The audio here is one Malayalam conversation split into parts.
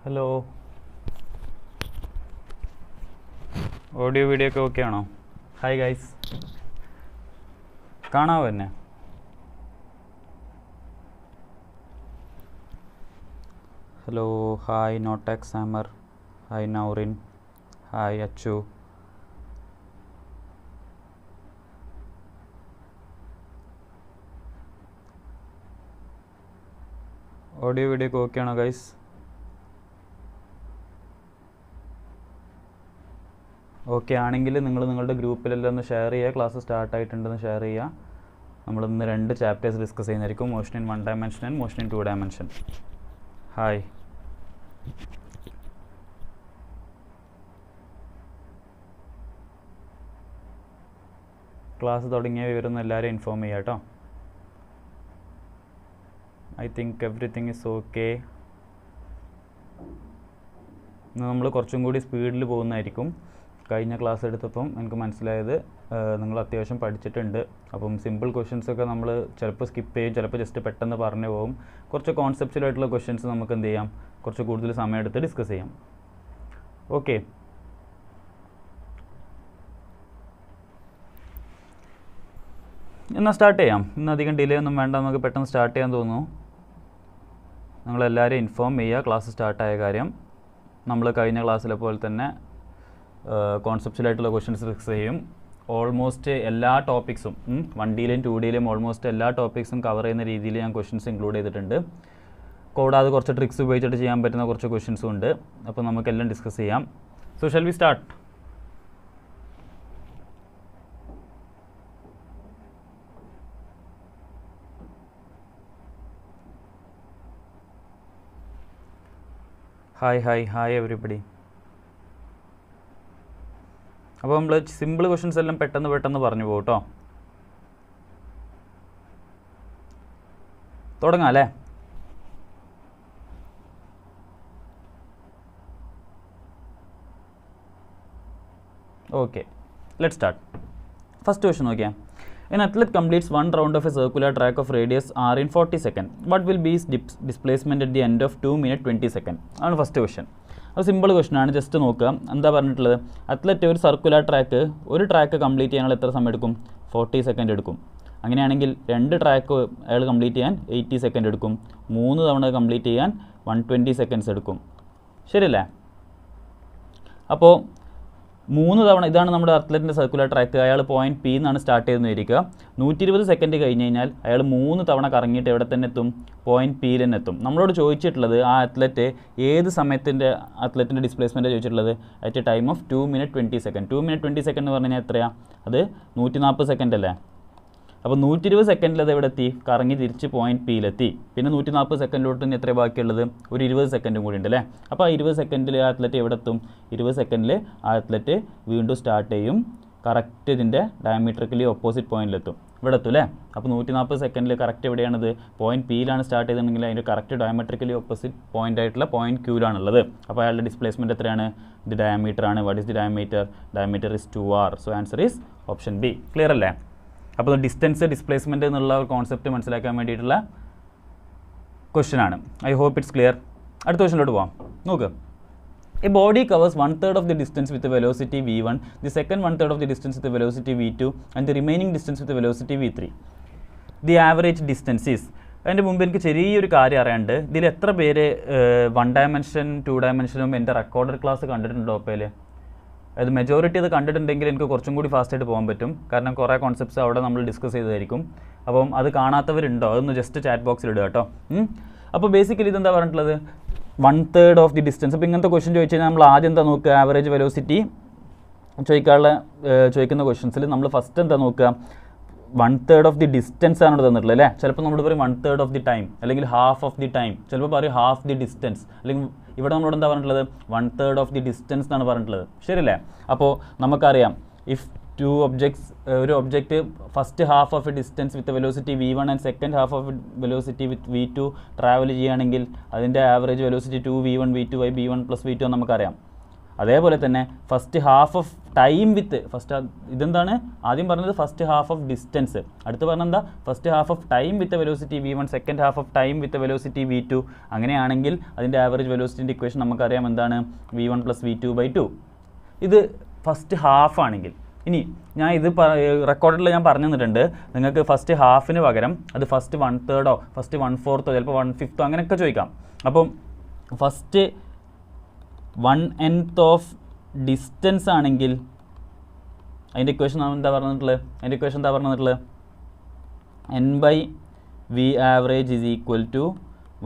ഹലോ, ഓഡിയോ വീഡിയോ ഒക്കെ ഓക്കെ ആണോ? ഹായ് ഗൈസ്, കാണാമോ എന്നെ? ഹലോ, ഹായ് നോട്ട് Samar, hi Naurin, hi Achu. Audio video ഒക്കെ ഓക്കെ ആണോ ഗൈസ്? ഓക്കെ ആണെങ്കിൽ നിങ്ങൾ നിങ്ങളുടെ ഗ്രൂപ്പിലെല്ലാം ഒന്ന് ഷെയർ ചെയ്യുക. ക്ലാസ് സ്റ്റാർട്ടായിട്ടുണ്ടെന്ന് ഷെയർ ചെയ്യുക. നമ്മളിന്ന് 2 ചാപ്റ്റേഴ്സ് ഡിസ്കസ് ചെയ്യുന്നതായിരിക്കും. Motion in 1 dimension and motion in 2 dimension. Hi. Class തുടങ്ങിയ വിവരം എല്ലാവരും ഇൻഫോം ചെയ്യാം കേട്ടോ. I think everything is okay. ഇന്ന് നമ്മൾ കുറച്ചും കൂടി സ്പീഡിൽ പോകുന്നതായിരിക്കും. കഴിഞ്ഞ ക്ലാസ് എടുത്തപ്പം എനിക്ക് മനസ്സിലായത് നിങ്ങൾ അത്യാവശ്യം പഠിച്ചിട്ടുണ്ട്. അപ്പം സിമ്പിൾ ക്വസ്റ്റ്യൻസൊക്കെ നമ്മൾ ചിലപ്പോൾ സ്കിപ്പ് ചെയ്യും, ചിലപ്പോൾ ജസ്റ്റ് പെട്ടെന്ന് പറഞ്ഞു പോകും. കുറച്ച് കോൺസെപ്ച്വലായിട്ടുള്ള ക്വസ്റ്റ്യൻസ് നമുക്ക് എന്ത് ചെയ്യാം, കുറച്ച് കൂടുതൽ സമയം എടുത്ത് ഡിസ്കസ് ചെയ്യാം. ഓക്കെ, എന്നാൽ സ്റ്റാർട്ട് ചെയ്യാം. ഇന്ന് അധികം ഡിലേ ഒന്നും വേണ്ട, നമുക്ക് പെട്ടെന്ന് സ്റ്റാർട്ട് ചെയ്യാൻ തോന്നുന്നു. നിങ്ങളെല്ലാവരും ഇൻഫോം ചെയ്യുക ക്ലാസ് സ്റ്റാർട്ടായ കാര്യം. നമ്മൾ കഴിഞ്ഞ ക്ലാസ്സിലെ പോലെ തന്നെ കോൺസെപ്ച്വലായിട്ടുള്ള ക്വസ്റ്റ്യൻസ് ഡിസ്കസ് ചെയ്യും. ഓൾമോസ്റ്റ് എല്ലാ ടോപ്പിക്സും 1Dയിലും 2Dയിലും ഓൾമോസ്റ്റ് എല്ലാ ടോപ്പിക്സും കവർ ചെയ്യുന്ന രീതിയിൽ ഞാൻ ക്വസ്റ്റ്യൻസ് ഇൻക്ലൂഡ് ചെയ്തിട്ടുണ്ട്. കൂടാതെ കുറച്ച് ട്രിക്സ് ഉപയോഗിച്ചിട്ട് ചെയ്യാൻ പറ്റുന്ന കുറച്ച് ക്വസ്റ്റ്യൻസും ഉണ്ട്. അപ്പോൾ നമുക്കെല്ലാം ഡിസ്കസ് ചെയ്യാം. So shall we start? Hi hi hi everybody. അപ്പോൾ നമ്മൾ സിമ്പിൾ ക്വസ്റ്റ്യൻസ് എല്ലാം പെട്ടെന്ന് പറഞ്ഞു പോകും കേട്ടോ. തുടങ്ങാം അല്ലേ? Okay, let start. First question നോക്കിയാൽ, an athlete completes 1 round of a circular track of radius r in 40 seconds. What will be his displacement at the end of 2 minutes 20 seconds? ആണ് ഫസ്റ്റ് ക്വസ്റ്റ്യൻ. അത് സിമ്പിൾ ക്വസ്റ്റ്യൻ ആണ്. ജസ്റ്റ് നോക്കുക എന്താ പറഞ്ഞിട്ടുള്ളത്. അത്ലറ്റ് ഒരു സർക്കുലർ ഒരു ട്രാക്ക് കംപ്ലീറ്റ് ചെയ്യാനുള്ള എത്ര സമയം എടുക്കും? 40 സെക്കൻഡ് എടുക്കും. അങ്ങനെയാണെങ്കിൽ 2 ട്രാക്ക് അയാൾ കംപ്ലീറ്റ് ചെയ്യാൻ 80 സെക്കൻഡ് എടുക്കും. 3 തവണ കംപ്ലീറ്റ് ചെയ്യാൻ 120 സെക്കൻഡ്സ് എടുക്കും. ശരിയല്ലേ? അപ്പോൾ 3 തവണ, ഇതാണ് നമ്മുടെ അത്ലറ്റിൻ്റെ സർക്കുലർ ട്രാക്ക്. അയാൾ പോയിന്റ് പി എന്നാണ് സ്റ്റാർട്ട് ചെയ്തെന്ന് ഇരിക്കുക. 120 സെക്കൻഡ് കഴിഞ്ഞ് കഴിഞ്ഞാൽ അയാൾ 3 തവണ കറങ്ങിയിട്ട് എവിടെ തന്നെ എത്തും? പോയിന്റ് പിയിൽ തന്നെ എത്തും. നമ്മളോട് ചോദിച്ചിട്ടുള്ളത് ആ അത്ലറ്റിൻ്റെ ഡിസ്പ്ലേസ്മെൻറ്റ് ചോദിച്ചിട്ടുള്ളത് at A time of 2 minutes 20 seconds. 2 minutes 20 seconds എന്ന് പറഞ്ഞു കഴിഞ്ഞാൽ എത്രയാണ്? അത് 140 സെക്കൻഡ് അല്ലേ? അപ്പോൾ 120 സെക്കൻഡിൽ അത് എവിടെ എത്തി? കറങ്ങി തിരിച്ച് പോയിന്റ് പിയിലെത്തി. പിന്നെ 140 സെക്കൻഡിലോട്ട് ഇനി എത്ര ബാക്കിയുള്ളത്? ഒരു 20 സെക്കൻഡും കൂടി ഉണ്ട് അല്ലേ? അപ്പോൾ ആ 20 സെക്കൻഡിൽ ആ അത്ലറ്റ് എവിടെ എത്തും? 20 സെക്കൻഡിൽ ആ അത്ലറ്റ് വീണ്ടും സ്റ്റാർട്ട് ചെയ്യും. കറക്റ്റ് ഇതിൻ്റെ ഡയമീട്രിക്കലി ഓപ്പോസിറ്റ് പോയിന്റിലെത്തും. ഇവിടെ എത്തും അല്ലേ? അപ്പോൾ 140 സെക്കൻഡിൽ കറക്റ്റ് എവിടെയാണത്? പോയിന്റ് പിയിലാണ് സ്റ്റാർട്ട് ചെയ്തിട്ടുണ്ടെങ്കിൽ അതിൻ്റെ കറക്റ്റ് ഡയമീട്രിക്കലി ഓപ്പോസിറ്റ് പോയിന്റ് ആയിട്ടുള്ള പോയിന്റ് ക്യൂലാണുള്ളത്. അപ്പോൾ അയാളുടെ ഡിസ്പ്ലേസ്മെൻറ്റ് എത്രയാണ്? ഇത് ഡയമീറ്റർ ആണ്. What is the diameter? Diameter is 2r. So answer is option B. Clear അല്ലേ? അപ്പോൾ ഡിസ്റ്റൻസ് ഡിസ്പ്ലേസ്മെൻറ്റ് എന്നുള്ള ഒരു കോൺസെപ്റ്റ് മനസ്സിലാക്കാൻ വേണ്ടിയിട്ടുള്ള ക്വസ്റ്റ്യൻ ആണ്. I hope it's clear. അടുത്ത ക്വസ്റ്റ്യനിലോട്ട് പോകാം. നോക്ക്. A body covers 1/3 of the distance with velocity v1, the second 1/3 of the distance with velocity v2 and the remaining distance with velocity v3. The average distance is. അതിൻ്റെ മുമ്പ് എനിക്ക് ചെറിയൊരു കാര്യം അറിയാണ്ട്, ഇതിൽ എത്ര പേര് 1 ഡയമെൻഷൻ 2 ഡയമെൻഷനും എൻ്റെ റെക്കോർഡഡ് ക്ലാസ് കണ്ടിട്ടുണ്ടോ? ഡോപ്പയിൽ അത് മെജോറിറ്റി അത് കണ്ടിട്ടുണ്ടെങ്കിൽ എനിക്ക് കുറച്ചും കൂടി ഫാസ്റ്റായിട്ട് പോകാൻ പറ്റും. കാരണം കുറേ കോൺസെപ്റ്റ്സ് അവിടെ നമ്മൾ ഡിസ്കസ് ചെയ്തതായിരിക്കും. അപ്പം അത് കാണാത്തവരുണ്ടോ? അതൊന്ന് ജസ്റ്റ് ചാറ്റ് ബോക്സിൽ ഇടുക കേട്ടോ. അപ്പോൾ ബേസിക്കലി ഇതെന്താ പറഞ്ഞിട്ടുള്ളത്? 1/3 ഓഫ് ദി ഡിസ്റ്റൻസ്. അപ്പോൾ ഇങ്ങനത്തെ ക്വസ്റ്റ്യൻ ചോദിച്ചു കഴിഞ്ഞാൽ നമ്മൾ ആദ്യം എന്താ നോക്കുക? ആവറേജ് വെലോസിറ്റി ചോദിക്കുന്ന ക്വസ്റ്റ്യൻസിൽ നമ്മൾ ഫസ്റ്റ് എന്താ നോക്കുക? 1/3 ഓഫ് ദി ഡിസ്റ്റൻസ് ആണ് ഇവിടെ തന്നിട്ടുള്ളത് അല്ലേ? ചിലപ്പോൾ നമ്മൾ പറയും 1/3 ഓഫ് ദി ടൈം, അല്ലെങ്കിൽ ഹാഫ് ഓഫ് ദി ടൈം, ചിലപ്പോൾ പറയും ഹാഫ് ദി ഡിസ്റ്റൻസ്, അല്ലെങ്കിൽ ഇവിടെ നമ്മളോട് എന്താ പറഞ്ഞിട്ടുള്ളത്? 1/3 ഓഫ് ദി ഡിസ്റ്റൻസ് എന്നാണ് പറഞ്ഞിട്ടുള്ളത്. ശരിയല്ലേ? അപ്പോൾ നമുക്കറിയാം ഇഫ് ഒരു object first half of A distance with velocity v1 and second half of velocity with v2 travel ചെയ്യുകയാണെങ്കിൽ അതിൻ്റെ average velocity 2v1 v2 by b1 plus v2 നമുക്കറിയാം. അതേപോലെ തന്നെ first half of time with ഇതെന്താണ് ആദ്യം പറഞ്ഞത് ഫസ്റ്റ് ഹാഫ് ഓഫ് ഡിസ്റ്റൻസ്, അടുത്ത് പറഞ്ഞ എന്താ first half of time with velocity v1, second half of time with velocity v2. അങ്ങനെയാണെങ്കിൽ അതിൻ്റെ ആവറേജ് വെലോസിറ്റിൻ്റെ ഇക്വേഷൻ നമുക്കറിയാം എന്താണ് v1 + v2/2. ഇത് ഫസ്റ്റ് ഹാഫ് ആണെങ്കിൽ. ഇനി ഞാൻ ഇത് റെക്കോർഡിൽ ഞാൻ പറഞ്ഞു തന്നിട്ടുണ്ട്, നിങ്ങൾക്ക് ഫസ്റ്റ് ഹാഫിന് പകരം അത് ഫസ്റ്റ് 1/3 ഫസ്റ്റ് 1/4 ചിലപ്പോൾ 1/5 അങ്ങനെയൊക്കെ ചോദിക്കാം. അപ്പം ഫസ്റ്റ് 1/n ഓഫ് ഡിസ്റ്റൻസ് ആണെങ്കിൽ അതിൻ്റെ ഇക്വേഷൻ എന്താ പറഞ്ഞിട്ടുള്ളത്, n/v average is equal to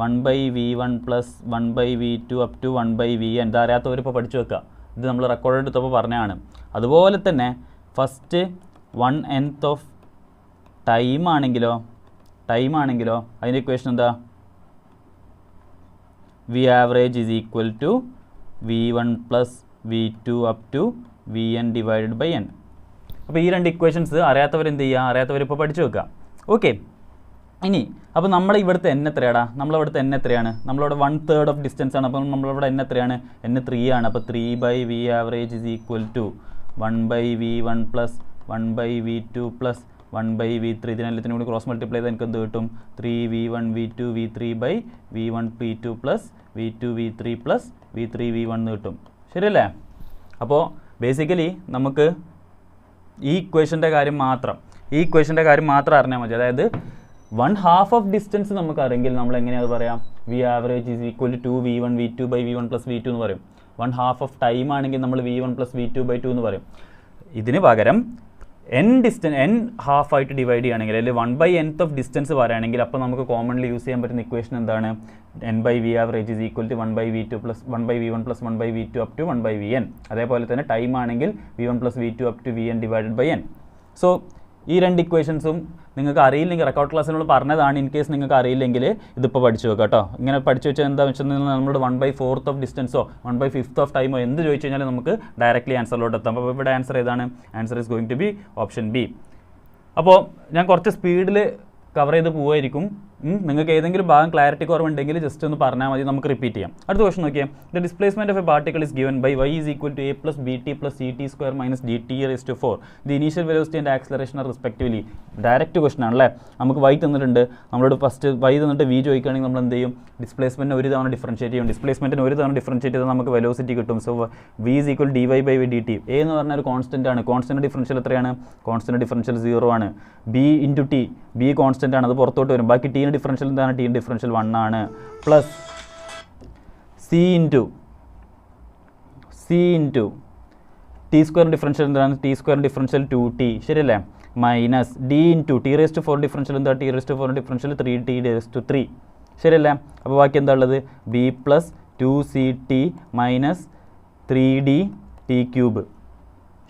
1/v1 + 1/v2 up to 1/vn. ഇതറിയാത്തവർ ഇപ്പോൾ പഠിച്ചു വെക്കുക, ഇത് നമ്മൾ റെക്കോർഡ് എടുത്തപ്പോൾ പറഞ്ഞതാണ്. അതുപോലെ തന്നെ ഫസ്റ്റ് 1/n ഓഫ് ടൈം ആണെങ്കിലോ അതിൻ്റെ ഇക്വേഷൻ എന്താ, v average is equal to v1 + v2 up to vn/n. അപ്പോൾ ഈ രണ്ട് ഇക്വേഷൻസ് അറിയാത്തവർ എന്ത് ചെയ്യുക, അറിയാത്തവർ ഇപ്പോൾ പഠിച്ചു വെക്കുക. ഓക്കെ, ഇനി അപ്പോൾ നമ്മൾ ഇവിടുത്തെ n എത്രയാടാ, നമ്മളിവിടുത്തെ n എത്രയാണ്, നമ്മളിവിടെ 1/3 ഓഫ് ഡിസ്റ്റൻസ് ആണ്. അപ്പോൾ നമ്മളിവിടെ n എത്രയാണ്, n 3 ആണ്. അപ്പോൾ 3/v average is equal to 1/v1 + 1/v2 + 1/v3. ഇതിനെല്ലാത്തിനും കൂടി ക്രോസ് മൾട്ടിപ്ലൈ ചെയ്താൽ എനിക്ക് എന്ത് കിട്ടും, 3v1 v2 v3/v1 v2 + v2 v3 + v3 v1 എന്ന് കിട്ടും. ശരിയല്ലേ? അപ്പോൾ ബേസിക്കലി നമുക്ക് ഈ ഇക്വേഷൻ്റെ കാര്യം മാത്രം അറിഞ്ഞാൽ മതി. അതായത് 1/2 ഓഫ് ഡിസ്റ്റൻസ് നമുക്കറിയെങ്കിൽ നമ്മൾ എങ്ങനെയാണ് പറയാം, v average is equal to 2v1 v2/v1 + v2 എന്ന് പറയും. 1/2 ഓഫ് ടൈം ആണെങ്കിൽ നമ്മൾ v1 + v2/2 എന്ന് പറയും. ഇതിന് പകരം n ഹാഫ് ആയിട്ട് ഡിവൈഡ് ചെയ്യുകയാണെങ്കിൽ, അല്ലെങ്കിൽ 1/n ഓഫ് ഡിസ്റ്റൻസ് പറയുകയാണെങ്കിൽ, അപ്പോൾ നമുക്ക് കോമൺലി യൂസ് ചെയ്യാൻ പറ്റുന്ന ഇക്വേഷൻ എന്താണ്, n/v average is equal to 1/v1 + 1/v2 up to 1/vn. അതേപോലെ തന്നെ ടൈം ആണെങ്കിൽ v1 + v2 up to vn/n. So ഈ രണ്ട് ഇക്വേഷൻസും നിങ്ങൾക്ക് അറിയില്ലെങ്കിൽ, റെക്കോർഡ് ക്ലാസ്സിനോട് പറഞ്ഞതാണ്, ഇൻ കേസ് നിങ്ങൾക്ക് അറിയില്ലെങ്കിൽ ഇതിപ്പോൾ പഠിച്ചു വെക്കുക കേട്ടോ. ഇങ്ങനെ പഠിച്ചു വെച്ചാൽ എന്താ വെച്ചാൽ നമ്മളോട് 1/4 ഓഫ് ഡിസ്റ്റൻസോ 1/5 ഓഫ് ടൈമോ എന്ത് ചോദിച്ചു കഴിഞ്ഞാൽ നമുക്ക് ഡയറക്റ്റ്ലി ആൻസറിലോട്ട് എത്താം. അപ്പോൾ ഇവിടെ ആൻസർ ഏതാണ്, answer is going to be option B. അപ്പോൾ ഞാൻ കുറച്ച് സ്പീഡിൽ കവർ ചെയ്ത് പോവായിരിക്കും. നിങ്ങൾക്ക് ഏതെങ്കിലും ഭാഗം ക്ലാരിറ്റി കുറവുണ്ടെങ്കിൽ ജസ്റ്റ് ഒന്ന് പറഞ്ഞാൽ മതി, നമുക്ക് റിപ്പീറ്റ് ചെയ്യാം. അടുത്ത ക്വസ്റ്റൻ നോക്കിയാൽ, the displacement of a particle is given by y is equal to a + bt + ct² - dt⁴. The initial velocity and acceleration are respectively. Direct question ആണല്ലേ. നമുക്ക് y തന്നിട്ടുണ്ട്, നമ്മളോട് ഫസ്റ്റ് y തന്നിട്ട് v ചോദിക്കുകയാണെങ്കിൽ നമ്മൾ എന്ത് ചെയ്യും, ഡിസ്പ്ലേസ്മെന്റിനെ ഒരു തവണ ഡിഫറൻഷിയേറ്റ് ചെയ്യും. ഡിസ്പ്ലേസ്മെന്റിന് ഒരു തവണ ഡിഫറൻഷിയേറ്റ് ചെയ്താൽ നമുക്ക് വെലോസിറ്റി കിട്ടും. So v is equal to dy/dt. a എന്ന് പറഞ്ഞാൽ ഒരു കോൺസ്റ്റന്റ് ആണ്. കോൺസ്റ്റന്റ് ഡിഫറൻഷ്യൽ എത്രയാണ്, കോൺസ്റ്റന്റ് ഡിഫറൻഷ്യൽ 0 ആണ്. b × t, b കോൺസ്റ്റന്റ് ആണ്, അത് പുറത്തോട്ട് വരും. ബാക്കി t ഡിഫറൻഷ്യൽ എന്താണ്, t ഡിഫറൻഷ്യൽ 1 ആണ്. പ്ലസ് c × t² ഡിഫറൻഷ്യൽ എന്താണ്, t² ഡിഫറൻഷ്യൽ 2t. ശരിയല്ലേ? മൈനസ് d × t⁴ ഡിഫറൻഷ്യൽ എന്താ, t⁴ ഡിഫറൻഷ്യൽ 3t⁻3. ശരിയല്ലേ? അപ്പോൾ ബാക്കി എന്താ ഉള്ളത്, b + 2ct - 3dt³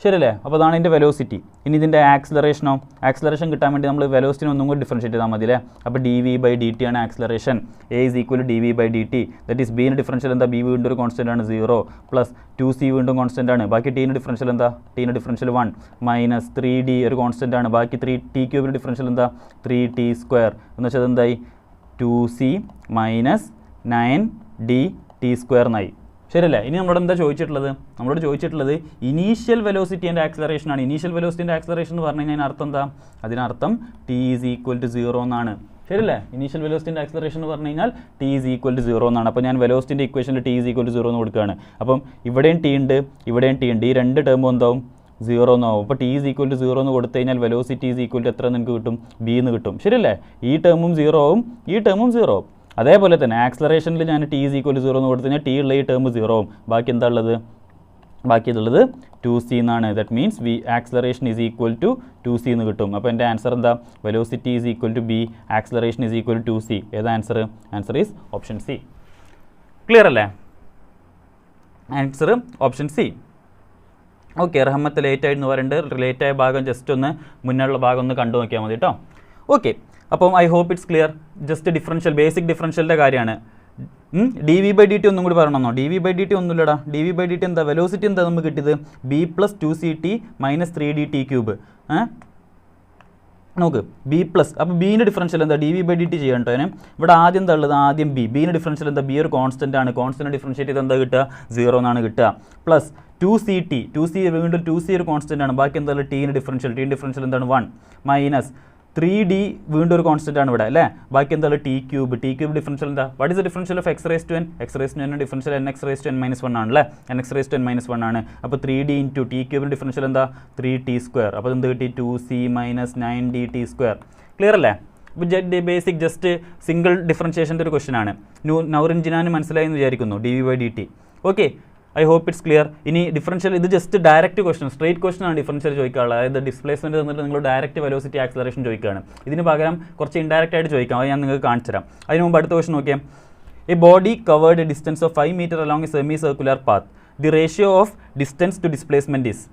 ശരിയല്ലേ? അപ്പോൾ അതാണ് ഇതിൻ്റെ വെലോസിറ്റി. ഇനി ഇതിൻ്റെ ആക്സിലറേഷൻ കിട്ടാൻ വേണ്ടി നമ്മൾ വെലോസിറ്റിനെ ഒന്നും കൂടി ഡിഫറൻഷിയേറ്റ് ചെയ്താൽ മതി അല്ലേ. അപ്പോൾ dv/dt ആണ് acceleration. a is equal to dv/dt. That is ബിൻ്റെ ഡിഫറൻഷ്യൽ എന്താ, b വീണ്ടും ഒരു കോൺസ്റ്റൻ്റ് ആണ് 0, പ്ലസ് 2c വീണ്ടും കോൺസ്റ്റൻ്റ് ആണ്. ബാക്കി t ഡിഫറൻഷ്യൽ എന്താ, t ഡിഫറൻഷ്യൽ 1, മൈനസ് 3d ഒരു കോൺസ്റ്റൻ്റ് ആണ്. ബാക്കി 3t³ ഡിഫറൻഷ്യൽ എന്താ, 3t² എന്ന് വെച്ചാൽ എന്തായി, 2c - 9dt² എന്നായി. ശരിയല്ലേ? ഇനി നമ്മളോട് എന്താ ചോദിച്ചിട്ടുള്ളത്, ഇനീഷ്യൽ വെലോസിറ്റി ആൻഡ് ആക്സിലറേഷൻ ആണ്. ഇനീഷ്യൽ വെലോസിറ്റി ആൻഡ് ആക്സിലറേഷൻ എന്ന് പറഞ്ഞു കഴിഞ്ഞാൽ അർത്ഥം എന്താ, അതിനർത്ഥം t is equal to 0 എന്നാണ്. ശരിയല്ലേ? ഇനീഷ്യൽ വെലോസിറ്റി ആൻഡ് ആക്സിലറേഷൻ എന്ന് പറഞ്ഞു കഴിഞ്ഞാൽ t is equal to 0 എന്നാണ്. അപ്പോൾ ഞാൻ വെലോസിറ്റിൻ്റെ ഇക്വേഷനിൽ t is equal to 0 എന്ന് കൊടുക്കുകയാണ്. അപ്പം ഇവിടെയും t ഉണ്ട്, ഇവിടെയും t ഉണ്ട്. ഈ രണ്ട് ടേമും എന്താവും, 0 എന്നാവും. അപ്പോൾ t is equal to 0 എന്ന് കൊടുത്തു കഴിഞ്ഞാൽ വെലോസിറ്റി is equal to എത്ര നിങ്ങൾക്ക് കിട്ടും, b എന്ന് കിട്ടും. ശരിയല്ലേ? ഈ ടേമും 0 ആവും, ഈ ടേമും 0 ആവും. അതേപോലെ തന്നെ ആക്സിലറേഷനിൽ ഞാൻ t is equal to 0 എന്ന് കൊടുത്തു കഴിഞ്ഞാൽ t ഉള്ള ഈ ടേം 0 ആവും. ബാക്കി എന്താ ഉള്ളത്, ബാക്കിയുള്ളത് 2c എന്നാണ്. That means acceleration is equal to 2c എന്ന് കിട്ടും. അപ്പോൾ എൻ്റെ ആൻസർ എന്താ, velocity is equal to b, acceleration is equal to 2c. ഏതാ answer, answer is option C. Clear അല്ലേ? Answer option C. Okay, Rahmath late ആയിരുന്നു പറയുന്നുണ്ട്. ലേറ്റായ ഭാഗം ജസ്റ്റ് ഒന്ന് മുന്നുള്ള ഭാഗം ഒന്ന് കണ്ടു നോക്കിയാൽ മതി കേട്ടോ. ഓക്കെ, അപ്പം I hope it's clear. Just differential, basic ഡിഫറൻഷ്യലിൻ്റെ കാര്യമാണ്. dv/dt ഒന്നും കൂടി പറയണമെന്നോ, dv/dt ഒന്നുമില്ലടാ. dv/dt എന്താ, വെലോസിറ്റി എന്താ നമുക്ക് കിട്ടിയത്, b + 2ct - 3dt³. നോക്ക് ബി പ്ലസ്. അപ്പോൾ ബീൻ്റെ ഡിഫറൻഷ്യൽ എന്താ? D V by D T ചെയ്യണം കേട്ടോ. ഇവിടെ ആദ്യം എന്താ ഉള്ളത്? ആദ്യം ബി. ബീൻ്റെ ഡിഫറൻഷ്യൽ എന്താ? ബി ഒരു കോൺസ്റ്റൻ്റ് ആണ്. കോൺസ്റ്റൻ്റ് ഡിഫറൻഷ്യേറ്റ് ചെയ്ത് എന്താ കിട്ടുക? 0 എന്നാണ് കിട്ടുക. Plus 2CT. 2C വീണ്ടും 2C ഒരു കോൺസ്റ്റൻ്റ് ആണ്. ബാക്കി എന്താ? ടീൻ്റെ ഡിഫറൻഷ്യൽ എന്താണ്? 1 മൈനസ് 3D വീണ്ടും ഒരു കോൺസ്റ്റൻ്റ് ആണ് ഇവിടെ അല്ലേ. ബാക്കി എന്താ? ടി ക്യൂബ് ഡിഫറൻഷ്യൽ എന്താ? What is the differential of X raise to N? X raise to N differential N X raise to N minus 1 ആണ് അല്ലേ. N X raise to N minus 1 ആണ്. അപ്പോൾ 3D ഇൻറ്റു ടി ക്യൂബിൻ്റെ ഡിഫറൻഷ്യൽ എന്താ? 3t². അപ്പോൾ എന്ത് കിട്ടി? 2C minus 9dt². ക്ലിയർ അല്ലേ? ബേസിക് ജസ്റ്റ് സിംഗിൾ ഡിഫറൻഷിയേഷൻ്റെ ഒരു ക്വസ്റ്റൻ ആണ്. നൗറിൻജിനാന് മനസ്സിലായി എന്ന് വിചാരിക്കുന്നു. D V by D T. Okay, I hope it's clear. ഇനി ഡിഫറൻഷ്യൽ ഇത് just direct question, straight question ആണ് ഡിഫറൻഷ്യൽ ചോദിക്കാനുള്ളത്. അതായത് ഡിസ്പ്ലേസ്മെൻറ്റ് തന്നിട്ട് നിങ്ങൾ ഡയറക്റ്റ് വെലോസിറ്റി ആക്സലറേഷൻ ചോദിക്കുകയാണ്. ഇതിന് പകരം കുറച്ച് ഇൻഡയറക്റ്റ് ആയിട്ട് ചോദിക്കാം. അത് ഞാൻ നിങ്ങൾക്ക് കാണിച്ചു തരാം. അതിന് മുമ്പ് അടുത്ത ക്വസ്റ്റൻ നോക്കിയാൽ, a body covered a distance of 5 meter along a semi circular path. The ratio of distance to displacement is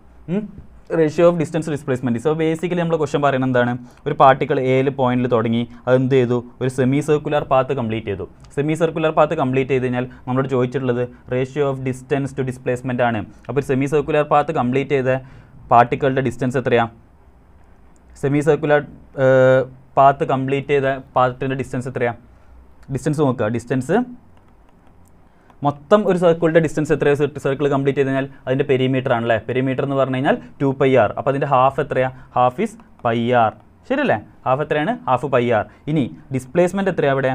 ratio of distance to displacement. So basically നമ്മൾ ക്വസ്റ്റൻ പറയുന്നത് എന്താണ്? ഒരു പാർട്ടിക്കിൾ എയിൽ പോയിന്റിൽ തുടങ്ങി അതെന്ത് ചെയ്തു? ഒരു സെമി സർക്കുലർ പാത്ത് കംപ്ലീറ്റ് ചെയ്തു. സെമി സർക്കുലർ പാത്ത് കംപ്ലീറ്റ് ചെയ്ത് കഴിഞ്ഞാൽ നമ്മളോട് ചോദിച്ചിട്ടുള്ളത് ratio of distance to displacement ആണ്. അപ്പോൾ ഒരു സെമി സർക്കുലർ പാത്ത് കംപ്ലീറ്റ് ചെയ്ത പാർട്ടിക്കിളുടെ ഡിസ്റ്റൻസ് എത്രയാണ്? സെമി സർക്കുലർ പാത്ത് കംപ്ലീറ്റ് ചെയ്ത പാർട്ടിൻ്റെ ഡിസ്റ്റൻസ് എത്രയാണ്? ഡിസ്റ്റൻസ് നോക്കുക. ഡിസ്റ്റൻസ് മൊത്തം ഒരു സർക്കിളിൻ്റെ ഡിസ്റ്റൻസ് എത്രയാണ്? സർക്കിൾ കംപ്ലീറ്റ് ചെയ്ത് കഴിഞ്ഞാൽ അതിൻ്റെ പെരിമീറ്റർ ആണല്ലേ. പെരിമീറ്റർ എന്ന് പറഞ്ഞു കഴിഞ്ഞാൽ 2πr. അപ്പോൾ അതിൻ്റെ ഹാഫ് എത്രയാണ്? Half is πr. ശരിയല്ലേ? ഹാഫ് എത്രയാണ്? Half πr. ഇനി ഡിസ്പ്ലേസ്മെൻറ്റ് എത്രയാണ് അവിടെ?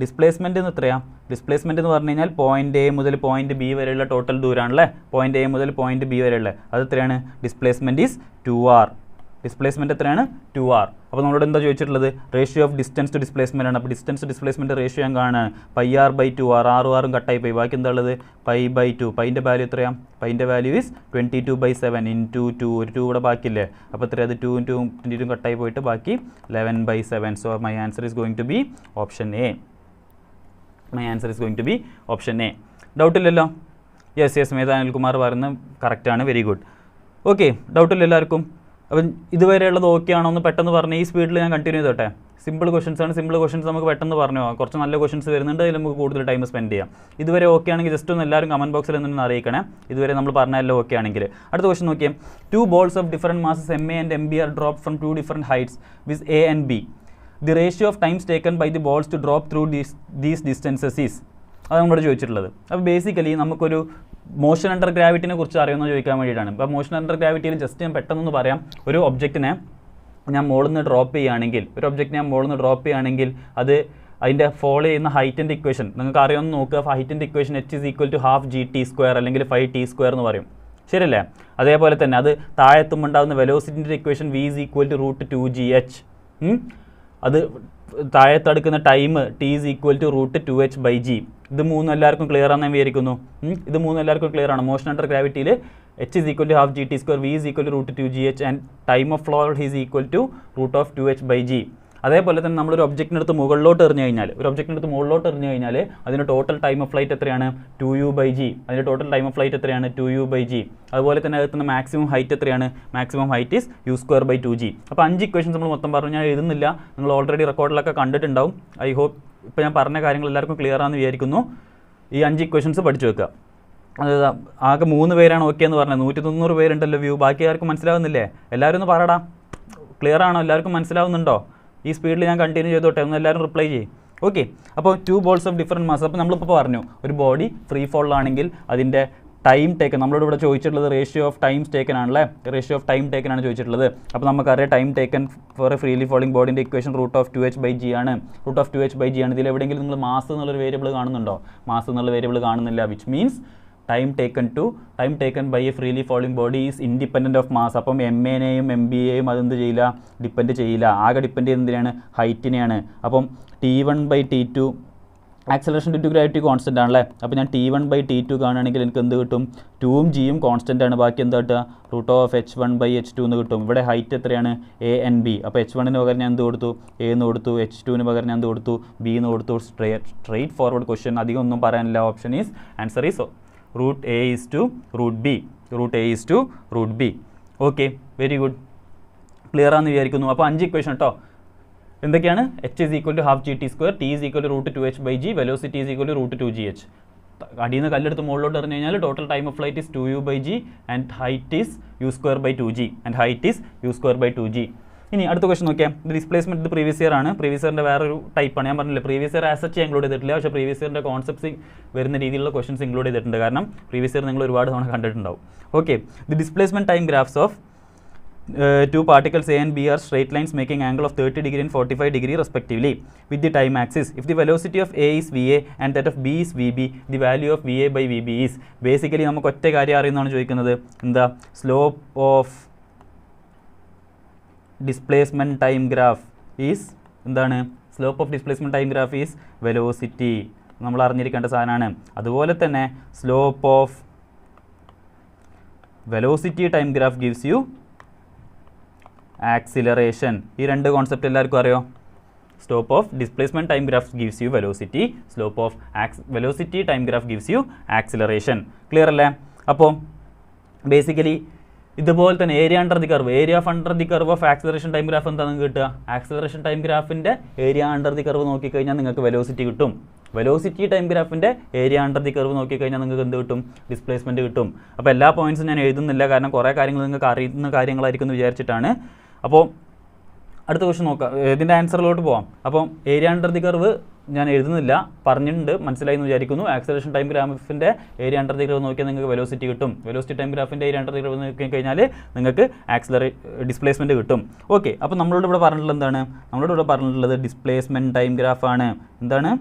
ഡിസ്പ്ലേസ്മെൻറ്റ് എന്ന് എത്രയാണ്? ഡിസ്പ്ലേസ്മെൻറ്റ് എന്ന് പറഞ്ഞു കഴിഞ്ഞാൽ പോയിൻറ്റ് എ മുതൽ പോയിൻറ്റ് ബി വരെയുള്ള ടോട്ടൽ ദൂരമാണല്ലേ. പോയിൻറ്റ് എ മുതൽ പോയിൻറ്റ് ബി വരെയുള്ള അത് എത്രയാണ്? Displacement is 2r. ഡിസ്പ്ലേസ്മെൻറ്റ് എത്രയാണ്? 2r. അപ്പോൾ നമ്മളോട് എന്താ ചോദിച്ചിട്ടുള്ളത്? Ratio of distance to displacement ആണ്. അപ്പോൾ ഡിസ്റ്റൻസ് ടു ഡിസ്പ്ലേസ്മെൻറ്റ് റേഷ്യോ ഞാൻ കാണാൻ πr/2r. 6 കട്ടായി പോയി. ബാക്കി എന്താ ഉള്ളത്? π/2. പൈൻ്റെ വാല്യൂ എത്രയാണ്? പൈൻ്റെ വാല്യൂ ഈസ് 22/7 ഇൻറ്റു 2. ഒരു 2 കൂടെ ബാക്കിയില്ലേ. അപ്പോൾ എത്ര? അത് 2 × 22 കട്ടായി പോയിട്ട് ബാക്കി 11/7. So my answer is going to be option A. Option A. ഡൗട്ടില്ലല്ലോ? യെസ് മേധാ അനിൽകുമാർ പറയുന്നത് കറക്റ്റാണ്. Very good. ഓക്കെ, ഡൗട്ടില്ല എല്ലാവർക്കും? അപ്പം ഇതുവരെയുള്ളത് ഓക്കെ ആണോ എന്ന് പെട്ടെന്ന് പറഞ്ഞ് ഈ സ്പീഡിൽ ഞാൻ കണ്ടിന്യൂ ചെയ്തോട്ടെ. സിമ്പിൾ ക്വസ്റ്റൻസ് ആണ്. സിമ്പിൾ ക്വസ്റ്റൻസ് നമുക്ക് പെട്ടെന്ന് പറഞ്ഞു പോകാം. കുറച്ച് നല്ല ക്വസ്റ്റൻസ് വരുന്നുണ്ട്. അതിൽ നമുക്ക് കൂടുതൽ ടൈം സ്പെൻഡ് ചെയ്യാം. ഇതുവരെ ഓക്കെ ആണെങ്കിൽ ജസ്റ്റ് ഒന്ന് എല്ലാവരും കമൻറ്റ് ബോക്സിൽ നിന്ന് അറിയിക്കണേ. ഇതുവരെ നമ്മൾ പറഞ്ഞല്ലോ ഓക്കെ ആണെങ്കിൽ. അടുത്ത ക്വസ്റ്റൻ നോക്കിയാൽ, 2 balls of different masses MA and MB are dropped from 2 different heights with A and B. The ratio of times taken by the balls to drop through these distances is. അത് നമ്മളോട് ചോദിച്ചിട്ടുള്ളത്. അപ്പോൾ ബേസിക്കലി നമുക്കൊരു മോഷൻ അണ്ടർ ഗ്രാവിറ്റിനെ കുറിച്ച് അറിയുമെന്ന് ചോദിക്കാൻ വേണ്ടിയിട്ടാണ്. അപ്പോൾ മോഷൻ അണ്ടർ ഗ്രാവിറ്റിയിൽ ജസ്റ്റ് ഞാൻ പെട്ടെന്നൊന്ന് പറയാം. ഒരു ഒബ്ജക്റ്റിനെ ഞാൻ മുകളിൽ നിന്ന് ഡ്രോപ്പ് ചെയ്യുകയാണെങ്കിൽ അത് അതിൻ്റെ ഫോളോ ചെയ്യുന്ന ഹൈറ്റിൻ്റെ ഇക്വേഷൻ നിങ്ങൾക്ക് അറിയാമെന്ന് നോക്കുക. ഹൈറ്റിൻ്റെ ഇക്വേഷൻ h = ½ gt² അല്ലെങ്കിൽ 5t² എന്ന് പറയും. ശരിയല്ലേ? അതേപോലെ തന്നെ അത് താഴെത്തുമ്പോണ്ടാകുന്ന വെലോസിറ്റിൻ്റെ ഇക്വേഷൻ v = √2gh. അത് താഴെത്തടുക്കുന്ന ടൈം t = √2h/g. ഇത് മൂന്നും എല്ലാവർക്കും ക്ലിയർ ആണെന്ന് ഞാൻ വിചാരിക്കുന്നു. ഇത് മൂന്നും എല്ലാവർക്കും ക്ലിയർ ആണ്. മോഷൻ അണ്ടർ ഗ്രാവിറ്റിയിൽ h = ½ gt², v = √2gh and time of flow is = √2h/g. അതേപോലെ തന്നെ നമ്മളൊരു ഒബ്ജക്റ്റിനടുത്ത് മുകളിലോട്ട് എറിഞ്ഞു കഴിഞ്ഞാൽ അതിൻ്റെ ടോട്ടൽ ടൈം ഓഫ് ഫ്ലൈറ്റ് എത്രയാണ്? 2u/g. അതുപോലെ തന്നെ അകത്തുന്ന മാക്സിമം ഹൈറ്റ് എത്രയാണ്? Maximum height is u²/2g. അപ്പോൾ 5 ഇക്വേഷൻസ് നമ്മൾ മൊത്തം പറഞ്ഞു. ഞാൻ എഴുതുന്നില്ല, നിങ്ങൾ ഓൾറെഡി റെക്കോർഡിലൊക്കെ കണ്ടിട്ടുണ്ടാവും. ഐ ഹോപ്പ് ഇപ്പോൾ ഞാൻ പറഞ്ഞ കാര്യങ്ങൾ എല്ലാവർക്കും ക്ലിയർ ആണെന്ന് വിചാരിക്കുന്നു. ഈ 5 ഇക്വേഷൻസ് പഠിച്ചു വെക്കുക. അതായത് ആകെ 3 പേരാണ് ഓക്കെ എന്ന് പറഞ്ഞത്. 190 പേരുണ്ടല്ലോ വ്യൂ. ബാക്കി ആർക്കും മനസ്സിലാവുന്നില്ലേ? എല്ലാവരും ഒന്ന് പറയടാ. ക്ലിയർ ആണോ? എല്ലാവർക്കും മനസ്സിലാവുന്നുണ്ടോ? ഈ സ്പീഡിൽ ഞാൻ കണ്ടിന്യൂ ചെയ്തോട്ടെ. ഒന്ന് എല്ലാവരും റിപ്ലൈ ചെയ്യും. ഓക്കെ, അപ്പോൾ 2 balls of different mass. അപ്പോൾ നമ്മളിപ്പോൾ പറഞ്ഞു ഒരു ബോഡി ഫ്രീ ഫോളിലാണെങ്കിൽ അതിൻ്റെ ടൈം ടേക്കൺ നമ്മളോട് ഇവിടെ ചോദിച്ചിട്ടുള്ളത് റേഷ്യോ ഓഫ് ടൈംസ് ടേക്കൺ ആണല്ലേ. റേഷ്യോ ഓഫ് ടൈം ടേക്കൺ ആണ് ചോദിച്ചിട്ടുള്ളത്. അപ്പോൾ നമുക്കറിയാം time taken for a freely falling ബോഡിൻ്റെ ഇക്വേഷൻ √2h/g ആണ്. ഇതിൽ എവിടെയെങ്കിലും നിങ്ങൾ മാസ് എന്നുള്ളൊരു വേരിയബിൾ കാണുന്നുണ്ടോ? മാസ് എന്നുള്ള വേരിയബിൾ കാണുന്നില്ല. Which means time taken by a freely falling body is independent of mass. അപ്പം MAനെയും MBയെയും അതെന്ത് ചെയ്യില്ല? ഡിപ്പെൻഡ് ചെയ്യില്ല. ആകെ ഡിപ്പെൻഡ് ചെയ്യുന്നതിനാണ് ഹൈറ്റിനെയാണ്. അപ്പം T1/T2 acceleration due to gravity constant ആണല്ലേ. അപ്പോൾ ഞാൻ T1/T2 കാണുകയാണെങ്കിൽ എനിക്ക് എന്ത് കിട്ടും? 2ഉം Gയും കോൺസ്റ്റൻ്റ് ആണ്. ബാക്കി എന്താ കിട്ടുക? √h1/h2 എന്ന് കിട്ടും. ഇവിടെ ഹൈറ്റ് എത്രയാണ്? A and B. അപ്പോൾ h1ന് പകരം ഞാൻ എന്ത് കൊടുത്തു? A എന്ന് കൊടുത്തു. h2ന് പകരം ഞാൻ എന്ത് കൊടുത്തു? B എന്ന് കൊടുത്തു. Straight forward question. അധികം ഒന്നും പറയാനില്ല. Option is answer is √A is to √B. Okay, very good. Clear ആണെന്ന് വിചാരിക്കുന്നു. അപ്പോൾ 5 ഇക്വേഷൻ കേട്ടോ. എന്തൊക്കെയാണ്? h = ½ gt², t = √2h/g, velocity = √2gh. അടിയിൽ നിന്ന് കല്ലെടുത്ത് മുകളിലോട്ട് എറിഞ്ഞു കഴിഞ്ഞാൽ total time of flight is 2u/g and height is u²/2g. ഇനി അടുത്ത ക്വസ്റ്റൻ നോക്കിയാൽ ഡിസ്പ്ലേസ്മെന്റ് ഇത് പ്രീവിയസ് ഇയർ ആണ്. പ്രീവിയസ് ഇയറിൻ്റെ വേറൊരു ടൈപ്പാണ്. ഞാൻ പറഞ്ഞില്ല previous year as such include ചെയ്തിട്ടില്ല, പക്ഷേ പ്രീവിയസ് ഇയറിൻ്റെ കോൺസെപ്റ്റ്സ് വരുന്ന രീതിയിലുള്ള ക്വസ്റ്റൻസ് ഇൻക്ലൂഡ് ചെയ്തിട്ടുണ്ട്. കാരണം പ്രീവിയസ് ഇയർ നിങ്ങൾ ഒരുപാട് തവണ കണ്ടിട്ടുണ്ടാവും. Okay, the displacement time graphs of two particles A and B are straight lines making angle of 30 degree and 45 degree respectively with the time axis. If the velocity of A is VA and that of B is VB, the value of VA by VB is basically നമുക്ക് ഒറ്റ കാര്യം അറിയുന്നതാണ് ചോദിക്കുന്നത്. എന്താ? Slope of displacement time graph is എന്താണ്? Slope of displacement time graph is velocity. നമ്മൾ അറിഞ്ഞിരിക്കേണ്ട സാധനമാണ്. അതുപോലെ തന്നെ slope of velocity time graph gives you acceleration. ഈ രണ്ട് കോൺസെപ്റ്റ് എല്ലാവർക്കും അറിയോ? Slope of displacement time graph gives you velocity, slope of velocity time graph gives you acceleration. Clear അല്ലേ? അപ്പോൾ ബേസിക്കലി ഇതുപോലെ തന്നെ area under the curve, area of under the curve of acceleration time graph എന്താണെന്ന് കിട്ടുക? ആക്സിലറേഷൻ ടൈം ഗ്രാഫിൻ്റെ ഏരിയ അണ്ടർ ദി കർവ് നോക്കിക്കഴിഞ്ഞാൽ നിങ്ങൾക്ക് വെലോസിറ്റി കിട്ടും. വെലോസിറ്റി ടൈം ഗ്രാഫിൻ്റെ ഏരിയ അണ്ടർ ദി കർവ് നോക്കിക്കഴിഞ്ഞാൽ നിങ്ങൾക്ക് എന്ത് കിട്ടും? ഡിസ്പ്ലേസ്മെൻറ്റ് കിട്ടും. അപ്പോൾ എല്ലാ പോയിൻറ്റ്സും ഞാൻ എഴുതുന്നില്ല, കാരണം കുറേ കാര്യങ്ങൾ നിങ്ങൾക്ക് അറിയുന്ന കാര്യങ്ങളായിരിക്കും എന്ന് വിചാരിച്ചിട്ടാണ്. അപ്പോൾ അടുത്ത ക്വസ്റ്റൻ നോക്കാം, ഇതിൻ്റെ ആൻസറിലോട്ട് പോകാം. അപ്പോൾ ഏരിയ അണ്ടർ ദി കർവ് ഞാൻ എഴുതുന്നില്ല, പറഞ്ഞിട്ടുണ്ട്, മനസ്സിലായി എന്ന് വിചാരിക്കുന്നു. ആക്സിലറേഷൻ ടൈം ഗ്രാഫിൻ്റെ ഏരിയ അണ്ടർ ദി കർവ് നോക്കിയാൽ നിങ്ങൾക്ക് വെലോസിറ്റി കിട്ടും. വെലോസിറ്റി ടൈം ഗ്രാഫിൻ്റെ ഏരിയ അണ്ടർ ദി കർവ് നോക്കി കഴിഞ്ഞാൽ നിങ്ങൾക്ക് ഡിസ്പ്ലേസ്മെൻറ്റ് കിട്ടും. ഓക്കെ, അപ്പോൾ നമ്മളോട് ഇവിടെ പറഞ്ഞിട്ടുള്ളത് എന്താണ്? നമ്മളോട് ഇവിടെ പറഞ്ഞിട്ടുള്ളത് ഡിസ്പ്ലേസ്മെൻറ്റ് ടൈം ഗ്രാഫാണ്. എന്താണ്?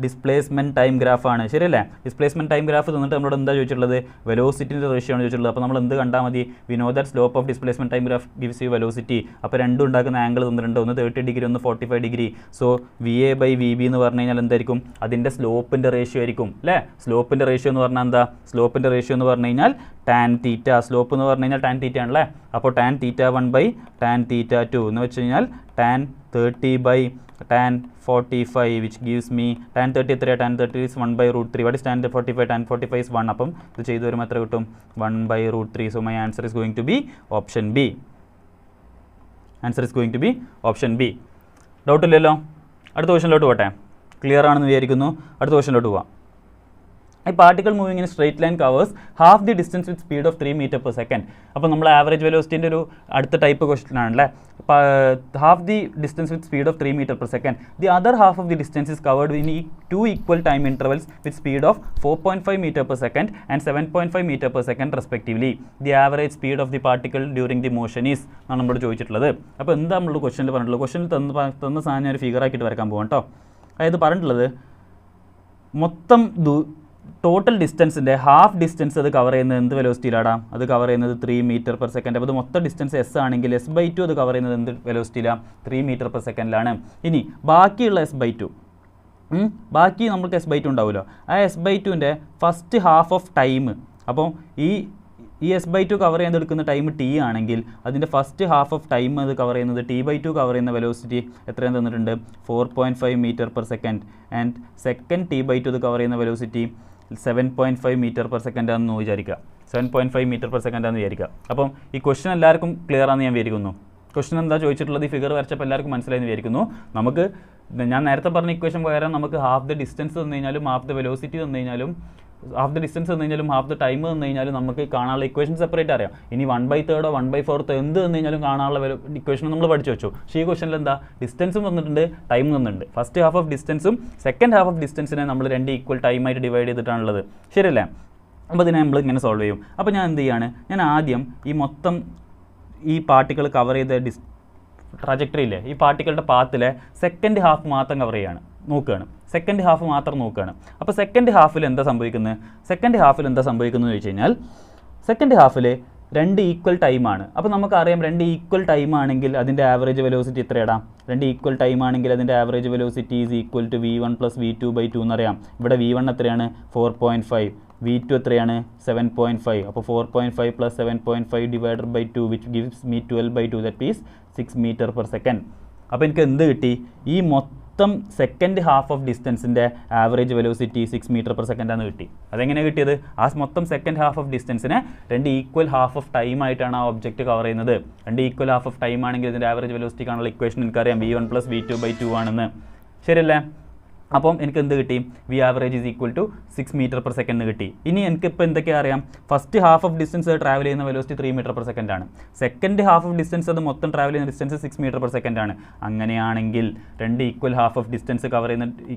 ഡിസ്പ്ലേസ്മെൻറ്റ് ടൈം ഗ്രാഫാണ്. ശരിയല്ലേ? ഡിസ്പ്ലേസ്മെൻറ്റ് ടൈം ഗ്രാഫ് തന്നിട്ട് നമ്മളോട് എന്താ ചോദിച്ചിട്ടുള്ളത്? വെലോസിറ്റിൻ്റെ റേഷ്യോ ആണ് ചോദിച്ചിട്ടുള്ളത്. അപ്പോൾ നമ്മൾ എന്ത് കണ്ടാൽ മതി? We know that slope of displacement time graph gives you velocity. അപ്പോൾ രണ്ടും ഉണ്ടാക്കുന്ന ആംഗിൾ തന്നിട്ടുണ്ട്, ഒന്ന് 30 ഡിഗ്രി, ഒന്ന് 45 degree. So VA by VB എന്ന് പറഞ്ഞു കഴിഞ്ഞാൽ എന്തായിരിക്കും? അതിൻ്റെ സ്ലോപ്പിൻ്റെ റേഷ്യോ ആയിരിക്കും അല്ലേ? സ്ലോപ്പിൻ്റെ റേഷ്യോ എന്ന് പറഞ്ഞാൽ എന്താ? സ്ലോപ്പിൻ്റെ റേഷ്യോ എന്ന് പറഞ്ഞു കഴിഞ്ഞാൽ ടാൻ തീറ്റ. സ്ലോപ്പ് എന്ന് പറഞ്ഞു കഴിഞ്ഞാൽ ടാൻ തീറ്റ ആണല്ലേ? അപ്പോൾ tan theta 1 by tan theta 2 എന്ന് വെച്ച് കഴിഞ്ഞാൽ tan 30 by tan 45 which gives me tan 30 എത്രയാ? tan 30 is 1 by root 3. What is tan 45? tan 45 is 1. അപ്പം ഇത് ചെയ്തു വരുമ്പോൾ എത്ര കിട്ടും? 1 by root 3. So my answer is going to be option B. Answer is going to be option B. Doubt ഇല്ലല്ലോ? അടുത്ത ക്വസ്റ്റനിലോട്ട് പോട്ടെ. ക്ലിയർ ആണെന്ന് വിചാരിക്കുന്നു. അടുത്ത ക്വസ്റ്റനിലോട്ട് പോവാം. A particle moving in a straight line covers half the distance with speed of 3 meter per second. അപ്പോൾ നമ്മൾ ആവറേജ് വെലോസിറ്റിൻ്റെ ഒരു അടുത്ത ടൈപ്പ് ക്വസ്റ്റൻ ആണല്ലേ? Half the distance with speed of 3 meter per second. The other half of the distance is covered in 2 equal time intervals with speed of 4.5 meter per second and 7.5 meter per second respectively. The average speed of the particle during the motion is ആണ് നമ്മളോട് ചോദിച്ചിട്ടുള്ളത്. അപ്പോൾ എന്താ നമ്മൾ ക്വസ്റ്റനിൽ പറഞ്ഞിട്ടുള്ളത്? ക്വസ്റ്റനിൽ തന്ന സാധനം ഒരു ഫിഗർ ആക്കിയിട്ട് വരക്കാൻ പോകാം കേട്ടോ. അതായത് പറഞ്ഞിട്ടുള്ളത് മൊത്തം ടോട്ടൽ ഡിസ്റ്റൻസിൻ്റെ ഹാഫ് ഡിസ്റ്റൻസ് അത് കവർ ചെയ്യുന്നത് എന്ത് വെലോസിറ്റിയിലാടാം? അത് കവർ ചെയ്യുന്നത് 3 meter per second. അപ്പോൾ ഇത് മൊത്തം ഡിസ്റ്റൻസ് S ആണെങ്കിൽ S/2 അത് കവർ ചെയ്യുന്നത് എന്ത് വെലോസിറ്റിയിലാണ്? 3 meter per second. ഇനി ബാക്കിയുള്ള S/2, ബാക്കി നമുക്ക് S/2 ഉണ്ടാവുമല്ലോ, ആ S/2ൻ്റെ ഫസ്റ്റ് ഹാഫ് ഓഫ് ടൈം. അപ്പോൾ ഈ S/2 കവർ ചെയ്യാൻ എടുക്കുന്ന ടൈം T ആണെങ്കിൽ അതിൻ്റെ ഫസ്റ്റ് ഹാഫ് ഓഫ് ടൈം അത് കവർ ചെയ്യുന്നത് T/2 കവർ ചെയ്യുന്ന വെലോസിറ്റി എത്രയാണ് തന്നിട്ടുണ്ട്? 4.5 meter per second. And second T/2 അത് കവർ ചെയ്യുന്ന വെലോസിറ്റി 7.5 meter per second ആണെന്ന് വിചാരിക്കുക. 7.5 meter per second ആണെന്ന് വിചാരിക്കുക. അപ്പം ഈ ക്വസ്റ്റൻ എല്ലാവർക്കും ക്ലിയർ ആണെന്ന് ഞാൻ വിചാരിക്കുന്നു. ക്വസ്റ്റൻ എന്താ ചോദിച്ചിട്ടുള്ളത്? ഈ ഫിഗർ വരച്ചപ്പോൾ എല്ലാവർക്കും മനസ്സിലായെന്ന് വിചാരിക്കുന്നു. നമുക്ക് ഞാൻ നേരത്തെ പറഞ്ഞ ഇക്വേഷൻ പകരം നമുക്ക് ഹാഫ് ദ ഡിസ്റ്റൻസ് തന്നു കഴിഞ്ഞാലും ഹാഫ് ദ വെലോസിറ്റി തന്നു കഴിഞ്ഞാലും ഹാഫ് ദ ഡിസ്റ്റൻസ് തന്നു കഴിഞ്ഞാലും ഹാഫ് ദ ടൈം തന്നു കഴിഞ്ഞാലും നമുക്ക് കാണാനുള്ള ഇക്വേഷൻ സെപ്പറേറ്റ് അറിയാം. ഇനി 1/3 1/4 എന്ത് തന്നു കഴിഞ്ഞാലും കാണാനുള്ള ഇക്വേഷൻ നമ്മൾ പഠിച്ചു വെച്ചു. പക്ഷേ ഈ ക്വസ്റ്റനിൽ എന്താ? ഡിസ്റ്റൻസും തന്നിട്ടുണ്ട്, ടൈം തന്നിട്ടുണ്ട്. ഫസ്റ്റ് ഹാഫ് ഓഫ് ഡിസ്റ്റൻസും സെക്കൻഡ് ഹാഫ് ഓഫ് ഡിസ്റ്റൻസിനെ നമ്മൾ 2 equal ടൈമായിട്ട് ഡിവൈഡ് ചെയ്തിട്ടാണുള്ളത്. ശരിയല്ലേ? അപ്പോൾ ഇതിനെ നമ്മൾ ഇങ്ങനെ സോൾവ് ചെയ്യും. അപ്പോൾ ഞാൻ എന്ത് ചെയ്യാണ്? ഞാൻ ആദ്യം ഈ മൊത്തം ഈ പാർട്ടിക്കിൾ കവർ ചെയ്ത ട്രാജക്ടറി ഇല്ലേ, ഈ പാർട്ടിക്കളുടെ പാത്തിലെ സെക്കൻഡ് ഹാഫ് മാത്രം കവർ ചെയ്യാണ് നോക്കുകയാണ്. സെക്കൻഡ് ഹാഫ് മാത്രം നോക്കുകയാണ്. അപ്പോൾ സെക്കൻഡ് ഹാഫിൽ എന്താ സംഭവിക്കുന്നത്? സെക്കൻഡ് ഹാഫിൽ എന്താ സംഭവിക്കുന്നത് ചോദിച്ചു കഴിഞ്ഞാൽ സെക്കൻഡ് ഹാഫിൽ 2 equal ടൈമാണ്. അപ്പോൾ നമുക്കറിയാം 2 equal ടൈം ആണെങ്കിൽ അതിൻ്റെ ആവറേജ് വെലോസിറ്റി എത്രയിടാം? 2 equal ടൈം ആണെങ്കിൽ അതിൻ്റെ average velocity is equal to V1 + V2/2 എന്നറിയാം. ഇവിടെ V1 എത്രയാണ്? 4.5. V2 എത്രയാണ്? 7.5. അപ്പോൾ 4.5 + 7.5 divided by 2 which gives me 12/2, that is 6 meter per second. അപ്പോൾ എനിക്ക് എന്ത് കിട്ടി? ഈ മൊത്തം സെക്കൻഡ് ഹാഫ് ഓഫ് ഡിസ്റ്റൻസിൻ്റെ average velocity 6 meter per second ആണ് കിട്ടി. അതെങ്ങനെ കിട്ടിയത്? ആ മൊത്തം സെക്കൻഡ് ഹാഫ് ഓഫ് ഡിസ്റ്റൻസിനെ 2 equal ഹാഫ് ഓഫ് ടൈം ആയിട്ടാണ് ആ ഒബ്ജക്റ്റ് കവർ ചെയ്യുന്നത്. 2 equal ഹാഫ് ഓഫ് ടൈം ആണെങ്കിൽ ഇതിൻ്റെ ആവറേജ് വെലോസിറ്റി കാണാനുള്ള ഇക്വേഷൻ എനിക്കറിയാം, V1 + V2/2 ആണെന്ന്. ശരിയല്ലേ? അപ്പം എനിക്ക് എന്ത് കിട്ടി? V average is equal to 6 metre per second കിട്ടി. ഇനി എനിക്കിപ്പോൾ എന്തൊക്കെയാണ് അറിയാം? First half of distance travel ചെയ്യുന്ന വെലോസിറ്റി 3 മീറ്റർ പെർ സെക്കൻഡ് ആണ്. സെക്കൻഡ് ഹാഫ് ഓഫ് ഡിസ്റ്റൻസ് അത് മൊത്തം ട്രാവൽ ചെയ്യുന്ന ഡിസ്റ്റൻസ് 6 മീറ്റർ പെർ സെക്കൻഡ് ആണ്. അങ്ങനെയാണെങ്കിൽ രണ്ട് equal half of distance cover ചെയ്യുന്ന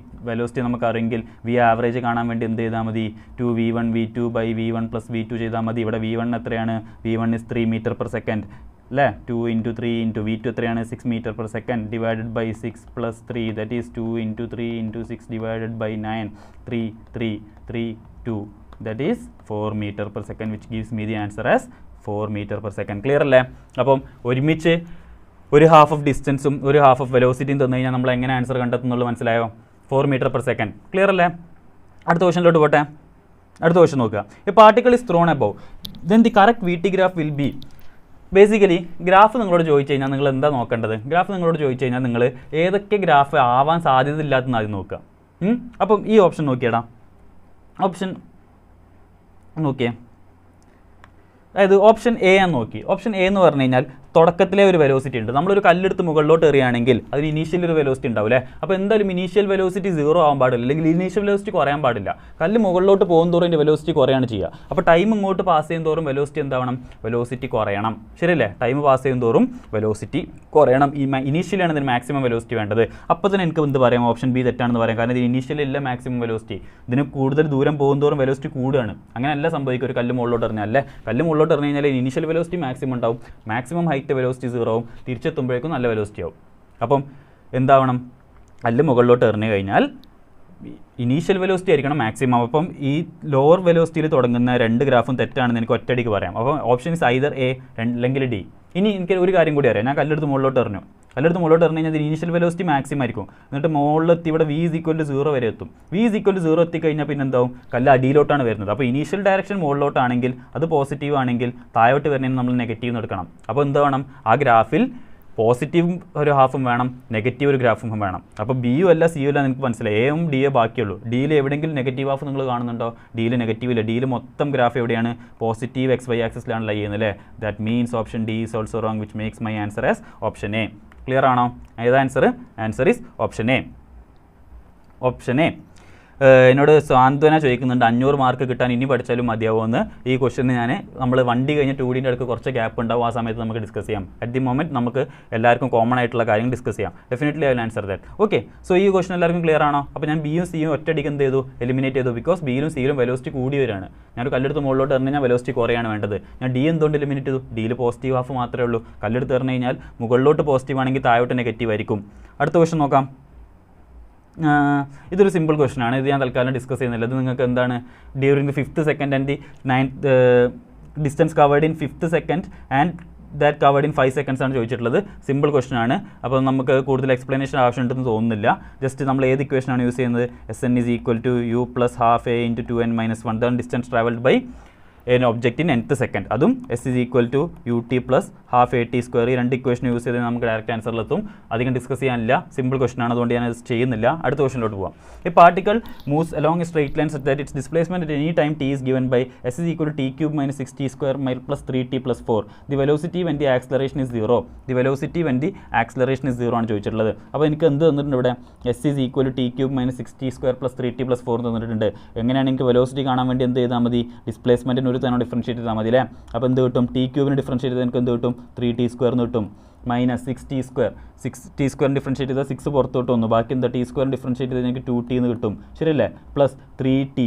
വെലോസിറ്റി നമുക്ക് അറിയെങ്കിൽ വി ആവറേജ് കാണാൻ വേണ്ടി എന്ത് ചെയ്താൽ മതി? 2v1 v2 by v1 plus v2 ചെയ്താൽ മതി. ഇവിടെ v1 എത്രയാണ്? v1 is 3 metre per second അല്ലേ? 2 into 3 into v2 എത്രയാണ്? 6 metre per second divided by 6 plus 3 that is 2 into 3 into 6 divided by 9 3 3 3 2 that is 4 metre per second which gives me the answer as 4 metre per second. Clear അല്ലേ? അപ്പം ഒരുമിച്ച് ഒരു ഹാഫ് ഓഫ് ഡിസ്റ്റൻസും ഒരു ഹാഫ് ഓഫ് വെലോസിറ്റിയും തന്നു കഴിഞ്ഞാൽ നമ്മൾ എങ്ങനെ ആൻസർ കണ്ടെത്തുന്നുള്ളൂ മനസ്സിലായോ? 4 മീറ്റർ പെർ സെക്കൻഡ്. ക്ലിയർ അല്ലേ? അടുത്ത ക്വസ്റ്റനിലോട്ട് പോട്ടെ. അടുത്ത ക്വസ്റ്റൻ നോക്കുക. A particle is thrown above then the correct V T graph will be. Basically graph നിങ്ങളോട് ചോദിച്ചു കഴിഞ്ഞാൽ നിങ്ങൾ എന്താ നോക്കേണ്ടത്? ഗ്രാഫ് നിങ്ങളോട് ചോദിച്ചു കഴിഞ്ഞാൽ നിങ്ങൾ ഏതൊക്കെ ഗ്രാഫ് ആവാൻ സാധ്യത ഇല്ലാത്തതെന്ന് ആദ്യം നോക്കുക. അപ്പം ഈ ഓപ്ഷൻ നോക്കിയടാ, ഓപ്ഷൻ നോക്കിയേ, അതായത് ഓപ്ഷൻ എ ആണ് നോക്കി. ഓപ്ഷൻ എ എന്ന് പറഞ്ഞു കഴിഞ്ഞാൽ തുടക്കത്തിലെ ഒരു വെലോസിറ്റി ഉണ്ട്. നമ്മളൊരു കല്ലെടുത്ത് മുകളിലോട്ട് എറിയുകയാണെങ്കിൽ അതിന് ഇനീഷ്യൽ ഒരു വെലോസിറ്റി ഉണ്ടാവും അല്ലേ? അപ്പോൾ എന്തായാലും ഇനീഷ്യൽ വെലോസിറ്റി 0 ആവാൻ പാടില്ല, അല്ലെങ്കിൽ ഇനീഷ്യൽ വെലോസിറ്റി കുറയാൻ പാടില്ല. കല്ല് മുകളിലോട്ട് പോകും തോറും അതിൻ്റെ വെലോസിറ്റി കുറയാണ് ചെയ്യുക. അപ്പോൾ ടൈം ഇങ്ങോട്ട് പാസ് ചെയ്യും തോറും വെലോസിറ്റി എന്താവണം? വെലോസിറ്റി കുറയണം. ശരിയല്ലേ? ടൈം പാസ് ചെയ്യും തോറും വെലോസിറ്റി കുറയണം. ഈ ഇനീഷ്യലാണ് ഇതിന് മാക്സിമം വെലോസിറ്റി വേണ്ടത്. അപ്പോൾ തന്നെ എനിക്ക് എന്ത് പറയാം? ഓപ്ഷൻ ബി തെറ്റാണെന്ന് പറയാം. കാരണം ഇത് ഇനീഷ്യലില്ല മാക്സിമം വെലോസിറ്റി. ഇതിന് കൂടുതൽ ദൂരം പോകും തോറും വെലോസിറ്റി കൂടുകയാണ്. അങ്ങനെയല്ല സംഭവിക്കും ഒരു കല്ല് മുകളിലോട്ട് എറിഞ്ഞാൽ അല്ലേ? കല്ല് മുകളിലോട്ട് എറിഞ്ഞു കഴിഞ്ഞാൽ ഇനീഷ്യൽ വെലോസിറ്റി മാക്സിമം ഉണ്ടാവും, മാക്സിമം ഹൈറ്റ് വെലോസിറ്റി 0 ആവും, തിരിച്ചെത്തുമ്പോഴേക്കും നല്ല വെലോസിറ്റി ആവും. അപ്പം എന്താവണം? കല്ല് മുകളിലോട്ട് എറിഞ്ഞു കഴിഞ്ഞാൽ ഇനീഷ്യൽ വെലോസിറ്റി ആയിരിക്കണം മാക്സിമം. അപ്പം ഈ ലോവർ വെലോസിറ്റിയിൽ തുടങ്ങുന്ന രണ്ട് ഗ്രാഫും തെറ്റാണെന്ന് എനിക്ക് ഒറ്റയടിക്ക് പറയാം. അപ്പം ഓപ്ഷൻ ഇസ് ഐദർ എ അല്ലെങ്കിൽ ഡി. ഇനി എനിക്ക് ഒരു കാര്യം കൂടി അറിയാം. ഞാൻ കല്ലെടുത്ത് മുകളിലോട്ട് എറിഞ്ഞു. കല്ലെടുത്ത് മുകളിലോട്ട് എറിഞ്ഞു കഴിഞ്ഞാൽ ഇനീഷ്യൽ വെലോസിറ്റി മാക്സിമം ആയിരിക്കും. എന്നിട്ട് മുകളിലെത്തി ഇവിടെ v is equal to 0 വരെ എത്തും. v is equal to 0 എത്തിക്കഴിഞ്ഞാൽ പിന്നെ എന്താവും? കല്ല് അടിയിലോട്ടാണ് വരുന്നത്. അപ്പോൾ ഇനീഷ്യൽ ഡയറക്ഷൻ മുകളിലോട്ടാണെങ്കിൽ അത് പോസിറ്റീവ് ആണെങ്കിൽ താഴോട്ട് വരുന്നതിന് നമ്മൾ നെഗറ്റീവ് എടുക്കണം. അപ്പോൾ എന്ത് വേണം? ആ ഗ്രാഫിൽ പോസിറ്റീവും ഒരു ഹാഫും വേണം, നെഗറ്റീവ് ഒരു ഗ്രാഫും വേണം. അപ്പോൾ ബിയും അല്ല സിയും അല്ല, നിങ്ങൾക്ക് മനസ്സിലായി. എയും ഡിയെ ബാക്കിയുള്ളൂ. ഡിയിൽ എവിടെയെങ്കിലും നെഗറ്റീവ് ഹാഫ് നിങ്ങൾ കാണുന്നുണ്ടോ? ഡിയിൽ നെഗറ്റീവ് ഇല്ല. ഡിയിൽ മൊത്തം ഗ്രാഫ് എവിടെയാണ്? പോസിറ്റീവ് XY ആക്സിസിലാണ് ലൈ ചെയ്യുന്നത് അല്ലേ? That means option D is also wrong which makes my answer as option A. Clear ആണോ? ഏതാ answer? Answer is option A. Option A. എന്നോട് സാന്ത്വന ചോദിക്കുന്നുണ്ട് 500 മാർക്ക് കിട്ടാൻ ഇനി പഠിച്ചാലും മതിയാവുമെന്ന്. ഈ ക്വസ്റ്റ്യന് നമ്മൾ വണ്ടി കഴിഞ്ഞ് 2Dൻ്റെ അടുത്ത് കുറച്ച് ഗ്യാപ്പ് ഉണ്ടാവും. ആ സമയത്ത് നമുക്ക് ഡിസ്കസ് ചെയ്യാം. അറ്റ് ദി മൊമെൻറ്റ് നമുക്ക് എല്ലാവർക്കും കോമൺ ആയിട്ടുള്ള കാര്യങ്ങൾ ഡിസ്കസ് ചെയ്യാം. Definitely I will answer that. Okay, so ഈ ക്വസ്റ്റൻ എല്ലാവർക്കും ക്ലിയർ ആണോ? അപ്പോൾ ഞാൻ ബിയും സിയും ഒറ്റയടിക്ക് എന്ത് ചെയ്തു? എലിമിനേറ്റ് ചെയ്തു. ബിക്കോസ് ബിയിലും സിയിലും വെലോസിറ്റി കൂടി വരികയാണ്. ഞാനൊരു കല്ലെടുത്ത് മുകളിലോട്ട് എറിഞ്ഞു കഴിഞ്ഞാൽ വെലോസിറ്റി കുറയാണ് വേണ്ടത്. ഞാൻ ഡി എന്തുകൊണ്ട് എലിമിനേറ്റ് ചെയ്തു? ഡിയിൽ പോസിറ്റീവ് ഹാഫ് മാത്രമേ ഉള്ളൂ. കല്ലെടുത്ത് എറിഞ്ഞു കഴിഞ്ഞാൽ മുകളിലോട്ട് പോസിറ്റീവ് ആണെങ്കിൽ താഴോട്ട് നെഗറ്റീവ് ആയിരിക്കും. അടുത്ത ക്വസ്റ്റൻ നോക്കാം. ഇതൊരു സിമ്പിൾ ക്വസ്റ്റൻ ആണ്. ഇത് ഞാൻ തൽക്കാലം ഡിസ്കസ് ചെയ്യുന്നില്ല. ഇത് നിങ്ങൾക്ക് എന്താണ്? During the 5th second and the 9th distance covered in 5th second and that covered in 5 seconds ആണ് ചോദിച്ചിട്ടുള്ളത്. സിമ്പിൾ ക്വസ്റ്റൻ ആണ്. അപ്പോൾ നമുക്ക് കൂടുതൽ എക്സ്പ്ലനേഷൻ ആവശ്യമുണ്ടെന്ന് തോന്നുന്നില്ല. ജസ്റ്റ് നമ്മൾ ഏത് ഇക്വേഷനാണ് യൂസ് ചെയ്യുന്നത്? SN is equal to u plus half a into 2n minus 1 than distance travelled by an object in nth second. അതും s is equal to ut plus half at square. ഈ രണ്ട് ഇക്വേഷൻ യൂസ് ചെയ്ത് നമുക്ക് ഡയറക്റ്റ് ആൻസറിലെത്തും. അധികം ഡിസ്കസ് ചെയ്യാനില്ല. സിമ്പിൾ ക്വസ്റ്റൻ ആണ്, അതുകൊണ്ട് ഞാൻ അത് ചെയ്യുന്നില്ല. അടുത്ത ക്വസ്റ്റനിലോട്ട് പോകാം. A particle moves along a straight line such that its displacement at any time t is given by s is equal to t cube minus 6t square plus 3t plus 4. The velocity when the acceleration is 0. The velocity when the acceleration is 0 ആണ് ചോദിച്ചിട്ടുള്ളത്. അപ്പോൾ എനിക്ക് എന്ത് തന്നിട്ടുണ്ട് ഇവിടെ? s is equal to t cube minus 6t square plus 3t plus 4 തന്നിട്ടുണ്ട്. എങ്ങനെയാണ് എനിക്ക് വെലോസിറ്റി കാണാൻ വേണ്ടി എന്ത് ചെയ്താൽ മതി? ഡിസ്പ്ലേസ്മെൻറ്റിന് ഒരു തന്നെ ഡിഫറൻഷ്യേറ്റ് ചെയ്താൽ മതി അല്ലേ? അപ്പോൾ എന്ത് കിട്ടും? ടി ക്യൂബിന് ഡിഫറൻഷ്യേറ്റ് ചെയ്താൽ എനിക്ക് എന്ത് കിട്ടും? 3t square എന്ന് കിട്ടും. Minus 6t square. 6t square differentiate ചെയ്താൽ 6 പുറത്തോട്ട് വന്നു. ബാക്കി എന്താ? t square ഡിഫറൻഷ്യേറ്റ് ചെയ്താൽ എനിക്ക് 2t എന്ന് കിട്ടും. ശരിയല്ലേ? പ്ലസ് 3t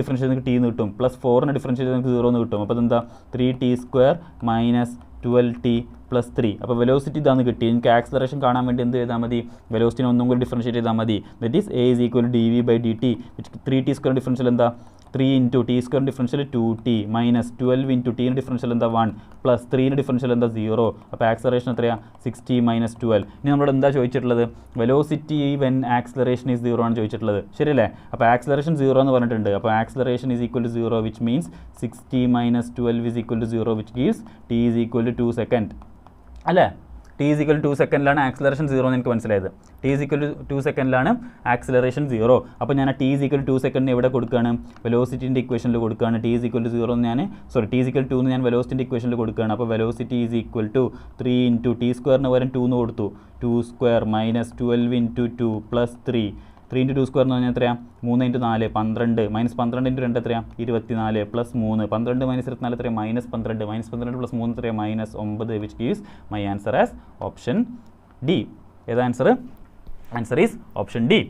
ഡിഫറൻഷ്യേറ്റ് ചെയ്താൽ t എന്ന് കിട്ടും. പ്ലസ് 4 ഡിഫറൻഷ്യേറ്റ് ചെയ്താൽ എനിക്ക് 0 എന്ന് കിട്ടും. അപ്പോൾ അതെന്താ? 3t square minus 12t plus 3. അപ്പോൾ വെലോസിറ്റി ഇതാന്ന് കിട്ടി. എനിക്ക് ആക്സലറേഷൻ കാണാൻ വേണ്ടി എന്ത് ചെയ്താൽ മതി? വെലോസിറ്റിനെ ഒന്നും കൂടി ഡിഫറൻഷ്യേറ്റ് ചെയ്താൽ മതി. That is a is equal to dv/dt. 3t square differential എന്താ? 3 into t square differential 2t minus 12 into t differential എന്താ? 1 പ്ലസ് 3 ഡിഫറൻഷ്യൽ എന്താ? 0. അപ്പോൾ ആക്സലറേഷൻ എത്രയാണ്? 6t minus 12. ഇനി നമ്മളോട് എന്താ ചോദിച്ചിട്ടുള്ളത്? വെലോസിറ്റി വെൻ ആക്സലറേഷൻ ഈസ് 0 ആണ് ചോദിച്ചിട്ടുള്ളത്. ശരിയല്ലേ? അപ്പോൾ ആക്സലറേഷൻ 0 എന്ന് പറഞ്ഞിട്ടുണ്ട്. അപ്പോൾ acceleration is equal to 0 which means 6t minus 12 is equal to 0 which gives t is equal to 2 second അല്ലേ? t ഈസ് ഈക്വൽ ടു 2 സെക്കൻഡിലാണ് ആക്സലറേഷൻ 0 എന്ന് എനിക്ക് മനസ്സിലായത്. t ഈസ് ഈക്വൽ ടു 2 സെക്കൻഡിലാണ് ആക്സലറേഷൻ 0. അപ്പോൾ ഞാൻ t ഈസ് ഈക്വൽ ടു 2 സെക്കൻഡിന് എവിടെ കൊടുക്കുകയാണ്? വെലോസിറ്റിൻ്റെ ഇക്വേഷനിൽ കൊടുക്കുകയാണ്. t ഈസ് ഈക്വൽ ടു 0 എന്ന് ഞാൻ t ഈസ് ഈക്വൽ ടു എന്ന് ഞാൻ വെലോസിറ്റിൻ്റെ ഇക്വേഷനിൽ കൊടുക്കുകയാണ്. അപ്പോൾ velocity is equal to 3 into t സ്ക്വയറിന് പകരം 2 എന്ന് കൊടുത്തു. 2 square minus 12 into 2 plus 3. 3 into 2 square എന്ന് പറഞ്ഞാൽ എത്രയാണ് 3 into 4 12 മൈനസ് 12 into 2 എത്രയാണ് 24 പ്ലസ് 3 12 മൈനസ് 24 എത്രയാണ് മൈനസ് 12 മൈനസ് 12 പ്ലസ് 3 എത്രയാണ് minus 9 which gives my answer as option D. ഏതാ answer? Answer is option D.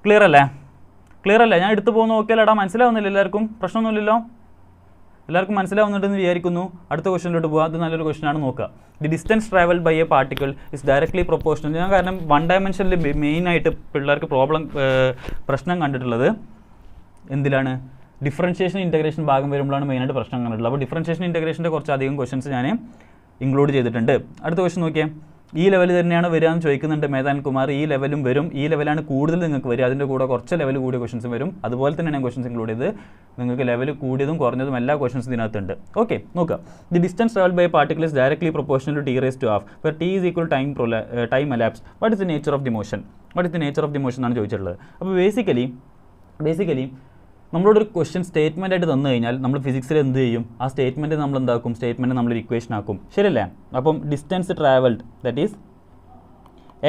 Clear അല്ലേ? ഞാൻ എടുത്തു പോകുന്ന നോക്കിയാലടാ മനസ്സിലാവുന്നില്ല എല്ലാവർക്കും? പ്രശ്നമൊന്നുമില്ലല്ലോ? എല്ലാവർക്കും മനസ്സിലാവുന്നുണ്ടെന്ന് വിചാരിക്കുന്നു. അടുത്ത ക്വസ്റ്റനിലോട്ട് പോകുക. അത് നല്ലൊരു ക്വസ്റ്റനാണ്, നോക്കുക. The distance travelled by a particle is directly proportional. ഞാൻ കാരണം 1 ഡയമെൻഷനിൽ മെയിനായിട്ട് പിള്ളേർക്ക് പ്രശ്നം കണ്ടിട്ടുള്ളത് എന്തിലാണ്? ഡിഫറൻഷിയേഷൻ ഇൻറ്റഗ്രേഷൻ ഭാഗം വരുമ്പോഴാണ് മെയിനായിട്ട് പ്രശ്നം കണ്ടിട്ടുള്ളത്. അപ്പോൾ ഡിഫറൻഷിയേഷൻ ഇൻറ്റഗ്രേഷൻ്റെ കുറച്ചധികം ക്വസ്റ്റൻസ് ഞാൻ ഇൻക്ലൂഡ് ചെയ്തിട്ടുണ്ട്. അടുത്ത ക്വസ്റ്റൻ നോക്കിയാൽ ഈ ലെവൽ തന്നെയാണ് വരിക എന്ന് ചോദിക്കുന്നുണ്ട് മേധാൻ കുമാർ. ഈ ലെവലും വരും, ഈ ലെവലാണ് കൂടുതൽ നിങ്ങൾക്ക് വരിക, അതിൻ്റെ കൂടെ കുറച്ച് ലെവൽ കൂടിയ ക്വസ്റ്റൻസ് വരും. അതുപോലെ തന്നെ ഞാൻ ക്വസ്റ്റൻസ് ഇൻക്ലൂഡ് ചെയ്ത് നിങ്ങൾക്ക് ലെവൽ കൂടിയതും കുറഞ്ഞതും എല്ലാ ക്വസ്റ്റൻസ് ഇതിനകത്തുണ്ട്. ഓക്കെ, നോക്കുക. The distance travelled by particle is directly proportional to t⁻², where t is equal time elapsed. What is the nature of the motion? എന്നാണ് ചോദിച്ചിട്ടുള്ളത്. അപ്പോൾ ബേസിക്കലി നമ്മളോടൊരു ക്വസ്റ്റ്യൻ സ്റ്റേറ്റ്മെൻ്റ് ആയിട്ട് തന്നു കഴിഞ്ഞാൽ നമ്മൾ ഫിസിക്സിൽ എന്ത് ചെയ്യും? ആ സ്റ്റേറ്റ്മെൻറ്റ് നമ്മൾ എന്താക്കും? സ്റ്റേറ്റ്മെൻറ്റ് നമ്മളൊരു ഇക്വേഷൻ ആക്കും, ശരിയല്ലേ? അപ്പം distance travelled that is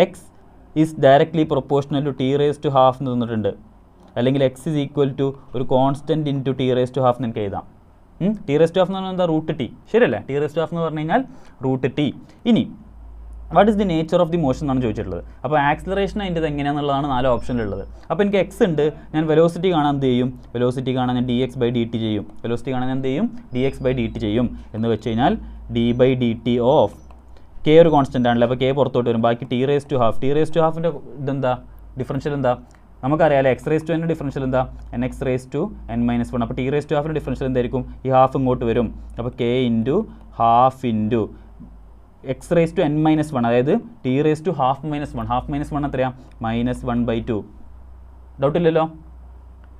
x is directly proportional to t⁻² എന്ന് തന്നിട്ടുണ്ട്. അല്ലെങ്കിൽ എക്സ് ഈസ് ഈക്വൽ ടു ഒരു കോൺസ്റ്റൻറ്റ് ഇൻ ടു t⁻² എന്ന് എനിക്ക് എഴുതാം. t⁻² എന്ന് പറഞ്ഞാൽ എന്താ? √t, ശരിയല്ലേ? t⁻² എന്ന് പറഞ്ഞു കഴിഞ്ഞാൽ √t. ഇനി what is the nature of the motion എന്നാണ് ചോദിച്ചിട്ടുള്ളത്. അപ്പോൾ ആക്സിലറേഷൻ അതിൻ്റെ എങ്ങനെയാണെന്നുള്ളതാണ് 4 ഓപ്ഷനിലുള്ളത്. അപ്പോൾ എനിക്ക് എക്സ് ഉണ്ട്, ഞാൻ വെലോസിറ്റി കാണാൻ എന്ത് ചെയ്യും? വെലോസിറ്റി കാണാൻ ഞാൻ dx/dt ചെയ്യും. വെലോസിറ്റി കാണാൻ ഞാൻ എന്ത് ചെയ്യും? dx/dt ചെയ്യും. എന്ന് വെച്ച് കഴിഞ്ഞാൽ d/dt ഓഫ് k ഒരു കോൺസ്റ്റൻ്റ് ആണല്ലോ, അപ്പോൾ k പുറത്തോട്ട് വരും. ബാക്കി t⁻²ൻ്റെ ഇതെന്താ? ഡിഫറൻഷ്യൽ എന്താ? നമുക്കറിയാമല്ലോ. x⁻n ഡിഫറൻഷ്യൽ എന്താ? nx⁻n-1. അപ്പോൾ t⁻²ൻ്റെ ഡിഫറൻഷ്യൽ എന്തായിരിക്കും? ഈ ഹാഫ് ഇങ്ങോട്ട് വരും. അപ്പോൾ k into half into x⁻n-1, അതായത് t⁻²⁻⁻1. ഹാഫ്-1 എത്രയാണ്? -1/2. ഡൗട്ടില്ലല്ലോ?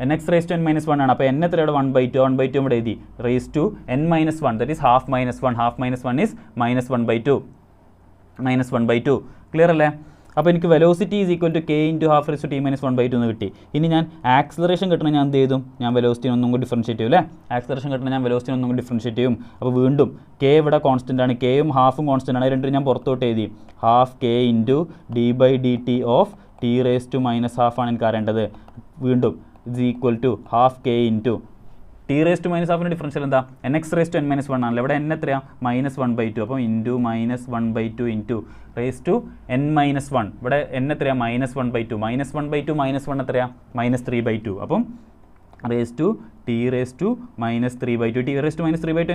nx⁻n-1 ആണ്. അപ്പോൾ n എത്രയാണ്? 1/2 ഇവിടെ എഴുതി. n-1 ദറ്റ് ഈസ് ഹാഫ്-1. ഹാഫ്-1 ഈസ് -1/2. ക്ലിയർ അല്ലേ? അപ്പോൾ എനിക്ക് velocity is equal to k into ½ എന്ന് കിട്ടി. ഇനി ഞാൻ ആക്സിലറേഷൻ കിട്ടണം, ഞാൻ എന്ത് ചെയ്തും? ഞാൻ വെലോസിറ്റി ഒന്നും കൂടി ഡിഫറൻഷ്യേറ്റ് ചെയ്യും, അല്ലേ? ആക്സിലറേഷൻ കിട്ടണം, ഞാൻ വെലോസിറ്റി ഒന്നും കൂടി ഡിഫറൻഷ്യേറ്റ് ചെയ്യും. അപ്പോൾ വീണ്ടും k ഇവിടെ കോൺസ്റ്റൻ്റ് ആണ്, kയും ഹാഫും കോൺസ്റ്റൻ്റ് ആണ്. രണ്ടും ഞാൻ പുറത്തോട്ട് എഴുതി. Half k into d/dt of t⁻² ആണ് എനിക്ക് അറിയേണ്ടത്. വീണ്ടും is equal to half k into t⁻² differential എന്താ? nx⁻n-1 ആണല്ലോ. ഇവിടെ n എത്രയാണ്? -1/2. അപ്പോൾ ഇൻറ്റു -1/2 ഇൻറ്റു n-1. ഇവിടെ n എത്രയാണ്? -1/2. -1/2 എത്രയാണ്? -3/2. അപ്പം t⁻³ t⁻³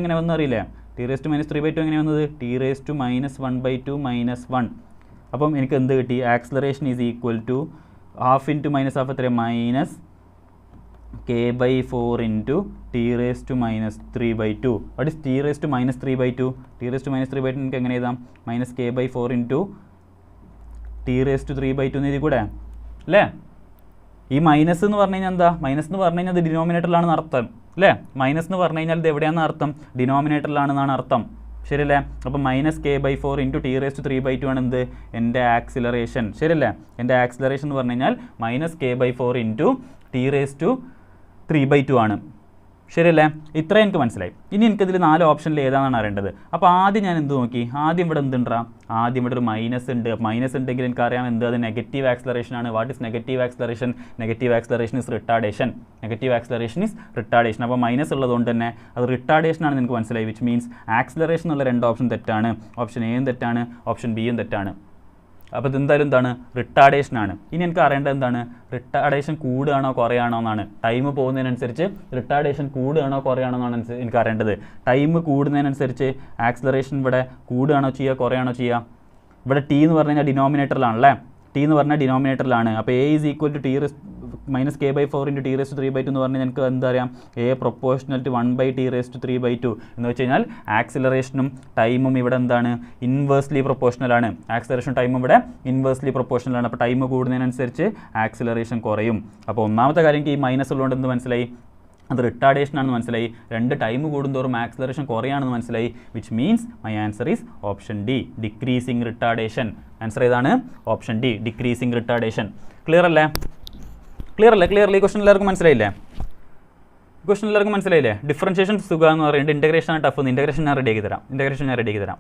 എങ്ങനെ വന്നു അറിയില്ലേ? t⁻³ എങ്ങനെ വന്നത്? t⁻−1/2 -1. അപ്പം എനിക്ക് എന്ത് കിട്ടി? Acceleration is equal to half into -1/2 എത്രയാണ്? k/4 into t⁻−3/2. What is t⁻−3/2? t⁻−3/2 എനിക്ക് എങ്ങനെ എഴുതാം? -k/4 ഇൻറ്റു t⁻3/2 എന്ന് എഴുതി കൂടെ, അല്ലേ? ഈ മൈനസ് എന്ന് പറഞ്ഞു കഴിഞ്ഞാൽ എന്താ? മൈനസ് എന്ന് പറഞ്ഞു കഴിഞ്ഞാൽ അത് ഡിനോമിനേറ്ററിലാണെന്ന് അർത്ഥം, അല്ലേ? മൈനസ് എന്ന് പറഞ്ഞു കഴിഞ്ഞാൽ ഇത് എവിടെയാണെന്ന് അർത്ഥം? ഡിനോമിനേറ്ററിലാണെന്നാണ് അർത്ഥം, ശരിയല്ലേ? അപ്പോൾ -k/4 ഇൻറ്റു t⁻3/2 ആണ് എന്ത്? എൻ്റെ ആക്സിലറേഷൻ, ശരിയല്ലേ? എൻ്റെ ആക്സിലറേഷൻ എന്ന് പറഞ്ഞു കഴിഞ്ഞാൽ -k/4 ഇൻറ്റു t⁻3/2 ആണ്, ശരിയല്ലേ? ഇത്രയും എനിക്ക് മനസ്സിലായി. ഇനി എനിക്കതിൽ 4 ഓപ്ഷനിൽ ഏതാണെന്നാണ് അറിയേണ്ടത്. അപ്പോൾ ആദ്യം ഞാൻ എന്ത് നോക്കി? ആദ്യം ഇവിടെ എന്തുണ്ടാ? ആദ്യം ഇവിടെ ഒരു മൈനസ് ഉണ്ട്. മൈനസ് ഉണ്ടെങ്കിൽ എനിക്കറിയാം എന്ത്? അത് നെഗറ്റീവ് ആക്സിലറേഷൻ ആണ്. What is negative acceleration? Negative acceleration is retardation. അപ്പോൾ മൈനസ് ഉള്ളതുകൊണ്ട് തന്നെ അത് റിട്ടാർഡേഷൻ ആണെന്ന് എനിക്ക് മനസ്സിലായി. വിച്ച് മീൻസ് ആക്സിലറേഷൻ എന്നുള്ള 2 ഓപ്ഷൻ തെറ്റാണ്. ഓപ്ഷൻ എയും തെറ്റാണ്, ഓപ്ഷൻ ബിയും തെറ്റാണ്. അപ്പോൾ ഇതെന്തായാലും എന്താണ്? റിട്ടാർഡേഷനാണ്. ഇനി എനിക്ക് അറിയേണ്ടത് എന്താണ്? റിട്ടാർഡേഷൻ കൂടുകയാണോ കുറയാണോ എന്നാണ്. ടൈം പോകുന്നതിനനുസരിച്ച് റിട്ടാർഡേഷൻ കൂടുകയാണോ കുറയാണോ എന്നാണ് എനിക്ക് അറിയേണ്ടത്. ടൈം കൂടുന്നതിനനുസരിച്ച് ആക്സിലറേഷൻ ഇവിടെ കൂടുകയാണോ ചെയ്യുക കുറയാണോ ചെയ്യുക? ഇവിടെ ടി എന്ന് പറഞ്ഞു കഴിഞ്ഞാൽ ഡിനോമിനേറ്ററിലാണല്ലേ? ടി എന്ന് പറഞ്ഞാൽ ഡിനോമിനേറ്ററിലാണ്. അപ്പോൾ a is equal to -k/4 into t⁻3/2 എന്ന് പറഞ്ഞാൽ എനിക്ക് എന്താ അറിയാം? എ പ്രൊപ്പോർഷണൽ ടു 1/t⁻3/2 എന്ന് വെച്ച് കഴിഞ്ഞാൽ ആക്സിലറേഷനും ടൈമും ഇവിടെ എന്താണ്? ഇൻവേഴ്സ്ലി പ്രൊപ്പോർഷണൽ ആണ്. ആക്സിലറേഷൻ ടൈമും ഇവിടെ ഇൻവേഴ്സ്ലി പ്രൊപ്പോർഷണൽ ആണ്. അപ്പോൾ ടൈം കൂടുന്നതിനനുസരിച്ച് ആക്സിലറേഷൻ കുറയും. അപ്പോൾ ഒന്നാമത്തെ കാര്യം എനിക്ക് ഈ മൈനസ് ഉള്ളതുകൊണ്ട് എന്ത് മനസ്സിലായി? അത് റിട്ടാർഡേഷൻ ആണെന്ന് മനസ്സിലായി. 2 ടൈം കൂടുന്തോറും ആക്സിലറേഷൻ കുറയാണെന്ന് മനസ്സിലായി. Which means my answer is option D, decreasing retardation. Answer ഏതാണ്? Option D, decreasing retardation. Clear അല്ലേ? ക്ലിയർലി ഈ ക്വസ്റ്റൻ എല്ലാവർക്കും മനസ്സിലായില്ലേ? ഡിഫറൻഷിയേഷൻ സുഖം എന്ന് പറയുന്നത് ഇൻ്റഗ്രേഷൻ ആണ് ടഫ്. ഇൻ്റഗ്രേഷൻ ഞാൻ റെഡിയാക്കി തരാം.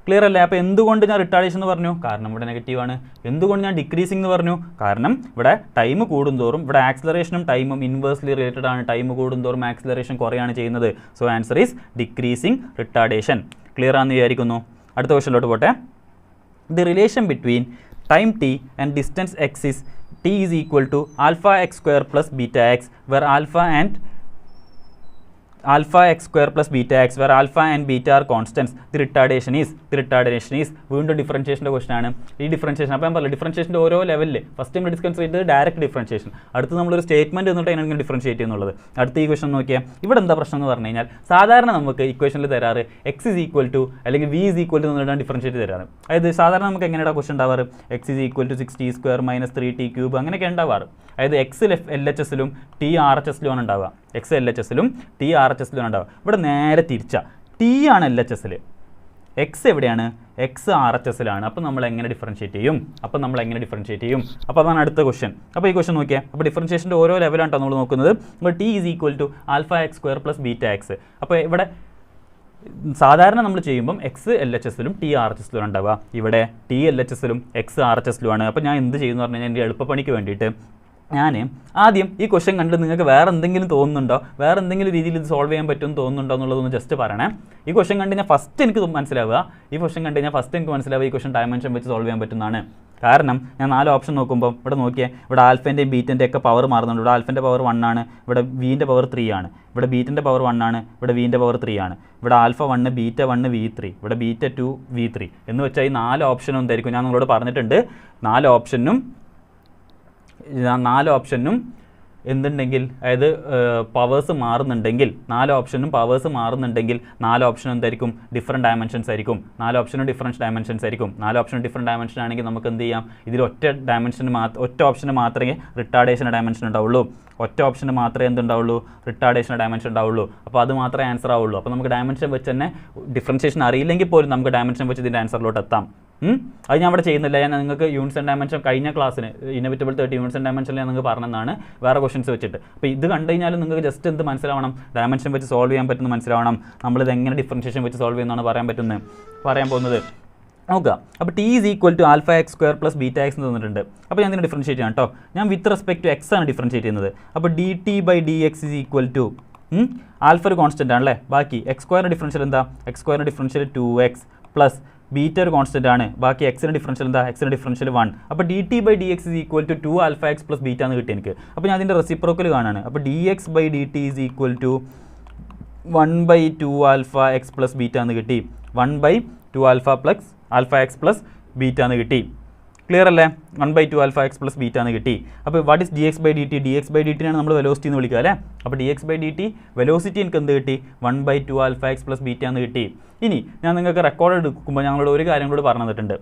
ക്ലിയർ അല്ലേ? അപ്പോൾ എന്തുകൊണ്ട് ഞാൻ റിട്ടാർഡേഷൻ എന്ന് പറഞ്ഞു? കാരണം ഇവിടെ നെഗറ്റീവാണ്. എന്തുകൊണ്ട് ഞാൻ ഡിക്രീസിംഗ് എന്ന് പറഞ്ഞു? കാരണം ഇവിടെ ടൈം കൂടുന്തോറും ഇവിടെ ആക്സിലറേഷനും ടൈമും ഇൻവേഴ്സ്ലി റിലേറ്റഡ് ആണ്. ടൈം കൂടുന്തോറും ആക്സിലറേഷൻ കുറയാണ് ചെയ്യുന്നത്. So answer is decreasing retardation. Clear ആണെന്ന് വിചാരിക്കുന്നു. അടുത്ത ക്വസ്റ്റ്യനിലോട്ട് പോട്ടെ. The relation between time T and distance X is t is equal to alpha x square plus beta x where alpha x square plus beta x where alpha and beta are constants. The retardation is വീണ്ടും ഡിഫറൻഷിയേഷൻ്റെ ക്വസ്റ്റൻ ആണ്. ഈ ഡിഫറൻഷിയേഷൻ അപ്പോൾ ഞാൻ പറഞ്ഞു ഡിഫറൻഷിയേഷൻ്റെ ഓരോ ലെവലിൽ ഫസ്റ്റ് നമ്മൾ ഡിസ്കസ് ചെയ്തത് ഡയറക്റ്റ് ഡിഫറൻഷിയേഷൻ. അടുത്ത് നമ്മളൊരു സ്റ്റേറ്റ്മെൻറ്റ് എന്നിട്ട് അതിനെ ഡിഫറൻഷിയേറ്റ് ചെയ്യുന്നുള്ളത്. അടുത്ത ഈ ക്വസ്റ്റൻ നോക്കിയാൽ ഇവിടെ എന്താ പ്രശ്നം എന്ന് പറഞ്ഞു കഴിഞ്ഞാൽ സാധാരണ നമുക്ക് ഇക്വേഷനിൽ തരാറ് എക്സ് ഇസ് ഈക്വൽ ടു അല്ലെങ്കിൽ വി ഇസ് ഈക്വൽ ടു എന്നിട്ടാണ് ഡിഫറൻഷിയേറ്റ് തരാറ്. അതായത് സാധാരണ നമുക്ക് എങ്ങനെയാണ് ക്വസ്റ്റൻ ഉണ്ടാവാറ്? X is equal to 6t square minus 3t cube അങ്ങനെയൊക്കെ ഉണ്ടാവാറ്. അതായത് എക്സ് LHSലും ടി RHSലും ഉണ്ടാവുക. എക്സ് LHSലും ടി RHSലും ഉണ്ടാവുക. ഇവിടെ നേരെ തിരിച്ചാൽ ടി ആണ് LHSൽ, എക്സ് എവിടെയാണ്? എക്സ് RHSലാണ്. അപ്പോൾ നമ്മൾ എങ്ങനെ ഡിഫറൻഷിയേറ്റ് ചെയ്യും? അപ്പോൾ അതാണ് അടുത്ത ക്വസ്റ്റൻ. അപ്പോൾ ഈ ക്വസ്റ്റൻ നോക്കിയാൽ അപ്പോൾ ഡിഫറൻഷിയേഷൻ്റെ ഓരോ ലെവലാണ് നമ്മൾ നോക്കുന്നത്. അപ്പോൾ T is equal to alpha X square plus beta x. അപ്പോൾ ഇവിടെ സാധാരണ നമ്മൾ ചെയ്യുമ്പം എക്സ് LHSലും ടി RHSലും ഉണ്ടാവുക. ഇവിടെ ടി LHSലും എക്സ് RHSലുമാണ്. അപ്പോൾ ഞാൻ എന്ത് ചെയ്യുമെന്ന് പറഞ്ഞു കഴിഞ്ഞാൽ എൻ്റെ എളുപ്പപ്പണിക്ക് വേണ്ടിയിട്ട് ഞാൻ ആദ്യം ഈ ക്വസ്റ്റൻ കണ്ടിട്ട് നിങ്ങൾക്ക് വേറെ എന്തെങ്കിലും തോന്നുന്നുണ്ടോ, വേറെ എന്തെങ്കിലും രീതിയിൽ ഇത് സോൾവ് ചെയ്യാൻ പറ്റുമെന്ന് തോന്നുന്നുണ്ടോ എന്നുള്ളതൊന്ന് ജസ്റ്റ് പറയണേ. ഈ ക്വസ്റ്റൻ കണ്ട് ഞാൻ ഫസ്റ്റ് എനിക്ക് മനസ്സിലാവുക ഈ ക്വസ്റ്റൻ ഡയമെൻഷൻ വെച്ച് സോൾവ് ചെയ്യാൻ പറ്റുന്നതാണ്. കാരണം ഞാൻ 4 ഓപ്ഷൻ നോക്കുമ്പോൾ ഇവിടെ നോക്കിയാൽ ഇവിടെ ആൽഫേൻ്റെയും ബീറ്റൻ്റെ ഒക്കെ പവർ മാറുന്നുണ്ട്. ഇവിടെ ആൽഫൻ്റെ പവർ 1 ആണ്, ഇവിടെ വീൻ്റെ പവർ 3 ആണ്, ഇവിടെ ബീറ്റൻ്റെ പവർ 1 ആണ്, ഇവിടെ വീൻ്റെ പവർ 3 ആണ്, ഇവിടെ ആൽഫ 1 ബീറ്റ 1 V3, ഇവിടെ ബീറ്റ 2 V3 എന്ന് വെച്ചാൽ ഈ 4 ഓപ്ഷനും എന്തായിരിക്കും? ഞാൻ നിങ്ങളോട് പറഞ്ഞിട്ടുണ്ട് 4 ഓപ്ഷനും എന്തുണ്ടെങ്കിൽ അതായത് പവേഴ്സ് മാറുന്നുണ്ടെങ്കിൽ 4 ഓപ്ഷനും പവേഴ്സ് മാറുന്നുണ്ടെങ്കിൽ 4 ഓപ്ഷനും എന്തായിരിക്കും? ഡിഫറെൻറ്റ് ഡയമെൻഷൻസ് ആയിരിക്കും. 4 ഓപ്ഷനും ഡിഫറെൻറ്റ് ഡയമെൻഷൻസ് ആയിരിക്കും. 4 ഓപ്ഷനും ഡിഫറെൻറ്റ് ഡയമെൻഷൻ ആണെങ്കിൽ നമുക്ക് എന്ത് ചെയ്യാം? ഇതിൽ ഒറ്റ ഓപ്ഷന് മാത്രമേ റിട്ടാർഡേഷൻ ഡയമെൻഷൻ ഉണ്ടാവുള്ളൂ. ഒറ്റ ഓപ്ഷന് മാത്രമേ എന്തുണ്ടാവുള്ളൂ? റിട്ടാർഡേഷൻ ഡയമെൻഷൻ ഉണ്ടാവുള്ളൂ. അപ്പോൾ അത് മാത്രമേ ആൻസർ ആവുള്ളൂ. അപ്പോൾ നമുക്ക് ഡയമെൻഷൻ വെച്ച് തന്നെ ഡിഫറൻഷിയേഷൻ അറിയില്ലെങ്കിൽ പോലും നമുക്ക് ഡയമെൻഷൻ വെച്ച് ഇതിൻ്റെ ആൻസറിലോട്ട് എത്താം. അത് ഞാൻ ഇവിടെ ചെയ്യുന്നില്ല. ഞാൻ നിങ്ങൾക്ക് യൂണിറ്റ്സ് ആൻഡ് ഡയമെൻഷൻ കഴിഞ്ഞ ക്ലാസ്സിന് ഇന്നവിറ്റബിൾ 30 യൂണിറ്റ്സ് ആൻഡ് ഡയമെൻഷനിൽ ഞാൻ നിങ്ങൾക്ക് പറഞ്ഞതാണ് വേറെ ക്വസ്റ്റൻസ് വെച്ചിട്ട്. അപ്പോൾ ഇത് കണ്ടു കഴിഞ്ഞാൽ നിങ്ങൾക്ക് ജസ്റ്റ് എന്ത് മനസ്സിലാവണം? ഡയമെൻഷൻ വെച്ച് സോൾവ് ചെയ്യാൻ പറ്റുന്നത് മനസ്സിലാവണം. നമ്മളിത് എങ്ങനെ ഡിഫറൻഷിയേഷൻ വെച്ച് സോൾവ് ചെയ്യുന്നതാണ് പറയാൻ പോകുന്നത്. നോക്കുക. അപ്പോൾ T is equal to alpha X square plus beta X എന്ന് തന്നിട്ടുണ്ട്. അപ്പോൾ ഞാൻ ഇതിനെ ഡിഫറൻഷിയേറ്റ് ചെയ്യാം കേട്ടോ. ഞാൻ വിത്ത് റെസ്പെക്ട് ടു എക്സ് ആണ് ഡിഫറൻഷിയേറ്റ് ചെയ്യുന്നത്. അപ്പോൾ dt/dx is equal to alpha ഒരു കോൺസ്റ്റൻ്റ് ആണല്ലേ. ബാക്കി എക്സ് സ്ക്വയറിൻ്റെ ഡിഫറൻഷ്യൽ എന്താ? എക്സ് സ്ക്വയറിൻ്റെ ഡിഫറൻഷ്യൽ 2x പ്ലസ് ബീറ്റ ഒരു കോൺസ്റ്റൻ്റ് ആണ്. ബാക്കി എക്സിൻ്റെ ഡിഫറൻഷ്യൽ എന്താ? എക്സിൻ്റെ ഡിഫറൻഷ്യൽ 1. അപ്പോൾ dt/dx is equal to 2 alpha x plus beta എന്ന് കിട്ടി എനിക്ക്. അപ്പോൾ ഞാൻ അതിൻ്റെ റെസിപ്രോക്കൽ കാണാണ്. അപ്പോൾ dx/dt is equal to 1/2 alpha x plus beta എന്ന് കിട്ടി. 1/2 ആൽഫ എക്സ് പ്ലസ് ബീറ്റ എന്ന് കിട്ടി. ക്ലിയർ അല്ലേ? 1/2 ആൽഫ എക്സ് പ്ലസ് ബീറ്റ എന്ന് കിട്ടി. അപ്പോൾ വാട്ട് ഈസ് dx/dt? dx/dt ആണ് നമ്മൾ വെലോസിറ്റി എന്ന് വിളിക്കുക അല്ലേ. അപ്പോൾ dx/dt വെലോസിറ്റി എനിക്ക് എന്ത് കിട്ടി? 1/2 ആൽഫ എക്സ് പ്ലസ് ബീറ്റ എന്ന് കിട്ടി. ഇനി ഞാൻ നിങ്ങൾക്ക് റെക്കോർഡ് എടുക്കുമ്പോൾ ഞങ്ങളോട് ഒരു കാര്യം കൂടി പറഞ്ഞു തന്നിട്ടുണ്ട്.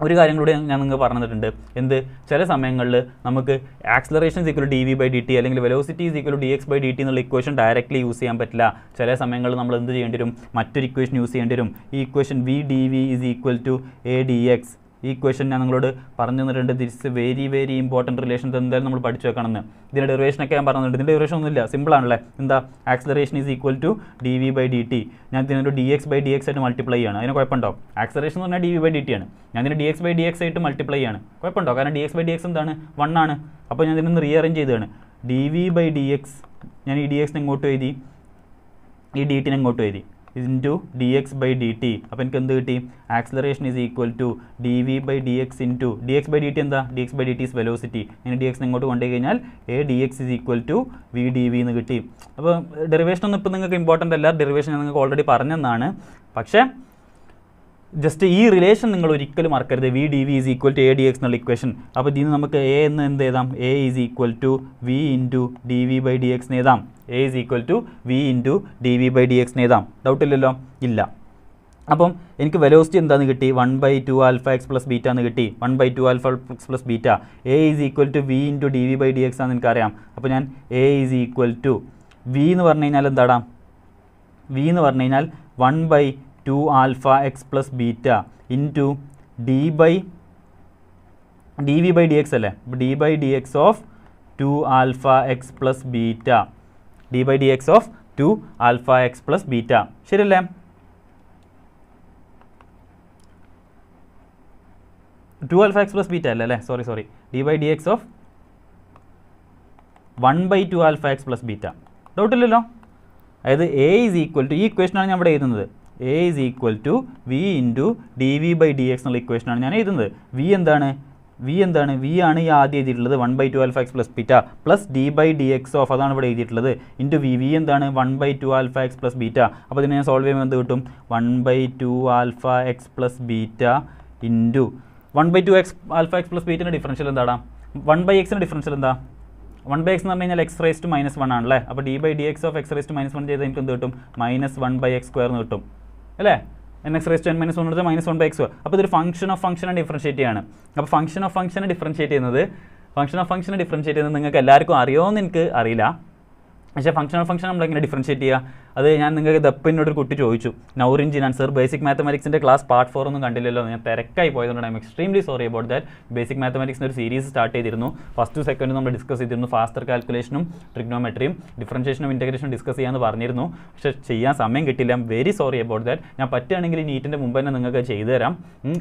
ഞാൻ നിങ്ങൾക്ക് പറഞ്ഞു തന്നിട്ടുണ്ട്. എന്ത്? ചില സമയങ്ങളിൽ നമുക്ക് ആക്സിലറേഷൻ ഈക്വൽ ടു dv/dt അല്ലെങ്കിൽ velocity is equal to dx/dt എന്നുള്ള ഇക്വേഷൻ ഡയറക്റ്റ്ലി യൂസ് ചെയ്യാൻ പറ്റില്ല. ചില സമയങ്ങളിൽ നമ്മൾ എന്ത് ചെയ്യേണ്ടി വരും? മറ്റൊരു ഇക്വേഷൻ യൂസ് ചെയ്യേണ്ടി വരും. ഈ equation v dv is equal to a dx. ഈ ഇക്വേഷൻ ഞാൻ നിങ്ങളോട് പറഞ്ഞു തന്നിട്ടുണ്ട്. ദിസ് വെരി ഇമ്പോർട്ടൻറ്റ് റിലേഷൻസ് എന്തായാലും നമ്മൾ പഠിച്ചു വെക്കണമെന്ന്. ഇതിൻ്റെ ഡെറിവേഷനൊക്കെ ഞാൻ പറഞ്ഞിട്ടുണ്ട്. ഇതിൻ്റെ ഡെറിവേഷൻ ഒന്നുമില്ല, സിമ്പിളാണല്ലേ. എന്താ? Acceleration is equal to dv/dt. ഞാൻ ഇതിനൊരു dx/dx ആയിട്ട് മൾട്ടിപ്ലൈ ചെയ്യാണ്. അതിന് കുഴപ്പമുണ്ടോ? ആക്സിലറേഷൻ എന്ന് പറഞ്ഞാൽ dv/dt ആണ്. ഞാൻ ഇതിന് dx/dx ആയിട്ട് മൾട്ടിപ്ലൈ ചെയ്യാണ്. കുഴപ്പമുണ്ടോ? കാരണം dx/dx എന്താണ്? 1 ആണ്. അപ്പോൾ ഞാൻ ഇതിനൊന്ന് റീഅറേഞ്ച് ചെയ്തതാണ്. dv/dx ഞാൻ ഈ dxനെ ഇങ്ങോട്ട് എഴുതി, ഈ dt ഇങ്ങോട്ട് എഴുതി ഇൻറ്റു dx/dt. അപ്പോൾ എനിക്ക് എന്ത് കിട്ടി? Acceleration is equal to dv/dx into dx/dt എന്താ? dx/dt is velocity. ഇനി dx ഇങ്ങോട്ട് കൊണ്ടുപോയി കഴിഞ്ഞാൽ a dx is equal to v dv എന്ന് കിട്ടി. അപ്പോൾ ഡെറിവേഷൻ ഒന്നും ഇപ്പോൾ നിങ്ങൾക്ക് ഇമ്പോർട്ടൻ്റ് അല്ല. ഡെറിവേഷൻ ഞാൻ നിങ്ങൾക്ക് ഓൾറെഡി പറഞ്ഞതാണ്. പക്ഷേ ജസ്റ്റ് ഈ റിലേഷൻ നിങ്ങൾ ഒരിക്കലും മറക്കരുത്. v dv is equal to a dx എന്നുള്ള ഇക്വേഷൻ. അപ്പോൾ ഇതിന് നമുക്ക് a എന്ന് എന്ത് എഴുതാം? a is equal to v into dv/dx എന്ന് എഴുതാം. a is equal to v into dv/dx എന്ന് എഴുതാം. ഡൗട്ട് ഇല്ലല്ലോ? ഇല്ല. അപ്പം എനിക്ക് വെലോസിറ്റി എന്താണെന്ന് കിട്ടി? 1/2 ആൽഫ എക്സ് പ്ലസ് ബീറ്റ എന്ന് കിട്ടി. 1/2 alpha x plus beta. a is equal to v into dv/dx ആണെന്ന് എനിക്കറിയാം. അപ്പോൾ ഞാൻ a is equal to v എന്ന് പറഞ്ഞു കഴിഞ്ഞാൽ എന്താടാ? v എന്ന് പറഞ്ഞു കഴിഞ്ഞാൽ 1/2 alpha x plus beta into dv/dx അല്ലേ. d/dx of 2 alpha x plus beta. d/dx of 2 alpha x plus beta. ശരിയല്ലേ? 2 alpha x plus beta അല്ലേ, sorry d by dx of 1/2 alpha x plus beta. ഡൗട്ടില്ലല്ലോ. അതായത് a is equal to, ഈ ഇക്വേഷനാണ് ഞാൻ ഇവിടെ എഴുതുന്നത്, a is equal to v into dv by dx എന്നുള്ള ഇക്വേഷനാണ് ഞാൻ എഴുതുന്നത്. v എന്താണ്, v ആണ് ഈ ആദ്യം എഴുതിയിട്ടുള്ളത് 1/2 alpha x plus beta plus d by dx of, അതാണ് ഇവിടെ എഴുതിയിട്ടുള്ളത്, ഇൻറ്റു v എന്താണ് 1/2 alpha x plus beta. അപ്പോൾ ഇതിനെ ഞാൻ സോൾവ് ചെയ്യുമ്പോൾ എന്ത് കിട്ടും, 1/2 alpha x plus beta into 1/2 alpha x plus beta differential എന്താടാ, 1/x ഡിഫറൻഷ്യൽ എന്താ, 1/x എന്ന് പറഞ്ഞു കഴിഞ്ഞാൽ x raised to -1 ആണല്ലേ. അപ്പോൾ d by dx of x raised to -1 ചെയ്താൽ എനിക്ക് എന്ത് കിട്ടും, -1/x² എന്ന് കിട്ടും അല്ലേ. nx raised to n - 1 എടുത്താൽ -1/x. അപ്പോൾ ഇതൊരു ഫംഗ്ഷൻ ഓഫ് ഫംഗ്ഷനെ ഡിഫറൻഷിയേറ്റ് ചെയ്യാണ്. അപ്പോൾ ഫംഗ്ഷൻ ഓഫ് ഫംഗ്ഷനെ ഡിഫറൻഷിയേറ്റ് ചെയ്യുന്നത് നിങ്ങൾക്ക് എല്ലാവർക്കും അറിയുമോയെന്ന് എനിക്ക് അറിയില്ല. പക്ഷേ ഫംഗ്ഷൻ ഓഫ് ഫംഗ്ഷൻ നമ്മളെങ്ങനെ ഡിഫറൻഷിയേറ്റ് ചെയ്യുക, അത് ഞാൻ നിങ്ങൾക്ക് ദപ്പിനോടൊരു കുട്ടി ചോദിച്ചു, നൗറിൻ ആൻസർ ബേസിക് മാത്തമാറ്റിക്സിൻ്റെ ക്ലാസ് പാർട്ട് 4 ഒന്നും കണ്ടില്ലല്ലോ, ഞാൻ തിരക്കായി പോയതുകൊണ്ട് I'm extremely sorry about that. Basic മാത്തമാറ്റിക്സിൻ്റെ ഒരു സീരീസ് സ്റ്റാർട്ട് ചെയ്തിരുന്നു, ഫസ്റ്റ് സെക്കൻഡ് നമ്മൾ ഡിസ്കസ് ചെയ്തിരുന്നു, ഫാസ്റ്റർ കാൽക്കുലേഷനും ട്രിഗ്നോമെട്രിയും ഡിഫറൻഷിയേഷനും ഇൻറ്റഗ്രേഷനും ഡിസ്കസ് ചെയ്യാമെന്ന് പറഞ്ഞിരുന്നു. പക്ഷേ ചെയ്യാൻ സമയം കിട്ടില്ല, I'm very sorry about that. ഞാൻ പറ്റുകയാണെങ്കിൽ നീറ്റിൻ്റെ മുമ്പ് തന്നെ നിങ്ങൾക്ക് ചെയ്തു തരാം,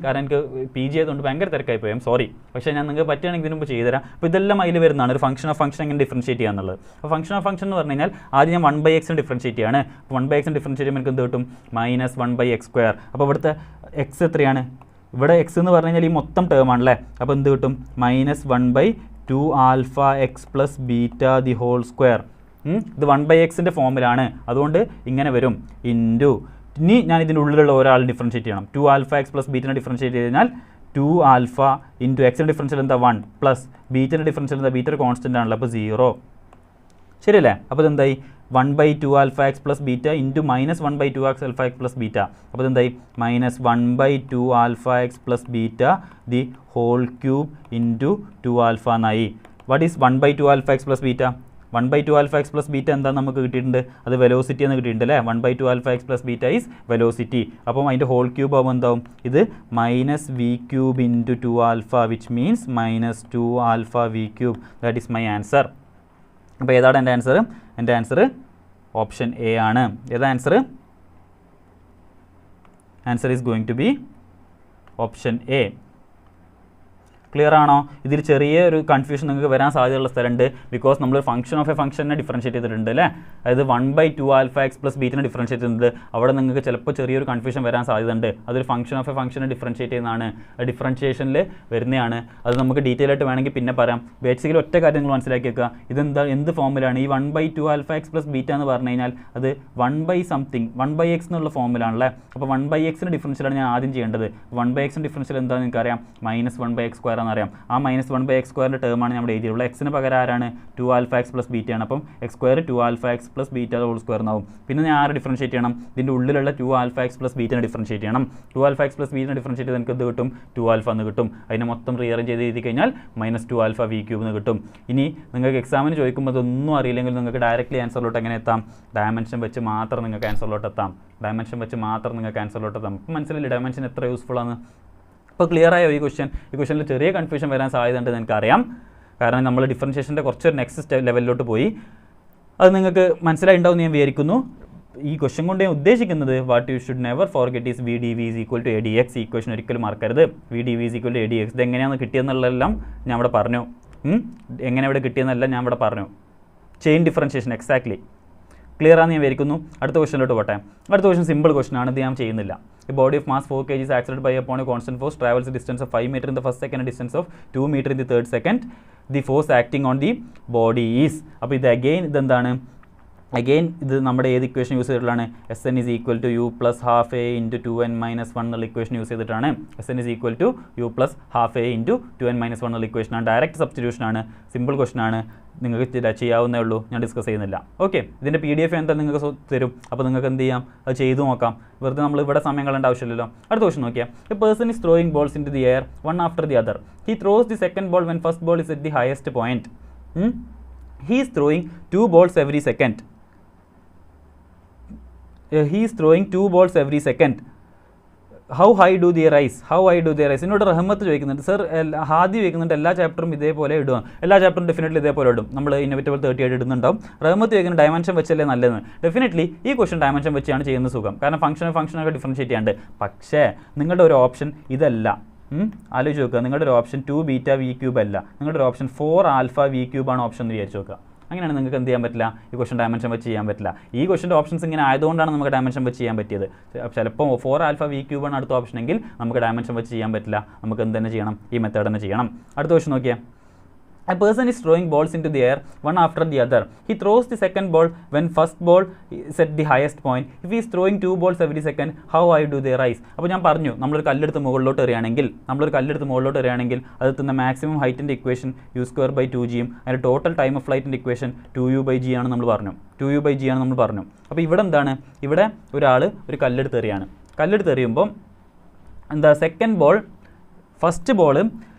കാരണം എനിക്ക് PG ആയതുകൊണ്ട് ഭയങ്കര തിരക്കായി പോയി, ഐ എം സോറി. പക്ഷേ ഞാൻ നിങ്ങൾക്ക് പറ്റുകയാണെങ്കിൽ ഇതിന് മുമ്പ് ചെയ്തു തരാം. അപ്പോൾ ഇതെല്ലാം അതിൽ വരുന്നതാണ് ഒരു ഫംഗ്ഷൻ ഓഫ് ഫംഗ്ഷൻ എങ്ങനെ ഡിഫറൻഷിയേറ്റ് ചെയ്യാന്നുള്ളത്. അപ്പോൾ ഫംഗ്ഷൻ ഓഫ് ഫംഗ്ഷൻ എന്ന് പറഞ്ഞു കഴിഞ്ഞാൽ ആദ്യം ഞാൻ 1/x ഡിഫറൻഷിയേറ്റ് ചെയ്യാണ്. 1/x ഡിഫറൻഷിയേറ്റ് ചെയ്യുമ്പോൾ എനിക്ക് എന്ത് കിട്ടും, -1/x². അപ്പോൾ ഇവിടുത്തെ എക്സ് എത്രയാണ്, ഇവിടെ എക്സ് എന്ന് പറഞ്ഞു കഴിഞ്ഞാൽ ഈ മൊത്തം ടേം ആണല്ലേ. അപ്പോൾ എന്ത് കിട്ടും, -1/2 alpha x plus beta the whole square. ഇത് 1/xൻ്റെ ഫോമിലാണ്, അതുകൊണ്ട് ഇങ്ങനെ വരും, ഇൻറ്റു ഇനി ഞാൻ ഇതിൻ്റെ ഉള്ളിലുള്ള ഒരാൾ ഡിഫറൻഷിയേറ്റ് ചെയ്യണം. 2 alpha x plus beta differentiate ചെയ്ത് കഴിഞ്ഞാൽ 2 alpha ഇൻറ്റു എക്സിൻ്റെ ഡിഫറൻഷ്യൽ എന്താ 1 പ്ലസ് ബീറ്റയുടെ ഡിഫറൻഷ്യൽ എന്താ, ബീറ്റ കോൺസ്റ്റൻ്റ് ആണല്ലോ, അപ്പോൾ 0. ശരിയല്ലേ. അപ്പോൾ ഇതെന്തായി, 1/2 alpha x plus beta into -1/2 alpha x plus beta. അപ്പോൾ ഇതെന്തായി, -1/2 alpha x plus beta the whole cube into 2 alpha എന്നായി. What is 1/2 alpha x plus beta? 1/2 alpha x plus beta എന്താ നമുക്ക് കിട്ടിയിട്ടുണ്ട്, അത് വെലോസിറ്റി എന്ന് കിട്ടിയിട്ടുണ്ട് അല്ലേ. 1/2 alpha x plus beta is velocity. അപ്പം അതിൻ്റെ ഹോൾ ക്യൂബ് ആകുമ്പോൾ എന്താവും, ഇത് -v³ into 2 alpha which means -2 alpha v³. That is my answer. അപ്പോൾ ഏതാണ് എൻ്റെ ആൻസർ? എൻ്റെ ആൻസർ ഓപ്ഷൻ എ ആണ്. ഏതാ answer? Answer is going to be option A. Clear ആണോ? ഇതിൽ ചെറിയൊരു കൺഫ്യൂഷൻ നിങ്ങൾക്ക് വരാൻ സാധ്യതയുള്ള സ്ഥലമുണ്ട്, ബിക്കോസ് നമ്മൾ ഫംഗ്ഷൻ ഓഫ് എ ഫംഗ്ഷനെ ഡിഫറൻഷിയേറ്റ് ചെയ്തിട്ടുണ്ട് അല്ലേ. അതായത് 1/2 alpha x plus beta differentiate ചെയ്യുന്നത്, അവിടെ നിങ്ങൾക്ക് ചിലപ്പോൾ ചെറിയൊരു കൺഫ്യൂഷൻ വരാൻ സാധ്യതയുണ്ട്. അതൊരു ഫംഗ്ഷൻ ഓഫ് എ ഫംഗ്ഷനെ ഡിഫറൻഷിയേറ്റ് ചെയ്യുന്നതാണ്, ഡിഫറൻഷിയേഷനിൽ വരുന്നതാണ്. അത് നമുക്ക് ഡീറ്റെയിൽ ആയിട്ട് വേണമെങ്കിൽ പിന്നെ പറയാം. ബേസിക്കലി ഒറ്റ കാര്യം നിങ്ങൾ മനസ്സിലാക്കി വെക്കുക, ഇതെന്താ എന്ത് ഫോമിലാണ്, ഈ 1/2 alpha x plus beta എന്ന് പറഞ്ഞു കഴിഞ്ഞാൽ അത് 1/x എന്നുള്ള ഫോമിലാണല്ലേ. അപ്പോൾ 1/x ഡിഫറൻഷ്യലാണ് ഞാൻ ആദ്യം ചെയ്യേണ്ടത്. 1/x ഡിഫറൻഷ്യൽ എന്താണെന്ന് നിങ്ങൾക്കറിയാം, -1/x² അറിയാം. ആ -1/x² ടേമാണ് നമ്മൾ എഴുതിയുള്ളത്. എക്സിന് പകരം ആരാണ്, 2 alpha x plus beta ആണ്. അപ്പം x² 2 alpha x plus beta whole square എന്നാവും. പിന്നെ ഞാൻ ആരെ ഡിഫറൻഷിയേറ്റ് ചെയ്യണം, ഇതിൻ്റെ ഉള്ളിലുള്ള 2 alpha x plus beta differentiate ചെയ്യണം. 2 alpha x plus beta differentiate ചെയ്ത് എനിക്ക് എന്ത് കിട്ടും, 2 alpha എന്ന് കിട്ടും. അതിനെ മൊത്തം റീഅറേഞ്ച് ചെയ്ത് എഴുതി കഴിഞ്ഞാൽ -2 alpha v³ എന്ന് കിട്ടും. ഇനി നിങ്ങൾക്ക് എക്സാമിന് ചോദിക്കുമ്പോൾ അതൊന്നും അറിയില്ലെങ്കിൽ നിങ്ങൾക്ക് ഡയറക്റ്റ്ലി ആൻസറിലോട്ട് എങ്ങനെ എത്താം, ഡയമെൻഷൻ വെച്ച് മാത്രം നിങ്ങൾക്ക് ആൻസറിലോട്ട് എത്താം. അപ്പം മനസ്സിലായില്ലേ ഡയമെൻഷൻ എത്ര യൂസ്ഫുൾ ആണ്. അപ്പോൾ ക്ലിയർ ആയോ ഈ ക്വസ്റ്റ്യനിൽ ചെറിയ കൺഫ്യൂഷൻ വരാൻ സാധ്യതയുണ്ടെന്ന് എനിക്കറിയാം, കാരണം നമ്മൾ ഡിഫറൻഷിയേഷൻ്റെ കുറച്ചൊരു നെക്സ്റ്റ് ലെവലിലോട്ട് പോയി. അത് നിങ്ങൾക്ക് മനസ്സിലായിട്ടുണ്ടാവും ഞാൻ വിചാരിക്കുന്നു. ഈ ക്വസ്റ്റ്യൻ കൊണ്ട് ഞാൻ ഉദ്ദേശിക്കുന്നത്, what you should never forget is VdV is equal to ADX. ഈ ക്വസ്റ്റ്യൻ ഒരിക്കലും മറക്കരുത്. VdV is equal to ADX. ഇത് എങ്ങനെയാണ് കിട്ടിയെന്നുള്ളതെല്ലാം ഞാൻ ഇവിടെ പറഞ്ഞു. എങ്ങനെ ഇവിടെ കിട്ടിയെന്നെല്ലാം ഞാൻ ഇവിടെ പറഞ്ഞു. ചെയിൻ ഡിഫറൻഷിയേഷൻ എക്സാക്ട്ലി ക്ലിയർ ആണെന്ന് ഞാൻ വിചാരിക്കുന്നു. അടുത്ത ക്വസ്റ്റ്യനിലോട്ട് പോട്ടെ. അടുത്ത ക്വസ്റ്റ്യൻ സിമ്പിൾ ക്വസ്റ്റ്യൻ ആണ്, ഇത് ഞാൻ ചെയ്യുന്നില്ല. A body of mass 4 kg is accelerated by upon a constant force travels a distance of 5 meter in the first second and distance of 2 meter in the third second. The force acting on the body is. അപ്പോൾ ഇത് ഇതെന്താണ്, ഇത് നമ്മുടെ ഏത് ഇക്വേഷൻ യൂസ് ചെയ്തിട്ടുള്ളതാണ്, SN is equal to U plus half A into 2n minus 1 എന്നുള്ള ഇക്വേഷൻ യൂസ് ചെയ്തിട്ടാണ്. SN is equal to U plus half A into 2n minus 1 എന്നുള്ള ഇക്വേഷനാണ്. ഡയറക്റ്റ് സബ്സ്റ്റിറ്റ്യൂഷൻ ആണ്, സിമ്പിൾ ക്വസ്റ്റൻ ആണ്, നിങ്ങൾക്ക് ചെയ്യാവുന്നേ ഉള്ളൂ, ഞാൻ ഡിസ്കസ് ചെയ്യുന്നില്ല. ഓക്കെ, ഇതിൻ്റെ PDF എന്താ നിങ്ങൾക്ക് തരും, അപ്പോൾ നിങ്ങൾക്ക് എന്ത് ചെയ്യാം, അത് ചെയ്തു നോക്കാം. വെറുതെ നമ്മൾ ഇവിടെ സമയം കളയേണ്ട ആവശ്യമില്ലല്ലോ. അടുത്ത ക്വസ്റ്റൻ നോക്കിയാൽ, a person is throwing balls into the air one after the other. He throws the second ball when first ball is at the highest point. He is throwing 2 balls every second. He is throwing 2 balls every second. How high do they rise? എന്നോട് റഹ്മത്ത് ചോദിക്കുന്നുണ്ട്, സർ ഹാദി ചോദിക്കുന്നുണ്ട് എല്ലാ ചാപ്റ്ററും ഇതേപോലെ ഇടുക, എല്ലാ ചാപ്റ്ററും ഡെഫിനറ്റ്ലി ഇതേപോലെ ഇടും, നമ്മൾ ഇന്നോവേറ്റബിൾ 30 ആയിട്ട് ഇടുന്നുണ്ടാവും. റഹ്മത്ത് ചോദിക്കുന്നത് ഡയമെൻഷൻ വെച്ചല്ലേ നല്ലതെന്ന്. ഡെഫിനറ്റ്ലി ഈ ക്വസ്റ്റൻ ഡയമെൻഷൻ വെച്ചാണ് ചെയ്യുന്നത് സുഖം, കാരണം ഫംഗ്ഷനൊക്കെ ഡിഫറൻഷിയേറ്റ് ചെയ്യാണ്ട്. പക്ഷേ നിങ്ങളുടെ ഒരു ഓപ്ഷൻ ഇതല്ല, ആലോചിച്ച് നോക്കുക. നിങ്ങളുടെ ഒരു ഓപ്ഷൻ 2 ബീറ്റ വി ക്യൂബ് അല്ല, നിങ്ങളുടെ ഒരു ഓപ്ഷൻ 4 ആൽഫ വി ക്യൂബ് ആണ് ഓപ്ഷൻ എന്ന് വിചാരിച്ച് നോക്കുക. അങ്ങനെയാണ് നിങ്ങൾക്ക് എന്ത് ചെയ്യാൻ പറ്റില്ല, ഈ ക്വസ്റ്റൻ ഡയമെൻഷൻ വെച്ച് ചെയ്യാൻ പറ്റില്ല. ഈ ക്വസ്റ്റൻ്റെ ഓപ്ഷൻസ് ഇങ്ങനെ ആയതുകൊണ്ടാണ് നമുക്ക് ഡയമെൻഷൻ വെച്ച് ചെയ്യാൻ പറ്റിയത്. ചിലപ്പോൾ 4 ആൽഫ വി ക്യൂബ് ആണ് അടുത്ത ഓപ്ഷൻ എങ്കിൽ നമുക്ക് ഡയമെൻഷൻ വെച്ച് ചെയ്യാൻ പറ്റില്ല. നമുക്ക് എന്ത് തന്നെ ചെയ്യണം, ഈ മെത്തേഡ് തന്നെ ചെയ്യണം. അടുത്ത ക്വസ്റ്റൻ നോക്കിയാൽ, a person is throwing balls into the air one after the other. He throws the second ball when first ball is at the highest point. If he is throwing 2 balls every second, how high do they rise? അപ്പോൾ ഞാൻ പറഞ്ഞു, നമ്മളൊരു കല്ലെടുത്ത് മുകളിലോട്ട് എറിയുകയാണെങ്കിൽ അത് എത്തുന്ന മാക്സിമം ഹൈറ്റിൻ്റെ ഇക്വേഷൻ u²/2gയും അതിൻ്റെ ടോട്ടൽ ടൈം ഓഫ് ഫ്ലൈറ്റിൻ്റെ ഇക്വേഷൻ 2u/g ആണ് നമ്മൾ പറഞ്ഞു. 2u/g ആണ് നമ്മൾ പറഞ്ഞു. അപ്പോൾ ഇവിടെ എന്താണ്, ഇവിടെ ഒരാൾ ഒരു കല്ലെടുത്ത് എറിയുമ്പോൾ എന്താ, second ball first ball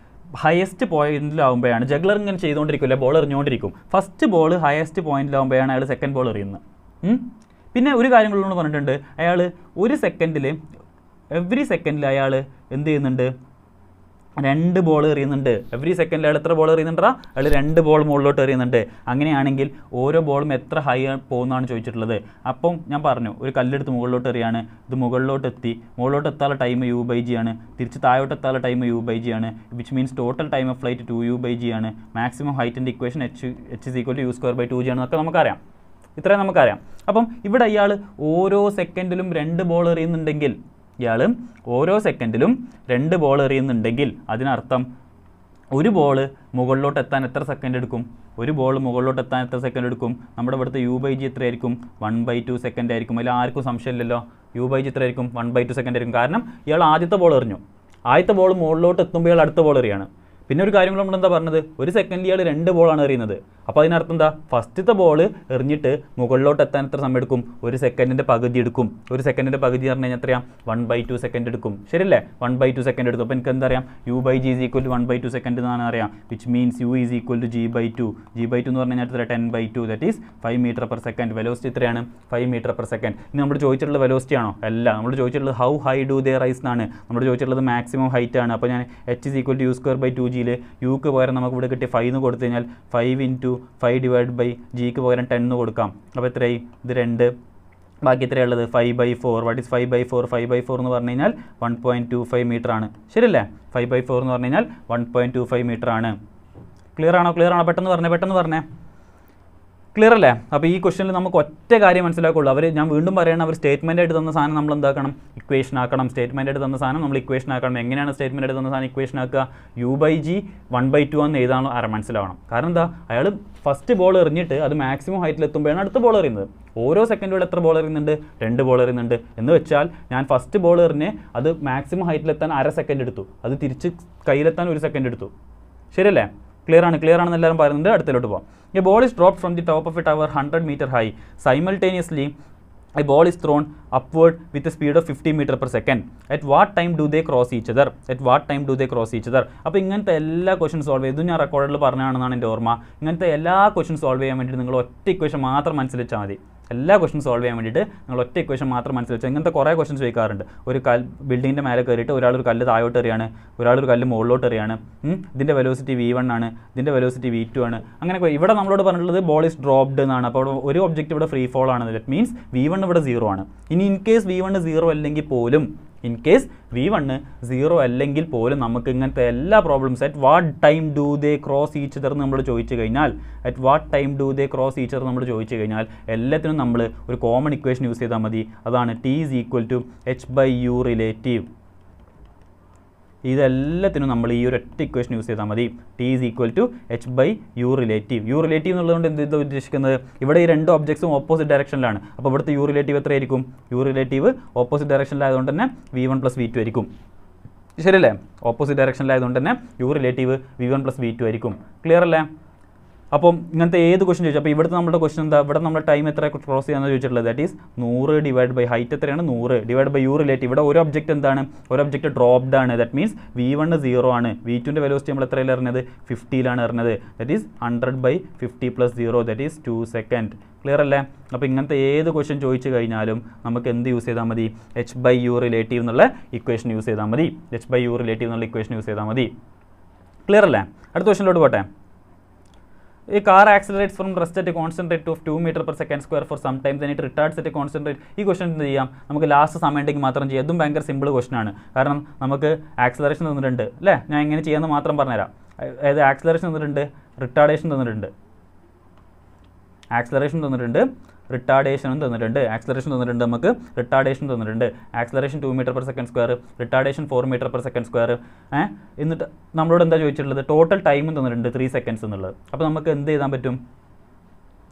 highest പോയിന്റിലാവുമ്പോഴാണ്, ജഗ്ലർ ഇങ്ങനെ ചെയ്തുകൊണ്ടിരിക്കില്ല, ബോൾ എറിഞ്ഞുകൊണ്ടിരിക്കും. ഫസ്റ്റ് ബോൾ ഹയസ്റ്റ് പോയിന്റിലാവുമ്പോഴാണ് അയാൾ സെക്കൻഡ് ബോൾ എറിയുന്നത്. പിന്നെ ഒരു കാര്യം കൂടെ പറഞ്ഞിട്ടുണ്ട്, അയാൾ എവറി സെക്കൻഡിൽ അയാൾ എന്ത് ചെയ്യുന്നുണ്ട്, 2 ബോൾ എറിയുന്നുണ്ട്. എവറി സെക്കൻഡിൽ അയാൾ എത്ര ബോൾ എറിയുന്നുണ്ടാ, അയാൾ 2 ബോൾ മുകളിലോട്ട് എറിയുന്നുണ്ട്. അങ്ങനെയാണെങ്കിൽ ഓരോ ബോളും എത്ര ഹൈ പോകുന്നതാണ് ചോദിച്ചിട്ടുള്ളത്. അപ്പം ഞാൻ പറഞ്ഞു, ഒരു കല്ലെടുത്ത് മുകളിലോട്ട് എറിയാണ്, ഇത് മുകളിലോട്ട് എത്താനുള്ള ടൈം u/g ആണ്, തിരിച്ച് താഴോട്ട് എത്താനുള്ള ടൈം u/g ആണ്, which means total time of flight 2u/g ആണ്. മാക്സിമം ഹൈറ്റിൻ്റെ ഇക്വേഷൻ h = u²/2g ആണെന്നൊക്കെ നമുക്കറിയാം. ഇത്രയും നമുക്കറിയാം. അപ്പം ഇവിടെ ഇയാൾ ഓരോ സെക്കൻഡിലും 2 ബോൾ എറിയുന്നുണ്ടെങ്കിൽ അതിനർത്ഥം ഒരു ബോൾ മുകളിലോട്ട് എത്താൻ എത്ര സെക്കൻഡ് എടുക്കും, നമ്മുടെ ഇവിടുത്തെ u/g എത്രയായിരിക്കും, 1/2 സെക്കൻഡ് ആയിരിക്കും. അതിൽ ആർക്കും സംശയമില്ലല്ലോ, u/g എത്രയായിരിക്കും, 1/2 സെക്കൻഡ് ആയിരിക്കും. കാരണം ഇയാൾ ആദ്യത്തെ ബോൾ എറിഞ്ഞു, ആദ്യത്തെ ബോൾ മുകളിലോട്ട് എത്തുമ്പോൾ ഇയാൾ അടുത്ത ബോൾ എറിയാണ്. പിന്നെ ഒരു കാര്യം നമ്മൾ എന്താ പറഞ്ഞത്, ഒരു സെക്കൻഡിൽ ഇയാൾ 2 ബോളാണ് എറിയുന്നത്. അപ്പോൾ അതിനർത്ഥം എന്താ, ഫസ്റ്റത്തെ ബോൾ എറിഞ്ഞിട്ട് മുകളിലോട്ട് എത്താൻ എത്ര സമയം എടുക്കും, 1 സെക്കൻഡിൻ്റെ പകുതി എടുക്കും. 1 സെക്കൻഡിൻ്റെ പകുതി പറഞ്ഞു കഴിഞ്ഞാൽ എത്രയാണ്, 1/2 സെക്കൻഡ് എടുക്കും. ശരിയല്ലേ, 1/2 സെക്കൻഡ് എടുക്കും. അപ്പോൾ എനിക്ക് എന്താ അറിയാം, u/g = 1/2 സെക്കൻഡ് എന്നാണ് അറിയാം. വിച്ച് മീൻസ് u = g/2 എന്ന് പറഞ്ഞു കഴിഞ്ഞാൽ എത്ര, 10/2, ദാറ്റ് ഈസ് 5 m/s. വെലോസിറ്റി എത്രയാണ്, 5 m/s. ഇനി നമ്മൾ ചോദിച്ചിട്ടുള്ള വെലോസിറ്റി ആണോ, അല്ല. നമ്മൾ ചോദിച്ചിട്ടുള്ളത് how high do they rise എന്നാണ്. നമ്മൾ ചോദിച്ചിട്ടുള്ളത് മാക്സിമം ഹൈറ്റ് ആണ്. അപ്പോൾ ഞാൻ h = u²/2g യുക്ക് പകരം നമുക്ക് ഇവിടെ കിട്ടിയ 5 എന്ന് കൊടുത്തു കഴിഞ്ഞാൽ 5 × 5/g പകരം 10 എന്ന് കൊടുക്കാം. അപ്പോൾ എത്രയായി, ഇത് 2, ബാക്കി എത്രയുള്ളത് 5/4. What is 5/4? 5/4 എന്ന് പറഞ്ഞു കഴിഞ്ഞാൽ 1.25 മീറ്റർ ആണ്. ശരിയല്ലേ, 5/4 എന്ന് പറഞ്ഞു കഴിഞ്ഞാൽ 1.25 മീറ്റർ ആണ്. ക്ലിയർ ആണോ? പെട്ടെന്ന് പറഞ്ഞേ. ക്ലിയർ അല്ലേ? അപ്പോൾ ഈ ക്വസ്റ്റനിൽ നമുക്ക് ഒറ്റ കാര്യം മനസ്സിലാക്കുള്ളൂ. ഞാൻ വീണ്ടും പറയണം, അവർ സ്റ്റേറ്റ്മെൻ്റ് ആയിട്ട് തന്ന സാധനം നമ്മൾ എന്താക്കണം, ഇക്വേഷൻ ആക്കണം. സ്റ്റേറ്റ്മെൻ്റ് ആയിട്ട് തന്ന സാധനം നമ്മൾ ഇക്വേഷൻ ആക്കണം. എങ്ങനെയാണ് സ്റ്റേറ്റ്മെൻ്റ് ആയിട്ട് തന്ന സാധനം ഇക്വേഷൻ ആക്കുക, u/g 1/2 എന്ന് എഴുതാനോ മനസ്സിലാവണം. കാരണം എന്താ, അയാൾ ഫസ്റ്റ് ബോൾ എറിഞ്ഞിട്ട് അത് മാക്സിമം ഹൈറ്റിൽ എത്തുമ്പോഴാണ് അടുത്ത ബോൾ എറിയുന്നത്. ഓരോ സെക്കൻഡുകൾ എത്ര ബോൾ എറിയുന്നുണ്ട്, 2 ബോൾ എറിയുന്നുണ്ട്. എന്ന് വെച്ചാൽ ഞാൻ ഫസ്റ്റ് ബോൾ എറിഞ്ഞ് അത് മാക്സിമം ഹൈറ്റിലെത്താൻ 1/2 സെക്കൻഡ് എടുത്തു, അത് തിരിച്ച് കയ്യിലെത്താൻ 1 സെക്കൻഡ് എടുത്തു. ശരിയല്ലേ? ക്ലിയർ ആണെന്ന് എല്ലാവരും പറയുന്നുണ്ട്. അടുത്തിലോട്ട് പോകാം. A ball is dropped from the top of a tower 100 meter high. Simultaneously, a ball is thrown upward with a speed of 50 m/s. At what time do they cross each other? അപ്പോൾ ഇങ്ങനത്തെ എല്ലാ ക്വസ്റ്റ്യൻ സോൾവ് ചെയ്തു ഞാൻ റെക്കോർഡിൽ പറഞ്ഞാണെന്നാണ് എൻ്റെ ഓർമ്മ. ഇങ്ങനത്തെ എല്ലാ ക്വസ്റ്റ്യൻ സോൾവ് ചെയ്യാൻ വേണ്ടിയിട്ട് നിങ്ങൾ ഒറ്റ ഇക്വേഷൻ മാത്രം മനസ്സിൽ മതി. എല്ലാ ക്വസ്റ്റ്യൻ സോൾവ് ചെയ്യാൻ വേണ്ടിയിട്ട് നിങ്ങൾ ഒറ്റ ഇക്വേഷൻ മാത്രം മനസ്സിൽ ഇങ്ങനത്തെ കുറേ ക്വസ്റ്റ്യൻസ് ചോദിക്കാറുണ്ട്. ഒരു ബിൽഡിങ്ങിൻ്റെ മേലെ കയറിയിട്ട് ഒരാളൊരു കല്ല് താഴോട്ട് എറിയാണ്, ഒരാളൊരു കല്ല് മുകളിലോട്ട് എറിയാണ്. ഇതിൻ്റെ വെലോസിറ്റി v1 ആണ്, ഇതിൻ്റെ വെലോസിറ്റി v2 ആണ്. അങ്ങനെ ഇവിടെ നമ്മളോട് പറഞ്ഞിട്ടുള്ളത് ബോൾ ഈസ് ഡ്രോപ്ഡ് എന്നാണ്. അപ്പോൾ ഒരു ഒബ്ജക്റ്റ് ഇവിടെ ഫ്രീ ഫോൾ ആണ്. ദാറ്റ് മീൻസ് v1 ഇവിടെ 0 ആണ്. ഇനി ഇൻ കേസ് v1 0 അല്ലെങ്കിൽ പോലും നമുക്ക് ഇങ്ങനത്തെ എല്ലാ problems at what time do they cross each other നമ്മൾ ചോദിച്ചു കഴിഞ്ഞാൽ എല്ലാത്തിനും നമ്മൾ ഒരു കോമൺ ഇക്വേഷൻ യൂസ് ചെയ്താൽ മതി. അതാണ് t = h/u റിലേറ്റീവ്. ഇതെല്ലാത്തിനും നമ്മൾ ഈ ഒരു ഒറ്റ ഇക്വേഷൻ യൂസ് ചെയ്താൽ മതി. t = h/u relative. U relative എന്നുള്ളതുകൊണ്ട് എന്ത് ഉദ്ദേശിക്കുന്നത്, ഇവിടെ ഈ 2 ഒബ്ജക്ട്സും ഓപ്പോസിറ്റ് ഡയറക്ഷനിലാണ്. അപ്പോൾ ഇവിടുത്തെ യു റിലേറ്റീവ് എത്രയായിരിക്കും, യു റിലേറ്റീവ് ഓപ്പോസിറ്റ് ഡയറക്ഷനിലായതുകൊണ്ട് തന്നെ v1 + v2 ആയിരിക്കും. ശരിയല്ലേ? ഓപ്പോസിറ്റ് ഡയറക്ഷനിലായതുകൊണ്ട് തന്നെ യു റിലേറ്റീവ് v1 + v2 ആയിരിക്കും. ക്ലിയർ അല്ലേ? അപ്പം ഇങ്ങനത്തെ ഏത് ക്വസ്റ്റൻ ചോദിച്ചു. അപ്പോൾ ഇവിടുത്തെ നമ്മുടെ ക്വസ്റ്റൻ എന്താ, ഇവിടെ നമ്മുടെ ടൈം എത്ര ക്രോസ് ചെയ്യാമെന്ന് ചോദിച്ചിട്ടുള്ളത്. ദാറ്റ് ഈസ് 100 / ഹൈറ്റ് എത്രയാണ്, 100 / യു റിലേറ്റീവ്. ഇവിടെ ഒരു ഒബ്ജക്റ്റ് എന്താണ്, ഒരു ഒബ്ജക്റ്റ് ഡ്രോപ്ഡ് ആണ്. ദാറ്റ് മീൻസ് v1 0 ആണ്, v2ൻ്റെ വെലോസിറ്റി നമ്മൾ എത്രയിലാണ് എറിഞ്ഞത്, 50ലാണ് എറിഞ്ഞത്. That is 100/50 + 0 that is 2 second. Clear അല്ലേ? അപ്പോൾ ഇങ്ങനത്തെ ഏത് ക്വസ്റ്റൻ ചോദിച്ചു കഴിഞ്ഞാലും നമുക്ക് എന്ത് യൂസ് ചെയ്താൽ മതി, h/u റിലേറ്റീവ് എന്നുള്ള ഇക്വേഷൻ യൂസ് ചെയ്താൽ മതി. ക്ലിയർ അല്ലേ? അടുത്ത ക്വസ്റ്റനിലോട്ട് പോട്ടെ. A car accelerates from rest at a constant rate of 2 meter per second square for some time, then it retards at a constant rate. ഈ ക്വസ്റ്റൻ എന്ത് ചെയ്യാം, നമുക്ക് ലാസ്റ്റ് സമയത്തേക്ക് മാത്രം ചെയ്യാം. ഇതും ഭയങ്കര സിമ്പിൾ ക്വസ്റ്റൻ ആണ്. കാരണം നമുക്ക് ആക്സലറേഷൻ തന്നിട്ടുണ്ട് അല്ലേ, ഞാൻ എങ്ങനെ ചെയ്യാമെന്ന് മാത്രം പറഞ്ഞുതരാം. അതായത് ആക്സലറേഷൻ തന്നിട്ടുണ്ട്, റിട്ടാർഡേഷൻ തന്നിട്ടുണ്ട്, ആക്സലറേഷൻ തന്നിട്ടുണ്ട്, റിട്ടാർഡേഷനും തന്നിട്ടുണ്ട്. ആക്സലറേഷൻ തന്നിട്ടുണ്ട്, നമുക്ക് റിട്ടാർഡേഷൻ തന്നിട്ടുണ്ട്. Acceleration 2 meter per second square, retardation 4 meter per second square. എന്നിട്ട് നമ്മളോട് എന്താ ചോദിച്ചിട്ടുള്ളത്, ടോട്ടൽ ടൈമും തന്നിട്ടുണ്ട് 3 seconds എന്നുള്ളത്. അപ്പോൾ നമുക്ക് എന്ത് ചെയ്താൻ പറ്റും,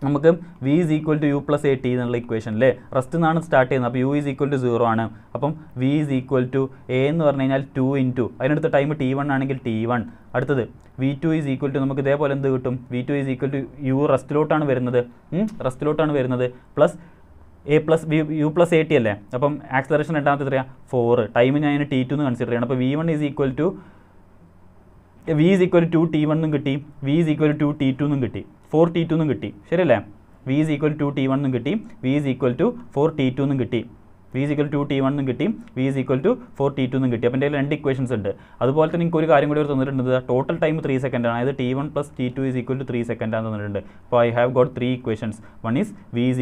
നമുക്ക് v is equal to u plus a t എന്നുള്ള ഇക്വേഷൻ അല്ലേ, റെസ്റ്റ് നിന്നാണ് സ്റ്റാർട്ട് ചെയ്യുന്നത്. അപ്പോൾ u is equal to 0 ആണ്. അപ്പം v is equal to a എന്ന് പറഞ്ഞു കഴിഞ്ഞാൽ 2 into അതിനടുത്ത ടൈം t1 ആണെങ്കിൽ t1. അടുത്തത് v2 is equal to നമുക്ക് ഇതേപോലെ എന്ത് കിട്ടും, v2 is equal to u റെസ്റ്റിലോട്ടാണ് വരുന്നത്, റെസ്റ്റിലോട്ടാണ് വരുന്നത്, plus a plus u plus a t അല്ലേ. അപ്പം ആക്സലറേഷൻ രണ്ടാമത്തെ എത്രയാണ് 4, ടൈം ഞാൻ അതിന് t2 എന്ന് കൺസിഡർ ചെയ്യണം. അപ്പോൾ v1 is equal to v is equal to 2t1 എന്നും കിട്ടി, v is equal to 2t2 എന്നും കിട്ടി, 4t2 എന്നും കിട്ടി. ശരിയല്ലേ, v is equal to 2t1 എന്നും കിട്ടി, v is equal to 4t2 എന്നും കിട്ടി, v is equal to 2t1 എന്നും കിട്ടി, v is equal to 4t2 എന്നും കിട്ടി. അപ്പോൾ എൻ്റെ രണ്ട് ഇക്വേഷൻസ് ഉണ്ട്. അതുപോലെ തന്നെ എനിക്ക് ഒരു കാര്യം കൂടി തന്നിട്ടുണ്ട്, ടോട്ടൽ ടൈം 3 സെക്കൻഡ് ആണ്. അതായത് t1 plus t2 is equal to 3 second ആണ് തന്നിട്ടുണ്ട്. അപ്പോൾ I have got 3 equations. One is v is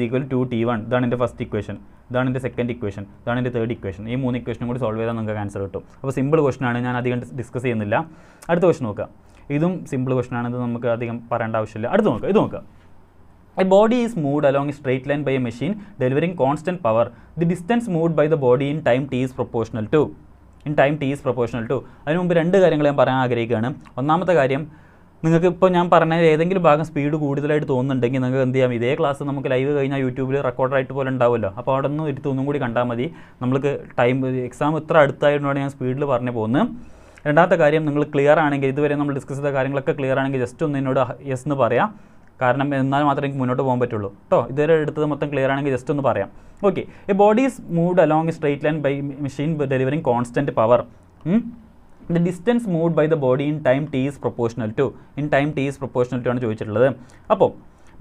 equal to t1. ഇതാണ് എൻ്റെ ഫസ്റ്റ് ഇക്വേഷൻ, ഇതാണ് എൻ്റെ സെക്കൻഡ് ഇക്വേഷൻ, ഇതാണ് എൻ്റെ തേർഡ് ഇക്വേഷൻ. ഈ 3 ഇക്വേഷനും കൂടി സോൾവ് ചെയ്താൽ നിങ്ങൾക്ക് ആൻസർ കിട്ടും. അപ്പോൾ സിമ്പിൾ ക്വസ്റ്റൻ ആണ്, ഞാൻ അധികം ഡിസ്കസ് ചെയ്യുന്നില്ല. അടുത്ത ക്വസ്റ്റൻ നോക്കുക, ഇതും സിമ്പിൾ ക്വസ്റ്റൻ ആണ്, ഇത് നമുക്ക് അധികം പറയേണ്ട ആവശ്യമില്ല. അടുത്ത് നോക്കുക, ഇത് നോക്കുക. A body is moved along a straight line by a machine delivering constant power. The distance moved by the body in time t is proportional to. അതിന് മുമ്പ് രണ്ട് കാര്യങ്ങൾ ഞാൻ പറയാൻ ആഗ്രഹിക്കുകയാണ്. ഒന്നാമത്തെ കാര്യം, നിങ്ങൾക്ക് ഇപ്പോൾ ഞാൻ പറഞ്ഞ ഏതെങ്കിലും ഭാഗം സ്പീഡ് കൂടുതലായിട്ട് തോന്നുന്നുണ്ടെങ്കിൽ നിങ്ങൾക്ക് എന്ത് ചെയ്യാം, ഇതേ ക്ലാസ് നമുക്ക് ലൈവ് കഴിഞ്ഞാൽ യൂട്യൂബിൽ റെക്കോർഡറായിട്ട് പോലെ ഉണ്ടാവുമല്ലോ. അപ്പോൾ അവിടെ നിന്ന് ഇരുത്തി ഒന്നും കൂടി കണ്ടാൽ മതി. നമ്മൾക്ക് ടൈം എക്സാം ഇത്ര അടുത്തായതുകൊണ്ടാണ് ഞാൻ സ്പീഡിൽ പറഞ്ഞു പോകുന്നത്. രണ്ടാമത്തെ കാര്യം, നിങ്ങൾ ക്ലിയർ ആണെങ്കിൽ, ഇതുവരെ നമ്മൾ ഡിസ്കസ് ചെയ്ത കാര്യങ്ങളൊക്കെ ക്ലിയർ ആണെങ്കിൽ ജസ്റ്റ് ഒന്ന് എന്നോട് യെസ് എന്ന് പറയാം. കാരണം എന്നാൽ മാത്രമേ എനിക്ക് മുന്നോട്ട് പോകാൻ പറ്റുള്ളൂ കേട്ടോ. ഇതുവരെ എടുത്തത് മൊത്തം ക്ലിയർ ആണെങ്കിൽ ജസ്റ്റ് ഒന്ന് പറയാം. Okay, a body is moved along a straight line by machine delivering constant power. The distance moved by the body in time t is proportional to. ആണ് ചോദിച്ചിട്ടുള്ളത്. അപ്പോൾ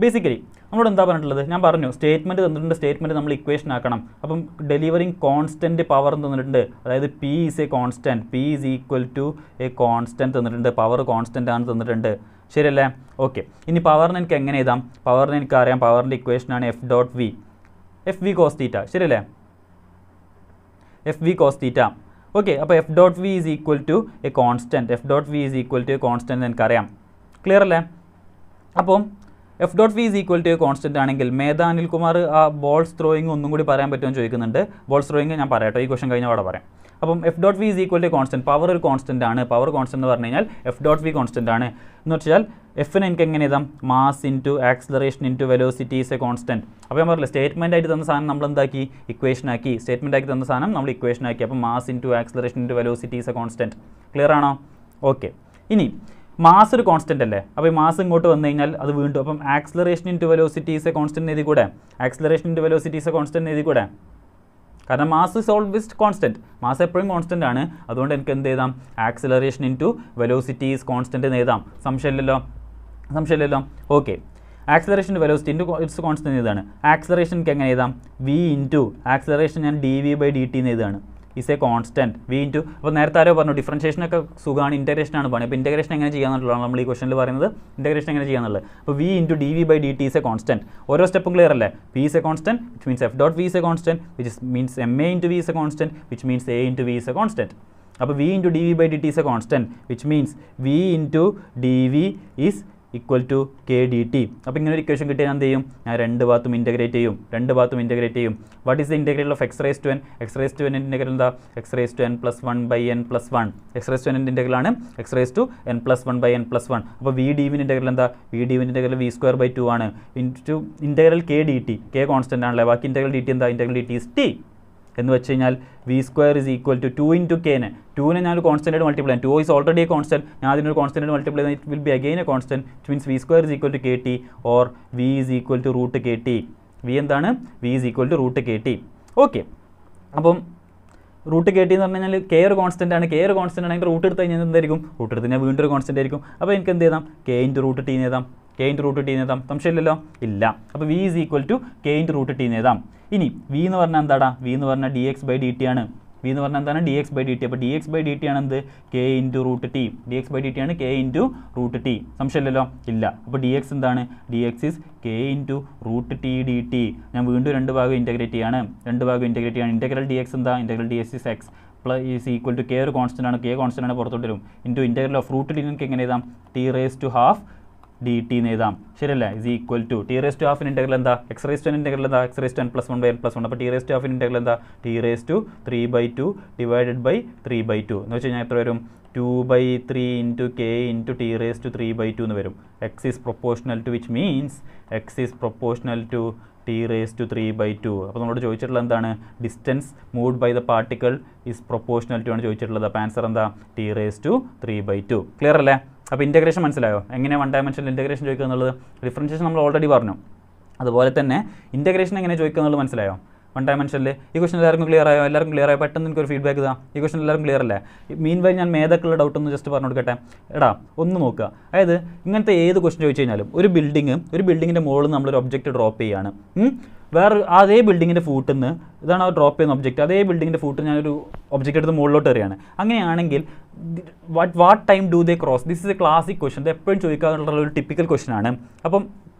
ബേസിക്കലി നമ്മളോട് എന്താ പറഞ്ഞിട്ടുള്ളത്, ഞാൻ പറഞ്ഞു സ്റ്റേറ്റ്മെൻറ്റ് തന്നിട്ടുണ്ട്, സ്റ്റേറ്റ്മെൻറ്റ് നമ്മൾ ഇക്വേഷൻ ആക്കണം. അപ്പം ഡെലിവറിങ് കോൺസ്റ്റൻറ്റ് പവർ തന്നിട്ടുണ്ട്, അതായത് p is a constant, p is equal to a constant തന്നിട്ടുണ്ട്, പവർ കോൺസ്റ്റൻ്റ് ആണ് തന്നിട്ടുണ്ട്. ശരിയല്ലേ? ഓക്കെ, ഇനി പവറിന് എനിക്ക് എങ്ങനെ എഴുതാം, പവറിന് എനിക്കറിയാം, പവറിൻ്റെ ഇക്വേഷനാണ് F dot V, F V cos theta. ശരിയല്ലേ, F V cos theta. Okay, അപ്പോൾ F dot V is equal to a constant, എനിക്കറിയാം. ക്ലിയർ അല്ലേ? അപ്പം F dot V is equal to a constant ആണെങ്കിൽ മേധാ അനിൽകുമാർ ആ ബോൾസ് ത്രോയിങ് ഒന്നും കൂടി പറയാൻ പറ്റുമെന്ന് ചോദിക്കുന്നുണ്ട്. ബോൾസ് ത്രോയിങ് ഞാൻ പറയാം കേട്ടോ, ഈ ക്വസ്റ്റൻ കഴിഞ്ഞ അവിടെ പറയാം. അപ്പം F dot V is equal to constant, power ഒരു കോൺസ്റ്റൻ്റ് ആണ്. പവർ കോൺസ്റ്റൻ്റ് എന്ന് പറഞ്ഞു കഴിഞ്ഞാൽ എഫ് ഡോട്ട് വി കോൺസ്റ്റൻ്റ് ആണ്. എന്ന് വെച്ചാൽ എഫിന് എനിക്ക് എങ്ങനെ എഴുതാം, mass into acceleration into velocity is a constant. അപ്പോൾ ഞാൻ പറഞ്ഞില്ല, സ്റ്റേറ്റ്മെൻ്റ് ആയിട്ട് തന്ന സാധനം നമ്മൾ എന്താക്കി, ഇക്വേഷൻ ആക്കി. സ്റ്റേറ്റ്മെൻ്റ് ആക്കി തന്ന സാധനം നമ്മൾ ഇക്വേഷൻ ആക്കി. അപ്പോൾ mass into acceleration into velocity is a constant. Clear ആണോ? ഓക്കെ, ഇനി മാസ് ഒരു കോൺസ്റ്റൻ്റ് അല്ലേ, അപ്പോൾ ഈ മാസ് ഇങ്ങോട്ട് വന്നു കഴിഞ്ഞാൽ അത് വീണ്ടും, അപ്പം acceleration into velocity is a constant എഴുതി കൂടെ, കാരണം mass is always constant, mass എപ്പോഴും കോൺസ്റ്റൻ്റ് ആണ്. അതുകൊണ്ട് എനിക്ക് എന്ത് എഴുതാം, acceleration into velocity is constant എന്ന് എഴുതാം. സംശയമില്ലല്ലോ? Okay, acceleration velocity into it's constant ഇതാണ്. ആക്സിലറേഷൻ എനിക്ക് എങ്ങനെ എഴുതാം, വി ഇൻറ്റു ആക്സിലറേഷൻ ഞാൻ D V by D T എന്ന് എഴുതാണ്, is a constant. V into, അപ്പോൾ നേരത്തെ ആരോ പറഞ്ഞു ഡിഫറൻഷിയേഷനൊക്കെ സുഖമാണ്, ഇൻറ്റഗ്രേഷനാണ് പണി. അപ്പോൾ ഇൻറ്റഗ്രേഷൻ എങ്ങനെ ചെയ്യാന്നുള്ളതാണ് നമ്മൾ ഈ ക്വസ്റ്റനിൽ പറയുന്നത്. ഇൻറ്റഗ്രേഷൻ എങ്ങനെ ചെയ്യാന്നുള്ളത്. അപ്പോൾ V into D V by D T is a constant. ഓരോ സ്റ്റെപ്പും ക്ലിയർ അല്ലേ? V is a constant which means F dot V is a constant which means M A into V is a constant which means A into V is a constant. അപ്പോൾ V into D V by D T is a constant which means V into D V is equal to K D T. അപ്പോൾ ഇങ്ങനെ ഒരു ഇക്വേഷൻ കിട്ടിയാൽ എന്ത് ചെയ്യും, ഞാൻ രണ്ട് ഭാഗത്തും ഇൻറ്റഗ്രേറ്റ് ചെയ്യും. What is the integral of X raise to N? X raise to N integral എന്താ, X raise to N plus 1 by N plus 1. X raise to N ഇൻറ്റഗ്രലാണ് X raise to N plus 1 by N plus 1. അപ്പോൾ വി ഡി വിൻ്റെ ഇൻറ്റഗ്രൽ എന്താ, വി ഡി വിൻ്റെ ഇൻറ്റഗ്രൽ വി സ്ക്വയർ ബൈ 2 ആണ്. Into integral K D T, K constant ആണല്ലേ, ബാക്കി ഇൻറ്റഗ്രൽ ഡി ടി എന്താ, integral D T is T എന്ന് വെച്ച് കഴിഞ്ഞാൽ V square is equal to 2 into കെനെ, 2നെ ഞാനൊരു കോൺസ്റ്റൻ്റ് മൾട്ടിപ്ലൈ ചെയ്യാം. 2 ഈസ് ഓൾറെഡി എ കോൺസ്റ്റൻറ്റ്, ഞാൻ അതിനൊരു കോൺസ്റ്റൻ്റ് മൾട്ടിപ്ലൈ ചെയ്താൽ it will be again a constant which means V square is equal to K T or V is equal to root K T. V എന്താണ്, V is equal to root K T. Okay, അപ്പം റൂട്ട് കെ ടി എന്ന് പറഞ്ഞു കഴിഞ്ഞാൽ കെ ഒരു കോൺസ്റ്റൻ്റ് ആണ്. കെ ഒരു കോൺസ്റ്റൻ്റ് ആണെങ്കിൽ റൂട്ട് എടുത്ത് കഴിഞ്ഞാൽ എന്തായിരിക്കും, റൂട്ട് എടുത്ത് കഴിഞ്ഞാൽ വീണ്ടും ഒരു കോൺസ്റ്റൻ്റ് ആയിരിക്കും. അപ്പോൾ എനിക്ക് എന്ത് ചെയ്താം, കെ ഇൻറ്റു റൂട്ട് ടി എഴുതാം, സംശയമില്ലല്ലോ? ഇല്ല. അപ്പോൾ V is equal to K into root T എഴുതാം. ഇനി വി എന്ന് പറഞ്ഞാൽ എന്താടാ, വി എന്ന് പറഞ്ഞാൽ D X by D T ആണ്. വി എന്ന് പറഞ്ഞാൽ എന്താണ് D X by D T. അപ്പോൾ D X by D T ആണ് എന്ത് K into root T. D X by D T ആണ് കെ ഇൻറ്റു റൂട്ട് ടി. സംശയമില്ലല്ലോ? ഇല്ല. അപ്പോൾ ഡി എക്സ് എന്താണ് D X is K into root T D T. ഞാൻ വീണ്ടും രണ്ട് ഭാഗം ഇൻറ്റഗ്രേറ്റ് ചെയ്യാണ്. ഇൻറ്റഗ്രൽ ഡി എക്സ് എന്താ integral D X is X plus is equal to K ഒരു കോൺസ്റ്റൻ്റ് ആണ്, കെ കോൺസ്റ്റൻ്റ് ആണ് പുറത്തോട്ട് വരും into integral of root T നിങ്ങൾക്ക് എങ്ങനെ എഴുതാം T raise to half D T എന്ന് എഴുതാം. ശരിയല്ലേ? Is equal to T raise to ഹാഫിന് ഇൻറ്റഗ്രൽ എന്താ X raise to N integral എന്താ X raise to N plus 1 by N plus 1. അപ്പോൾ ടി റേസ് ടു ഹാഫിന് ഇൻറ്റഗ്രൽ എന്താ t raise to 3/2 divided by 3/2 എന്ന് വെച്ച് കഴിഞ്ഞാൽ എത്ര വരും 2/3 into k into t raise to 3/2 എന്ന് വരും. X is proportional to which means x is proportional to T raise to 3/2. അപ്പോൾ നമ്മളോട് ചോദിച്ചിട്ടുള്ളത് എന്താണ് distance moved by the particle is proportional to ആണ് ചോദിച്ചിട്ടുള്ളത്. അപ്പോൾ ആൻസർ എന്താ ടി റേസ് ടു 3/2. ക്ലിയർ അല്ലേ? അപ്പോൾ ഇൻറ്റഗ്രേഷൻ മനസ്സിലായോ? എങ്ങനെ 1 ഡയമെൻഷനിൽ ഇൻറ്റഗ്രേഷൻ ചോദിക്കുക എന്നുള്ളത്? ഡിഫറൻഷിയേഷൻ നമ്മൾ ഓൾറെഡി പറഞ്ഞു. അതുപോലെ തന്നെ ഇൻറ്റഗ്രേഷൻ എങ്ങനെ ചോദിക്കുക എന്നുള്ളത് മനസ്സിലായോ? 1 ഡയമെൻഷനിൽ ഈ ക്വസ്റ്റൻ എല്ലാവർക്കും ക്ലിയർ ആയോ? എല്ലാവർക്കും ക്ലിയർ ആയോ? പെട്ടെന്ന് എനിക്കൊരു ഫീഡ്ബാക്ക് ഇതാ. ഈ ക്വസ്റ്റൻ എല്ലാവർക്കും ക്ലിയർ അല്ലേ? മീൻ വൈ ഞാൻ മേധക്കുള്ള ഡൗട്ട് ഒന്ന് ജസ്റ്റ് പറഞ്ഞു കൊടുക്കട്ടെ. എടാ ഒന്ന് നോക്കുക. അതായത് ഇങ്ങനത്തെ ഏത് ക്വസ്റ്റൻ ചോദിച്ചു കഴിഞ്ഞാലും ഒരു ബിൽഡിങ്ങിൻ്റെ മുകളിൽ നമ്മളൊരു ഒബ്ജക്റ്റ് ഡ്രോപ്പ് ചെയ്യുകയാണ്. വേറെ അതേ ബിൽഡിങ്ങിൻ്റെ ഫൂട്ടിൽ നിന്ന് ഇതാണ് ആ ഡ്രോപ്പ് ചെയ്യുന്ന ഒബ്ജക്റ്റ്. അതേ ബിൽഡിങ്ങിൻ്റെ ഫൂട്ടിൽ ഞാനൊരു ഒബ്ജക്റ്റ് എടുത്ത് മുകളിലോട്ട് എറിയാണ്. അങ്ങനെയാണെങ്കിൽ what time do they cross? This is A classic question. ഇത് എപ്പോഴും ചോദിക്കാനുള്ള ഒരു ടിപ്പിക്കൽ ക്വസ്റ്റൻ ആണ്. അപ്പം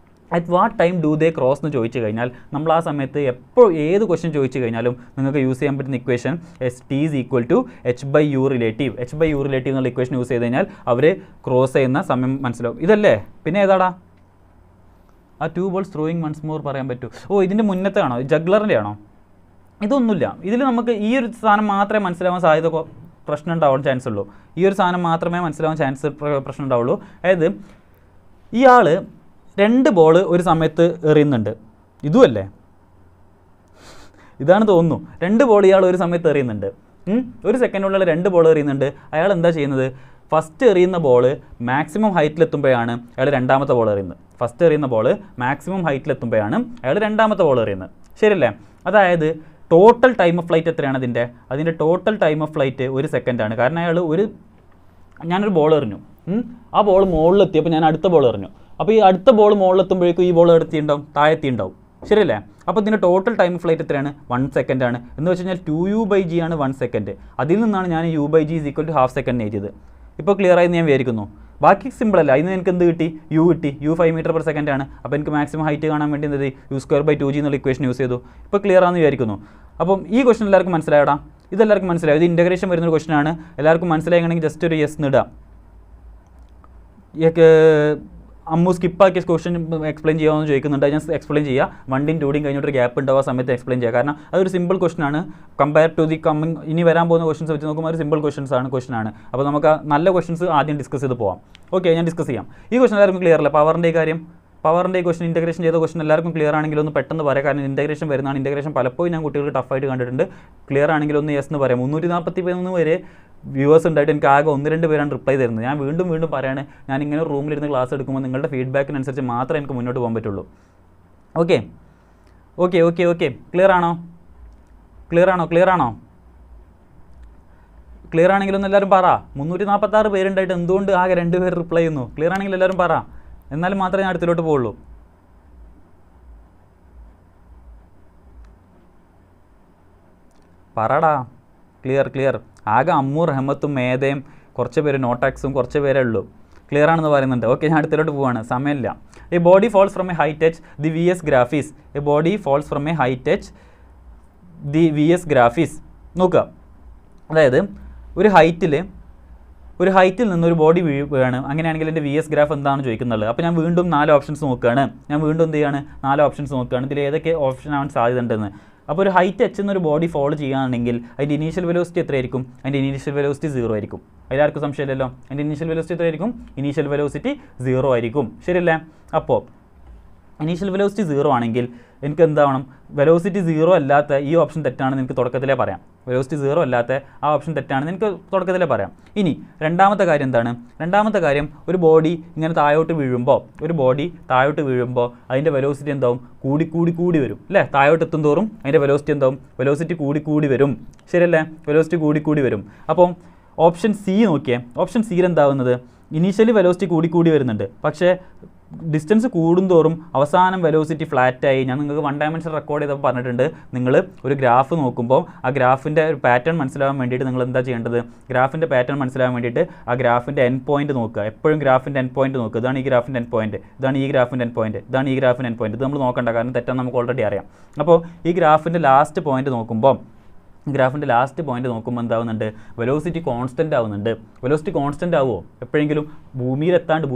at what time do they cross എന്ന് ചോദിച്ചു കഴിഞ്ഞാൽ നമ്മൾ ആ സമയത്ത് എപ്പോൾ ഏത് ക്വസ്റ്റൻ ചോദിച്ചു കഴിഞ്ഞാലും നിങ്ങൾക്ക് യൂസ് ചെയ്യാൻ പറ്റുന്ന equation s t is equal to h by u relative. H by u relative എന്നുള്ള ഇക്വേഷൻ യൂസ് ചെയ്ത് കഴിഞ്ഞാൽ അവർ ക്രോസ് ചെയ്യുന്ന സമയം മനസ്സിലാവും. ഇതല്ലേ? പിന്നെ ഏതാടാ ആ 2 balls ത്രോയിങ് വൺസ് മോർ പറയാൻ പറ്റൂ? ഓ ഇതിൻ്റെ മുന്നത്തെ ആണോ? ജഗ്ലറിൻ്റെ ആണോ? ഇതൊന്നുമില്ല. ഇതിൽ നമുക്ക് ഈ ഒരു സാധനം മാത്രമേ മനസ്സിലാവാൻ സാധ്യത പ്രശ്നം ഉണ്ടാവാൻ ചാൻസ് ഉള്ളൂ. ഈ ഒരു സാധനം മാത്രമേ മനസ്സിലാവാൻ പ്രശ്നം ഉണ്ടാവുള്ളൂ. അതായത് ഇയാൾ 2 ബോൾ ഒരു സമയത്ത് എറിയുന്നുണ്ട്. ഇതുമല്ലേ? ഇതാണ് തോന്നുന്നു. 2 ബോൾ ഇയാൾ ഒരു സമയത്ത് എറിയുന്നുണ്ട്. ഒരു സെക്കൻഡിനുള്ളിൽ 2 ബോൾ എറിയുന്നുണ്ട്. അയാൾ എന്താ ചെയ്യുന്നത്? ഫസ്റ്റ് എറിയുന്ന ബോൾ മാക്സിമം ഹൈറ്റിലെത്തുമ്പോഴാണ് അയാൾ രണ്ടാമത്തെ ബോൾ എറിയുന്നത്. ഫസ്റ്റ് എറിയുന്ന ബോൾ മാക്സിമം ഹൈറ്റിലെത്തുമ്പോഴാണ് അയാൾ രണ്ടാമത്തെ ബോൾ എറിയുന്നത്. ശരിയല്ലേ? അതായത് ടോട്ടൽ ടൈം ഓഫ് ഫ്ലൈറ്റ് എത്രയാണ് അതിൻ്റെ ടോട്ടൽ ടൈം ഓഫ് ഫ്ലൈറ്റ് 1 സെക്കൻഡാണ്. കാരണം അയാൾ ഞാനൊരു ബോൾ എറിഞ്ഞു. ആ ബോൾ മുകളിലെത്തിയപ്പോൾ ഞാൻ അടുത്ത ബോൾ എറിഞ്ഞു. അപ്പോൾ ഈ അടുത്ത ബോൾ മുകളിലെത്തുമ്പോഴേക്കും ഈ ബോൾ എടുത്തിട്ടുണ്ടാവും, താഴെത്തിണ്ടാവും. ശരിയല്ലേ? അപ്പോൾ ഇതിൻ്റെ ടോട്ടൽ ടൈം ഓഫ് ഫ്ലൈറ്റ് എത്രയാണ്? 1 സെക്കൻഡാണ്. എന്ന് വെച്ച് കഴിഞ്ഞാൽ 2u/g ആണ് 1 സെക്കൻഡ്. അതിൽ നിന്നാണ് ഞാൻ u/g is equal to half second എഴുതിയത്. ഇപ്പോൾ ക്ലിയർ ആയി ഞാൻ വിചാരിക്കുന്നു. ബാക്കി സിമ്പിൾ അല്ല. അതിന് എനിക്ക് എന്ത് കിട്ടി? u കിട്ടി. u 5 മീറ്റർ പെർ സെക്കൻഡ് ആണ്. അപ്പോൾ എനിക്ക് മാക്സിമം ഹൈറ്റ് കാണാൻ വേണ്ടി എന്ത് u²/2g എന്നുള്ള ഇക്വേഷൻ യൂസ് ചെയ്തു. ഇപ്പോൾ ക്ലിയർ ആണെന്ന് വിചാരിക്കുന്നു. അപ്പം ഈ ക്വസ്റ്റൻ എല്ലാവർക്കും മനസ്സിലായടാ? ഇതെല്ലാവർക്കും മനസ്സിലായോ? ഇത് ഇൻറ്റഗ്രേഷൻ വരുന്നൊരു ക്വസ്റ്റൻ ആണ്. എല്ലാവർക്കും മനസ്സിലായെങ്കിൽ ജസ്റ്റ് ഒരു യെസ് ഇടുക. അമ്മു സ്കിപ്പാക്കിയ ക്വസ്റ്റൻ എക്സ്പ്ലെയിൻ ചെയ്യാമെന്ന് ചോദിക്കുന്നുണ്ട്. ഞാൻ എക്സ്പ്ലെയിൻ ചെയ്യുക. 1D 2D കഴിഞ്ഞിട്ടൊരു ഗ്യാപ്പ് ഉണ്ടാവുക സമയത്ത് എക്സ്പ്ലെയിൻ ചെയ്യുക. കാരണം അതൊരു സിമ്പിൾ ക്വസ്റ്റൻ ആണ്. കമ്പയർ ടു ദി ഇനി വരാൻ പോകുന്ന ക്വസ്റ്റൻസ് വെച്ച് നോക്കുമ്പോൾ ഒരു സിമ്പിൾ ക്വസ്റ്റൻ ആണ്. അപ്പോൾ നമുക്ക് നല്ല ക്വസ്റ്റൻസ് ആദ്യം ഡിസ്കസ് ചെയ്ത് പോകാം. ഓക്കെ, ഞാൻ ഡിസ്കസ് ചെയ്യാം. ഈ ക്വസ്റ്റൻ എല്ലാവർക്കും ക്ലിയർ അല്ല? പവറിൻ്റെ ക്വസ്റ്റൻ ഇൻറ്റഗ്രേഷൻ ചെയ്ത ക്വസ്റ്റൻ എല്ലാവർക്കും ക്ലിയർ ആണെങ്കിൽ ഒന്ന് പെട്ടെന്ന് പറയാം. കാരണം ഇൻറ്റഗ്രേഷൻ വരുന്നതാണ്. ഇൻറ്റഗ്രേഷൻ പലപ്പോഴും ഞാൻ കുട്ടികൾക്ക് ടഫായിട്ട് കണ്ടിട്ടുണ്ട്. ക്ലിയർ ആണെങ്കിൽ ഒന്ന് യെസ് എന്ന് പറയാം. 343 വരെ വ്യൂവേഴ്സ് ഉണ്ടായിട്ട് എനിക്ക് ആകെ 1-2 പേരാണ് റിപ്ലൈ തരുന്നത്. ഞാൻ വീണ്ടും പറയാണ്, ഞാൻ ഇങ്ങനെ റൂമിലിരുന്ന് ക്ലാസ് എടുക്കുമ്പോൾ നിങ്ങളുടെ ഫീഡ്ബാക്കിനനുസരിച്ച് മാത്രമേ എനിക്ക് മുന്നോട്ട് പോകാൻ പറ്റുള്ളൂ. ഓക്കെ, ക്ലിയർ ആണോ? ക്ലിയർ ആണെങ്കിലൊന്നും എല്ലാവരും പറ. 346 പേരുണ്ടായിട്ട് എന്തുകൊണ്ട് ആകെ 2 പേര് റിപ്ലൈ ചെയ്യുന്നു? ക്ലിയർ ആണെങ്കിൽ എല്ലാവരും പറ. എന്നാലും മാത്രമേ ഞാൻ അടുത്തിലോട്ട് പോകുള്ളൂ. പറടാ. ക്ലിയർ. ആകെ അമ്മൂർ റഹ്മത്തും മേധയും കുറച്ച് പേര് നോട്ടാക്സും കുറച്ച് പേരേ ഉള്ളൂ. ക്ലിയർ ആണെന്ന് പറയുന്നുണ്ട്. ഓക്കെ, ഞാൻ അടുത്തിലോട്ട് പോവാണ്, സമയമില്ല. A body falls from a height H the VS graphs. നോക്കുക. അതായത് ഒരു ഹൈറ്റിൽ നിന്നൊരു ബോഡി വീഴുകയാണ്. അങ്ങനെയാണെങ്കിൽ എൻ്റെ VS ഗ്രാഫ് എന്താണെന്ന് ചോദിക്കുന്നുള്ളത്. അപ്പോൾ ഞാൻ വീണ്ടും 4 ഓപ്ഷൻസ് നോക്കുകയാണ്. ഇതിൽ ഏതൊക്കെ ഓപ്ഷൻ ആവാൻ സാധ്യത ഉണ്ടെന്ന്. അപ്പോൾ ഒരു ഹൈറ്റ് എച്ച് എന്നൊരു ബോഡി ഫോൾ ചെയ്യുകയാണെങ്കിൽ അതിൻ്റെ ഇനീഷ്യൽ വെലോസിറ്റി എത്രയായിരിക്കും? അതിൻ്റെ ഇനീഷ്യൽ വെലോസിറ്റി 0 ആയിരിക്കും. അതിലാർക്കും സംശയമില്ലല്ലോ. അതിൻ്റെ ഇനീഷ്യൽ വെലോസിറ്റി എത്രയായിരിക്കും? ഇനീഷ്യൽ വെലോസിറ്റി 0 ആയിരിക്കും. ശരിയല്ലേ? അപ്പോൾ ഇനീഷ്യൽ വെലോസിറ്റി 0 ആണെങ്കിൽ എനിക്ക് എന്താവണം? വെലോസിറ്റി 0 അല്ലാത്ത ഈ ഓപ്ഷൻ തെറ്റാണെന്ന് എനിക്ക് തുടക്കത്തിലേ പറയാം. ആ ഓപ്ഷൻ തെറ്റാണെന്ന് എനിക്ക് തുടക്കത്തിലേ പറയാം. ഇനി രണ്ടാമത്തെ കാര്യം എന്താണ്? ഒരു ബോഡി ഇങ്ങനെ താഴോട്ട് വീഴുമ്പോൾ അതിൻ്റെ വെലോസിറ്റി എന്താവും? കൂടി വരും അല്ലേ? താഴോട്ട് എത്തും തോറും അതിൻ്റെ വെലോസിറ്റി എന്താവും? വെലോസിറ്റി കൂടി വരും. ശരിയല്ലേ? വെലോസിറ്റി കൂടി വരും. അപ്പോൾ ഓപ്ഷൻ സി നോക്കിയേ. ഓപ്ഷൻ സിയിൽ എന്താവുന്നത്? ഇനീഷ്യലി വെലോസിറ്റി കൂടി വരുന്നുണ്ട്. പക്ഷേ ഡിസ്റ്റൻസ് കൂടുന്തോറും അവസാനം വെലോസിറ്റി ഫ്ലാറ്റായി. ഞാൻ നിങ്ങൾക്ക് 1 ഡയമെൻഷൻ റെക്കോർഡ് ചെയ്തപ്പോൾ പറഞ്ഞിട്ടുണ്ട്, നിങ്ങൾ ഒരു ഗ്രാഫ് നോക്കുമ്പോൾ ആ ഗ്രാഫിൻ്റെ ഒരു പാറ്റേൺ മനസ്സിലാവാൻ വേണ്ടിയിട്ട് നിങ്ങൾ എന്താ ചെയ്യേണ്ടത്, ഗ്രാഫിൻ്റെ പാറ്റേൺ മനസ്സിലാവാൻ വേണ്ടിയിട്ട് ആ ഗ്രാഫിൻ്റെ എൻഡ് പോയിന്റ് നോക്കുക. എപ്പോഴും ഗ്രാഫിൻ്റെ എൻഡ് പോയിന്റ് നോക്കുക. ഇതാണ് ഈ ഗ്രാഫിൻ്റെ എൻഡ് പോയിന്റ്, ഇതാണ് ഈ ഗ്രാഫിൻ്റെ എൻഡ് പോയിന്റ്, ഇതാണ് ഈ ഗ്രാഫിൻ്റെ എൻഡ് പോയിന്റ്. ഇത് നമ്മൾ നോക്കണ്ട, കാരണം തെറ്റാൻ നമുക്ക് ഓൾറെഡി അറിയാം. അപ്പോൾ ഈ ഗ്രാഫിൻ്റെ ലാസ്റ്റ് പോയിന്റ് നോക്കുമ്പോൾ എന്താവുന്നുണ്ട്, വെലോസിറ്റി കോൺസ്റ്റൻ്റ് ആവുന്നുണ്ട്. വെലോസിറ്റി കോൺസ്റ്റൻ്റ് ആവുമോ എപ്പോഴെങ്കിലും? ഭൂമിയിലെത്തേണ്ട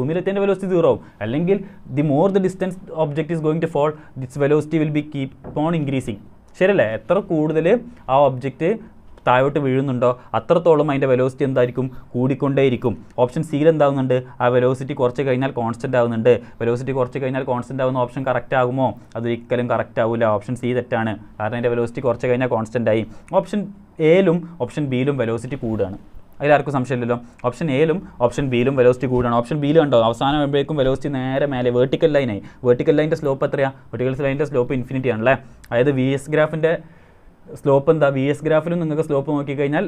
വെലോസിറ്റി 0 ആവും. അല്ലെങ്കിൽ the more the distance object is going to fall, this velocity will be keep on increasing. ശരിയല്ലേ? എത്ര കൂടുതൽ ആ ഒബ്ജക്റ്റ് താഴോട്ട് വീഴുന്നുണ്ടോ അത്രത്തോളം അതിൻ്റെ വെലോസിറ്റി എന്തായിരിക്കും, കൂടിക്കൊണ്ടേയിരിക്കും. ഓപ്ഷൻ സിയിൽ എന്താവുന്നുണ്ട്, ആ വെലോസിറ്റി കുറച്ച് കഴിഞ്ഞാൽ കോൺസ്റ്റൻ്റ് ആവുന്നുണ്ട്. വെലോസിറ്റി കുറച്ച് കഴിഞ്ഞാൽ കോൺസ്റ്റൻ്റ് ആവുന്ന ഓപ്ഷൻ കറക്റ്റ് ആകുമോ? അതൊരിക്കലും കറക്റ്റ് ആവില്ല. ഓപ്ഷൻ സി തെറ്റാണ്. കാരണം അതിൻ്റെ വെലോസിറ്റി കുറച്ച് കഴിഞ്ഞാൽ കോൺസ്റ്റൻ്റ് ആയി. ഓപ്ഷൻ എയിലും ഓപ്ഷൻ ബിയിലും വെലോസിറ്റി കൂടുകയാണ്. അതിലാർക്കും സംശയമില്ലല്ലോ. ഓപ്ഷൻ എയിലും ഓപ്ഷൻ ബിയിലും വെലോസിറ്റി കൂടുകയാണ്. ഓപ്ഷൻ ബിയിൽ കണ്ടോ, അവസാനം വരുമ്പോഴേക്കും വെലോസിറ്റി നേരെ മേലെ വെർട്ടിക്കൽ ലൈനായി. വെർട്ടിക്കൽ ലൈനിൻ്റെ സ്ലോപ്പ് എത്രയാണ്? വെർട്ടിക്കൽ ലൈനിൻ്റെ സ്ലോപ്പ് ഇൻഫിനിറ്റി ആണല്ലേ. അതായത് വി എസ് ഗ്രാഫിൻ്റെ സ്ലോപ്പ് എന്താ? വി എസ് ഗ്രാഫിലും നിങ്ങൾക്ക് സ്ലോപ്പ് നോക്കിക്കഴിഞ്ഞാൽ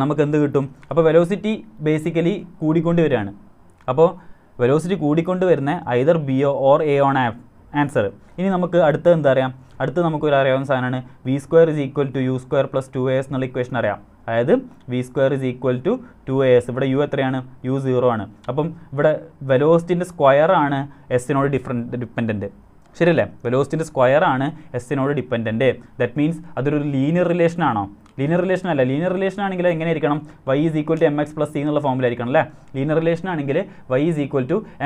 നമുക്ക് എന്ത് കിട്ടും? അപ്പോൾ വെലോസിറ്റി ബേസിക്കലി കൂടിക്കൊണ്ട് വരികയാണ്. അപ്പോൾ വെലോസിറ്റി കൂടിക്കൊണ്ട് വരുന്ന either B or A on answer. ഇനി നമുക്ക് അടുത്തത് എന്താ അറിയാം? അടുത്ത് നമുക്കൊരു അറിയാവുന്ന സാധനമാണ് v² = u² + 2as എന്നുള്ള ഇക്വേഷൻ അറിയാം. അതായത് v² = 2as. ഇവിടെ u എത്രയാണ്? u 0 ആണ്. അപ്പം ഇവിടെ വെലോസിറ്റിൻ്റെ സ്ക്വയറാണ് എസ്സിനോട് ഡിപ്പെൻഡൻറ്റ്. ശരിയല്ലേ? വെലോസിറ്റിൻ്റെ സ്ക്വയറാണ് എസ്സിനോട് ഡിപ്പെൻഡൻറ്റ്. ദാറ്റ് മീൻസ് അതൊരു ലീനിയർ റിലേഷൻ ആണോ? ലീനിയർ റിലേഷൻ അല്ല. ലീനിയർ റിലേഷൻ ആണെങ്കിൽ എങ്ങനെ ആയിരിക്കണം? y = mx + c എന്നുള്ള ഫോമിലായിരിക്കണം അല്ലേ? ലീനിയർ റിലേഷൻ ആണെങ്കിൽ y =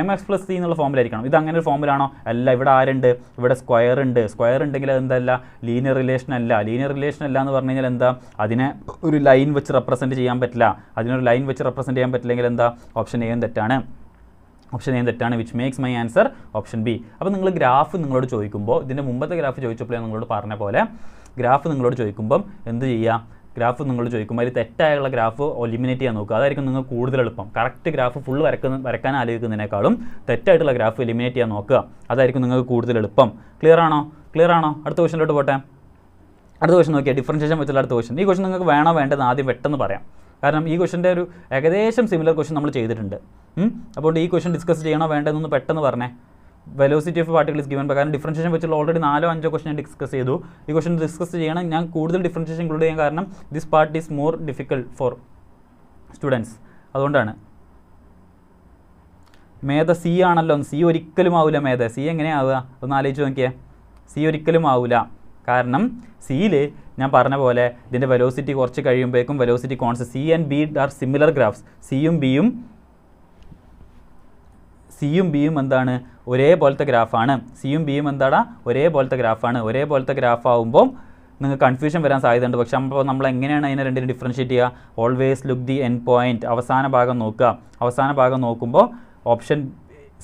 mx + c എന്നുള്ള ഫോമിലായിരിക്കണം. ഇത് അങ്ങനെ ഒരു ഫോമിലാണോ? അല്ല. ഇവിടെ ആരുണ്ട്? ഇവിടെ സ്ക്വയർ ഉണ്ട്. സ്ക്വയർ ഉണ്ടെങ്കിൽ അതെന്തല്ല? ലീനിയർ റിലേഷൻ അല്ല. ലീനിയർ റിലേഷൻ അല്ല എന്ന് പറഞ്ഞു കഴിഞ്ഞാൽ എന്താ? അതിനെ ഒരു ലൈൻ വെച്ച് റെപ്രസെൻറ്റ് ചെയ്യാൻ പറ്റില്ല. അതിനൊരു ലൈൻ വെച്ച് റെപ്രസെൻറ്റ് ചെയ്യാൻ പറ്റില്ലെങ്കിൽ എന്താ? ഓപ്ഷൻ എ തെറ്റാണ്. ഓപ്ഷൻ എ തെറ്റാണ്. Which makes my answer option B. അപ്പോൾ നിങ്ങൾ ഗ്രാഫ് നിങ്ങളോട് ചോദിക്കുമ്പോൾ, ഇതിൻ്റെ മുമ്പത്തെ ഗ്രാഫ് ചോദിച്ചപ്പോൾ ഞാൻ നിങ്ങളോട് പറഞ്ഞ പോലെ ഗ്രാഫ് നിങ്ങളോട് ചോദിക്കുമ്പം എന്ത് ചെയ്യുക? ഗ്രാഫ് നിങ്ങളോട് ചോദിക്കുമ്പോൾ അതിൽ തെറ്റായുള്ള ഗ്രാഫ് എലിമിനേറ്റ് ചെയ്യാൻ നോക്കുക. അതായിരിക്കും നിങ്ങൾ കൂടുതൽ എളുപ്പം. കറക്റ്റ് ഗ്രാഫ് ഫുൾ വരക്കാൻ ആലോചിക്കുന്നതിനേക്കാളും തെറ്റായിട്ടുള്ള ഗ്രാഫ് എലിമിനേറ്റ് ചെയ്യാൻ നോക്കുക. അതായിരിക്കും നിങ്ങൾക്ക് കൂടുതൽ എളുപ്പം. ക്ലിയർ ആണോ? അടുത്ത ക്വസ്റ്റനിലോട്ട് പോട്ടെ. അടുത്ത ക്വസ്റ്റൻ നോക്കിയാൽ ഡിഫറൻഷിയേഷൻ വെച്ചുള്ള അടുത്ത ക്വസ്റ്റൻ. ഈ ക്വസ്റ്റൻ നിങ്ങൾക്ക് വേണോ വേണ്ടത് ആദ്യം പെട്ടെന്ന് പറയാം. കാരണം ഈ ക്വസ്റ്റൻ്റെ ഒരു ഏകദേശം സിമിലർ ക്വസ്റ്റൻ നമ്മൾ ചെയ്തിട്ടുണ്ട്. അപ്പോൾ ഈ ക്വസ്റ്റൻ ഡിസ്കസ് ചെയ്യണോ വേണ്ടതെന്നൊന്ന് പെട്ടെന്ന് പറഞ്ഞേ. Velocity of particle is given by. കാരണം ഡിഫറൻഷിയേഷൻ വെച്ചുള്ള ഓൾറെഡി 4-5 ക്വസ്റ്റൻ ഞാൻ ഡിസ്കസ് ചെയ്തു. ഈ ക്വസ്റ്റൻ ഡിസ്കസ് ചെയ്യണം. ഞാൻ കൂടുതൽ ഡിഫറൻഷിയേഷൻ ഇൻക്ലൂഡ് ചെയ്യാൻ കാരണം this part is more difficult for students. അതുകൊണ്ടാണ്. മേധ സി ആണല്ലോ. സി ഒരിക്കലും ആവില്ല. മേധ സി എങ്ങനെയാവുക? ഒന്ന് ആലോചിച്ച് നോക്കിയേ. സി ഒരിക്കലും ആവില്ല. കാരണം സിയിൽ ഞാൻ പറഞ്ഞ പോലെ ഇതിൻ്റെ വെലോസിറ്റി കുറച്ച് കഴിയുമ്പോഴേക്കും velocity constant. C and B are similar graphs. സിയും ബിയും എന്താണ്? ഒരേപോലത്തെ ഗ്രാഫാണ്. സിയും ബിയും എന്താണ്? ഒരേപോലത്തെ ഗ്രാഫാണ്. ഒരേപോലത്തെ ഗ്രാഫ് ആകുമ്പോൾ നിങ്ങൾക്ക് കൺഫ്യൂഷൻ വരാൻ സാധ്യതയുണ്ട്. പക്ഷേ അപ്പോൾ നമ്മൾ എങ്ങനെയാണ് അതിനെ രണ്ടിനും ഡിഫറൻഷ്യേറ്റ് ചെയ്യുക? Always look the end point. അവസാന ഭാഗം നോക്കുക. അവസാന ഭാഗം നോക്കുമ്പോൾ ഓപ്ഷൻ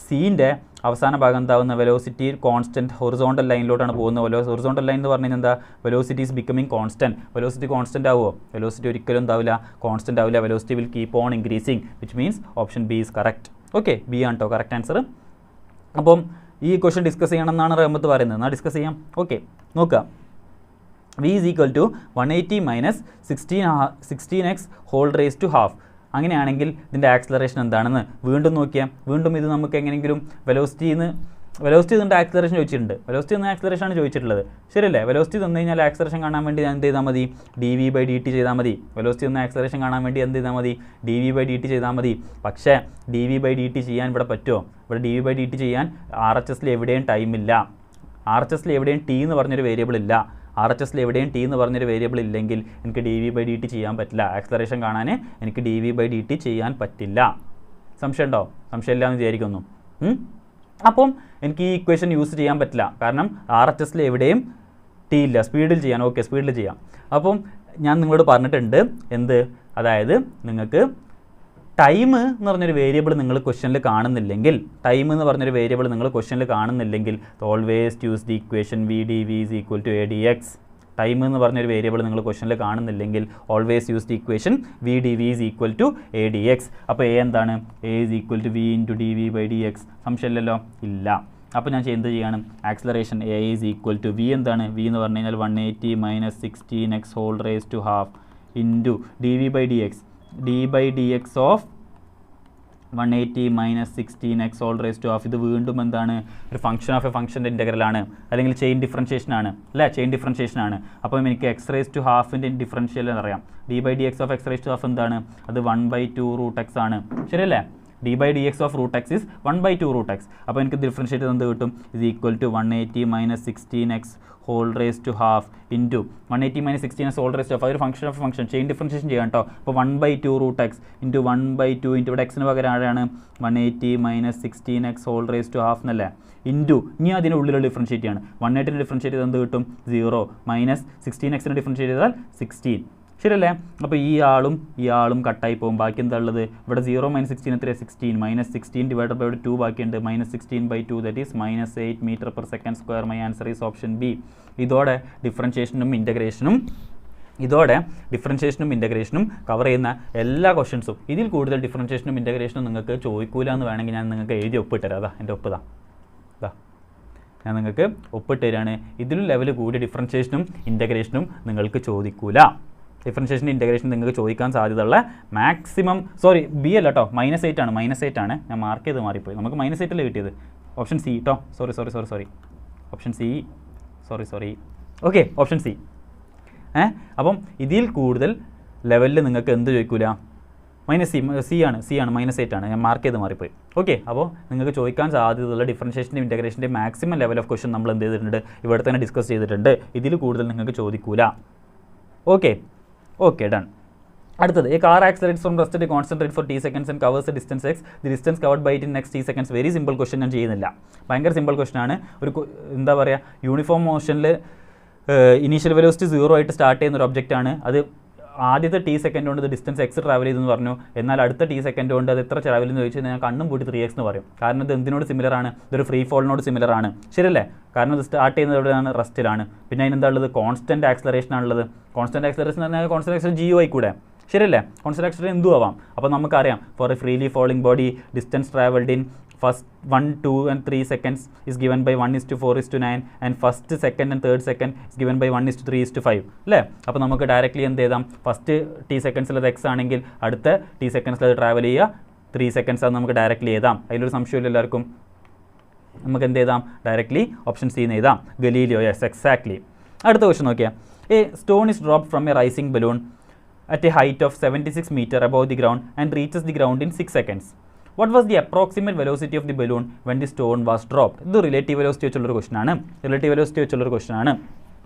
സീൻ്റെ അവസാന ഭാഗം എന്താവുന്ന വെലോസിറ്റി കോൺസ്റ്റൻറ്റ് ഹൊറിസോണ്ടൽ ലൈനിലോട്ടാണ് പോകുന്നത്. ഹൊറിസോണ്ടൽ ലൈൻ എന്ന് പറഞ്ഞു കഴിഞ്ഞാൽ എന്താ? Velocity is becoming constant. Velocity constant ആവുമോ? വെലോസിറ്റി ഒരിക്കലും എന്താവില്ല, കോൺസ്റ്റൻറ്റ് ആവില്ല. Velocity will keep on increasing, which means option B is correct. Okay, B ആണ് കേട്ടോ കറക്റ്റ് ആൻസർ. അപ്പം ഈ ക്വസ്റ്റൻ ഡിസ്കസ് ചെയ്യണമെന്നാണ് റഹ്മത്ത് പറയുന്നത്. എന്നാൽ ഡിസ്കസ് ചെയ്യാം. ഓക്കെ, നോക്കുക. v = 180 - 16x ½ അങ്ങനെയാണെങ്കിൽ ഇതിൻ്റെ ആക്സിലറേഷൻ എന്താണെന്ന് വീണ്ടും നോക്കിയാൽ, വീണ്ടും ഇത് നമുക്ക് എങ്ങനെയെങ്കിലും വെലോസിറ്റി ഇതിൻ്റെ ആക്സിലറേഷൻ ചോദിച്ചിട്ടുണ്ട്. വെലോസിറ്റി എന്ന ആക്സിലറേഷനാണ് ചോദിച്ചിട്ടുള്ളത്. ശരിയല്ലേ? വെലോസിറ്റി തന്നു കഴിഞ്ഞാൽ ആക്സിലറേഷൻ കാണാൻ വേണ്ടി എന്ത് ചെയ്താൽ മതി? dv/dt ചെയ്താൽ മതി. വെലോസിറ്റി എന്ന ആക്സിലറേഷൻ കാണാൻ വേണ്ടി എന്ത് ചെയ്താൽ മതി? dv/dt ചെയ്താൽ മതി. പക്ഷേ dv/dt ചെയ്യാൻ ഇവിടെ പറ്റുമോ? ഇവിടെ dv/dt ചെയ്യാൻ RHSൽ എവിടെയും ടൈമില്ല. RHSൽ എവിടെയും t എന്ന് പറഞ്ഞൊരു വേരിയബിൾ ഇല്ല. RHSൽ എവിടെയും t എന്ന് പറഞ്ഞൊരു വേരിയബിൾ ഇല്ലെങ്കിൽ എനിക്ക് dv/dt ചെയ്യാൻ പറ്റില്ല. ആക്സിലറേഷൻ കാണാൻ എനിക്ക് dv/dt ചെയ്യാൻ പറ്റില്ല. സംശയം ഉണ്ടോ? സംശയമില്ല എന്ന് വിചാരിക്കുന്നു. അപ്പം എനിക്ക് ഈ ഇക്വേഷൻ യൂസ് ചെയ്യാൻ പറ്റില്ല. കാരണം RHSൽ എവിടെയും t ഇല്ല. സ്പീഡിൽ ചെയ്യാൻ. ഓക്കെ, സ്പീഡിൽ ചെയ്യാം. അപ്പം ഞാൻ നിങ്ങളോട് പറഞ്ഞിട്ടുണ്ട് എന്ത്? അതായത് നിങ്ങൾക്ക് ടൈം എന്ന് പറഞ്ഞൊരു വേരിയബിൾ നിങ്ങൾ ക്വസ്റ്റനിൽ കാണുന്നില്ലെങ്കിൽ, always use the equation vdv = adx. Time എന്ന് പറഞ്ഞൊരു വേരിയബിൾ നിങ്ങൾ ക്വസ്റ്റനിൽ കാണുന്നില്ലെങ്കിൽ always use the equation vdv = adx. അപ്പോൾ a എന്താണ്? a = v × dv/dx. സംശയമില്ലല്ലോ? ഇല്ല. അപ്പോൾ ഞാൻ എന്ത് ചെയ്യണം? ആക്സിലറേഷൻ a = v എന്താണ്? v എന്ന് പറഞ്ഞു കഴിഞ്ഞാൽ 180 - 16x ½ into dv/dx. d/dx of 180 minus 16x all raised to half. ഇത് വീണ്ടും എന്താണ്, ഒരു ഫംഗ്ഷൻ ഓഫ് എ ഫംഗ്ഷൻ്റെ ഇൻ്റഗ്രലാണ്, അല്ലെങ്കിൽ ചെയിൻ ഡിഫറൻഷിയേഷൻ ആണ് അല്ലേ, ചെയിൻ ഡിഫറൻഷിയേഷൻ ആണ്. അപ്പം എനിക്ക് എക്സ് റേസ് ടു ഹാഫിൻ്റെ ഡിഫറൻഷ്യൽ എന്നറിയാം. D by D X of X raise to half എന്താണ്, അത് 1/2 റൂട്ട് എക്സ് ആണ്. ശരിയല്ലേ? D by D X of root X is 1/2 root X. അപ്പോൾ എനിക്ക് ഡിഫറൻഷിയേറ്റ് എന്ത് കിട്ടും, ഇത് equal to 180 minus 16x whole raise to half into 180 minus 16x whole raise to half. ഒരു function of function chain differentiation ചെയ്യാം കേട്ടോ. അപ്പോൾ 1/2 റൂട്ട് എക്സ് ഇൻറ്റു 1/2 ഇൻറ്റു ഇവിടെ എക്സിന് പകരം ആരാണ് 180 minus 16x whole raise to half എന്നല്ലേ, ഇൻറ്റു ഇനി അതിൻ്റെ ഉള്ളിലുള്ള ഡിഫറൻഷിയേറ്റ് ചെയ്യാണ്. 180 ഡിഫറൻഷിയേറ്റ് ചെയ്ത് എന്ത് കിട്ടും, 0 മൈനസ് 16x ഡിഫറൻഷിയേറ്റ് ചെയ്താൽ 16. ശരിയല്ലേ? അപ്പോൾ ഈ ആളും കട്ടായി പോകും. ബാക്കി എന്താ ഉള്ളത്, ഇവിടെ 0 minus 16 എത്ര, 16 minus 16 ഡിവൈഡഡ് ബൈ ഇവിടെ 2 ബാക്കിയുണ്ട്, minus 16/2 that is -8 m/s². My answer is option B. ഇതോടെ ഡിഫറൻഷിയേഷനും ഇൻ്റഗ്രേഷനും കവർ ചെയ്യുന്ന എല്ലാ ക്വസ്റ്റ്യൻസും. ഇതിൽ കൂടുതൽ ഡിഫറൻഷിയേഷനും ഇൻ്റഗ്രേഷനും നിങ്ങൾക്ക് ചോദിക്കൂല എന്ന് വേണമെങ്കിൽ ഞാൻ നിങ്ങൾക്ക് എഴുതി ഒപ്പിട്ടുതരാം. അതാ എൻ്റെ ഒപ്പിതാ, ഞാൻ നിങ്ങൾക്ക് ഒപ്പിട്ടുതരാണ്. ഇതിലും ലെവൽ കൂടി ഡിഫറൻഷിയേഷനും ഇൻ്റഗ്രേഷനും നിങ്ങൾക്ക് ചോദിക്കൂല. ഡിഫറൻഷിയേഷൻ ഇൻ്റഗ്രേഷൻ നിങ്ങൾക്ക് ചോദിക്കാൻ സാധ്യതയുള്ള മാക്സിമം, സോറി ബി അല്ല കേട്ടോ, -8 ആണ്. ഞാൻ മാർക്ക് ചെയ്ത് മാറിപ്പോയി. നമുക്ക് -8 അല്ലേ കിട്ടിയത്. ഓപ്ഷൻ സി കേട്ടോ, sorry option C, sorry okay, option C. അപ്പം ഇതിൽ കൂടുതൽ ലെവലിൽ നിങ്ങൾക്ക് എന്ത് ചോദിക്കൂല, സി ആണ്, -8 ആണ്. ഞാൻ മാർക്ക് ചെയ്ത് മാറിപ്പോയി. ഓക്കെ, അപ്പോൾ നിങ്ങൾക്ക് ചോദിക്കാൻ സാധ്യതയുള്ള ഡിഫറൻഷിയേഷൻ്റെ ഇൻ്റഗ്രേഷൻ്റെ മാക്സിമം ലെവൽ ഓഫ് ക്വസ്റ്റ്യൻ നമ്മൾ എന്ത് ചെയ്തിട്ടുണ്ട്, ഇവിടെ തന്നെ ഡിസ്കസ് ചെയ്തിട്ടുണ്ട്. ഇതിൽ കൂടുതൽ നിങ്ങൾക്ക് ചോദിക്കൂല. Okay done. അടുത്തത്, a car accelerates from rest to constant rate for t seconds and covers the distance x. The distance covered by it in next t seconds. Very simple question, ഞാൻ ചെയ്യുന്നില്ല. ഭയങ്കര സിമ്പിൾ ക്വസ്റ്റ്യൻ ആണ്. ഒരു എന്താ പറയുക, യൂണിഫോം മോഷനിൽ ഇനീഷ്യൽ വെലോസിറ്റി 0 ആയിട്ട് സ്റ്റാർട്ട് ചെയ്യുന്ന ഒരു ഒബ്ജക്റ്റാണ്. അത് ആദ്യത്തെ t സെക്കൻഡ് കൊണ്ട് ഇത് ഡിസ്റ്റൻസ് എക്സ് ട്രാവൽ ചെയ്തെന്ന് പറഞ്ഞു. എന്നാൽ അടുത്ത t സെക്കൻഡ് കൊണ്ട് അത് എത്ര ട്രാവൽ എന്ന് ചോദിച്ചാൽ ഞാൻ കണ്ണും കൂട്ടി 3x എന്ന് പറയും. കാരണം ഇത് എന്തിനോട് സിമിലർ ആണ്, ഇതൊരു ഫ്രീ ഫോളിനോട് സിമിലർ ആണ്. ശരിയല്ലേ? കാരണം ഇത് സ്റ്റാർട്ട് ചെയ്യുന്നത് എവിടെയാണ്, റെസ്റ്റിലാണ്. പിന്നെ അതിനെന്താ ഉള്ളത്, കോൺസ്റ്റൻറ്റ് ആക്സലറേഷൻ ആണുള്ളത്. കോൺസ്റ്റൻറ്റ് ആക്സലറേഷൻ എന്ന് പറഞ്ഞാൽ കോൺസ്റ്റൻറ്റ് ആക്സലറേഷൻ GU ആയിക്കൂടെ. ശരിയല്ലേ? കോൺസ്റ്റൻറ്റ് ആക്സലറേഷൻ എന്തും ആവാം. അപ്പോൾ നമുക്കറിയാം, for a freely falling body distance travelled in first 1, 2 and 3 seconds is given by 1:4:9 and first, second and third second is given by 1:3:5 അല്ലേ? അപ്പോൾ നമുക്ക് ഡയറക്റ്റ്ലി എന്ത് ചെയ്താം, ഫസ്റ്റ് t സെക്കൻഡ്സിൽ അത് എക്സ് ആണെങ്കിൽ അടുത്ത t സെക്കൻഡ്സിൽ അത് ട്രാവൽ ചെയ്യുക 3 seconds അത് നമുക്ക് ഡയറക്റ്റ്ലി എഴുതാം. അതിലൊരു സംശയമില്ല എല്ലാവർക്കും. നമുക്ക് എന്ത് ചെയ്താം, ഡയറക്റ്റ്ലി ഓപ്ഷൻ സി എന്ന് എഴുതാം, ഗലീലിയോ. Yes, exactly. അടുത്ത ക്വസ്റ്റൻ നോക്കിയാൽ, A stone is dropped from A rising balloon at a height of 76 meters above the ground and reaches the ground in 6 seconds. What was the approximate velocity of the balloon when the stone was dropped? ഇത് റിലേറ്റീവ് വെലോസിറ്റി വെച്ചുള്ളൊരു ക്വസ്റ്റൻ ആണ്.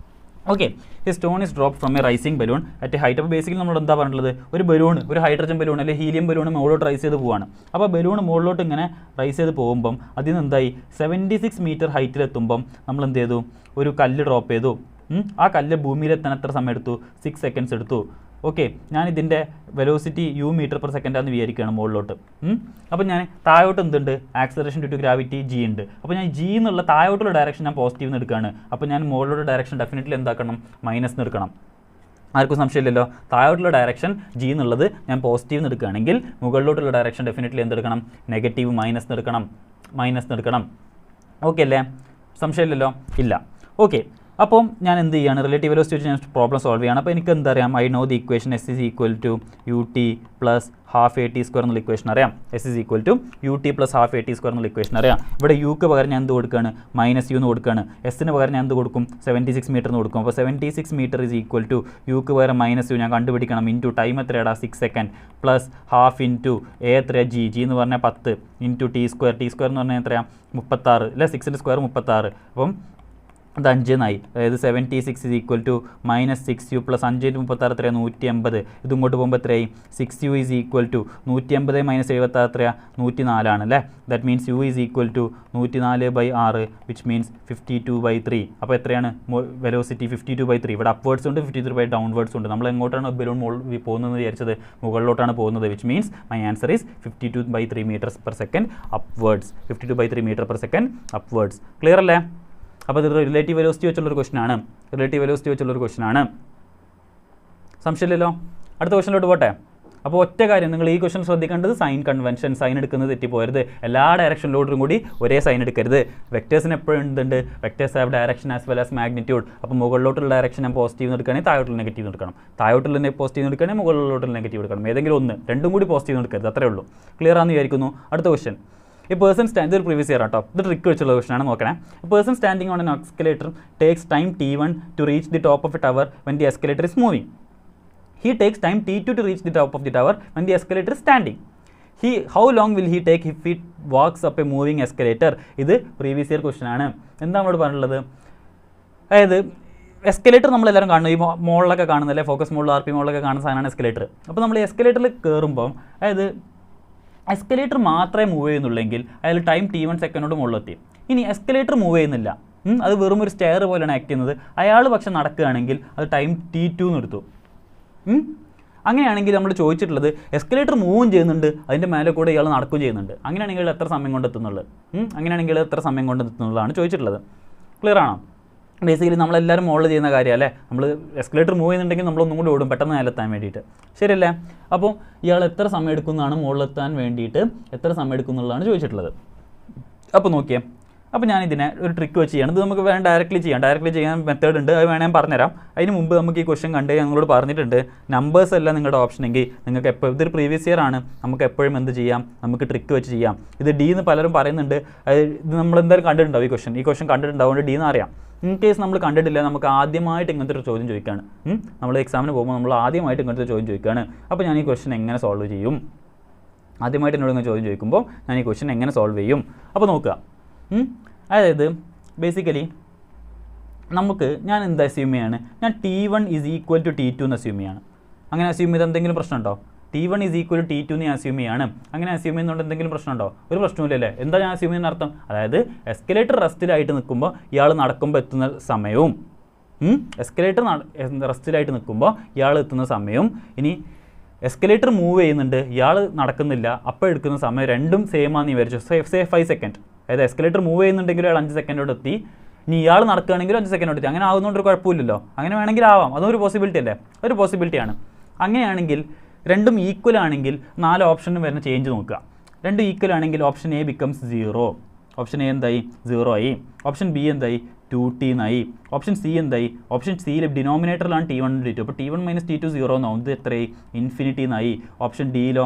Okay, A stone is drop from A rising balloon at A height. അപ്പോൾ ബേസിക്കലി നമ്മൾ എന്താ പറഞ്ഞിട്ടുള്ളത്, ഒരു ഹൈഡ്രജൻ ബലൂൺ അല്ലെങ്കിൽ ഹീലിയം ബലൂൺ മുകളിലോട്ട് റൈസ് ചെയ്ത് പോവാണ്. അപ്പോൾ ബലൂൺ മുകളിലോട്ട് ഇങ്ങനെ റൈസ് ചെയ്ത് പോകുമ്പം അതിൽ നിന്ന് എന്തായി, 76 മീറ്റർ ഹൈറ്റിലെത്തുമ്പം നമ്മൾ എന്ത് ചെയ്തു, ഒരു കല്ല് ഡ്രോപ്പ് ചെയ്തു. ആ കല്ല് ഭൂമിയിലെത്താൻ എത്ര സമയം എടുത്തു, 6 seconds എടുത്തു. ഓക്കെ, ഞാനിതിൻ്റെ വെലോസിറ്റി u m/s ആണെന്ന് വിചാരിക്കുകയാണ് മുകളിലോട്ട്. അപ്പോൾ ഞാൻ താഴോട്ട് എന്തുണ്ട്, acceleration due to gravity g ഉണ്ട്. അപ്പോൾ ഞാൻ g എന്നുള്ള താഴോട്ടുള്ള ഡയറക്ഷൻ ഞാൻ പോസിറ്റീവ് എന്ന് എടുക്കുകയാണ്. അപ്പോൾ ഞാൻ മുകളിലോട്ട് ഡയറക്ഷൻ ഡെഫിനറ്റ്ലി എന്താക്കണം, മൈനസ് എന്ന് എടുക്കണം. ആർക്കും സംശയമില്ലല്ലോ, താഴോട്ടുള്ള ഡയറക്ഷൻ g എന്നുള്ളത് ഞാൻ പോസിറ്റീവ് എന്ന് എടുക്കുകയാണെങ്കിൽ മുകളിലോട്ടുള്ള ഡയറക്ഷൻ ഡെഫിനറ്റ്ലി എന്തെടുക്കണം, നെഗറ്റീവ് മൈനസ് എന്ന് എടുക്കണം. ഓക്കെ അല്ലേ? സംശയമില്ലല്ലോ, ഇല്ല. ഓക്കെ, അപ്പം ഞാൻ എന്ത് ചെയ്യാണ്, റിലേറ്റീവ് വെലോസിറ്റി വെച്ച് ഞാൻ പ്രോബ്ലം സോൾവ് ചെയ്യണം. അപ്പോൾ എനിക്ക് എന്തറിയാം, I know the equation S is equal to ut plus half at² എന്നുള്ള ഇക്വേഷൻ അറിയാം. S is equal to ut plus half at² എന്നുള്ള ഇക്വേഷൻ അറിയാം. ഇവിടെ യുക്ക് പകരം ഞാൻ എന്ത് കൊടുക്കുകയാണ്, -u എന്ന് കൊടുക്കുകയാണ്. എസിന് പകരം ഞാൻ എന്ത് കൊടുക്കും, 76 മീറ്റർ എന്ന് കൊടുക്കും. അപ്പോൾ 76 മീറ്റർ is equal to യുക്ക് പകരം -u ഞാൻ കണ്ടുപിടിക്കണം. ഇൻറ്റു ടൈം എത്രയാടാ, 6 seconds plus half into A എത്രയാണ്, g എന്ന് പറഞ്ഞാൽ 10 ഇൻറ്റു t² എന്ന് പറഞ്ഞാൽ എത്രയാണ്, 36 അല്ലേ, 6ൻ്റെ സ്ക്വയർ 36. അപ്പം അത് 5 എന്നായി. അതായത് 76 is equal to -6u plus 5 × 36 എത്രയാണ്, 180. ഇത് ഇങ്ങോട്ട് പോകുമ്പോൾ എത്രയായി, 6u is equal to 180 - 76 എത്രയാണ്, 104 അല്ലേ. That means u is equal to 104/6 which means 52/3. അപ്പോൾ എത്രയാണ് വെലോസിറ്റി, 52/3. ഇവിടെ അപ്വേർഡ്സ് ഉണ്ട്, 53 ഡൗൺവേർഡ്സ് ഉണ്ട്. നമ്മൾ എങ്ങോട്ടാണ് ബലൂൺ പോകുന്നതെന്ന് വിചാരിച്ചത്, മുകളിലോട്ടാണ് പോകുന്നത്. Which means my answer is 52/3 m/s upwards. 52/3 m/s upwards. Clear അല്ലേ? അപ്പോൾ ഇത് റിലേറ്റീവ് വെലോസിറ്റി വെച്ചുള്ളൊരു ക്വസ്റ്റൻ ആണ്. സംശയമില്ലല്ലോ. അടുത്ത ക്വസ്റ്റനിലോട്ട് പോട്ടെ. അപ്പോൾ ഒറ്റ കാര്യം നിങ്ങൾ ഈ ക്വസ്റ്റൻ ശ്രദ്ധിക്കേണ്ടത് സൈൻ കൺവെൻഷൻ, സൈൻ എടുക്കുന്നത് തെറ്റിപ്പോരുത്. എല്ലാ ഡയറക്ഷനിലോട്ടും കൂടി ഒരേ സൈൻ എടുക്കരുത്. വെക്ടേഴ്സിന് എപ്പോഴും എന്തുണ്ട്, vectors have direction as well as magnitude. അപ്പോൾ മുകളിലോട്ടുള്ള ഡയറക്ഷൻ ഞാൻ പോസിറ്റീവ് എടുക്കുകയാണെങ്കിൽ താഴോട്ടുള്ള നെഗറ്റീവ് എടുക്കണം, താഴോട്ടുള്ള പോസിറ്റീവ് എടുക്കുകയാണെങ്കിൽ മുകളിലോട്ടുള്ള നെഗറ്റീവ് എടുക്കണം. ഏതെങ്കിലും ഒന്ന്, രണ്ടും കൂടി പോസിറ്റീവ് എടുക്കരുത്, അത്രേ ഉള്ളൂ. ക്ലിയർ ആണെന്ന് വിചാരിക്കുന്നു. അടുത്ത ക്വസ്റ്റൻ, ഈ പേഴ്സൺ സ്റ്റാൻഡ് ഒരു പ്രീവിയസ് ഇയർ ആട്ടോ, ഇത് ട്രിക്ക് വെച്ചുള്ള ക്വസ്റ്റൻ ആണ്, നോക്കണേ. Person standing on an escalator takes time t1 to reach the top of a tower when the escalator is moving. He takes time t2 to reach the top of the tower when the escalator is standing. How long will he take if he walks up a moving escalator? ഇത് പ്രീവിയസ് ഇയർ ക്വസ്റ്റൻ ആണ്. എന്താ നമ്മളോട് പറഞ്ഞിട്ടുള്ളത്? അതായത് എസ്കലേറ്റർ നമ്മളെല്ലാവരും കാണുന്നു, ഈ മോളിലൊക്കെ കാണുന്നല്ലേ, ഫോക്കസ് മോളിൽ RP മോളിലൊക്കെ കാണുന്ന സാധനമാണ് എസ്കലേറ്റർ. അപ്പോൾ നമ്മൾ എസ്കലേറ്ററിൽ കയറുമ്പോൾ അതായത് എസ്കലേറ്റർ മാത്രമേ മൂവ് ചെയ്യുന്നുള്ളെങ്കിൽ അയാൾ ടൈം t1 സെക്കൻഡോട് മുകളിലെത്തി. ഇനി എസ്കലേറ്റർ മൂവ് ചെയ്യുന്നില്ല, അത് വെറും ഒരു സ്റ്റെയർ പോലെയാണ് ആക്ട് ചെയ്യുന്നത്, അയാൾ പക്ഷെ നടക്കുകയാണെങ്കിൽ അത് ടൈം t2 എന്ന് എടുത്തു. അങ്ങനെയാണെങ്കിൽ നമ്മൾ ചോദിച്ചിട്ടുള്ളത് എസ്കലേറ്റർ മൂവും ചെയ്യുന്നുണ്ട്, അതിൻ്റെ മേലെ കൂടെ ഇയാൾ നടക്കുകയും ചെയ്യുന്നുണ്ട്, അങ്ങനെയാണെങ്കിൽ എത്ര സമയം കൊണ്ട് എത്തുന്നുള്ളതാണ് ചോദിച്ചിട്ടുള്ളത്. ക്ലിയർ ആണോ? ബേസിക്കലി നമ്മളെല്ലാവരും മുകളിൽ ചെയ്യുന്ന കാര്യം അല്ലേ, നമ്മൾ എസ്കലേറ്റർ മൂവ് ചെയ്യുന്നുണ്ടെങ്കിൽ നമ്മളൊന്നും കൂടി ഓടും പെട്ടെന്ന് മേലെത്താൻ വേണ്ടിയിട്ട്, ശരിയല്ലേ? അപ്പോൾ ഇയാൾ എത്ര സമയം എടുക്കുന്നതാണ് മുകളിലെത്താൻ വേണ്ടിയിട്ട്, എത്ര സമയം എടുക്കുന്നുള്ളതാണ് ചോദിച്ചിട്ടുള്ളത്. അപ്പോൾ നോക്കിയേ, അപ്പോൾ ഞാനിതിനെ ഒരു ട്രിക്ക് വെച്ച് ചെയ്യണം. ഇത് നമുക്ക് വേണം ഡയറക്റ്റ്ലി ചെയ്യാൻ മെത്തേഡ് ഉണ്ട്, അത് വേണമെങ്കിൽ പറഞ്ഞുതരാം. അതിന് മുമ്പ് നമുക്ക് ഈ ക്വസ്റ്റൻ കണ്ട് ഞങ്ങളോട് പറഞ്ഞിട്ടുണ്ട്, നമ്പേഴ്സ് അല്ല നിങ്ങളുടെ ഓപ്ഷൻ എങ്കിൽ നിങ്ങൾക്ക് എപ്പോഴും, ഇതൊരു പ്രീവിയസ് ഇയർ ആണ്, നമുക്ക് എപ്പോഴും എന്ത് ചെയ്യാം, നമുക്ക് ട്രിക്ക് വെച്ച് ചെയ്യാം. ഇത് D എന്ന് പലരും പറയുന്നുണ്ട്, ഇത് നമ്മൾ എന്തായാലും കണ്ടിട്ടുണ്ടാവും, ഈ ക്വസ്റ്റൻ കണ്ടിട്ടുണ്ടാവും, D എന്ന് അറിയാം. ഇൻ കേസ് നമ്മൾ കണ്ടിട്ടില്ല, നമുക്ക് ആദ്യമായിട്ട് ഇങ്ങനത്തെ ഒരു ചോദ്യം ചോദിക്കുകയാണ്, നമ്മൾ എക്സാമിന് പോകുമ്പോൾ നമ്മൾ ആദ്യമായിട്ട് ഇങ്ങനത്തെ ചോദ്യം ചോദിക്കുകയാണ്. അപ്പോൾ ഞാൻ ഈ ക്വസ്റ്റൻ എങ്ങനെ സോൾവ് ചെയ്യും, ആദ്യമായിട്ട് എന്നോട് ഇങ്ങനെ ചോദ്യം ചോദിക്കുമ്പോൾ ഞാൻ ഈ ക്വസ്റ്റൻ എങ്ങനെ സോൾവ് ചെയ്യും. അപ്പോൾ നോക്കുക, അതായത് ബേസിക്കലി ഞാൻ എന്താ അസ്യൂം ചെയ്യാണ്, ഞാൻ t1 is equal to t2 എന്ന് അസ്യൂം ചെയ്യാണ്. അങ്ങനെ അസ്യൂം ചെയ്ത് എന്തെങ്കിലും പ്രശ്നമുണ്ടോ? t1 is equal to t2 എന്ന് ഞാൻ അസ്യൂം ചെയ്യാണ്. അങ്ങനെ അസ്യൂം ചെയ്യുന്നതുകൊണ്ട് എന്തെങ്കിലും പ്രശ്നമുണ്ടോ? ഒരു പ്രശ്നമില്ലല്ലേ. എന്താ ഞാൻ അസ്യൂം ചെയ്യുന്ന അർത്ഥം? അതായത് എസ്കലേറ്റർ റെസ്റ്റിലായിട്ട് നിൽക്കുമ്പോൾ ഇയാൾ നടക്കുമ്പോൾ എത്തുന്ന സമയവും, എസ്കലേറ്റർ റെസ്റ്റിലായിട്ട് നിൽക്കുമ്പോൾ ഇയാൾ എത്തുന്ന സമയവും, ഇനി എസ്കലേറ്റർ മൂവ് ചെയ്യുന്നുണ്ട്, ഇയാൾ നടക്കുന്നില്ല, അപ്പോൾ എടുക്കുന്ന സമയം രണ്ടും സെയിം ആണെന്ന് വിചാരിച്ചു. Say 5 second. അതായത് എസ്കലേറ്റർ മൂവ് ചെയ്യുന്നുണ്ടെങ്കിലും അയാൾ 5 സെക്കൻഡോട് എത്തി, ഇനി ഇയാൾ നടക്കുകയാണെങ്കിലും 5 സെക്കൻഡോട് എത്തി. അങ്ങനെ ആകുന്നതുകൊണ്ടൊരു കുഴപ്പമില്ലല്ലോ, അങ്ങനെ വേണമെങ്കിൽ ആവാം, അതൊരു പോസിബിലിറ്റി അല്ലേ, ഒരു പോസിബിലിറ്റിയാണ്. അങ്ങനെയാണെങ്കിൽ രണ്ടും ഈക്വൽ ആണെങ്കിൽ 4 ഓപ്ഷനും വരുന്ന ചേഞ്ച് നോക്കുക. രണ്ടും ഈക്വൽ ആണെങ്കിൽ option A becomes 0, option A എന്തായി 0 ആയി, ഓപ്ഷൻ ബി എന്തായി 2t എന്നായി, ഓപ്ഷൻ സി എന്തായി, ഓപ്ഷൻ സിയിൽ ഡിനോമിനേറ്ററിലാണ് t1 t2, അപ്പോൾ t1 - t2 0 എന്നാവും, ഇത് എത്രയായി ഇൻഫിനിറ്റി എന്നായി. ഓപ്ഷൻ ഡിയിൽ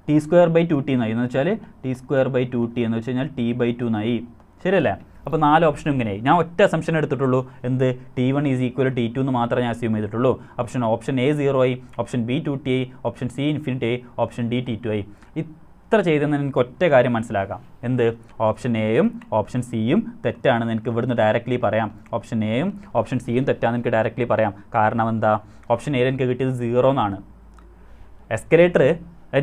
t²/2t എന്നായി, എന്ന് വെച്ചാൽ t²/2t എന്ന് വെച്ച് കഴിഞ്ഞാൽ t/2 എന്നായി, ശരിയല്ലേ? അപ്പോൾ 4 ഓപ്ഷനും ഇങ്ങനെയായി. ഞാൻ ഒറ്റ അസംഷൻ എടുത്തിട്ടുള്ളൂ, എന്ത് t1 is equal to t2 എന്ന് മാത്രമേ ഞാൻ അസ്യൂം ചെയ്തിട്ടുള്ളൂ. ഓപ്ഷൻ എ 0 ആയി, ഓപ്ഷൻ ബി 2t ആയി, ഓപ്ഷൻ സി ഇൻഫിനിറ്റി ആയി, ഓപ്ഷൻ ഡി t2 ആയി. ഇത്ര ചെയ്തെന്ന് എനിക്ക് ഒറ്റ കാര്യം മനസ്സിലാക്കാം, എന്ത് ഓപ്ഷൻ എയും ഓപ്ഷൻ സിയും തെറ്റാണെന്ന് എനിക്ക് ഇവിടുന്ന് ഡയറക്റ്റ്ലി പറയാം. ഓപ്ഷൻ എയും ഓപ്ഷൻ സിയും തെറ്റാണെന്ന് എനിക്ക് ഡയറക്റ്റ്ലി പറയാം. കാരണം എന്താ, ഓപ്ഷൻ എയിൽ എനിക്ക് കിട്ടിയത് 0 എന്നാണ്. എസ്കലേറ്റർ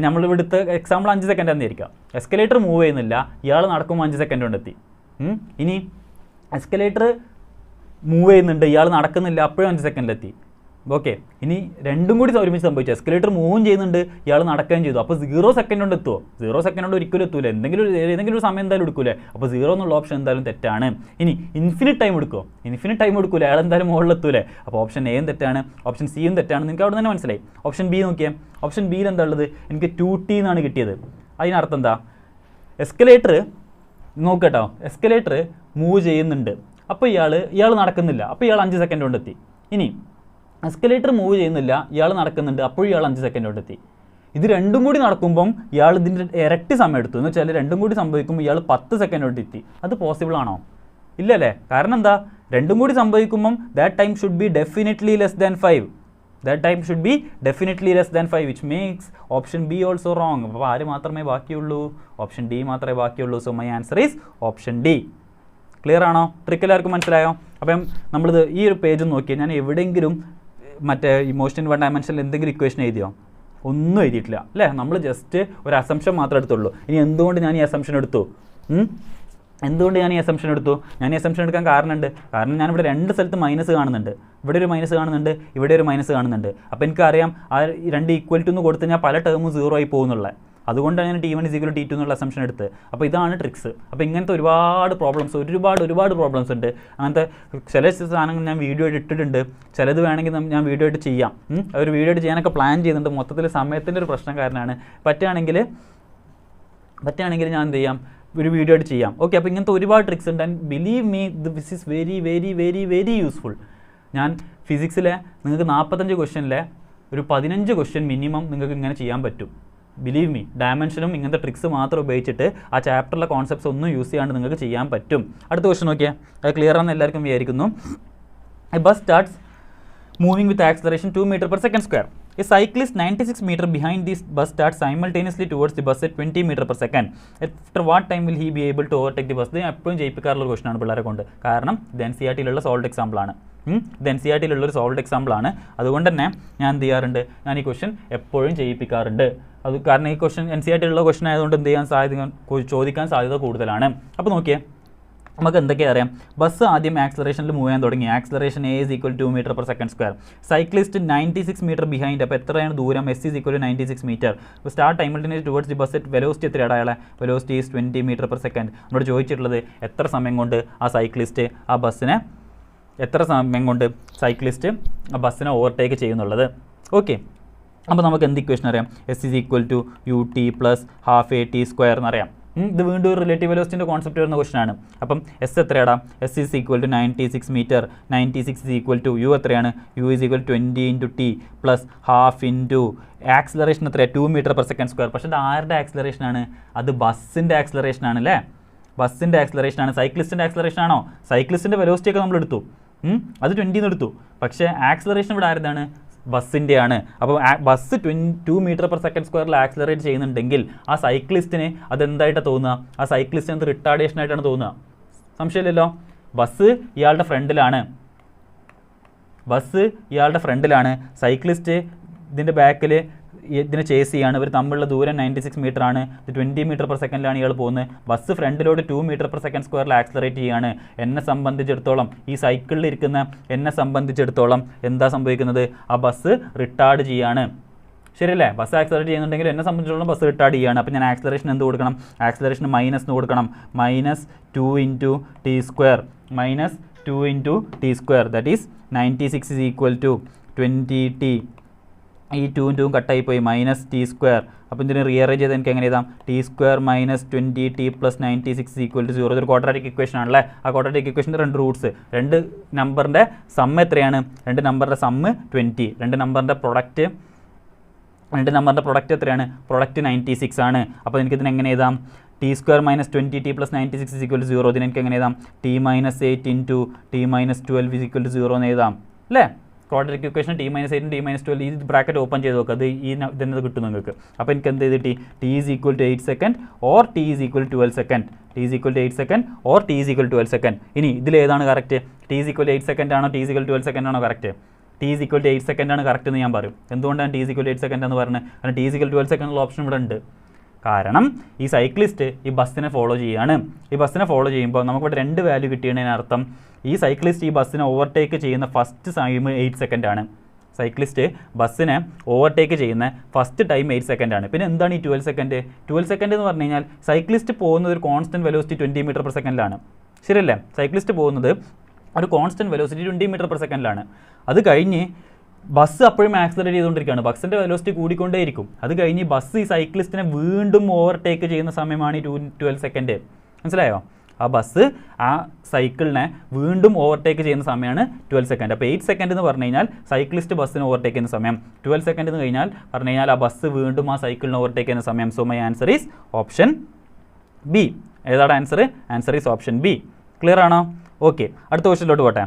നമ്മളിവിടുത്തെ എക്സാമ്പിൾ 5 സെക്കൻഡ് ആണെന്നിരിക്കാം, എസ്കലേറ്റർ മൂവ് ചെയ്യുന്നില്ല, ഇയാൾ നടക്കുമ്പോൾ 5 സെക്കൻഡ് കൊണ്ടെത്തി. ഇനി എസ്കലേറ്റർ മൂവ് ചെയ്യുന്നുണ്ട്, ഇയാൾ നടക്കുന്നില്ല, അപ്പോഴും 5 സെക്കൻഡിലെത്തി. ഓക്കെ, ഇനി രണ്ടും കൂടി ഒരുമിച്ച് സംഭവിച്ചു, എസ്കലേറ്റർ മൂവും ചെയ്യുന്നുണ്ട്, ഇയാൾ നടക്കുകയും ചെയ്തു, അപ്പോൾ 0 സെക്കൻഡ് കൊണ്ട് എത്തുമോ? 0 സെക്കൻഡ് കൊണ്ട് ഒരിക്കലും എത്തൂലേ, ഏതെങ്കിലും ഒരു സമയം എന്തായാലും എടുക്കൂലേ, അപ്പോൾ 0 എന്നുള്ള ഓപ്ഷൻ എന്തായാലും തെറ്റാണ്. ഇനി ഇൻഫിനിറ്റ് ടൈം എടുക്കുമോ? ഇൻഫിനിറ്റ് ടൈം എടുക്കൂലേ, അയാൾ എന്തായാലും മുകളിലെത്തൂലേ, അപ്പോൾ ഓപ്ഷൻ എയും തെറ്റാണ്, ഓപ്ഷൻ സിയും തെറ്റാണ്. നിങ്ങൾക്ക് അവിടെ തന്നെ മനസ്സിലായി. ഓപ്ഷൻ ബി നോക്കിയാൽ, ഓപ്ഷൻ ബിയിൽ എന്താ ഉള്ളത്, എനിക്ക് 2t എന്നാണ് കിട്ടിയത്. അതിനർത്ഥം എന്താ, എസ്കലേറ്റർ നോക്കട്ടോ, എസ്കലേറ്റർ മൂവ് ചെയ്യുന്നുണ്ട്, അപ്പോൾ ഇയാൾ നടക്കുന്നില്ല, അപ്പോൾ ഇയാൾ 5 സെക്കൻഡ് കൊണ്ടെത്തി. ഇനി എസ്കലേറ്റർ മൂവ് ചെയ്യുന്നില്ല, ഇയാൾ നടക്കുന്നുണ്ട്, അപ്പോൾ ഇയാൾ 5 സെക്കൻഡ് കൊണ്ടെത്തി. ഇത് രണ്ടും കൂടി നടക്കുമ്പം ഇയാൾ ഇതിൻ്റെ ഇരട്ടി സമയം എടുത്തു, എന്ന് വെച്ചാൽ രണ്ടും കൂടി സംഭവിക്കുമ്പോൾ ഇയാൾ 10 സെക്കൻഡ് കൊണ്ടെത്തി. അത് പോസിബിൾ ആണോ? ഇല്ലല്ലേ. കാരണം എന്താ, രണ്ടും കൂടി സംഭവിക്കുമ്പം that time should be definitely less than 5. That time should be definitely less than 5, which makes option B also wrong. അപ്പോൾ ആര് മാത്രമേ ബാക്കിയുള്ളൂ? ഓപ്ഷൻ ഡി മാത്രമേ ബാക്കിയുള്ളൂ. So my answer is option D. Clear ആണോ? ട്രിക്ക് എല്ലാവർക്കും മനസ്സിലായോ? അപ്പം നമ്മളിത് ഈ ഒരു പേജ് നോക്കിയാൽ ഞാൻ എവിടെയെങ്കിലും മറ്റേ ഇമോഷൻ 1 ഡയമെൻഷനിൽ എന്തെങ്കിലും ഇക്വേഷൻ എഴുതിയോ? ഒന്നും എഴുതിയിട്ടില്ല അല്ലേ. നമ്മൾ ജസ്റ്റ് ഒരു അസംഷൻ മാത്രമേ എടുത്തുള്ളൂ. ഇനി എന്തുകൊണ്ട് ഞാൻ ഈ അസംഷൻ എടുത്തു? ഞാൻ ഈ അസംഷൻ എടുക്കാൻ കാരണമുണ്ട്. കാരണം ഞാനിവിടെ 2 സ്ഥലത്ത് മൈനസ് കാണുന്നുണ്ട്. ഇവിടെ ഒരു മൈനസ് കാണുന്നുണ്ട്, ഇവിടെ ഒരു മൈനസ് കാണുന്നുണ്ട്. അപ്പോൾ എനിക്കറിയാം ആ 2 ഈക്വൽ ടു എന്ന് കൊടുത്ത് കഴിഞ്ഞാൽ പല ടേമും 0 ആയി പോകുന്നുള്ളത്. അതുകൊണ്ടാണ് ഞാൻ T1 = T2 എന്നുള്ള അസംഷൻ എടുത്ത്. അപ്പോൾ ഇതാണ് ട്രിക്സ്. അപ്പോൾ ഇങ്ങനത്തെ ഒരുപാട് പ്രോബ്ലംസ് ഉണ്ട്. അങ്ങനത്തെ ചില സാധനങ്ങൾ ഞാൻ വീഡിയോ ആയിട്ട് ഇട്ടിട്ടുണ്ട്. ചിലത് വേണമെങ്കിൽ ഞാൻ വീഡിയോ ആയിട്ട് ചെയ്യാം. ഒരു വീഡിയോ ആയിട്ട് ചെയ്യാനൊക്കെ പ്ലാൻ ചെയ്യുന്നുണ്ട്. മൊത്തത്തിൽ സമയത്തിൻ്റെ ഒരു പ്രശ്നം കാരണമാണ്. പറ്റുകയാണെങ്കിൽ ഞാൻ എന്ത് ചെയ്യാം, ഒരു വീഡിയോ ആയിട്ട് ചെയ്യാം. ഓക്കെ, അപ്പോൾ ഇങ്ങനത്തെ ഒരുപാട് ട്രിക്സ് ഉണ്ട്. And believe me this is very very very very useful. ഞാൻ ഫിസിക്സിലെ നിങ്ങൾക്ക് 45 ക്വസ്റ്റ്യനിലെ ഒരു 15 ക്വസ്റ്റ്യൻ മിനിമം നിങ്ങൾക്ക് ഇങ്ങനെ ചെയ്യാൻ പറ്റും. ബിലീവ് മീ, ഡയമെൻഷനും ഇങ്ങനത്തെ ട്രിക്സ് മാത്രം ഉപയോഗിച്ചിട്ട് ആ ചാപ്റ്ററിലെ കോൺസെപ്റ്റ്സ് ഒന്നും യൂസ് ചെയ്യാണ്ട് നിങ്ങൾക്ക് ചെയ്യാൻ പറ്റും. അടുത്ത ക്വസ്റ്റ്യൻ നോക്കിയാൽ അത് ക്ലിയർ ആണെന്ന് എല്ലാവർക്കും വിചാരിക്കുന്നു. A bus starts moving with acceleration 2 m/s². A cyclist 96 meter behind this bus starts simultaneously towards the bus at 20 m/s. After what time will he be able to overtake the bus? ഇത് എപ്പോഴും ജയിപ്പിക്കാറുള്ള ഒരു ക്വസ്റ്റൻ ആണ് പിള്ളേരെ കൊണ്ട്. കാരണം ഇത് NCERT-യിലുള്ള സോൾഡ് എക്സാമ്പിളാണ്. ഇത് NCERT-യിലുള്ളൊരു സോൾഡ് എക്സാമ്പിളാണ്. അതുകൊണ്ട് തന്നെ ഞാൻ എന്ത് ചെയ്യാറുണ്ട്, ഞാൻ ഈ ക്വസ്റ്റൻ എപ്പോഴും ചെയ്യിപ്പിക്കാറുണ്ട്. അത് കാരണം ഈ ക്വസ്റ്റൻ NCERT-യിലുള്ള ക്വസ്റ്റൻ ആയതുകൊണ്ട് എന്ത് ചെയ്യാൻ ചോദിക്കാൻ സാധ്യത കൂടുതലാണ്. അപ്പോൾ നോക്കിയേ, നമുക്ക് എന്തൊക്കെയാണ് അറിയാം. ബസ് ആദ്യം ആക്സലറേഷനിൽ മൂവ് ചെയ്യാൻ തുടങ്ങി. Acceleration A = 2 m/s². Cyclist 96 metre behind. അപ്പോൾ എത്രയാണ് ദൂരം? S = 96 metre. Start simultaneous towards the bus at velocity എത്രയാണ് അയാളെ? Velocity is 20 m/s. നമ്മളോട് ചോദിച്ചിട്ടുള്ളത് എത്ര സമയം കൊണ്ട് ആ സൈക്ലിസ്റ്റ് ആ ബസ്സിനെ ഓവർടേക്ക് ചെയ്യുന്നുള്ളത്. ഓക്കെ, അപ്പോൾ നമുക്ക് എന്ത് ഇക്വേഷൻ അറിയാം? S = ut + ½ at² എന്നറിയാം. ഇത് വീണ്ടും ഒരു റിലേറ്റീവ് വെലോസിറ്റിൻ്റെ കോൺസെപ്റ്റ് വരുന്ന ക്വസ്റ്റൻ ആണ്. അപ്പം S എത്രയാടാ? S = 96 metre. 96 U എത്രയാണ്? U = 20 × T + ½ ആക്സലറേഷൻ എത്രയാണ്? 2 m/s². പക്ഷേ ഇത് ആരുടെ ആക്സലറേഷൻ ആണ്? അത് ബസ്സിൻ്റെ ആക്സലറേഷൻ ആണ് അല്ലേ? ബസ്സിൻ്റെ ആക്സലറേഷൻ ആണ്. സൈക്ലിസ്റ്റിൻ്റെ ആക്സലറേഷൻ ആണോ? സൈക്ലിസ്റ്റിൻ്റെ വെലോസിറ്റിയൊക്കെ നമ്മൾ എടുത്തു, അത് 20 എടുത്തു. പക്ഷേ ആക്സലറേഷൻ ഇവിടെ ആരുതാണ്? ബസ്സിൻ്റെയാണ്. അപ്പോൾ ബസ് 2 m/s² ആക്സലറേറ്റ് ചെയ്യുന്നുണ്ടെങ്കിൽ ആ സൈക്ലിസ്റ്റിന് അതെന്തായിട്ടാണ് തോന്നുക? ആ സൈക്ലിസ്റ്റിന് അത് റിട്ടാർഡേഷൻ ആയിട്ടാണ് തോന്നുക. സംശയമില്ലല്ലോ. ബസ് ഇയാളുടെ ഫ്രണ്ടിലാണ്. സൈക്ലിസ്റ്റ് ഇതിൻ്റെ ബാക്കിൽ ഇതിനെ ചേസ് ചെയ്യാണ്. ഇവർ തമ്മിലുള്ള ദൂരം 96 മീറ്റർ ആണ്. ഇത് 20 m/s ഇയാൾ പോകുന്നത്. ബസ് ഫ്രണ്ടിലോട്ട് 2 m/s² ആക്സലറേറ്റ് ചെയ്യാണ്. എന്നെ സംബന്ധിച്ചിടത്തോളം, ഈ സൈക്കിളിൽ ഇരിക്കുന്ന എന്നെ സംബന്ധിച്ചിടത്തോളം എന്താ സംഭവിക്കുന്നത്? ആ ബസ് റിട്ടാർഡ് ചെയ്യാണ്. ശരിയല്ലേ? ബസ് ആക്സലറേറ്റ് ചെയ്യുന്നുണ്ടെങ്കിൽ എന്നെ സംബന്ധിച്ചിടത്തോളം ബസ് റിട്ടാർഡ് ചെയ്യാണ്. അപ്പോൾ ഞാൻ ആക്സലറേഷൻ എന്ത് കൊടുക്കണം? ആക്സലറേഷൻ മൈനസ് കൊടുക്കണം. -2 × T². That is 96 = 20T. ഈ 2 × കട്ടായി പോയി -T². അപ്പോൾ ഇതിന് റീഅറേഞ്ച് ചെയ്ത് എനിക്ക് എങ്ങനെ എഴുതാം? T² - 20T + 96 = 0. ഇതൊരു ക്വാഡ്രാറ്റിക് ഇക്വേഷൻ ആണല്ലേ. ആ ക്വാഡ്രാറ്റിക് ഇക്വേഷൻ്റെ 2 റൂട്ട്സ്. 2 നമ്പറിൻ്റെ സം എത്രയാണ്? 2 നമ്പറിൻ്റെ സം 20. 2 നമ്പറിൻ്റെ പ്രൊഡക്റ്റ് എത്രയാണ്? പ്രൊഡക്റ്റ് 96 ആണ്. അപ്പോൾ എനിക്കിതിന് എങ്ങനെ എഴുതാം? T² - 20T + 96 = 0. ഇതിന് എനിക്ക് എങ്ങനെ എഴുതാം? T - 8 × T - 12 = 0 എന്ന് എഴുതാം അല്ലേ? ക്വാഡ്രാറ്റിക് ഇക്വേഷൻ T - 8 T - 12 ഈ ബ്രാക്കറ്റ് ഓപ്പൺ ചെയ്ത് നോക്കുക. അത് ഇതെന്നത് കിട്ടും നിങ്ങൾക്ക്. അപ്പോൾ എനിക്ക് എന്ത് ചെയ്തിട്ട് T = 8 second or T = 12 second. T = 8 second or T = 12 second. ഇനി ഇതിലേതാണ് കറക്റ്റ്? T = 8 സെക്കൻഡ് ആണോ T = 12 സെക്കൻഡ് ആണോ കറക്റ്റ്? T = 8 സെക്കൻഡ് ആണ് കറക്റ്റ് എന്ന് ഞാൻ പറയും. എന്തുകൊണ്ടാണ് T = 8 സെക്കൻഡ് എന്ന് പറഞ്ഞത്? കാരണം T = 12 സെക്കൻഡ് ഉള്ള ഓപ്ഷൻ ഇവിടെ ഉണ്ട്. കാരണം ഈ സൈക്ലിസ്റ്റ് ഈ ബസ്സിനെ ഫോളോ ചെയ്യുകയാണ്. ഈ ബസ്സിനെ ഫോളോ ചെയ്യുമ്പോൾ നമുക്കിവിടെ 2 വാല്യൂ കിട്ടിയതിനർത്ഥം ഈ സൈക്ലിസ്റ്റ് ഈ ബസ്സിനെ ഓവർടേക്ക് ചെയ്യുന്ന ഫസ്റ്റ് ടൈം 8 സെക്കൻഡ് ആണ്. സൈക്ലിസ്റ്റ് ബസ്സിനെ ഓവർടേക്ക് ചെയ്യുന്ന ഫസ്റ്റ് ടൈം 8 സെക്കൻഡ് ആണ്. പിന്നെ എന്താണ് ഈ 12 സെക്കൻഡ്? 12 സെക്കൻഡ് എന്ന് പറഞ്ഞു കഴിഞ്ഞാൽ സൈക്ലിസ്റ്റ് പോകുന്നത് ഒരു കോൺസ്റ്റൻറ്റ് വെലോസിറ്റി 20 m/s ശരിയല്ലേ? സൈക്ലിസ്റ്റ് പോകുന്നത് ഒരു കോൺസ്റ്റൻറ്റ് വെലോസിറ്റി 20 m/s. അത് കഴിഞ്ഞ് ബസ് അപ്പോഴും ആക്സലറേറ്റ് ചെയ്തുകൊണ്ടിരിക്കുകയാണ്. ബസ്സിൻ്റെ വെലോസിറ്റി കൂടിക്കൊണ്ടേയിരിക്കും. അത് കഴിഞ്ഞ് ബസ് ഈ സൈക്ലിസ്റ്റിനെ വീണ്ടും ഓവർടേക്ക് ചെയ്യുന്ന സമയമാണ് ഈ 12 സെക്കൻഡ്. മനസ്സിലായോ? ആ ബസ് ആ സൈക്കിളിനെ വീണ്ടും ഓവർടേക്ക് ചെയ്യുന്ന സമയമാണ് 12 സെക്കൻഡ്. അപ്പോൾ 8 സെക്കൻഡ് എന്ന് പറഞ്ഞു കഴിഞ്ഞാൽ സൈക്ലിസ്റ്റ് ബസ്സിനെ ഓവർടേക്ക് ചെയ്യുന്ന സമയം. 12 സെക്കൻഡ് എന്ന് പറഞ്ഞു കഴിഞ്ഞാൽ ആ ബസ് വീണ്ടും ആ സൈക്കിളിനെ ഓവർടേക്ക് ചെയ്യുന്ന സമയം. So my answer is option B. ഏതാണ് answer? Answer is option B. Clear ആണോ? ഓക്കെ, അടുത്ത ക്വസ്റ്റ്യനിലോട്ട് പോട്ടെ.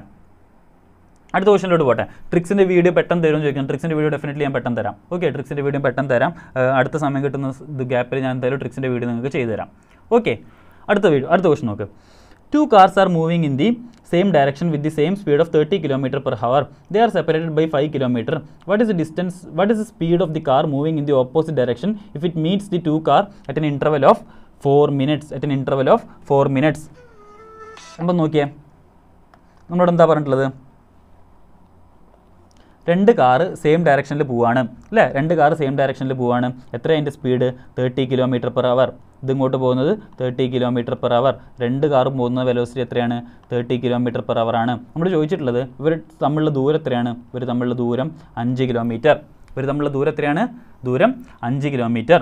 ട്രിക്സിൻ്റെ വീഡിയോ പെട്ടെന്ന് തരുമെന്ന് ചോദിക്കണം. ട്രിക്സിൻ്റെ വീഡിയോ ഡെഫിനറ്റ്ലി ഞാൻ പെട്ടെന്ന് തരാം. ഓക്കെ, ട്രിക്സിൻ്റെ വീഡിയോ പെട്ടെന്ന് തരാം. അടുത്ത സമയം കിട്ടുന്ന ഗ്യാപ്പിൽ ഞാൻ എന്തായാലും ട്രിക്സിൻ്റെ വീഡിയോ നിങ്ങൾക്ക് ചെയ്തു തരാം. ഓക്കെ, അടുത്ത ക്വസ്റ്റ്യൻ നോക്ക്. 2 cars are moving in the same direction with the same speed of 30 km/h. They are separated by 5 km. What is the speed of the car moving in the opposite direction if it meets the 2 car at an interval of 4 minutes? അപ്പം നോക്കിയേ, നമ്മളോട് എന്താ പറഞ്ഞിട്ടുള്ളത്? രണ്ട് കാറ് സെയിം ഡയറക്ഷനിൽ പോവാണ് അല്ലേ, രണ്ട് കാറ് സെയിം ഡയറക്ഷനിൽ പോവാണ്. എത്രയാണ് അതിൻ്റെ സ്പീഡ്? 30 km/h. ഇതിങ്ങോട്ട് പോകുന്നത് 30 km/h. രണ്ട് കാറും പോകുന്ന വെലോസിറ്റി എത്രയാണ്? 30 km/h ആണ്. നമ്മൾ ചോദിച്ചിട്ടുള്ളത് ഇവർ തമ്മിലുള്ള ദൂരം എത്രയാണ്? ഇവർ തമ്മിലുള്ള ദൂരം 5 കിലോമീറ്റർ. ഇവർ തമ്മിലുള്ള ദൂരം എത്രയാണ്? ദൂരം 5 kilometre.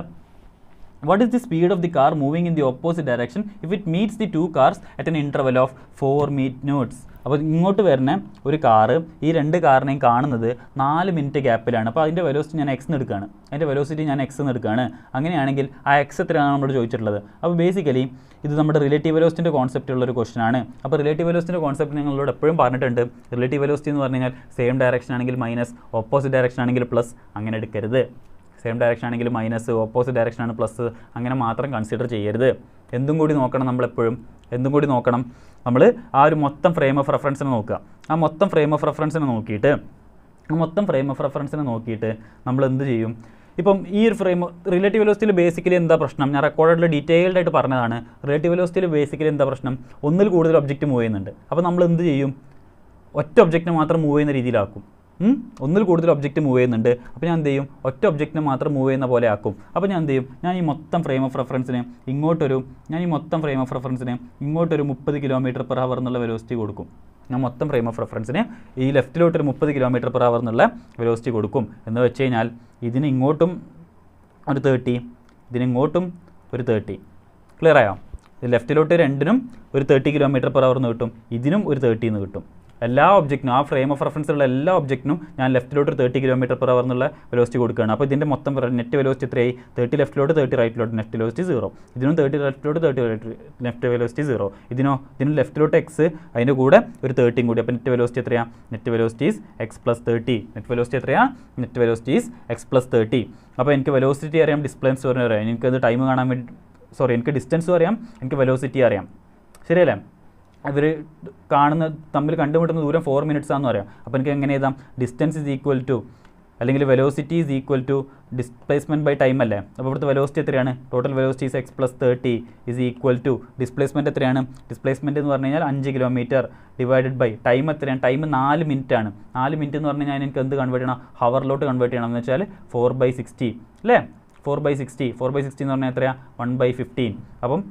What is the speed of the car moving in the opposite direction if it meets the two cars at an interval of 4 minutes? അപ്പോൾ ഇങ്ങോട്ട് വരുന്ന ഒരു കാറ് ഈ രണ്ട് കാറിനെയും കാണുന്നത് 4 മിനിറ്റ് ഗ്യാപ്പിലാണ്. അപ്പോൾ അതിൻ്റെ വെലോസിറ്റി ഞാൻ എക്സ് എടുക്കുകയാണ്. അതിൻ്റെ വെലോസിറ്റി ഞാൻ എക്സ് എടുക്കുകയാണ്. അങ്ങനെയാണെങ്കിൽ ആ എക്സ് എത്രയാണ് നമ്മൾ ചോദിച്ചിട്ടുള്ളത്? അപ്പോൾ ബേസിക്കലി ഇത് നമ്മുടെ റിലേറ്റീവ് വെലോസിറ്റിൻ്റെ കോൺസെപ്റ്റ് ഉള്ളൊരു ക്വസ്റ്റൻ ആണ്. അപ്പോൾ റിലേറ്റീവ് വെലോസിറ്റിൻ്റെ കോൺസെപ്റ്റ് നിങ്ങളോട് എപ്പോഴും പറഞ്ഞിട്ടുണ്ട്. റിലേറ്റീവ് വെലോസിറ്റി എന്ന് പറഞ്ഞു കഴിഞ്ഞാൽ സെയിം ഡയറക്ഷൻ ആണെങ്കിൽ മൈനസ്, ഓപ്പോസിറ്റ് ഡയറക്ഷൻ ആണെങ്കിൽ പ്ലസ്, അങ്ങനെ എടുക്കരുത്. സെയിം ഡയറക്ഷൻ ആണെങ്കിൽ മൈനസ്, ഓപ്പോസിറ്റ് ഡയറക്ഷൻ ആണ് പ്ലസ്, അങ്ങനെ മാത്രം കൺസിഡർ ചെയ്യരുത്. എന്തും കൂടി നോക്കണം നമ്മളെപ്പോഴും. എന്തും കൂടി നോക്കണം നമ്മൾ. ആ ഒരു മൊത്തം ഫ്രെയിം ഓഫ് റെഫറൻസിനെ നോക്കുക. ആ മൊത്തം ഫ്രെയിം ഓഫ് റെഫറൻസിനെ നോക്കിയിട്ട് നമ്മൾ എന്ത് ചെയ്യും? ഇപ്പം ഈ ഒരു ഫ്രെയിം റിലേറ്റീവ് വെലോസിറ്റിയിൽ ബേസിക്കലി എന്താ പ്രശ്നം? ഞാൻ റെക്കോർഡിൽ ഡീറ്റെയിൽഡ് ആയിട്ട് പറഞ്ഞതാണ്. റിലേറ്റീവ് വെലോസിറ്റിയിൽ ബേസിക്കലി എന്താ പ്രശ്നം? ഒന്നിൽ കൂടുതൽ ഒബ്ജക്റ്റ് മൂവ് ചെയ്യുന്നുണ്ട്. അപ്പോൾ നമ്മൾ എന്ത് ചെയ്യും? ഒറ്റ ഒബ്ജക്റ്റിനെ മാത്രം മൂവ് ചെയ്യുന്ന രീതിയിലാക്കും. ഒന്നിൽ കൂടുതൽ ഒബ്ജക്റ്റ് മൂവ് ചെയ്യുന്നുണ്ട്. അപ്പോൾ ഞാൻ എന്ത് ചെയ്യും? ഒറ്റ ഒബ്ജക്റ്റിനെ മാത്രം മൂവ് ചെയ്യുന്ന പോലെ ആക്കും. അപ്പോൾ ഞാൻ എന്ത് ചെയ്യും? ഞാൻ ഈ മൊത്തം ഫ്രെയിം ഓഫ് റെഫറൻസിന് ഇങ്ങോട്ടൊരു 30 km/h എന്നുള്ള വെലോസിറ്റി കൊടുക്കും. ഞാൻ മൊത്തം ഫ്രെയിം ഓഫ് റെഫറൻസിന് ഈ ലെഫ്റ്റിലോട്ടൊരു 30 km/h എന്നുള്ള വെലോസിറ്റി കൊടുക്കും. എന്ന് വെച്ച് കഴിഞ്ഞാൽ ഇതിന് ഇങ്ങോട്ടും ഒരു 30, ഇതിനിങ്ങോട്ടും ഒരു 30. ക്ലിയർ ആയോ? ലെഫ്റ്റിലോട്ട് രണ്ടിനും ഒരു 30 km/h എന്ന് കിട്ടും, ഇതിനും ഒരു 30 എന്ന് കിട്ടും. എല്ലാ ഒബ്ജക്റ്റിനും, ആ ഫ്രെയിം ഓഫ് റെഫറൻസിലുള്ള എല്ലാ ഒബ്ജക്റ്റിനും ഞാൻ ലെഫ്റ്റിലോട്ട് 30 km/h എന്നുള്ള വെലോസിറ്റി കൊടുക്കുകയാണ്. അപ്പോൾ ഇതിൻ്റെ മൊത്തം നെറ്റ് വെലോസിറ്റി എത്രയായി? 30 ലെഫ്റ്റിലോട്ട് 30 റൈറ്റിലോട്ട്, നെറ്റ് വെലോസിറ്റി 0. ഇതിനും 30 ലെഫ്റ്റിലോട്ട് 30 നെറ്റ് വെലോസിറ്റി 0. ഇതിന് ലെഫ്റ്റിലോട്ട് എക്സ്, അതിൻ്റെ കൂടെ ഒരു 30 കൂടി. അപ്പോൾ നെറ്റ് വെലോസിറ്റി എത്രയാണ്? Net velocity is X plus 30. Net velocity എത്രയാണ്? Net velocity is X plus 30. അപ്പോൾ എനിക്ക് വെലോസിറ്റി അറിയാം, ഡിസ്റ്റൻസ് അറിയാം, എനിക്കത് ടൈം കാണാൻ വേണ്ടി എനിക്ക് ഡിസ്റ്റൻസും അറിയാം, എനിക്ക് വെലോസിറ്റി അറിയാം. ശരിയല്ലേ? ഇവർ തമ്മിൽ കണ്ടുമുട്ടുന്ന ദൂരം 4 minutes ആണെന്ന് പറയാം. അപ്പോൾ എനിക്ക് എങ്ങനെ എഴുതാം? ഡിസ്റ്റൻസ് ഈസ് ഈക്വൽ ടു, അല്ലെങ്കിൽ velocity is equal to displacement by time അല്ലേ. അപ്പോൾ ഇവിടുത്തെ വെലോസിറ്റി എത്രയാണ്? Total velocity is X plus 30 is equal to displacement എത്രയാണ്? ഡിസ്പ്ലേസ്മെൻറ്റ് എന്ന് പറഞ്ഞു കഴിഞ്ഞാൽ 5 കിലോമീറ്റർ ഡിവൈഡഡ് ബൈ ടൈം എത്രയാണ്? ടൈം 4 മിനിറ്റ് ആണ്. 4 മിനിറ്റ് എന്ന് പറഞ്ഞു കഴിഞ്ഞാൽ എനിക്ക് എന്ത് കൺവേർട്ട് ചെയ്യണം? ഹവറിലോട്ട് കൺവേർട്ട് ചെയ്യണം. എന്ന് വെച്ചാൽ 4/60 അല്ലേ? 4/60 എന്ന് പറഞ്ഞാൽ എത്രയാണ്? 1/15. അപ്പം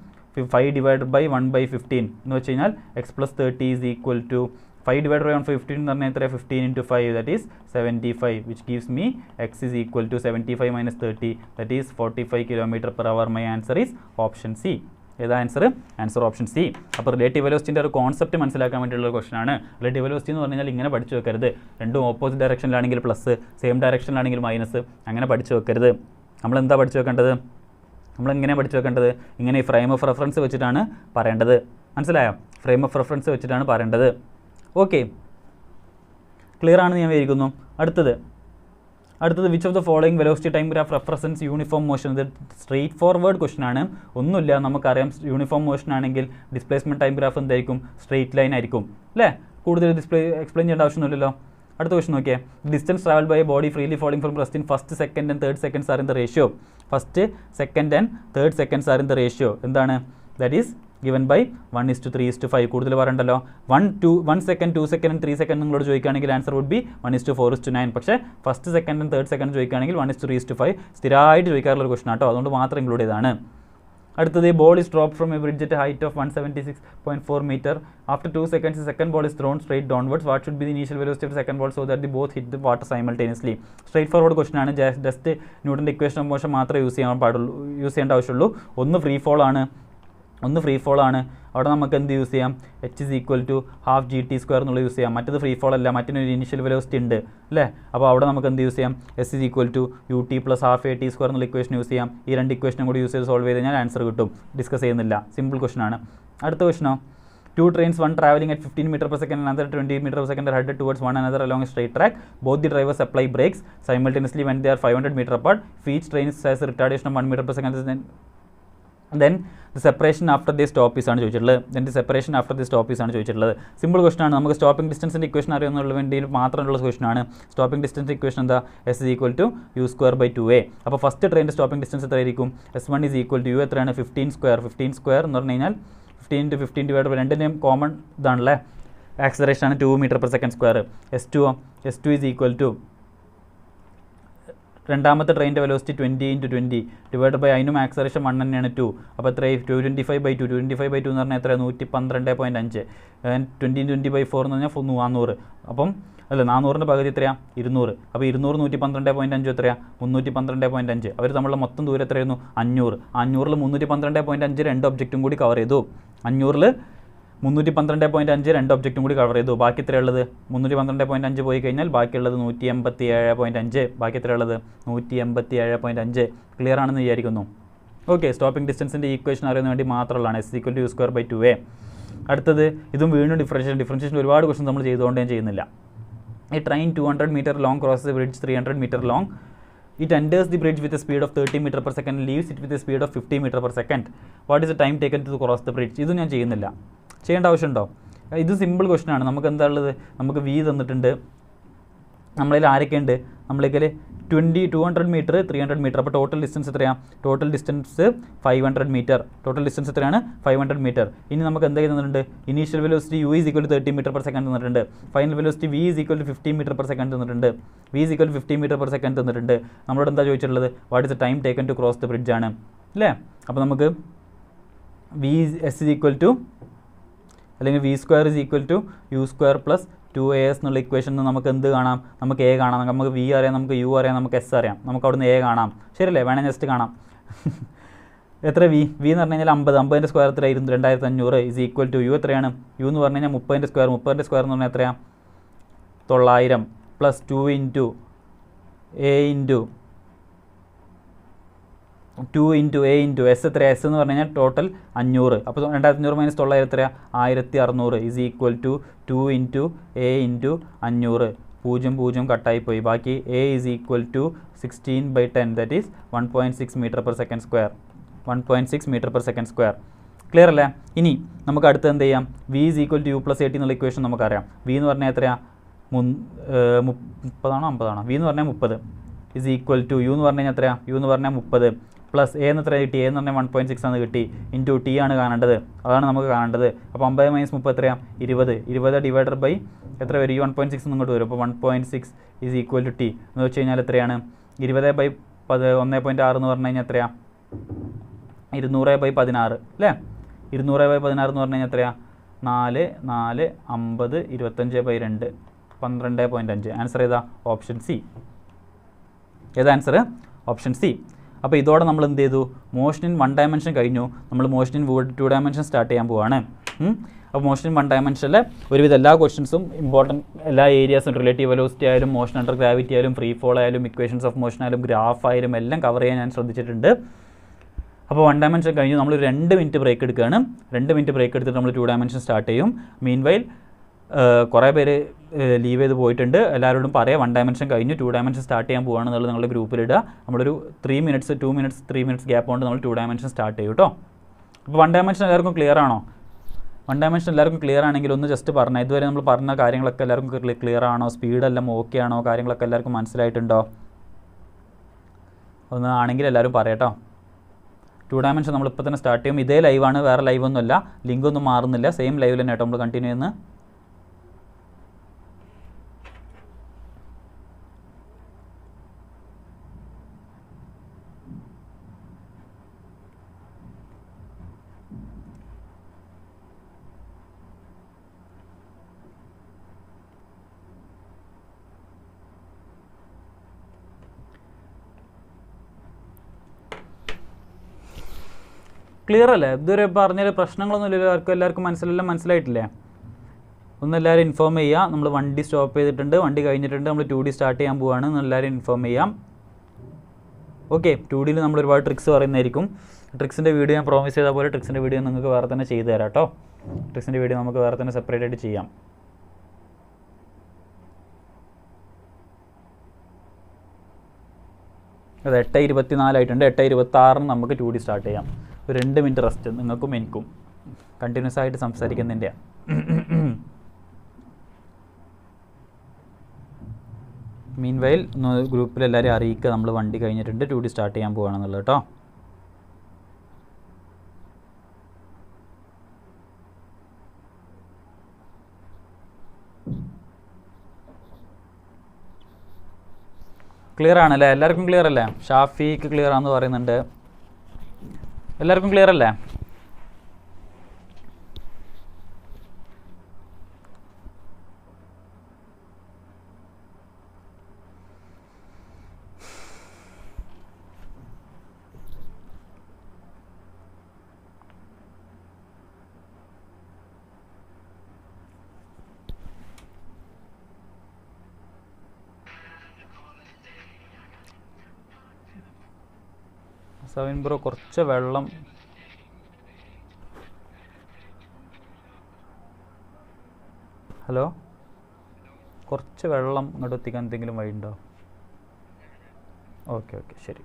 5 divided by 1/15 എന്ന് വെച്ച് കഴിഞ്ഞാൽ x plus 30 is equal to 5 divided by 1/15 എന്ന് പറഞ്ഞാൽ എത്ര? 15 into 5 that is 75, which gives me x is equal to 75 minus 30 that is 45 km/h. My answer is option C. ഏതാ ആൻസർ? Answer option C. അപ്പോൾ റിലേറ്റീവ് വെലോസിറ്റിൻ്റെ ഒരു കോൺസെപ്റ്റ് മനസ്സിലാക്കാൻ വേണ്ടിയുള്ള ക്വസ്റ്റൻ ആണ്. റിലേറ്റീവ് വെലോസിറ്റി എന്ന് പറഞ്ഞാൽ ഇങ്ങനെ പഠിച്ചു വെക്കരുത്. രണ്ടും ഓപ്പോസിറ്റ് ഡയറക്ഷനിലാണെങ്കിൽ പ്ലസ്, സെയിം ഡയറക്ഷനിലാണെങ്കിൽ മൈനസ്, അങ്ങനെ പഠിച്ചു വെക്കരുത്. നമ്മളെന്താ പഠിച്ചു വെക്കേണ്ടത്? നമ്മളെങ്ങനെ പഠിച്ചു വെക്കേണ്ടത്? ഇങ്ങനെ ഈ ഫ്രെയിം ഓഫ് റെഫറൻസ് വെച്ചിട്ടാണ് പറയേണ്ടത്. മനസ്സിലായോ? ഫ്രെയിം ഓഫ് റെഫറൻസ് വെച്ചിട്ടാണ് പറയേണ്ടത്. ഓക്കെ, ക്ലിയർ ആണെന്ന് ഞാൻ വിചാരിക്കുന്നു. അടുത്തത് which of the following velocity time graph represents uniform motion? ഇത് സ്ട്രെയിറ്റ് ഫോർവേഡ് ക്വസ്റ്റൻ ആണ്. ഒന്നുമില്ല, നമുക്കറിയാം യൂണിഫോം മോഷൻ ആണെങ്കിൽ ഡിസ്പ്ലേസ്മെൻറ്റ് ടൈം ഗ്രാഫ് എന്തായിരിക്കും? സ്ട്രെയിറ്റ് ലൈൻ ആയിരിക്കും അല്ലേ? കൂടുതൽ എക്സ്പ്ലെയിൻ ചെയ്യേണ്ട ആവശ്യമൊന്നുമില്ലല്ലോ. അടുത്ത ക്വസ്റ്റൻ നോക്കിയേ. Distance travel by a body freely falling from rest in first, second and third seconds are in the ratio. First, second and third seconds are in the ratio എന്താണ്? That is given by 1:3:5. കൂടുതൽ പറയണ്ടല്ലോ. 1 second, 2 second and 3 second നിങ്ങളോട് ചോദിക്കുകയാണെങ്കിൽ ആൻസർ വുഡ് ബി 1:4:9. പക്ഷേ first, second and third second ചോദിക്കുകയാണെങ്കിൽ 1:3:5 സ്ഥിരമായിട്ട് ചോദിക്കാറുള്ള ഒരു ക്വസ്റ്റൻ ആട്ടോ. അതുകൊണ്ട് മാത്രം ഇൻക്ലൂഡ് ചെയ്താണ്. അടുത്തത്, ball is drop from A bridge at height of 176.4 meter. After 2 seconds the second ball is thrown straight downwards. What should be the initial velocity of the second ball so that they both hit the water simultaneously? Straight forward question ആണ്. ജസ്റ്റ് ന്യൂട്ടൻ്റെ ഇക്വേഷൻ ഓഫ് മോഷൻ മാത്രമേ യൂസ് ചെയ്യേണ്ട ആവശ്യമുള്ളൂ. ഒന്ന് ഫ്രീ ഫോൾ ആണ്. അവിടെ നമുക്ക് എന്ത് യൂസ് ചെയ്യാം? h is equal to half gt square എന്നുള്ള യൂസ് ചെയ്യാം. മറ്റത് ഫ്രീ ഫോൾ അല്ല, മറ്റൊരു ഇനിഷ്യൽ വെലോസിറ്റി ഉണ്ട് അല്ലേ? അപ്പോൾ അവിടെ നമുക്ക് എന്ത് യൂസ് ചെയ്യാം? s is equal to ut plus half at square എന്നുള്ള ഇക്വേഷൻ യൂസ് ചെയ്യാം. ഈ രണ്ട് ഇക്വേഷനും കൂടി യൂസ് ചെയ്ത് സോൾവ് ചെയ്ത് കഴിഞ്ഞാൽ ആൻസർ കിട്ടും. ഡിസ്കസ് ചെയ്യുന്നില്ല, സിമ്പിൾ ക്വസ്റ്റൻ ആണ്. അടുത്ത ക്വസ്റ്റനോ, 2 trains, one travelling at 15 meter per second and another 20 meter per second are headed towards one another along a straight track. Both the drivers apply brakes simultaneously when they are 500 meter apart. If each train has a retardation of 1 meter per second, then the separation after the stop is ആണ് ചോദിച്ചിട്ടുള്ളത്. സിമ്പിൾ ക്വസ്റ്റൻ ആണ്. നമുക്ക് സ്റ്റോപ്പിംഗ് ഡിസ്റ്റൻസിൻ്റെ ഇക്വേഷൻ അറിയാമെന്നുള്ള വേണ്ടി മാത്രമുള്ള ക്വസ്റ്റൻ ആണ്. സ്റ്റോപ്പിംഗ് ഡിസ്റ്റൻസ് ഇക്വേഷൻ എന്താ? s is equal to u square by 2a. അപ്പോൾ ഫസ്റ്റ് ട്രെയിനിൻ്റെ സ്റ്റോപ്പിംഗ് ഡിസ്റ്റൻസ് എത്രയായിരിക്കും? s1 is equal to u എത്രയാണ്? 15 square എന്ന് പറഞ്ഞു കഴിഞ്ഞാൽ 15 into 15 divided by രണ്ടിൻ്റെയും കോമൺ ഇതാണല്ലേ. ആക്സലറേഷൻ ആണ് 2 metre per second square. S2 is equal to രണ്ടാമത്തെ ട്രെയിനിൻ്റെ വെലോസിറ്റി 20 × 20 ഡിവൈഡ് ബൈ അതിനും ആക്സലറേഷൻ 1 തന്നെയാണ് 2. അപ്പോൾ എത്ര 225/2 225/2 എന്ന് പറഞ്ഞാൽ എത്ര 112.5 20 × 20/4 എന്ന് പറഞ്ഞാൽ 400. അപ്പം അല്ല 400ൻ്റെ പകുതി എത്രയാണ് 200. അപ്പോൾ 200 112.5 എത്രയാണ് 312.5. അവർ തമ്മിലുള്ള മൊത്തം ദൂരം എത്രയായിരുന്നു 500. 500ൽ 312.5 രണ്ട് ഒബ്ജക്റ്റും കൂടി കവർ ചെയ്തു. 500ൽ 312.5 രണ്ട് ഒബ്ജക്റ്റും കൂടി കവർ ചെയ്തു. ബാക്കി എത്രയുള്ളത് 312.5 പോയി കഴിഞ്ഞാൽ ബാക്കിയുള്ളത് 187.5. ബാക്കി എത്രയുള്ളത് 187.5. ക്ലിയർ ആണെന്ന് വിചാരിക്കുന്നു. ഓക്കെ, സ്റ്റോപ്പിംഗ് ഡിസ്റ്റൻസിൻ്റെ ഈക്വേഷൻ അറിയുന്നതിന് വേണ്ടി മാത്രമുള്ളതാണ് S=u²/2a. അടുത്തത് ഇതും വീണ്ടും ഡിഫറൻഷിയേഷൻ ഒരുപാട് ക്വസ്റ്റൻ നമ്മൾ ചെയ്തുകൊണ്ട് ഞാൻ ചെയ്യുന്നില്ല. A train 200 meter long crosses a bridge 300 meter long. It enters the bridge with a speed of 30 meter per second and leaves it with a speed of 50 meter per second. What is the time taken to cross the bridge? ഇത് ഞാൻ ചെയ്യുന്നില്ല. ചെയ്യേണ്ട ആവശ്യമുണ്ടോ? ഇത് സിമ്പിൾ ക്വസ്റ്റൻ ആണ്. നമുക്ക് എന്താ ഉള്ളത്? നമുക്ക് വി തന്നിട്ടുണ്ട്. നമ്മളതിൽ ആരൊക്കെയുണ്ട്? നമ്മളേക്കൽ 200 മീറ്റർ 300 മീറ്റർ. അപ്പോൾ ടോട്ടൽ ഡിസ്റ്റൻസ് എത്രയാണ്? Total distance 500 metre. Total distance എത്രയാണ്? 500 മീറ്റർ. ഇനി നമുക്ക് എന്താ തന്നിട്ടുണ്ട്? Initial velocity u = 30 metre per second തന്നിട്ടുണ്ട്. Final velocity v = 50 metre per second തന്നിട്ടുണ്ട്. v = 50 മീറ്റർ പെർ സെക്കൻഡ് തന്നിട്ടുണ്ട്. നമ്മളോട് എന്താ ചോദിച്ചിട്ടുള്ളത്? What is the time taken to cross the bridge ആണ് അല്ലേ? അപ്പോൾ നമുക്ക് അല്ലെങ്കിൽ v² = u² + 2as എന്നുള്ള ഇക്വേഷൻ നമുക്ക് എന്ത് കാണാം? നമുക്ക് a കാണാം, നമുക്ക് v അറിയാം, നമുക്ക് u അറിയാം, നമുക്ക് s അറിയാം. നമുക്ക് അവിടുന്ന് a കാണാം. ശരിയല്ലേ? വേണേൽ ജസ്റ്റ് കാണാം. എത്ര v എന്ന് പറഞ്ഞു കഴിഞ്ഞാൽ 50ൻ്റെ സ്ക്വയർ എത്ര 2500 ഈസ് ഈക്വൽ ടു u എത്രയാണ്? u എന്ന് പറഞ്ഞു കഴിഞ്ഞാൽ 30ൻ്റെ സ്ക്വയർ എന്ന് പറഞ്ഞാൽ എത്രയാണ്? 900 + 2 × a × s എത്ര? s എന്ന് പറഞ്ഞു കഴിഞ്ഞാൽ ടോട്ടൽ 500. അപ്പോൾ 2500 - 900 എത്രയാണ്? 1600 ഈസ് ഈക്വൽ ടു 2 × a × 500. 0 കട്ടായി പോയി. ബാക്കി a is equal to 16/10 that is 1.6 metre per second square. 1.6 metre per second square. Clear അല്ലേ? ഇനി നമുക്ക് അടുത്ത് എന്ത് ചെയ്യാം? v = u + 80 എന്നുള്ള ഇക്വേഷൻ നമുക്കറിയാം. v എന്ന് പറഞ്ഞാൽ എത്രയാണ്? 30 ആണോ 50 ആണോ? v എന്ന് പറഞ്ഞാൽ 30 ഈസ് ഈക്വൽ ടു u എന്ന് പറഞ്ഞു കഴിഞ്ഞാൽ എത്രയാണ്? u എന്ന് പറഞ്ഞാൽ 30 പ്ലസ് a എന്ന് എത്ര കിട്ടി? a എന്ന് പറഞ്ഞാൽ 1.6 ആണ് കിട്ടി. ഇൻറ്റു t ആണ് കാണേണ്ടത്. അതാണ് നമുക്ക് കാണേണ്ടത്. അപ്പോൾ 50 - 30 എത്രയാണ്? 20 ഡിവൈഡഡ് ബൈ എത്ര വരും? 1.6 ഇങ്ങോട്ട് വരും. അപ്പോൾ 1.6 ഈസ് ഈക്വൽ ടു t എന്ന് വെച്ച് കഴിഞ്ഞാൽ എത്രയാണ്? 20/1.6 എന്ന് പറഞ്ഞു കഴിഞ്ഞാൽ എത്രയാണ്? 200/16 അല്ലേ? 200/16 എന്ന് പറഞ്ഞു കഴിഞ്ഞാൽ എത്രയാണ്? 4 50 25/2 12.5. ആൻസർ ഏതാ? Option C. ഏതാ ആൻസർ? Option C. അപ്പോൾ ഇതോടെ നമ്മൾ എന്ത് ചെയ്തു? മോഷൻ ഇൻ 1 ഡയമെൻഷൻ കഴിഞ്ഞു. നമ്മൾ മോഷൻ ഇൻ 2 ഡയമെൻഷൻ സ്റ്റാർട്ട് ചെയ്യാൻ പോവാണ്. അപ്പോൾ മോഷൻ ഇൻ 1 ഡയമെൻഷനിലെ ഒരുവിധ എല്ലാ ക്വസ്റ്റൻസും ഇമ്പോർട്ടൻറ്റ് എല്ലാ ഏരിയാസും റിലേറ്റീവ് വെലോസിറ്റി ആയാലും മോഷൻ അണ്ടർ ഗ്രാവിറ്റി ആയാലും ഫ്രീ ഫോൾ ആയാലും ഇക്വേഷൻസ് ഓഫ് മോഷൻ ആയാലും ഗ്രാഫ് ആയാലും എല്ലാം കവർ ചെയ്യാൻ ഞാൻ ശ്രദ്ധിച്ചിട്ടുണ്ട്. അപ്പോൾ 1 ഡയമെൻഷൻ കഴിഞ്ഞു. നമ്മൾ 2 മിനിറ്റ് ബ്രേക്ക് എടുക്കുകയാണ്. 2 മിനിറ്റ് ബ്രേക്ക് എടുത്തിട്ട് നമ്മൾ 2 ഡയമെൻഷൻ സ്റ്റാർട്ട് ചെയ്യും. മീൻ വൈൽ കുറേ പേര് ലീവ് ചെയ്ത് പോയിട്ടുണ്ട്. എല്ലാവരോടും പറയാം 1 ഡയമെൻഷൻ കഴിഞ്ഞു 2 ഡയമെൻഷൻ സ്റ്റാർട്ട് ചെയ്യാൻ പോകുകയാണെന്നുള്ളത് നിങ്ങളുടെ ഗ്രൂപ്പിലിടുക. നമ്മളൊരു 3 മിനിറ്റ്സ് 2 മിനിറ്റ്സ് 3 മിനിറ്റ്സ് ഗ്യാപ്പ് കൊണ്ട് നമ്മൾ 2 ഡയമെൻഷൻ സ്റ്റാർട്ട് ചെയ്യും കേട്ടോ. അപ്പോൾ 1 ഡയമെൻഷൻ എല്ലാവർക്കും ക്ലിയർ ആണോ? 1 ഡയമെൻഷൻ എല്ലാവർക്കും ക്ലിയർ ആണെങ്കിൽ ഒന്ന് ജസ്റ്റ് പറഞ്ഞാൽ ഇതുവരെ നമ്മൾ പറഞ്ഞ കാര്യങ്ങളൊക്കെ എല്ലാവർക്കും ക്ലിയർ ആണോ? സ്പീഡെല്ലാം ഓക്കെ ആണോ? കാര്യങ്ങളൊക്കെ എല്ലാവർക്കും മനസ്സിലായിട്ടുണ്ടോ? ഒന്ന് ആണെങ്കിൽ എല്ലാവരും പറയട്ടോ. 2 ഡയമെൻഷൻ നമ്മളിപ്പോൾ തന്നെ സ്റ്റാർട്ട് ചെയ്യും. ഇതേ ലൈവാണ്, വേറെ ലൈവൊന്നുമല്ല. ലിങ്കൊന്നും മാറുന്നില്ല. സെയിം ലൈവിൽ തന്നെ കേട്ടോ നമ്മൾ കണ്ടിന്യൂ ചെയ്യുന്നത്. ക്ലിയർ അല്ലേ? ഇതുവരെ പറഞ്ഞാൽ പ്രശ്നങ്ങളൊന്നുമില്ലല്ലോ? എല്ലാവർക്കും മനസ്സിലായിട്ടില്ലേ? ഒന്ന് എല്ലാവരും ഇൻഫോം ചെയ്യുക. നമ്മൾ വണ്ടി സ്റ്റോപ്പ് ചെയ്തിട്ടുണ്ട്, വണ്ടി കഴിഞ്ഞിട്ടുണ്ട്, നമ്മൾ 2D സ്റ്റാർട്ട് ചെയ്യാൻ പോവുകയാണ് എന്ന് എല്ലാവരും ഇൻഫോം ചെയ്യാം. ഓക്കെ, 2Dയിൽ നമ്മൾ ഒരുപാട് ട്രിക്സ് പറയുന്നതായിരിക്കും. ട്രിക്സിൻ്റെ വീഡിയോ ഞാൻ പ്രോമിസ് ചെയ്ത പോലെ ട്രിക്സിൻ്റെ വീഡിയോ നിങ്ങൾക്ക് വേറെ തന്നെ ചെയ്തു തരാം കേട്ടോ. ട്രിക്സിൻ്റെ വീഡിയോ നമുക്ക് വേറെ തന്നെ സെപ്പറേറ്റ് ആയിട്ട് ചെയ്യാം. അത് 8:24 ആയിട്ടുണ്ട്. 8:26 നമുക്ക് 2D സ്റ്റാർട്ട് ചെയ്യാം. ഒരു 2 മിനിറ്റ് റെസ്റ്റ് നിങ്ങൾക്കും എനിക്കും കണ്ടിന്യൂസ് ആയിട്ട് സംസാരിക്കുന്നതിൻ്റെ. മീൻ വൈൽ ഗ്രൂപ്പിൽ എല്ലാവരെയും അറിയിക്കുക നമ്മൾ വണ്ടി കഴിഞ്ഞിട്ടുണ്ട് 2D സ്റ്റാർട്ട് ചെയ്യാൻ പോവുകയാണെന്നുള്ളത് കേട്ടോ. ക്ലിയർ ആണല്ലേ? എല്ലാവർക്കും ക്ലിയർ അല്ലേ? ഷാഫിക്ക് ക്ലിയർ ആണെന്ന് പറയുന്നുണ്ട്. എല്ലാവർക്കും ക്ലിയർ അല്ലേ? സവിൻ ബ്രോ കുറച്ച് വെള്ളം. ഹലോ, കുറച്ച് വെള്ളം ഇങ്ങോട്ട് എത്തിക്കാൻ എന്തെങ്കിലും വഴിയുണ്ടോ? ഓക്കെ ഓക്കെ ശരി.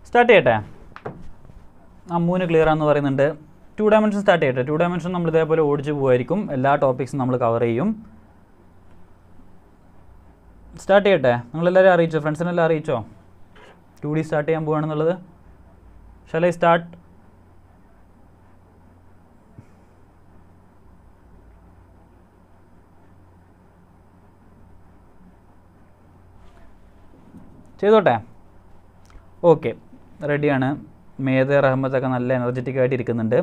സ്റ്റാർട്ട് ചെയ്യട്ടെ. അമ്മൂന് ക്ലിയർ ആണെന്ന് പറയുന്നുണ്ട്. 2 ഡയമെൻഷൻ സ്റ്റാർട്ട് ചെയ്യട്ടെ. 2 ഡയമെൻഷൻ നമ്മൾ ഇതേപോലെ ഓടിച്ച് പോകുമായിരിക്കും. എല്ലാ ടോപ്പിക്സും നമ്മൾ കവർ ചെയ്യും. സ്റ്റാർട്ട് ചെയ്യട്ടെ. നിങ്ങളെല്ലാവരും അറിയിച്ചോ? ഫ്രണ്ട്സിനെല്ലാം അറിയിച്ചോ 2D സ്റ്റാർട്ട് ചെയ്യാൻ പോവുകയാണെന്നുള്ളത്? Shall I start? ചെയ്തോട്ടെ? ഓക്കെ, റെഡിയാണ്. മേദർ അഹമ്മദൊക്കെ നല്ല എനർജറ്റിക് ആയിട്ട് ഇരിക്കുന്നുണ്ട്.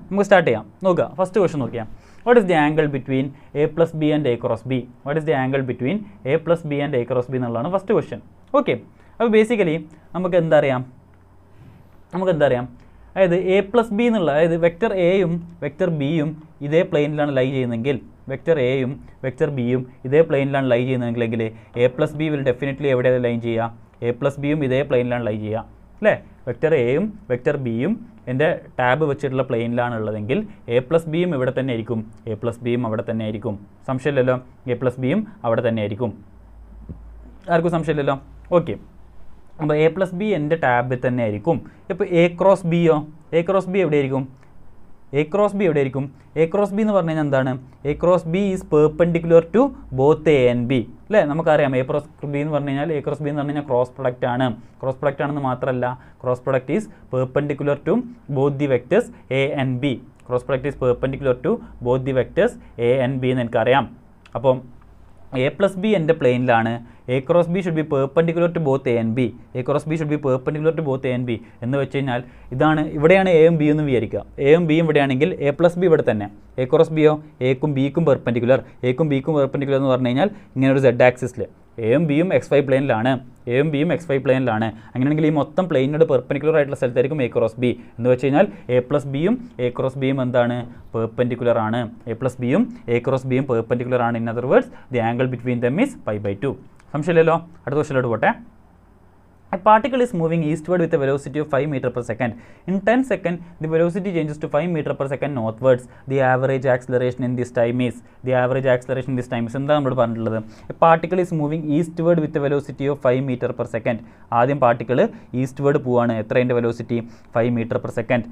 നമുക്ക് സ്റ്റാർട്ട് ചെയ്യാം. നോക്കുക, ഫസ്റ്റ് ക്വസ്റ്റ്യൻ നോക്കിയാൽ, what is the angle between A plus B and A cross B? What is the angle between A plus B and A cross B എന്നുള്ളതാണ് ഫസ്റ്റ് ക്വസ്റ്റ്യൻ. ഓക്കെ, അപ്പോൾ ബേസിക്കലി നമുക്ക് എന്താ അറിയാം? അതായത് എ പ്ലസ് ബി എന്നുള്ള, അതായത് വെക്റ്റർ എയും വെക്റ്റർ ബിയും ഇതേ പ്ലെയിനിലാണ് ലൈ ചെയ്യുന്നതെങ്കിൽ, വെക്റ്റർ എയും വെക്റ്റർ ബിയും ഇതേ പ്ലെയിനിലാണ് ലൈ ചെയ്യുന്നതെങ്കിൽ A plus B will definitely എവിടെയാണ് ലൈൻ ചെയ്യുക? എ പ്ലസ് ബിയും ഇതേ പ്ലെയിനിലാണ് ലൈ ചെയ്യുക അല്ലേ? വെക്റ്റർ എയും വെക്റ്റർ ബിയും എൻ്റെ ടാബ് വെച്ചിട്ടുള്ള പ്ലെയിനിലാണ് ഉള്ളതെങ്കിൽ എ പ്ലസ് ബിയും ഇവിടെ തന്നെ ആയിരിക്കും, എ പ്ലസ് ബിയും അവിടെ തന്നെ ആയിരിക്കും. സംശയമില്ലല്ലോ? എ പ്ലസ് ബിയും അവിടെ തന്നെ ആയിരിക്കും. ആർക്കും സംശയമില്ലല്ലോ? ഓക്കെ, അപ്പോൾ എ പ്ലസ് ബി എൻ്റെ ടാബിൽ തന്നെ ആയിരിക്കും. ഇപ്പോൾ എ ക്രോസ് ബിയോ? എ ക്രോസ് ബി എവിടെയായിരിക്കും? എ ക്രോസ് ബി എന്ന് പറഞ്ഞു കഴിഞ്ഞാൽ എന്താണ്? A cross B is perpendicular to both A and B അല്ലേ? നമുക്കറിയാം എ ക്രോസ് ബി എന്ന് പറഞ്ഞു കഴിഞ്ഞാൽ, എ ക്രോസ് ബി എന്ന് പറഞ്ഞു കഴിഞ്ഞാൽ ക്രോസ് പ്രൊഡക്റ്റ് ആണ്. ക്രോസ് പ്രൊഡക്റ്റ് ആണെന്ന് മാത്രമല്ല, cross product is perpendicular to both the vectors A and B. Cross product is perpendicular to both the vectors A and B എന്ന് എനിക്കറിയാം. അപ്പം എ പ്ലസ് ബി എൻ്റെ പ്ലെയിനിലാണ്. A cross B should be perpendicular to both A and B. A cross B should be perpendicular to both A and B എന്ന് വെച്ച് കഴിഞ്ഞാൽ ഇതാണ്, ഇവിടെയാണ് എയും ബിയും എന്ന് വിചാരിക്കുക. എയും ബിയും ഇവിടെയാണെങ്കിൽ എ പ്ലസ് ബി ഇവിടെ തന്നെ. എ ക്രോസ് ബിയോ? എക്കും ബിക്കും പെർപെൻഡിക്കുലർ. എക്കും ബിക്കും പെർപെൻഡിക്കുലർ എന്ന് പറഞ്ഞു കഴിഞ്ഞാൽ ഇങ്ങനെ ഒരു സെഡ് ആക്സിസിൽ എയും ബിയും XY പ്ലെയിനിലാണ്. അങ്ങനെയാണെങ്കിൽ ഈ മൊത്തം പ്ലെയിനോട് പെർപെൻഡിക്കുലർ ആയിട്ടുള്ള സ്ഥലത്തായിരിക്കും എ ക്രോസ് ബി. എന്ന് വെച്ച് കഴിഞ്ഞാൽ എ പ്ലസ് ബിയും എ ക്രോസ് ബിയും എന്താണ്? പെർപെൻഡിക്കുലർ ആണ്. എ പ്ലസ് ബിയും എ ക്രോസ് ബിയും പെർപെൻഡിക്കുലർ ആണ്. In other words the angle between them is π/2. സംശയമില്ലല്ലോ? അടുത്ത ക്വസ്റ്റ്യനിലോട്ട് പോട്ടെ. A particle is moving eastward with a velocity of 5 meter per second. In 10 seconds, the velocity changes to 5 meter per second northwards. The average acceleration in this time is. എന്താ നമ്മൾ പറഞ്ഞിട്ടുള്ളത്? A particle is moving eastward with a velocity of 5 meter per second. ആദ്യം പാർട്ടിക്കിൾ ഈസ്റ്റ്വേർഡ് പോവാണ്. എത്രേൻ്റെ velocity? 5 meter per second.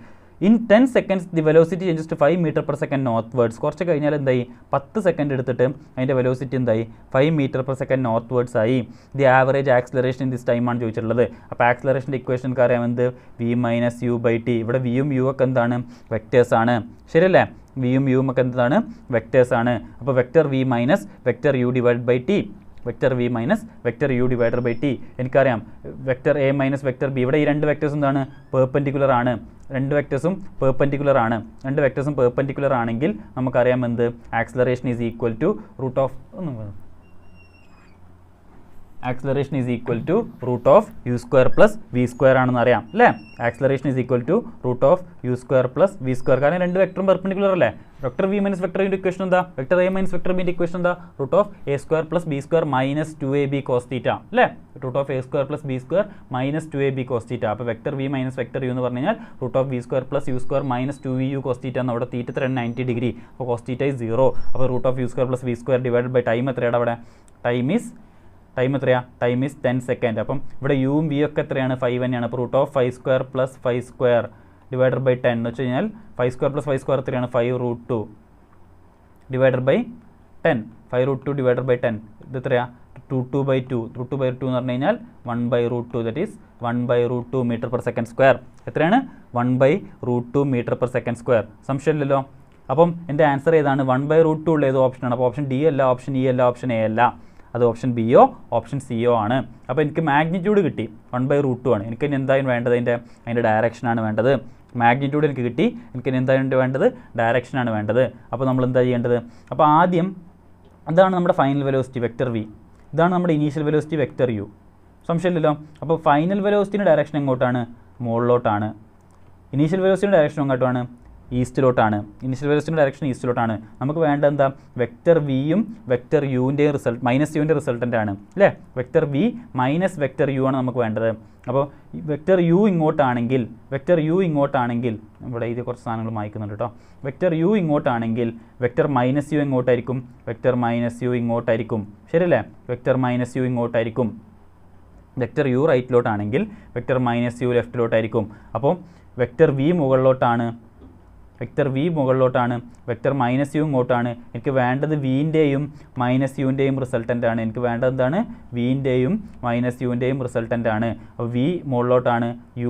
In 10 seconds, the velocity changes to 5 meter per second northwards. കുറച്ച് കഴിഞ്ഞാൽ എന്തായി? 10 സെക്കൻഡ് എടുത്തിട്ട് അതിൻ്റെ വെലോസിറ്റി എന്തായി? 5 meter per second northwards ആയി. The average acceleration in this time ആണ് ചോദിച്ചിട്ടുള്ളത്. അപ്പോൾ ആക്സിലറേഷൻ്റെ ഇക്വേഷൻ അറിയാം, എന്ത്? v-u/t. ഇവിടെ വിയും യു ഒക്കെ എന്താണ്? വെക്റ്റേഴ്സ് ആണ്. ശരിയല്ലേ? വിയും യുവും ഒക്കെ എന്താണ്? വെക്റ്റേഴ്സ് ആണ്. അപ്പോൾ vector v minus vector u divide by T. Vector v minus vector u divided by T. എനിക്കറിയാം vector A minus vector B. ഇവിടെ ഈ രണ്ട് വെക്റ്റേഴ്സ് എന്താണ്? പെർപെൻഡിക്കുലർ ആണ്. രണ്ട് വെക്റ്റേഴ്സും പെർപെൻഡിക്കുലർ ആണെങ്കിൽ നമുക്കറിയാം എന്ത്? Acceleration is equal to root of u square plus V square ആണെന്ന് അറിയാം അല്ലേ? Acceleration is equal to root of u square plus V square. കാരണം രണ്ട് വെക്ടറും പെർപെൻഡിക്കുലർ അല്ലേ? വെക്ടർ v മൈനസ് വെക്ടർ യുടെ ഇക്വേഷൻ എന്താ? വെക്ടർ a മൈനസ് വെക്ടർ ബിൻ്റെ ഇക്വേഷൻ എന്താ? Root of a square plus b square minus 2ab cos theta അല്ലേ? Root of a square plus b square minus 2ab cos തീറ്റ. അപ്പോൾ vector v minus vector u എന്ന് പറഞ്ഞു കഴിഞ്ഞാൽ root of v square plus u square minus 2u cos theta എന്ന്. അവിടെ തീറ്റ 90 ഡിഗ്രി. അപ്പോൾ cos തീറ്റ is 0. അപ്പോൾ root of u square plus v square divided by time എത്രയാണ് അവിടെ? ടൈം എത്രയാണ്? Time is 10 second. അപ്പം ഇവിടെ യുവും വി ഒക്കെ എത്രയാണ്? 5 തന്നെയാണ്. അപ്പോൾ root of 5 square plus 5 square divided by 10 എന്ന് വെച്ച് കഴിഞ്ഞാൽ 5 സ്ക്വയർ പ്ലസ് 5 സ്ക്വയർ എത്രയാണ്? 5√2 ഡിവൈഡഡ് ബൈ 10. 5√2 ഡിവൈഡഡ് ബൈ 10 ഇത് എത്രയാണ്? 2/2 എന്ന് പറഞ്ഞു കഴിഞ്ഞാൽ 1/√2. That is 1/√2 metre per second square. എത്രയാണ്? 1/√2 മീറ്റർ പെർ സെക്കൻഡ് സ്ക്വയർ. സംശയമില്ലല്ലോ? അപ്പം എൻ്റെ ആൻസർ ഏതാണ് 1/√2 ഉള്ള ഏത് ഓപ്ഷനാണ്? അപ്പോൾ ഓപ്ഷൻ ഡി അല്ല, ഓപ്ഷൻ ഇ അല്ല, ഓപ്ഷൻ എ അല്ല, അത് ഓപ്ഷൻ ബിയോ ഓപ്ഷൻ സിയോ ആണ്. അപ്പോൾ എനിക്ക് മാഗ്നിറ്റ്യൂഡ് കിട്ടി 1/√2 ആണ്. എനിക്ക് എന്തായാലും വേണ്ടത് അതിൻ്റെ ഡയറക്ഷനാണ് വേണ്ടത്. മാഗ്നിറ്റ്യൂഡ് എനിക്ക് കിട്ടി, എനിക്ക് എന്തായാലും വേണ്ടത് ഡയറക്ഷനാണ് വേണ്ടത്. അപ്പോൾ നമ്മൾ എന്താ ചെയ്യേണ്ടത്? അപ്പോൾ ആദ്യം ഇതാണ് നമ്മുടെ ഫൈനൽ വെലോസിറ്റി വെക്റ്റർ വി, ഇതാണ് നമ്മുടെ ഇനീഷ്യൽ വെലോസിറ്റി വെക്റ്റർ യു, സംശയമില്ലല്ലോ. അപ്പോൾ ഫൈനൽ വെലോസിറ്റിയുടെ ഡയറക്ഷൻ എങ്ങോട്ടാണ്? മുകളിലോട്ടാണ്. ഇനീഷ്യൽ വെലോസിറ്റിയുടെ ഡയറക്ഷൻ എങ്ങോട്ടാണ്? ഈസ്റ്റിലോട്ടാണ്. ഇനീഷ്യൽ വെലോസിറ്റിയുടെ ഡയറക്ഷൻ ഈസ്റ്റിലോട്ടാണ്. നമുക്ക് വേണ്ട എന്താ? വെക്റ്റർ വിയും വെക്റ്റർ യുവിൻ്റെയും റിസൾട്ട് മൈനസ് യുവിൻ്റെ റിസൾട്ടൻ്റ് ആണ് അല്ലേ? Vector V minus vector U ആണ് നമുക്ക് വേണ്ടത്. അപ്പോൾ വെക്റ്റർ യു ഇങ്ങോട്ടാണെങ്കിൽ ഇവിടെ ഇത് കുറച്ച് സാധനങ്ങൾ മായ്ക്കുന്നുണ്ട് കേട്ടോ. വെക്റ്റർ യു ഇങ്ങോട്ടാണെങ്കിൽ വെക്റ്റർ മൈനസ് യു എങ്ങോട്ടായിരിക്കും? വെക്റ്റർ മൈനസ് യു ഇങ്ങോട്ടായിരിക്കും, ശരിയല്ലേ? വെക്റ്റർ മൈനസ് യു ഇങ്ങോട്ടായിരിക്കും. വെക്റ്റർ യു റൈറ്റിലോട്ടാണെങ്കിൽ വെക്റ്റർ മൈനസ് യു ലെഫ്റ്റിലോട്ടായിരിക്കും. അപ്പോൾ വെക്റ്റർ വി മുകളിലോട്ടാണ്, വെക്റ്റർ മൈനസ് യു ഇങ്ങോട്ടാണ്. എനിക്ക് വേണ്ടത് വിൻ്റെയും മൈനസ് യുവിൻ്റെയും റിസൾട്ടൻ്റ് ആണ്. എനിക്ക് വേണ്ടത് എന്താണ്? വിൻ്റെയും മൈനസ് യുവിൻ്റെയും റിസൾട്ടൻ്റ് ആണ്. അപ്പോൾ വി മുകളിലോട്ടാണ്,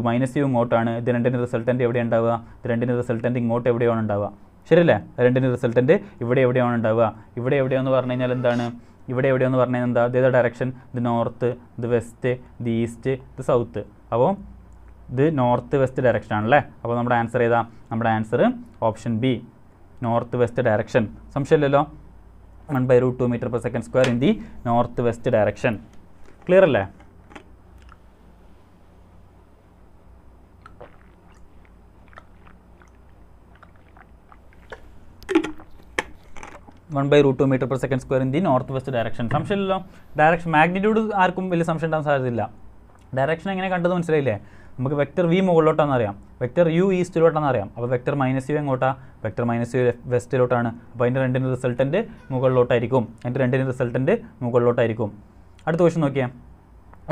മൈനസ് യു ഇങ്ങോട്ടാണ്. ഇത് രണ്ടിൻ്റെ റിസൾട്ടൻ്റ് എവിടെ ഉണ്ടാവുക? ഇത് രണ്ടിൻ്റെ റിസൾട്ടൻ്റ് ഇങ്ങോട്ട് എവിടെയാണ് ഉണ്ടാവുക, ശരിയല്ലേ? രണ്ടിൻ്റെ റിസൾട്ടൻ്റ് ഇവിടെ എവിടെയാണ് ഉണ്ടാവുക? ഇവിടെ എവിടെയാണെന്ന് പറഞ്ഞു കഴിഞ്ഞാൽ എന്താണ്? ഇവിടെ എവിടെയെന്ന് പറഞ്ഞാൽ എന്താ? ഇത് ഡയറക്ഷൻ, ഇത് നോർത്ത്, ഇത് വെസ്റ്റ്, ഇത് ഈസ്റ്റ്, ഇത് സൗത്ത്. അപ്പോൾ ഇത് നോർത്ത് വെസ്റ്റ് ഡയറക്ഷൻ ആണല്ലേ. അപ്പോൾ നമ്മുടെ ആൻസർ ഏതാ? നമ്മുടെ answer option B, north west direction. സംശയമില്ലല്ലോ. 1/√2 m/s² in the north west direction. Clear അല്ലേ? (1/√2 m/s² in the north west direction. സംശയമില്ലല്ലോ. ഡയറക്ഷൻ മാഗ്നിറ്റ്യൂഡ് ആർക്കും വലിയ സംശയം ഉണ്ടാകാൻ സാധ്യതയില്ല. ഡയറക്ഷൻ എങ്ങനെ കണ്ടത് മനസ്സിലായില്ലേ? നമുക്ക് വെക്റ്റർ വി മുകളിലോട്ടാണെന്ന് അറിയാം, വെക്റ്റർ യു ഈസ്റ്റിലോട്ടാണെന്ന് അറിയാം. അപ്പോൾ വെക്റ്റർ മൈനസ് യു എങ്ങോട്ടാ? വെക്റ്റർ മൈനസ് യു വെസ്റ്റിലോട്ടാണ്. അപ്പോൾ അതിൻ്റെ രണ്ടിൻ്റെ റിസൾട്ടൻ്റ് മുകളിലോട്ടായിരിക്കും. അടുത്ത ക്വസ്റ്റൻ നോക്കിയാൽ,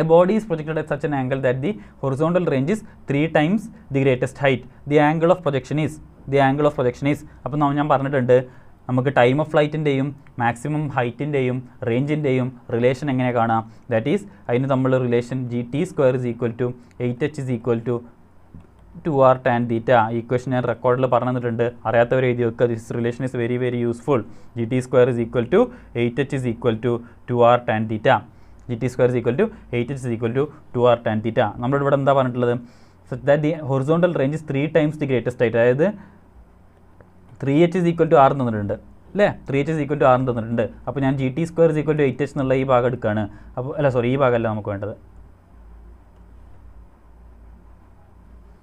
a body is projected at such an angle that the horizontal range is 3 times the greatest height. The angle of projection is അപ്പോൾ ഞാൻ പറഞ്ഞിട്ടുണ്ട്, നമുക്ക് ടൈം ഓഫ് ഫ്ലൈറ്റിൻ്റെയും മാക്സിമം ഹൈറ്റിൻ്റെയും റേഞ്ചിൻ്റെയും റിലേഷൻ എങ്ങനെ കാണാം? ദാറ്റ് ഈസ് അതിന് നമ്മൾ relation GT² = 8h = 2r tan θ. Equation ഞാൻ റെക്കോർഡിൽ പറഞ്ഞു തന്നിട്ടുണ്ട്, അറിയാത്തവർ എഴുതി വെക്കുക. This relation is very very useful. GT² = 8h = 2r tan θ. GT² = 8h = 2r tan θ. നമ്മുടെ ഇവിടെ എന്താ പറഞ്ഞിട്ടുള്ളത്? That the horizontal range is 3 times the greatest height. അതായത് 3h = 6 തന്നിട്ടുണ്ട് അല്ലേ? 3h = 6 തന്നിട്ടുണ്ട്. അപ്പോൾ ഞാൻ GT² = 8h എന്നുള്ള ഈ ഭാഗം എടുക്കുകയാണ്. അപ്പോൾ ഈ ഭാഗമല്ല നമുക്ക് വേണ്ടത്.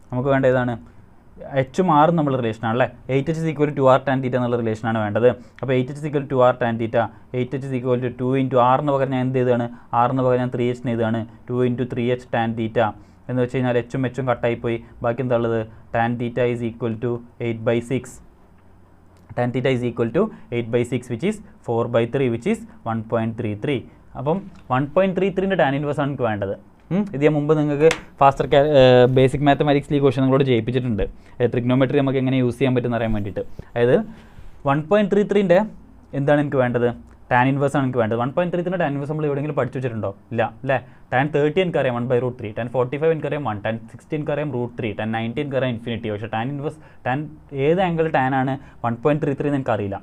നമുക്ക് വേണ്ട ഏതാണ്? എച്ചും ആറും നമ്മൾ റിലേഷനാണല്ലേ. 8h = 2r tan θ എന്നുള്ള റിലേഷനാണ് വേണ്ടത്. അപ്പോൾ 8h = 2r tan θ, 8h = 2 × r എന്ന് പകരം ഞാൻ എന്ത് ചെയ്താണ്? r എന്ന് പകരം ഞാൻ 3h എഴുതാണ്. 2 × 3h tan θ എന്ന് വെച്ച് കഴിഞ്ഞാൽ എച്ചും കട്ടായിപ്പോയി. ബാക്കി എന്താ ഉള്ളത്? tan θ = 8/6. tan θ = 8/6 which is 4/3 which is 1.33. അപ്പം 1.33ൻ്റെ tan ഇൻവേഴ്സ് ആണ് എനിക്ക് വേണ്ടത്. ഇത് ഞാൻ മുമ്പ് നിങ്ങൾക്ക് ഫാസ്റ്റർ ബേസിക് മാത്തമാറ്റിക്സിൽ ഈ ക്വസ്റ്റൻ നിങ്ങളോട് ചെയ്യിപ്പിച്ചിട്ടുണ്ട്. ട്രിഗ്നോമെട്രി നമുക്ക് എങ്ങനെ യൂസ് ചെയ്യാൻ പറ്റുമെന്ന് അറിയാൻ വേണ്ടിയിട്ട്. അതായത് 1.33ൻ്റെ എന്താണ് എനിക്ക് വേണ്ടത്? tan ഇൻവേഴ്സ് ആണ് എനിക്ക് വേണ്ടത്. 1.33ൻ്റെ tan ഇൻവേഴ്സ് നമ്മൾ എവിടെയെങ്കിലും പഠിച്ചു വെച്ചിട്ടുണ്ടോ? ഇല്ല അല്ലേ? tan 30 എനിക്കറിയാം 1/√3, tan 45 എനിക്കറിയാം 1, tan 60 എനിക്കറിയാം √3, tan 90 എനിക്കറിയാം ഇൻഫിനിറ്റി. പക്ഷേ tan ഇൻവേഴ്സ് ഏത് ആംഗിൾ tan ആണ് 1.33 എന്ന് എനിക്കറിയില്ല.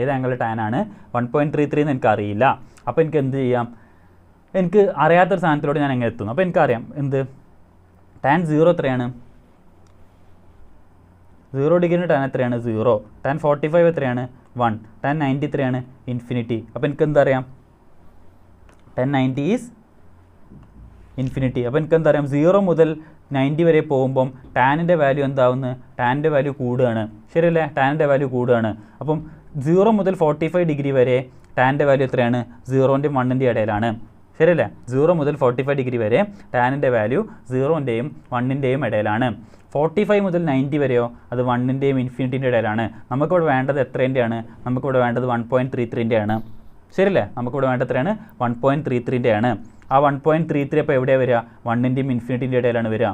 ഏത് ആംഗിൾ tan ആണ് 1.33 എന്ന് എനിക്കറിയില്ല. അപ്പോൾ എനിക്ക് എന്ത് ചെയ്യാം? എനിക്ക് അറിയാത്തൊരു സാധനത്തിലോട് ഞാൻ എങ്ങനെ എത്തുന്നു? അപ്പോൾ എനിക്കറിയാം എന്ത്? tan 0 എത്രയാണ്? 0 ഡിഗ്രിന് tan എത്രയാണ്? 0. tan 45 എത്രയാണ്? 1. tan 90 എത്രയാണ്? ഇൻഫിനിറ്റി. അപ്പോൾ എനിക്ക് എന്താ അറിയാം? tan 90 is infinity. അപ്പോൾ എനിക്ക് എന്താ അറിയാം? 0 മുതൽ 90 വരെ പോകുമ്പം ടാനിൻ്റെ വാല്യൂ എന്താവുന്നു? ടാനിൻ്റെ വാല്യൂ കൂടുകയാണ്, ശരിയല്ലേ? ടാനിൻ്റെ വാല്യൂ കൂടുകയാണ്. അപ്പം 0 മുതൽ 45 ഡിഗ്രി വരെ ടാനിൻ്റെ വാല്യൂ എത്രയാണ്? 0ൻ്റെയും 1ൻ്റെയും ഇടയിലാണ്, ശരിയല്ലേ? 0 മുതൽ 45 ഡിഗ്രി വരെ ടാനിൻ്റെ വാല്യൂ 0ൻ്റെയും 1ൻ്റെയും ഇടയിലാണ്. 45 മുതൽ 90 വരെയോ അത് 1ൻ്റെയും ഇൻഫിനിറ്റിൻ്റെ ഇടയിലാണ്. നമുക്കിവിടെ വേണ്ടത് എത്രേൻ്റെയാണ്? നമുക്കിവിടെ വേണ്ടത് 1.33ൻ്റെയാണ്, ശരിയല്ലേ? നമുക്കിവിടെ വേണ്ടത് എത്രയാണ്? 1.33ൻ്റെയാണ്. ആ 1.33 അപ്പോൾ എവിടെയാണ് വരിക? 1ൻ്റെയും ഇൻഫിനിറ്റിൻ്റെ ഇടയിലാണ് വരിക.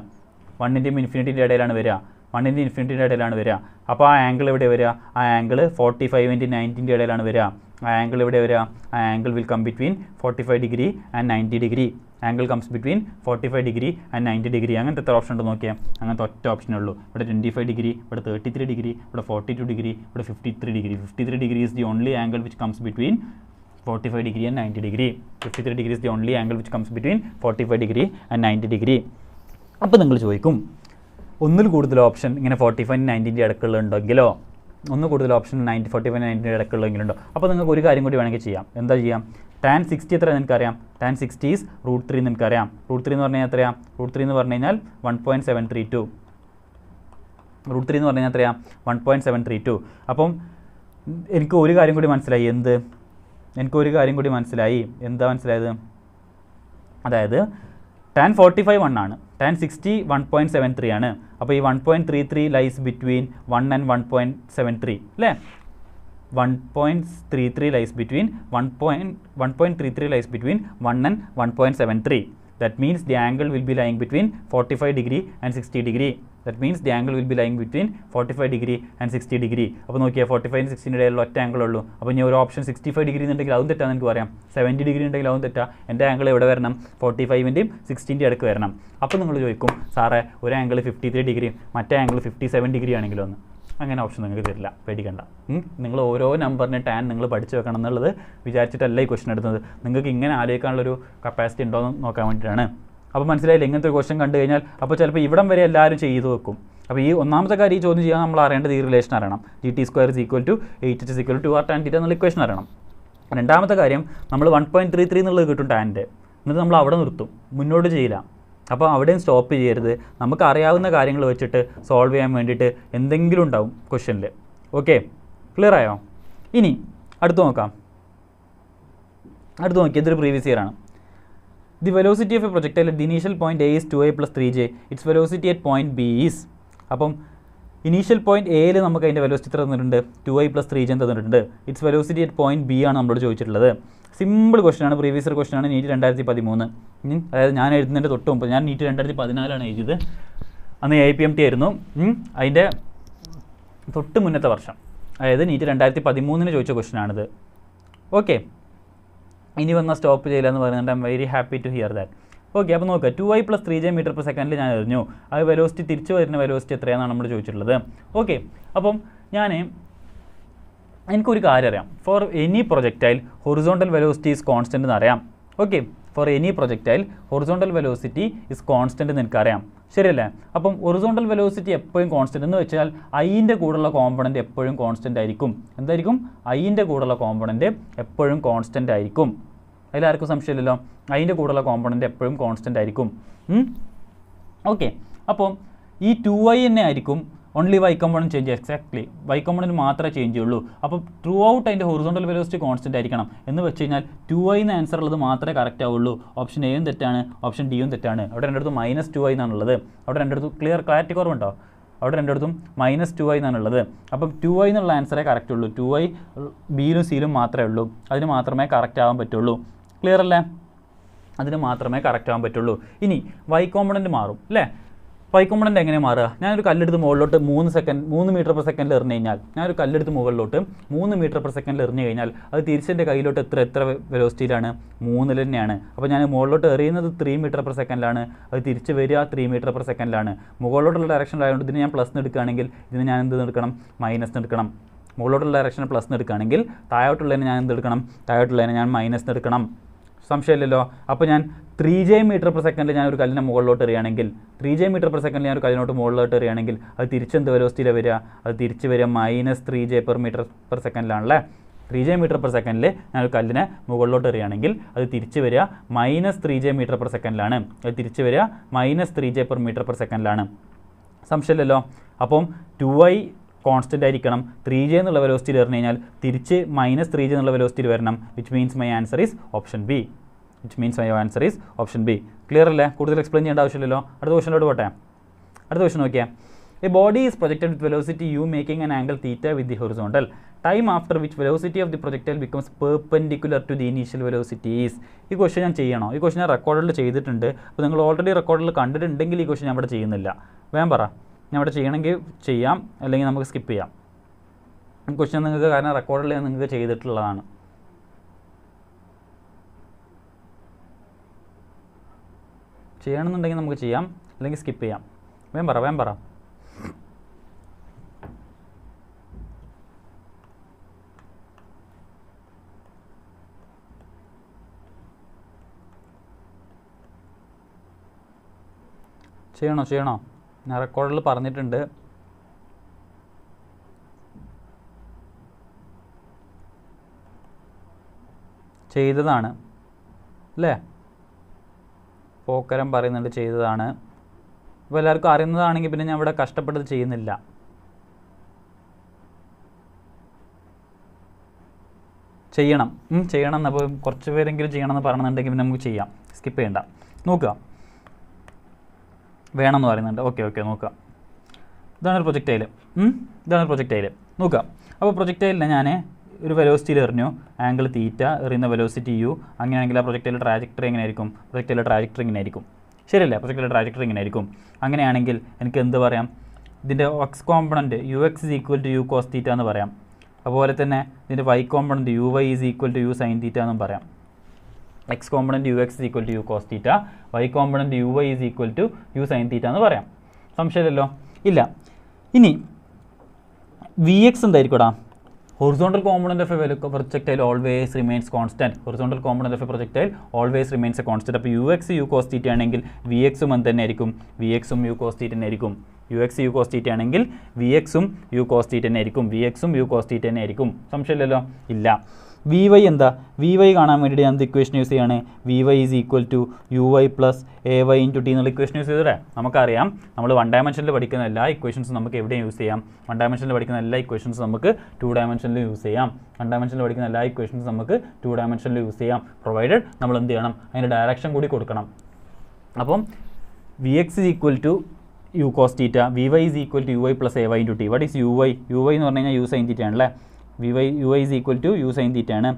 1ൻ്റെയും ഇൻഫിനിറ്റിൻ്റെ ഇടയിലാണ് വരിക. 1ൻ്റെയും ഇൻഫിനിറ്റിൻ്റെ ഇടയിലാണ് വരിക. അപ്പോൾ ആ ആംഗിൾ എവിടെ വരിക? ആ ആംഗിൾ 45 × 90ൻ്റെ ഇടയിലാണ് വരിക. ആ ആംഗിൾ എവിടെ വരിക? ആ angle will come between 45 degree and 90 degree. Angle comes between 45 degree and 90 degree. അങ്ങനത്തെ എത്ര ഓപ്ഷൻ ഉണ്ട് നോക്കിയാൽ? അങ്ങനത്തെ ഒറ്റ ഓപ്ഷനേ ഉള്ളൂ. ഇവിടെ 25 ഡിഗ്രി, ഇവിടെ 33 ഡിഗ്രി, ഇവിടെ 42 ഡിഗ്രി, ഇവിടെ 53 degree. 53 degree is the only angle which comes between 45 degree and 90 degree. 53 degree is the only angle which comes between 45 degree and 90 degree. അപ്പോൾ നിങ്ങൾ ചോദിക്കും, ഒന്നിൽ കൂടുതൽ ഓപ്ഷൻ ഇങ്ങനെ 45-90 ഇടക്കുള്ളുണ്ടെങ്കിലോ, ഒന്ന് കൂടുതൽ ഓപ്ഷൻ 45-90 ഇടക്കുള്ളെങ്കിലുണ്ടോ? അപ്പോൾ നിങ്ങൾക്ക് ഒരു കാര്യം കൂടി വേണമെങ്കിൽ ചെയ്യാം. എന്താ ചെയ്യാം? tan 60 എത്ര നിനക്കറിയാം? tan 60 is √3 നിനക്കറിയാം. √3 എന്ന് പറഞ്ഞു കഴിഞ്ഞാൽ എത്രയാ? √3 എന്ന് പറഞ്ഞു കഴിഞ്ഞാൽ 1.732. √3 എന്ന് പറഞ്ഞു കഴിഞ്ഞാൽ എത്രയാ? 1.732. അപ്പം എനിക്ക് ഒരു കാര്യം കൂടി മനസ്സിലായി. എനിക്കൊരു കാര്യം കൂടി മനസ്സിലായി. എന്താ മനസ്സിലായത്? അതായത് tan 45 1 ആണ്, tan 60 1.73 ആണ്. അപ്പോൾ ഈ 1.33 ലൈസ് ബിറ്റ്വീൻ 1 ആൻഡ് 1.73 അല്ലേ? 1.33 lies between 1.33 lies between 1 and 1.73. That means the angle will be lying between 45 degree and 60 degree. That means the angle will be lying between 45 degree and 60 degree. അപ്പോൾ നോക്കിയാൽ 45 and 60 ഇടയിലുള്ള ഒറ്റ ആംഗിൾ ഉള്ളൂ. അപ്പോൾ ഇനി ഒരു ഓപ്ഷൻ 65 ഡിഗ്രി ഉണ്ടെങ്കിൽ അതും തെറ്റാന്ന് എനിക്ക് പറയാം. 70 ഡിഗ്രി ഉണ്ടെങ്കിൽ അതും തെറ്റാ. എൻ്റെ ആംഗിൾ എവിടെ വരണം? 45-ൻ്റെയും 60-ൻ്റെയും ഇടയ്ക്ക് വരണം. അപ്പോൾ നിങ്ങൾ ചോദിക്കും, സാറേ ഒരു ആംഗിൾ 53 ഡിഗ്രി മറ്റേ ആംഗിൾ 57 ഡിഗ്രി ആണെങ്കിലോ എന്ന്. അങ്ങനെ ഓപ്ഷൻ നിങ്ങൾക്ക് തരില്ല, പേടിക്കണ്ട. നിങ്ങൾ ഓരോ നമ്പറിന് ടാൻ നിങ്ങൾ പഠിച്ചു വെക്കണം എന്നുള്ളത് വിചാരിച്ചിട്ടല്ല ഈ ക്വസ്റ്റൻ എടുത്തത്. നിങ്ങൾക്ക് ഇങ്ങനെ ആലോചിക്കാനുള്ളൊരു കപ്പാസിറ്റി ഉണ്ടോ എന്ന് നോക്കാൻ വേണ്ടിയിട്ടാണ്. അപ്പോൾ മനസ്സിലായില്ല? ഇങ്ങനത്തെ ഒരു ക്വസ്റ്റൻ കണ്ടു കഴിഞ്ഞാൽ അപ്പോൾ ചിലപ്പോൾ ഇവിടം വരെ എല്ലാവരും ചെയ്തു വെക്കും. അപ്പോൾ ഈ ഒന്നാമത്തെ കാര്യം ഈ ചോദ്യം ചെയ്യാൻ നമ്മൾ അറിയേണ്ടത് ഈ റിലേഷൻ അറിയണം. GT² = 8h = 2r tan θ എന്നുള്ള ഇക്വേഷൻ അറിയണം. രണ്ടാമത്തെ കാര്യം, നമ്മൾ 1.33 എന്നുള്ളത് കിട്ടും ടാൻ്റെ. എന്നിട്ട് നമ്മൾ അവിടെ നിർത്തും, മുന്നോട്ട് ചെയ്യില്ല. അപ്പോൾ അവിടെയും സ്റ്റോപ്പ് ചെയ്യരുത്. നമുക്ക് അറിയാവുന്ന കാര്യങ്ങൾ വെച്ചിട്ട് സോൾവ് ചെയ്യാൻ വേണ്ടിയിട്ട് എന്തെങ്കിലും ഉണ്ടാവും ക്വസ്റ്റ്യനിൽ. ഓക്കെ, ക്ലിയർ ആയോ? ഇനി അടുത്ത് നോക്കാം. ഇതൊരു പ്രീവിയസ് ഇയർ ആണ്. The velocity of a projectile at the initial point A is 2a + 3j. It's velocity at point B is. അപ്പം ഇനീഷ്യൽ പോയിന്റ് എയിൽ നമുക്ക് അതിൻ്റെ വെലോസിറ്റി എത്ര തന്നിട്ടുണ്ട്? 2a + 3j തന്നിട്ടുണ്ട്. It's velocity at point B ആണ് നമ്മളോട് ചോദിച്ചിട്ടുള്ളത്. സിമ്പിൾ ക്വസ്റ്റൻ ആണ്, പ്രീവിയസ് ഇയർ ക്വസ്റ്റൻ ആണ്. NEET 2013. അതായത് ഞാൻ എഴുതുന്നതിൻ്റെ തൊട്ട് മുമ്പ്, ഞാൻ NEET 2014 എഴുതിയത്. അന്ന് APMT ആയിരുന്നു. അതിൻ്റെ തൊട്ട് മുന്നത്തെ വർഷം, അതായത് NEET 2013 ചോദിച്ച ക്വസ്റ്റൻ ആണിത്. ഓക്കെ, ഇനി വന്നാൽ സ്റ്റോപ്പ് ചെയ്യില്ല എന്ന് പറയുന്നുണ്ട്. I'm very happy to hear that. Okay, അപ്പോൾ നോക്കുക, 2i + 3j m/s ഞാൻ എറിഞ്ഞു. അത് വെലോസിറ്റി തിരിച്ചു വരുന്ന വെലോസിറ്റി എത്രയാണെന്നാണ് നമ്മൾ ചോദിച്ചിട്ടുള്ളത്. ഓക്കെ, അപ്പം എനിക്കൊരു കാര്യം അറിയാം. For any projectile horizontal velocity is constant എന്ന് അറിയാം. Okay, for any projectile horizontal velocity is constant എന്ന് എനിക്കറിയാം. ശരിയല്ലേ? അപ്പം ഹൊറിസോണ്ടൽ വെലോസിറ്റി എപ്പോഴും കോൺസ്റ്റൻ്റ് എന്ന് വെച്ചാൽ ഐൻ്റെ കൂടെയുള്ള കോമ്പണൻറ്റ് എപ്പോഴും കോൺസ്റ്റൻ്റ് ആയിരിക്കും. എന്തായിരിക്കും? ഐൻ്റെ കൂടെയുള്ള കോമ്പണൻറ്റ് എപ്പോഴും കോൺസ്റ്റൻ്റ് ആയിരിക്കും. അതിലാർക്കും സംശയമില്ലല്ലോ. അതിൻ്റെ കൂടെയുള്ള കോമ്പണൻറ്റ് എപ്പോഴും കോൺസ്റ്റൻ്റ് ആയിരിക്കും. ഓക്കെ, അപ്പോൾ ഈ 2i തന്നെ ആയിരിക്കും. Only y component change. Exactly y component മാത്രമേ ചേഞ്ച് ചെയ്യുള്ളൂ. അപ്പോൾ ത്രൂ ഔട്ട് അതിൻ്റെ ഹൊറിസോണ്ടൽ വെലോസിറ്റി കോൺസ്റ്റൻ്റ് ആയിരിക്കണം. എന്ന് വെച്ച് കഴിഞ്ഞാൽ 2i എന്ന് ആൻസർ ഉള്ളത് മാത്രമേ കറക്റ്റ് ആവുള്ളൂ. ഓപ്ഷൻ എയും തെറ്റാണ്, ഓപ്ഷൻ ഡിയും തെറ്റാണ്. അവിടെ രണ്ടിടത്തും -2i എന്നാണുള്ളത്. അവിടെ രണ്ടിടത്തും ക്ലാരിറ്റി കുറവുണ്ടോ? അവിടെ രണ്ടിടത്തും -2i എന്നാണുള്ളത്. അപ്പം 2i എന്നുള്ള ആൻസറേ കറക്റ്റ് ഉള്ളൂ. 2i ബിയിലും സിയിലും മാത്രമേ ഉള്ളൂ. അതിന് മാത്രമേ കറക്റ്റ് ആവാൻ പറ്റുള്ളൂ. ക്ലിയർ അല്ലേ? അതിന് മാത്രമേ കറക്റ്റ് ആവാൻ പറ്റുള്ളൂ. ഇനി y കോമ്പണൻറ്റ് മാറും അല്ലേ? y കോമ്പണൻറ്റ് എങ്ങനെ മാറുക? ഞാനൊരു കല്ലെടുത്ത് മുകളിലോട്ട് 3 m/s എറിഞ്ഞു കഴിഞ്ഞാൽ, ഞാനൊരു കല്ലെടുത്ത് മുകളിലോട്ട് 3 m/s എറിഞ്ഞു കഴിഞ്ഞാൽ അത് തിരിച്ചെൻ്റെ കയ്യിലോട്ട് എത്ര വെലോസിറ്റിയിലാണ്? 3 തന്നെയാണ്. അപ്പോൾ ഞാൻ മുകളിലോട്ട് എറിയുന്നത് 3 m/s അത് തിരിച്ച് വരിക 3 m/s മുകളിലോട്ടുള്ള ഡയറക്ഷനിലായതുകൊണ്ട് ഇതിന് ഞാൻ പ്ലസ് എടുക്കുകയാണെങ്കിൽ ഇതിന് ഞാൻ എന്ത് എടുക്കണം? മൈനസ് എടുക്കണം. മുകളിലോട്ടുള്ള ഡയറക്ഷന് പ്ലസ് എടുക്കുകയാണെങ്കിൽ താഴോട്ടുള്ളതിന് ഞാൻ എന്ത് എടുക്കണം? താഴോട്ടുള്ളതിന് ഞാൻ മൈനസ് എടുക്കണം. സംശയമില്ലല്ലോ. അപ്പോൾ ഞാൻ 3j m/s ഞാൻ ഒരു കല്ലിനെ മുകളിലോട്ട് എറിയുകയാണെങ്കിൽ, 3j m/s ഞാൻ ഒരു കല്ലിനോട്ട് മുകളിലോട്ട് എറിയുകയാണെങ്കിൽ അത് തിരിച്ചെന്ത് വെലോസിറ്റിയിലാണ് വരിക? അത് തിരിച്ച് വരിക -3j m/s ആണല്ലേ. 3j m/s ഞാൻ ഒരു കല്ലിനെ മുകളിലോട്ട് എറിയുകയാണെങ്കിൽ അത് തിരിച്ച് വരിക -3j m/s അത് തിരിച്ച് വരിക -3j m/s സംശയമില്ലല്ലോ. അപ്പം 2i കോൺസ്റ്റൻ്റ് ആയിരിക്കണം. 3j എന്നുള്ള വെലോസിറ്റിയിൽ എറിഞ്ഞു കഴിഞ്ഞാൽ തിരിച്ച് -3j എന്നുള്ള വെലോസിറ്റിയിൽ വരണം. Which means my answer is option B. Clear അല്ലേ? കൂടുതൽ എക്സ്പ്ലെയിൻ ചെയ്യേണ്ട ആവശ്യമില്ലല്ലോ. അടുത്ത ക്വസ്റ്റനിലോട്ട് പോട്ടെ. അടുത്ത ക്വസ്റ്റൻ നോക്കിയാൽ, a body is projected with velocity u making an angle θ with the horizontal. Time after which velocity of the projectile becomes perpendicular to the initial velocity is. ഈ ക്വസ്റ്റൻ ഞാൻ ചെയ്യണോ? ഈ ക്വസ്റ്റൻ ഞാൻ റെക്കോർഡിൽ ചെയ്തിട്ടുണ്ട്. അപ്പോൾ നിങ്ങൾ ഓൾറെഡി റെക്കോർഡിൽ കണ്ടിട്ടുണ്ടെങ്കിൽ ഈ ക്വസ്റ്റൻ ഞാൻ ഇവിടെ ചെയ്യുന്നില്ല. വേഗം പറ. ഞാൻ ഇവിടെ ചെയ്യണമെങ്കിൽ ചെയ്യാം, അല്ലെങ്കിൽ നമുക്ക് സ്കിപ്പ് ചെയ്യാം. ഈ ക്വസ്റ്റൻ നിങ്ങൾക്ക് കാരണം റെക്കോർഡിൽ നിങ്ങൾക്ക് ചെയ്തിട്ടുള്ളതാണ്. ചെയ്യണമെന്നുണ്ടെങ്കിൽ നമുക്ക് ചെയ്യാം, അല്ലെങ്കിൽ സ്കിപ്പ് ചെയ്യാം. വേഗം പറ. ചെയ്യണോ? ഞാൻ റെക്കോർഡിൽ പറഞ്ഞിട്ടുണ്ട്. ചെയ്തതാണ് അല്ലേ? പോക്കരം പറയുന്നുണ്ട് ചെയ്തതാണ്. അപ്പോൾ എല്ലാവർക്കും അറിയുന്നതാണെങ്കിൽ പിന്നെ ഞാൻ ഇവിടെ കഷ്ടപ്പെട്ടത് ചെയ്യുന്നില്ല. ചെയ്യണം എന്നപ്പോൾ കുറച്ച് പേരെങ്കിലും ചെയ്യണമെന്ന് പറയണമെന്നുണ്ടെങ്കിൽ പിന്നെ നമുക്ക് ചെയ്യാം, സ്കിപ്പ് ചെയ്യണ്ട. നോക്കുക, വേണമെന്ന് പറയുന്നുണ്ട്. ഓക്കെ നോക്കുക. ഇതാണ് ഒരു പ്രൊജക്റ്റൈൽ. നോക്കുക. അപ്പോൾ പ്രൊജക്റ്റൈലിനെ ഞാൻ ഒരു വെലോസിറ്റിയിൽ എറിഞ്ഞു, ആംഗിൾ തീറ്റ, എറിയുന്ന വെലോസിറ്റി യു. അങ്ങനെയാണെങ്കിൽ ആ പ്രൊജക്റ്റൈൽ ട്രാജക്ടറി എങ്ങനെയായിരിക്കും? ശരിയല്ലേ? പ്രൊജക്റ്റൈൽ ട്രാജക്ടറി ഇങ്ങനെയായിരിക്കും. അങ്ങനെയാണെങ്കിൽ എനിക്ക് എന്ത് പറയാം? ഇതിൻ്റെ x component u x is equal to U cos theta എന്ന് പറയാം. അതുപോലെ തന്നെ ഇതിൻ്റെ y component u Y is equal to U sine theta എന്നും പറയാം. X component u x is equal to U cos theta, y component u Y is equal to U sine theta എന്ന് പറയാം. സംശയമില്ലല്ലോ? ഇല്ല. ഇനി വി എക്സ് എന്തായിരിക്കും? horizontal component of a projectile always remains constant. Horizontal component of a projectile always remains a constant. അപ്പോൾ u x u cos theta ആണെങ്കിൽ വി എക്സും എന്ത് തന്നെ ആയിരിക്കും? വി എക്സും യു കോസ് തീറ്റ തന്നെ ആയിരിക്കും. U x u cos theta ആണെങ്കിൽ വി എക്സും യു കോസ് തീറ്റ തന്നെ ആയിരിക്കും. സംശയമില്ലല്ലോ? ഇല്ല. വി വൈ എന്താ? വി വൈ കാണാൻ വേണ്ടിയിട്ട് ഞാൻ ഇക്വേഷൻ യൂസ് ചെയ്യാണ്. V Y is equal to U Y plus A Y into T എന്നുള്ള ഇക്വേഷൻ യൂസ് ചെയ്തേ. നമുക്കറിയാം, നമ്മൾ 1 ഡയമെൻഷനിൽ പഠിക്കുന്ന എല്ലാ ഇക്വേഷൻസും നമുക്ക് എവിടെയും യൂസ് ചെയ്യാം. 1 ഡയമെൻഷനിൽ പഠിക്കുന്ന എല്ലാ ഇക്വേഷൻസും നമുക്ക് 2 ഡയമെൻഷനിൽ യൂസ് ചെയ്യാം. 1 ഡയമെൻഷനിൽ പഠിക്കുന്ന എല്ലാ ഇക്വേഷൻസും നമുക്ക് 2 ഡയമെൻഷനിൽ യൂസ് ചെയ്യാം, പ്രൊവൈഡഡ് നമ്മൾ എന്ത് ചെയ്യണം? അതിൻ്റെ ഡയറക്ഷൻ കൂടി കൊടുക്കണം. അപ്പം V X is equal to U cos theta, V Y is equal to U Y plus A Y into T. What is U Y? U Y എന്ന് പറഞ്ഞു കഴിഞ്ഞാൽ യു സൈൻ തീറ്റ ആണല്ലേ. U Y is equal to U sine theta ആണ്.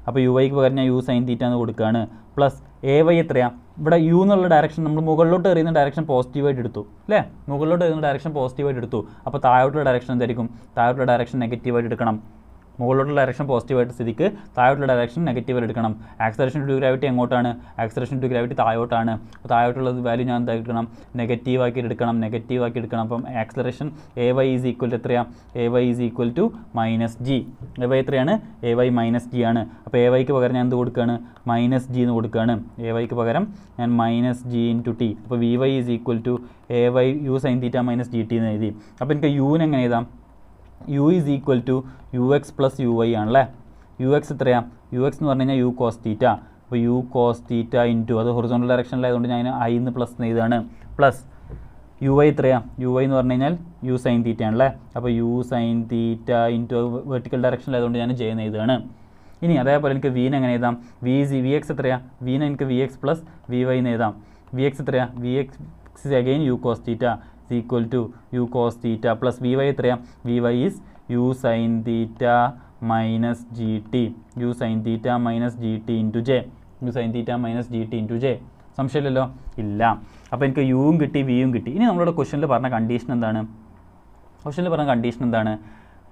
അപ്പോൾ യു വൈക്ക് പകരം ഞാൻ യു സൈൻ തീറ്റ എന്ന് കൊടുക്കുകയാണ്. പ്ലസ് എ വൈ എത്രയാണ്? ഇവിടെ യു എന്നുള്ള ഡയറക്ഷൻ നമ്മൾ മുകളിലോട്ട് എറിയുന്ന ഡയറക്ഷൻ പോസിറ്റീവായിട്ട് എടുത്തു അല്ലേ? മുകളിലോട്ട് എറിയുന്ന ഡയറക്ഷൻ പോസിറ്റീവായിട്ട് എടുത്തു. അപ്പോൾ താഴോട്ടുള്ള ഡയറക്ഷൻ എന്തായിരിക്കും? താഴോട്ടുള്ള ഡയറക്ഷൻ നെഗറ്റീവായിട്ട് എടുക്കണം. മുകളിലോട്ടുള്ള ഡയറക്ഷൻ പോസിറ്റീവായിട്ട് സ്ഥിതിക്ക് താഴോട്ടുള്ള ഡയറക്ഷൻ നെഗറ്റീവായിട്ട് എടുക്കണം. ആക്സലറേഷൻ ടു ഗ്രാവിറ്റി എങ്ങോട്ടാണ്? ആക്സലറേഷൻ ടു ഗ്രാവിറ്റി താഴോട്ടാണ്. അപ്പോൾ താഴോട്ടുള്ളത് വാല്യൂ ഞാൻ എന്താക്കണം? നെഗറ്റീവാക്കി എടുക്കണം. അപ്പം acceleration A Y is equal to എത്രയാണ്? A Y is equal to minus G. A Y എത്രയാണ്? എ വൈ മൈനസ് ജി ആണ്. അപ്പോൾ എ വൈക്ക് പകരം ഞാൻ എന്ത് കൊടുക്കുകയാണ്? മൈനസ് ജി എന്ന് കൊടുക്കുകയാണ്. എ വൈക്ക് പകരം ഞാൻ മൈനസ് ജി ഇൻറ്റു ടി. അപ്പോൾ V Y is equal to A Y U sine theta minus G T എന്ന് എഴുതി. അപ്പോൾ എനിക്ക് യുവിന് എങ്ങനെ എഴുതാം? U is equal to U X plus U Y ആണല്ലേ. യു എക്സ് എത്രയാണ്? യു എക്സ് എന്ന് പറഞ്ഞു കഴിഞ്ഞാൽ യു കോസ് തീറ്റ. അപ്പോൾ യു കോസ് തീറ്റ ഇൻറ്റു, അത് ഹൊറിസോണ്ടൽ ഡയറക്ഷനിലായതുകൊണ്ട് ഞാൻ ഐ എന്ന് പ്ലസ് എഴുതാണ്. പ്ലസ് യു വൈ എത്രയാണ്? യു വൈ എന്ന് പറഞ്ഞു കഴിഞ്ഞാൽ യു സൈൻ തീറ്റ ആണല്ലേ. അപ്പോൾ U sine theta into vertical ഡയറക്ഷനിലായതുകൊണ്ട് ഞാൻ ജെ എന്ന് എഴുതാണ്. ഇനി അതേപോലെ എനിക്ക് വീന് എങ്ങനെ എഴുതാം? വി എക്സ് എത്രയാണ്? വീന് എനിക്ക് V X plus V Y എന്ന് എഴുതാം. വി എക്സ് എത്രയാണ്? V X again U cos theta equal to U cos theta plus V Y എത്രയാണ്? V Y is U sine theta minus G T. U sine theta minus G T into J. സംശയമില്ലല്ലോ? ഇല്ല. അപ്പോൾ എനിക്ക് യുവും കിട്ടി, വിയും കിട്ടി. ഇനി നമ്മളുടെ ക്വസ്റ്റനിൽ പറഞ്ഞ കണ്ടീഷൻ എന്താണ്?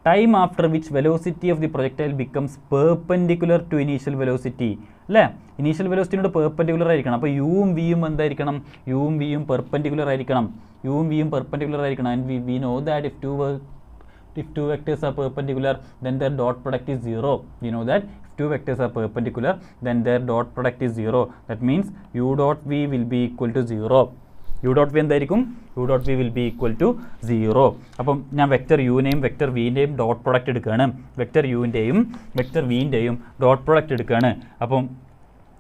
Time after which velocity of the projectile becomes perpendicular to initial velocity അല്ലേ? ഇനീഷ്യൽ വെലോസിറ്റിയോട് പെർപെൻഡിക്കുലർ ആയിരിക്കണം. അപ്പോൾ യുവും വിയും എന്തായിരിക്കണം? യുവും വിയും പെർപെൻഡിക്കുലർ ആയിരിക്കണം. And we know that if two vectors are perpendicular, then their dot product is 0. We know that if two vectors are perpendicular, then their dot product is 0. That means u dot v will be equal to 0. u dot v എന്തായിരിക്കും? u dot v will be equal to 0. അപ്പം ഞാൻ വെക്റ്റർ യുവിനെയും വെക്റ്റർ വിൻ്റെയും ഡോട്ട് പ്രൊഡക്റ്റ് എടുക്കുകയാണ്. വെക്റ്റർ യുവിൻ്റെയും വെക്റ്റർ വിൻ്റെയും ഡോട്ട് പ്രൊഡക്റ്റ് എടുക്കുകയാണ്. അപ്പം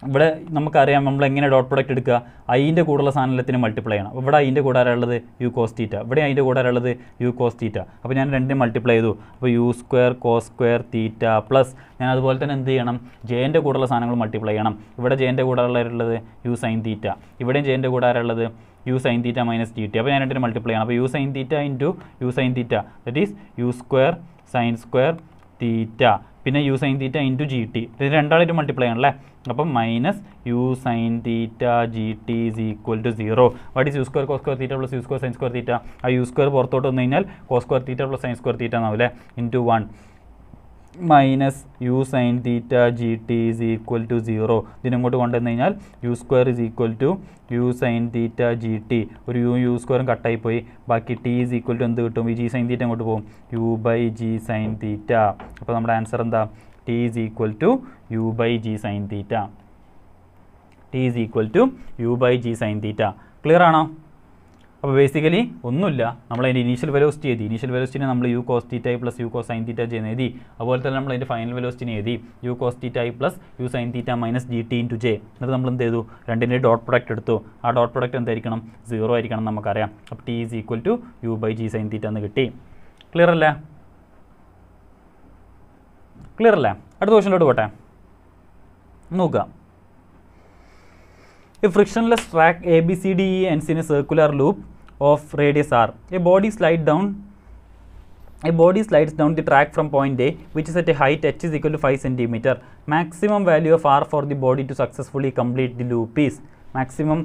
ഇവിടെ നമുക്കറിയാം നമ്മൾ എങ്ങനെ ഡോട്ട് പ്രൊഡക്റ്റ് എടുക്കുക? ഐൻ്റെ കൂടെയുള്ള സാധനത്തിന് മൾട്ടിപ്ലൈ ചെയ്യണം. അപ്പോൾ ഇവിടെ ഐൻ്റെ കൂടെ ആരാളുള്ളത്? യു കോസ് തീറ്റ. ഇവിടെ ഐൻ്റെ കൂടെ ആരാളുള്ളത്? U cos theta. അപ്പോൾ ഞാൻ രണ്ടിനെ മൾട്ടിപ്ലൈ ചെയ്തു. അപ്പോൾ U square cos square theta plus ഞാൻ അതുപോലെ തന്നെ എന്ത് ചെയ്യണം? ജെൻ്റെ കൂടെയുള്ള സാധനങ്ങൾ മൾട്ടിപ്ലൈ ചെയ്യണം. ഇവിടെ ജെൻ്റെ കൂടെ ഉള്ളത് യു സൈൻ തീറ്റ. ഇവിടെയും ജെൻ്റെ കൂടെ ആരാളുള്ളത്? U sine theta minus G T. അപ്പോൾ ഞാൻ രണ്ടിനെ മൾട്ടിപ്ലൈ ചെയ്യണം. അപ്പോൾ U sine theta into U sine theta, that is U square sine square theta, പിന്നെ U sine theta into G T. ഇത് രണ്ടാളായിട്ട് മൾട്ടിപ്ലൈ ചെയ്യണം അല്ലേ? അപ്പം minus U sine theta G T is equal to 0. What is U square cos square theta plus U square sine square theta? ആ യു സ്ക്വയർ പുറത്തോട്ട് വന്നു കഴിഞ്ഞാൽ cos square theta plus sine square theta എന്നാവില്ലേ? Into 1. minus u sin theta gt is equal to 0. ഇതിനങ്ങോട്ട് കൊണ്ടുവന്നു കഴിഞ്ഞാൽ u square is equal to u sin theta gt. ഒരു u square കട്ടായി പോയി. ബാക്കി t is equal to എന്ത് കിട്ടും? ഈ g sin theta അങ്ങോട്ട് പോകും. u by g sin theta. അപ്പോൾ നമ്മുടെ ആൻസർ എന്താ? t is equal to u by g sin theta. t is equal to u by g sin theta. Clear ആണോ? അപ്പോൾ ബേസിക്കലി ഒന്നുമില്ല, നമ്മൾ അതിൻ്റെ ഇനീഷ്യൽ വെലോസിറ്റി എഴുതി. ഇനീഷ്യൽ വെലോസിറ്റിനെ നമ്മൾ U cos theta plus U cos sine theta ചെയ്യുന്ന എഴുതി. അതുപോലെ തന്നെ നമ്മൾ അതിൻ്റെ ഫൈനൽ വെലോസിറ്റിനെ എഴുതി U cos theta plus U sine theta minus G T into J. എന്നിട്ട് നമ്മൾ എന്ത് ചെയ്തു? രണ്ടിൻ്റെ ഡോട്ട് പ്രൊഡക്റ്റ് എടുത്തു. ആ ഡോട്ട് പ്രൊഡക്റ്റ് എന്തായിരിക്കണം? 0 ആയിരിക്കണം നമുക്കറിയാം. അപ്പോൾ T is equal to U by G sine theta എന്ന് കിട്ടി. ക്ലിയർ അല്ലേ? ക്ലിയർ അല്ലേ? അടുത്ത ക്വസ്റ്റ്യനിലോട്ട് പോട്ടെ, നോക്കുക. A frictionless track ABCDE ends in a circular loop of radius r. A body slides down the track from point A, which is at a height h is equal to 5 cm. Maximum value of r for the body to successfully complete the loop is. Maximum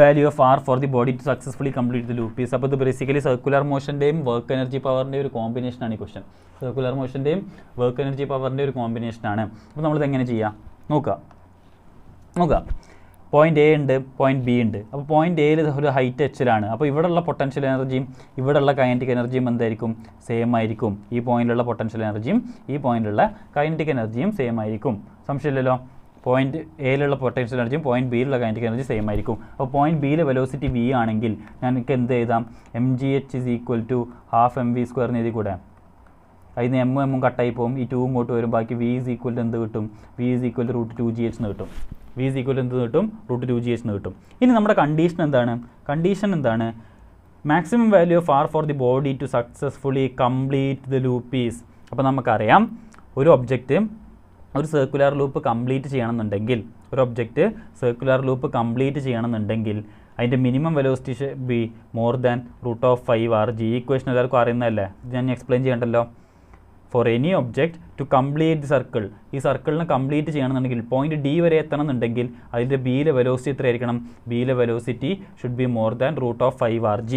value of r for the body to successfully complete the loop is. അപ്പോൾ ഇത് ബേസിക്കലി സർക്കുലർ മോഷൻ്റെയും വർക്ക് എനർജി പവറിൻ്റെ ഒരു കോമ്പിനേഷനാണ് ഈ ക്വസ്റ്റ്യൻ. സർക്കുലർ മോഷൻ്റെയും വർക്ക് എനർജി പവറിൻ്റെ ഒരു കോമ്പിനേഷനാണ്. അപ്പോൾ നമ്മളിത് എങ്ങനെ ചെയ്യാം? നോക്കുക. പോയിൻ്റ് എ ഉണ്ട്, പോയിൻ്റ് ബി ഉണ്ട്. അപ്പോൾ പോയിൻ്റ് എയിൽ ഒരു ഹൈറ്റ് എച്ചിലാണ്. അപ്പോൾ ഇവിടെയുള്ള പൊട്ടൻഷ്യൽ എനർജിയും ഇവിടെയുള്ള കൈനറ്റിക് എനർജിയും എന്തായിരിക്കും? സെയിം ആയിരിക്കും. ഈ പോയിൻ്റിലുള്ള പൊട്ടൻഷ്യൽ എനർജിയും ഈ പോയിൻ്റിലുള്ള കൈനറ്റിക് എനർജിയും സെയിം ആയിരിക്കും. സംശയമില്ലല്ലോ. പോയിൻ്റ് എയിലുള്ള പൊട്ടൻഷ്യൽ എനർജിയും പോയിൻ്റ് ബിയിലുള്ള കൈനറ്റിക് എനർജി സെയിം ആയിരിക്കും. അപ്പോൾ പോയിൻ്റ് ബിയിലെ വെലോസിറ്റി വി ആണെങ്കിൽ എനിക്ക് എന്ത് എഴുതാം? M G H is equal to half M V square എന്ന് എഴുതി കൂടെ. അതിന് എമ്മും കട്ടായി പോകും. ഈ 2 ഇങ്ങോട്ട് വരും. ബാക്കി വി ഈസ് ഈക്വൽ ടു എന്ത് കിട്ടും? V is equal to √2gh എന്ന് കിട്ടും. വി ഈസ് ഈക്വൽ എന്ത് കിട്ടും? √2gh എന്ന് കിട്ടും. ഇനി നമ്മുടെ കണ്ടീഷൻ എന്താണ്? Maximum value of R for the body to successfully complete the loop is. അപ്പോൾ നമുക്കറിയാം, ഒരു ഒബ്ജക്റ്റ് ഒരു സർക്കുലർ ലൂപ്പ് കംപ്ലീറ്റ് ചെയ്യണമെന്നുണ്ടെങ്കിൽ അതിൻ്റെ minimum velocity be more than √5rg. ഈ ഇക്വേഷൻ എല്ലാവർക്കും അറിയുന്നതല്ലേ? ഞാൻ എക്സ്പ്ലെയിൻ ചെയ്യണ്ടല്ലോ. For any object to complete the circle, ഈ സർക്കിളിനെ കംപ്ലീറ്റ് ചെയ്യണമെന്നുണ്ടെങ്കിൽ പോയിന്റ് ഡി വരെ എത്തണമെന്നുണ്ടെങ്കിൽ അതിൻ്റെ ബിയിലെ വെലോസിറ്റി എത്രയായിരിക്കണം? ബിയിലെ velocity should be more than √5rg.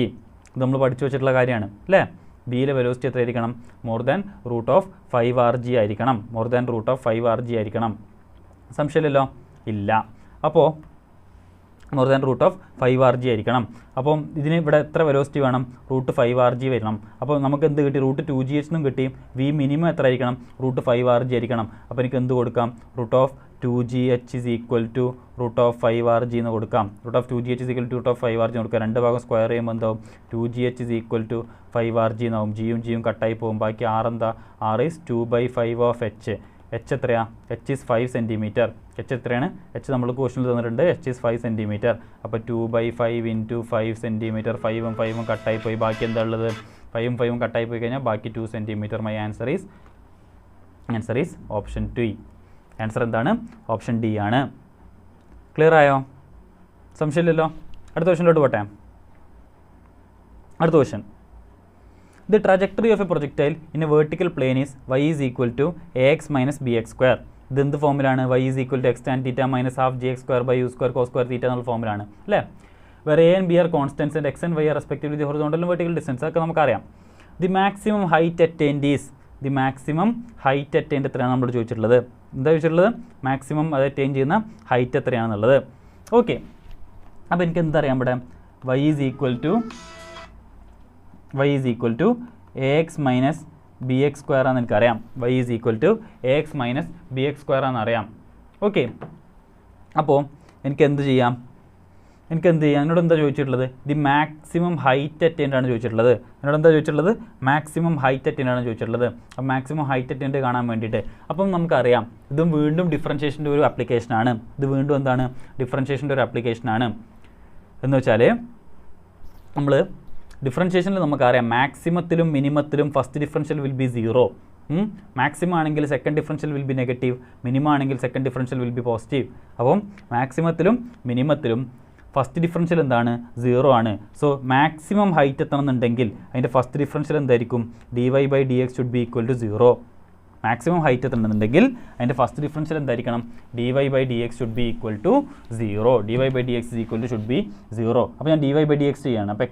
ഇത് നമ്മൾ പഠിച്ചു വെച്ചിട്ടുള്ള കാര്യമാണ് അല്ലേ? ബിയിലെ വെലോസിറ്റി എത്രയായിരിക്കണം? മോർ ദാൻ √5rg ആയിരിക്കണം. സംശയമില്ലല്ലോ? ഇല്ല. അപ്പോൾ മോർ ദാൻ √5rg ആയിരിക്കണം. അപ്പം ഇതിന് ഇവിടെ എത്ര വെലോസിറ്റി വേണം? √5rg വരണം. അപ്പോൾ നമുക്ക് എന്ത് കിട്ടി? √2gh എന്നും കിട്ടി. വി മിനിമം എത്ര ആയിരിക്കണം? √5rg ആയിരിക്കണം. അപ്പോൾ എനിക്ക് എന്ത് കൊടുക്കാം? √2gh is equal to √5rg എന്ന് കൊടുക്കാം. √2gh is equal to √5rg കൊടുക്കാം. 2 ഭാഗം സ്ക്വയർ ചെയ്യുമ്പോൾ എന്താവും? 2gh is equal to 5rg എന്നാവും. ജിയും കട്ടായി പോകും. ബാക്കി r എന്താ? r is 2/5 of h. h എത്രയാ? h is 5 cm. h എത്രയാണ്? h നമ്മൾ ക്വസ്റ്റ്യനിൽ തന്നിട്ടുണ്ട്. h is 5 cm. അപ്പോൾ 2/5 × 5 cm. 5ഉം കട്ടായി പോയി. ബാക്കി എന്താ ഉള്ളത്? 5ഉം കട്ടായി പോയി കഴിഞ്ഞാൽ ബാക്കി 2 cm. My answer is option 2. Answer എന്താണ്? ഓപ്ഷൻ ഡി ആണ്. ക്ലിയർ ആയോ? സംശയമില്ലല്ലോ? അടുത്ത ക്വസ്റ്റ്യനിലോട്ട് പോട്ടെ. അടുത്ത question. The trajectory of a projectile in a vertical plane is y is equal to ax minus bx square. ഇത് എന്ത് ഫോമിലാണ്? y is equal to x tan theta minus half gx square by u square cos square theta എന്നുള്ള ഫോമിലാണ് അല്ലേ? where a and b are constants and x and y are respectively the horizontal and vertical distance. അതൊക്കെ നമുക്കറിയാം. The maximum height attained എത്രയാണ് നമ്മൾ ചോദിച്ചിട്ടുള്ളത്? എന്താ ചോദിച്ചിട്ടുള്ളത്? മാക്സിമം അത് അറ്റൈൻ ചെയ്യുന്ന ഹൈറ്റ് എത്രയാണെന്നുള്ളത്. ഓക്കെ, അപ്പോൾ എനിക്ക് എന്തറിയാം? ഇവിടെ y is equal to ax minus bx square ആണെന്ന് എനിക്കറിയാം. y is equal to ax minus bx square ആണെന്ന് അറിയാം. ഓക്കെ, അപ്പോൾ എനിക്ക് എന്ത് ചെയ്യാം? എന്നോട് എന്താ ചോദിച്ചിട്ടുള്ളത്? ദി മാക്സിമം ഹൈറ്റ് അറ്റൈൻഡ് ആണ് ചോദിച്ചിട്ടുള്ളത്. മാക്സിമം ഹൈറ്റ് അറ്റൈൻഡ് ആണ് ചോദിച്ചിട്ടുള്ളത്. അപ്പോൾ മാക്സിമം ഹൈറ്റ് അറ്റൈൻഡ് കാണാൻ വേണ്ടിയിട്ട് അപ്പം നമുക്കറിയാം ഇതും വീണ്ടും ഡിഫറൻഷിയേഷൻ്റെ ഒരു ആപ്ലിക്കേഷനാണ്. ഡിഫറൻഷിയേഷൻ്റെ ഒരു ആപ്ലിക്കേഷനാണ് എന്ന് വെച്ചാൽ നമ്മൾ ഡിഫറൻഷിയേഷനിൽ നമുക്കറിയാം മാക്സിമത്തിലും മിനിമത്തിലും first differential will be 0. Maximum ആണെങ്കിൽ second differential will be negative, minimum ആണെങ്കിൽ second differential will be positive. അപ്പം മാക്സിമത്തിലും മിനിമത്തിലും ഫസ്റ്റ് ഡിഫറൻഷ്യൽ എന്താണ്? 0 ആണ്. സോ മാക്സിമം ഹൈറ്റ് എത്തണമെന്നുണ്ടെങ്കിൽ അതിൻ്റെ ഫസ്റ്റ് ഡിഫറൻഷ്യൽ എന്തായിരിക്കും? dy/dx should be equal to 0. Maximum height എത്തണമെന്നുണ്ടെങ്കിൽ അതിൻ്റെ ഫസ്റ്റ് ഡിഫറൻഷ്യൽ എന്തായിരിക്കണം? dy/dx should be equal to 0. dy/dx should be 0. അപ്പോൾ ഞാൻ dy/dx ചെയ്യാണ്. അപ്പോൾ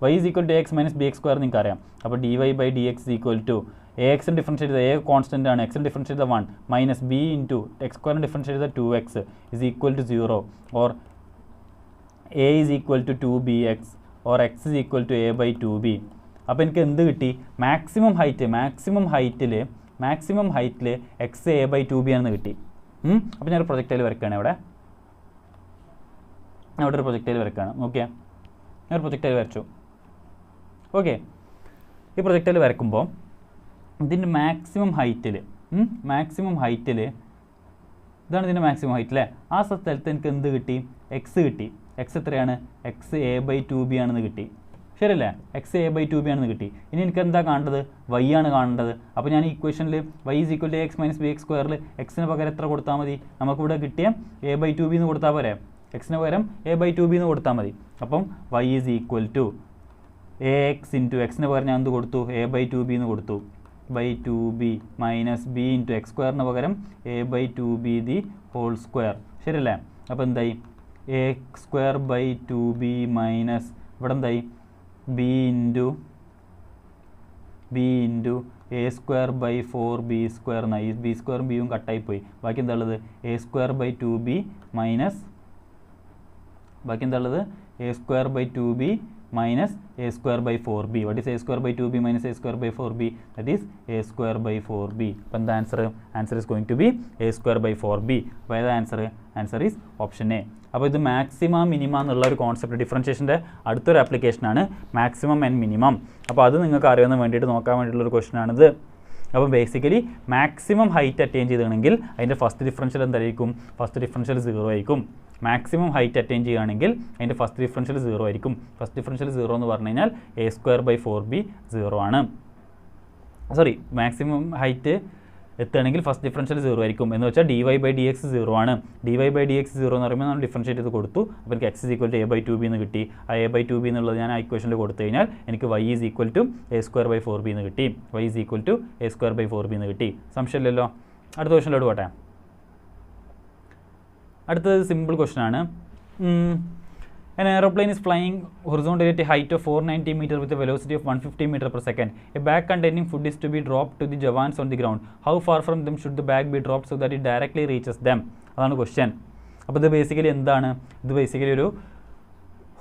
y is equal to x minus bx square നിങ്ങൾക്ക് അറിയാം. അപ്പോൾ dy/dx ax differentiate a constant and x differentiate the 1 minus b into x square differentiate the 2x is equal to 0 or a is equal to 2bx or x is equal to a by 2b. അപ്പോൾ എനിക്ക് എന്ത് കിട്ടി? മാക്സിമം ഹൈറ്റിൽ എക്സ് എ ബൈ 2b ആണെന്ന് കിട്ടി. അപ്പോൾ ഞാനൊരു പ്രൊജക്ടൈൽ വരയ്ക്കുകയാണ് ഇവിടെ ഒരു പ്രൊജക്ടൈൽ വരയ്ക്കുകയാണ്. ഓക്കെ, ഞാനൊരു പ്രൊജക്ടൈൽ വരച്ചു. ഓക്കെ, ഈ പ്രൊജക്ടൈൽ വരയ്ക്കുമ്പോൾ ഇതിൻ്റെ മാക്സിമം ഹൈറ്റിൽ ഇതാണ് ഇതിൻ്റെ മാക്സിമം ഹൈറ്റ് അല്ലേ? ആ സ്ഥലത്ത് എനിക്ക് എന്ത് കിട്ടി? എക്സ് കിട്ടി. എക്സ് എത്രയാണ്? എക്സ് എ ബൈ 2b ആണെന്ന് കിട്ടി. ശരിയല്ലേ? എക്സ് എ ബൈ 2b ആണെന്ന് കിട്ടി. ഇനി എനിക്ക് എന്താ കാണേണ്ടത്? വൈ ആണ് കാണേണ്ടത്. അപ്പോൾ ഞാൻ ഇക്വേഷനിൽ Y is equal to X minus B X സ്ക്വയറിൽ എക്സിന് പകരം എത്ര കൊടുത്താൽ മതി? നമുക്കിവിടെ കിട്ടിയ എ ബൈ 2b എന്ന് കൊടുത്താൽ പോരെ? എക്സിന് പകരം എ ബൈ 2b എന്ന് കൊടുത്താൽ മതി. അപ്പം Y is equal to A X into എക്സിന് പകരം ഞാൻ എന്ത് കൊടുത്തു? എ ബൈ 2b എന്ന് കൊടുത്തു. By 2b minus B into X സ്ക്വയറിന് പകരം A by 2b the whole square. ശരിയല്ലേ? അപ്പോൾ എന്തായി? A square by 2b minus ഇവിടെ എന്തായി? B into A square by 4b square എന്നായി. ബി സ്ക്വയറും ബിയും കട്ടായിപ്പോയി. ബാക്കി എന്താ ഉള്ളത്? A square by 2b minus ബാക്കി എന്താ ഉള്ളത്? A square by 2b minus a square by 4b. What is a square by 2b minus a square by 4b? That is a square by 4b. Then the answer is going to be a square by 4b. Why the answer is option A. അപ്പോൾ ഇത് മാക്സിമം മിനിമം എന്നുള്ള ഒരു കോൺസെപ്റ്റ് ഡിഫറൻഷിയേഷൻ്റെ അടുത്തൊരു ആപ്ലിക്കേഷനാണ് മാക്സിമം ആൻഡ് മിനിമം. അപ്പോൾ അത് നിങ്ങൾക്ക് അറിയാൻ വേണ്ടിയിട്ട് നോക്കാൻ വേണ്ടിയിട്ടുള്ളൊരു ക്വസ്റ്റനാണിത്. അപ്പോൾ ബേസിക്കലി മാക്സിമം ഹൈറ്റ് അറ്റൈൻ ചെയ്തിട്ടുണ്ടെങ്കിൽ അതിൻ്റെ ഫസ്റ്റ് ഡിഫറൻഷ്യൽ എന്തായിരിക്കും? ഫസ്റ്റ് ഡിഫറൻഷ്യൽ 0 ആയിരിക്കും. മാക്സിമം ഹൈറ്റ് അറ്റൈൻ ചെയ്യുകയാണെങ്കിൽ അതിൻ്റെ ഫസ്റ്റ് ഡിഫറൻഷ്യൽ 0 ആയിരിക്കും. ഫസ്റ്റ് ഡിഫറൻഷ്യൽ 0 എന്ന് പറഞ്ഞു കഴിഞ്ഞാൽ എ സ്ക്വയർ ബൈ 4b 0 ആണ്. സോറി, മാക്സിമം ഹൈറ്റ് എത്തുകയാണെങ്കിൽ ഫസ്റ്റ് ഡിഫറൻഷ്യൽ 0 ആയിരിക്കും. എന്ന് വെച്ചാൽ dy ബൈ ഡി എക്സ് 0 ആണ്. dy ബൈ ഡി എക്സ് 0 എന്ന് പറയുമ്പോൾ നമ്മൾ ഡിഫറൻഷ്യേറ്റ് ചെയ്ത് കൊടുത്തു. അപ്പോൾ എനിക്ക് X is equal to A by 2b എന്ന് കിട്ടി. ആ എ ബൈ 2b എന്നുള്ളത് ഞാൻ ആ ഇക്വേഷനിൽ കൊടുത്തു കഴിഞ്ഞാൽ എനിക്ക് y is equal to A square by 4b എന്ന് കിട്ടി. y is equal to A square by 4b എന്ന് കിട്ടി. സംശയമില്ലല്ലോ? അടുത്ത ക്വസ്റ്റനിലോട്ട് പോട്ടെ. അടുത്തത് സിമ്പിൾ ക്വസ്റ്റൻ ആണ്. An aeroplane is flying horizontally at a height of 490 meters with a velocity of 150 meters per second. A bag containing food is to be dropped to the Javans on the ground. How far from them should the bag be dropped so that it directly reaches them? അതാണ് ക്വസ്റ്റ്യൻ. അപ്പോൾ ഇത് ബേസിക്കലി എന്താണ്? ഇത് ബേസിക്കലി ഒരു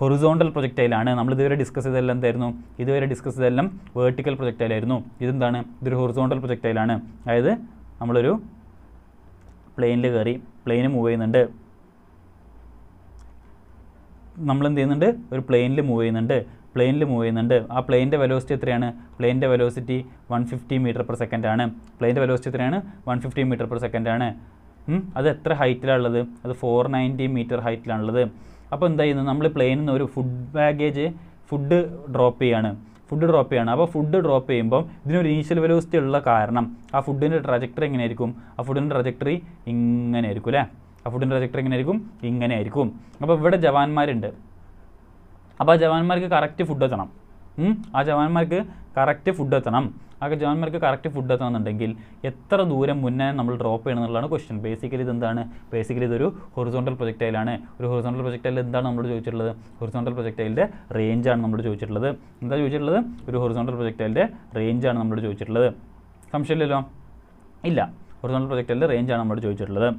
ഹൊറിസോണ്ടൽ പ്രൊജക്ടൈലാണ്. നമ്മൾ ഇതുവരെ ഡിസ്കസ് ചെയ്തതെല്ലാം എന്തായിരുന്നു? ഇതുവരെ ഡിസ്കസ് ചെയ്തതെല്ലാം വേർട്ടിക്കൽ പ്രൊജക്ടൈലായിരുന്നു. ഇതെന്താണ്? ഇതൊരു ഹൊറിസോണ്ടൽ പ്രൊജക്ടൈലാണ്. അതായത് നമ്മളൊരു പ്ലെയിനിൽ കയറി, പ്ലെയിന് മൂവ് ചെയ്യുന്നുണ്ട്. നമ്മളെന്ത് ചെയ്യുന്നുണ്ട്? ഒരു പ്ലെയിനിൽ മൂവ് ചെയ്യുന്നുണ്ട്. ആ പ്ലെയിൻ്റെ വെലോസിറ്റി എത്രയാണ്? പ്ലെയിൻ്റെ വെലോസിറ്റി 150 മീറ്റർ പെർ സെക്കൻഡ് ആണ്. പ്ലെയിൻ്റെ വെലോസിറ്റി എത്രയാണ്? 150 മീറ്റർ പെർ സെക്കൻഡ് ആണ്. അത് എത്ര ഹൈറ്റിലാണുള്ളത്? അത് 490 മീറ്റർ ഹൈറ്റിലാണുള്ളത്. അപ്പോൾ എന്താ ചെയ്യുന്നത്? നമ്മൾ പ്ലെയിനിൽ നിന്ന് ഒരു ഫുഡ് ഡ്രോപ്പ് ചെയ്യാണ്. അപ്പോൾ ഫുഡ് ഡ്രോപ്പ് ചെയ്യുമ്പോൾ ഇതിനൊരു ഇനീഷ്യൽ വെലോസിറ്റി ഉള്ള കാരണം ആ ഫുഡിൻ്റെ ട്രജക്ടറി എങ്ങനെയായിരിക്കും? ആ ഫുഡിൻ്റെ ട്രജക്ടറി ഇങ്ങനെ ആയിരിക്കും അല്ലേ? ഇങ്ങനെ ആയിരിക്കും. അപ്പോൾ ഇവിടെ ജവാന്മാരുണ്ട്. അപ്പോൾ ആ ജവാന്മാർക്ക് കറക്റ്റ് ഫുഡ് എത്തണം. ആ ജവാന്മാർക്ക് കറക്റ്റ് ഫുഡ് എത്തണം എന്നുണ്ടെങ്കിൽ എത്ര ദൂരം മുന്നേ നമ്മൾ ഡ്രോപ്പ് ചെയ്യണം എന്നുള്ളതാണ് ക്വസ്റ്റ്യൻ. ബേസിക്കലി ഇതെന്താണ്? ബേസിക്കലി ഇതൊരു ഹൊറിസോണ്ടൽ പ്രൊജക്ടൈലാണ്. ഒരു ഹൊറിസോണ്ടൽ പ്രൊജക്ടൈൽ എന്താണ് നമ്മളോട് ചോദിച്ചിട്ടുള്ളത്? ഹൊറിസോണ്ടൽ പ്രൊജക്ടൈലിൻ്റെ റേഞ്ചാണ് നമ്മളോട് ചോദിച്ചിട്ടുള്ളത്. എന്താ ചോദിച്ചിട്ടുള്ളത്? ഒരു ഹൊറിസോണ്ടൽ പ്രൊജക്ടൈലിൻ്റെ റേഞ്ചാണ് നമ്മളോട് ചോദിച്ചിട്ടുള്ളത്. സംശയമില്ലല്ലോ? ഇല്ല, ഹൊറിസോണ്ടൽ പ്രൊജക്ടൈലിൻ്റെ റേഞ്ചാണ് നമ്മളോട് ചോദിച്ചിട്ടുള്ളത്.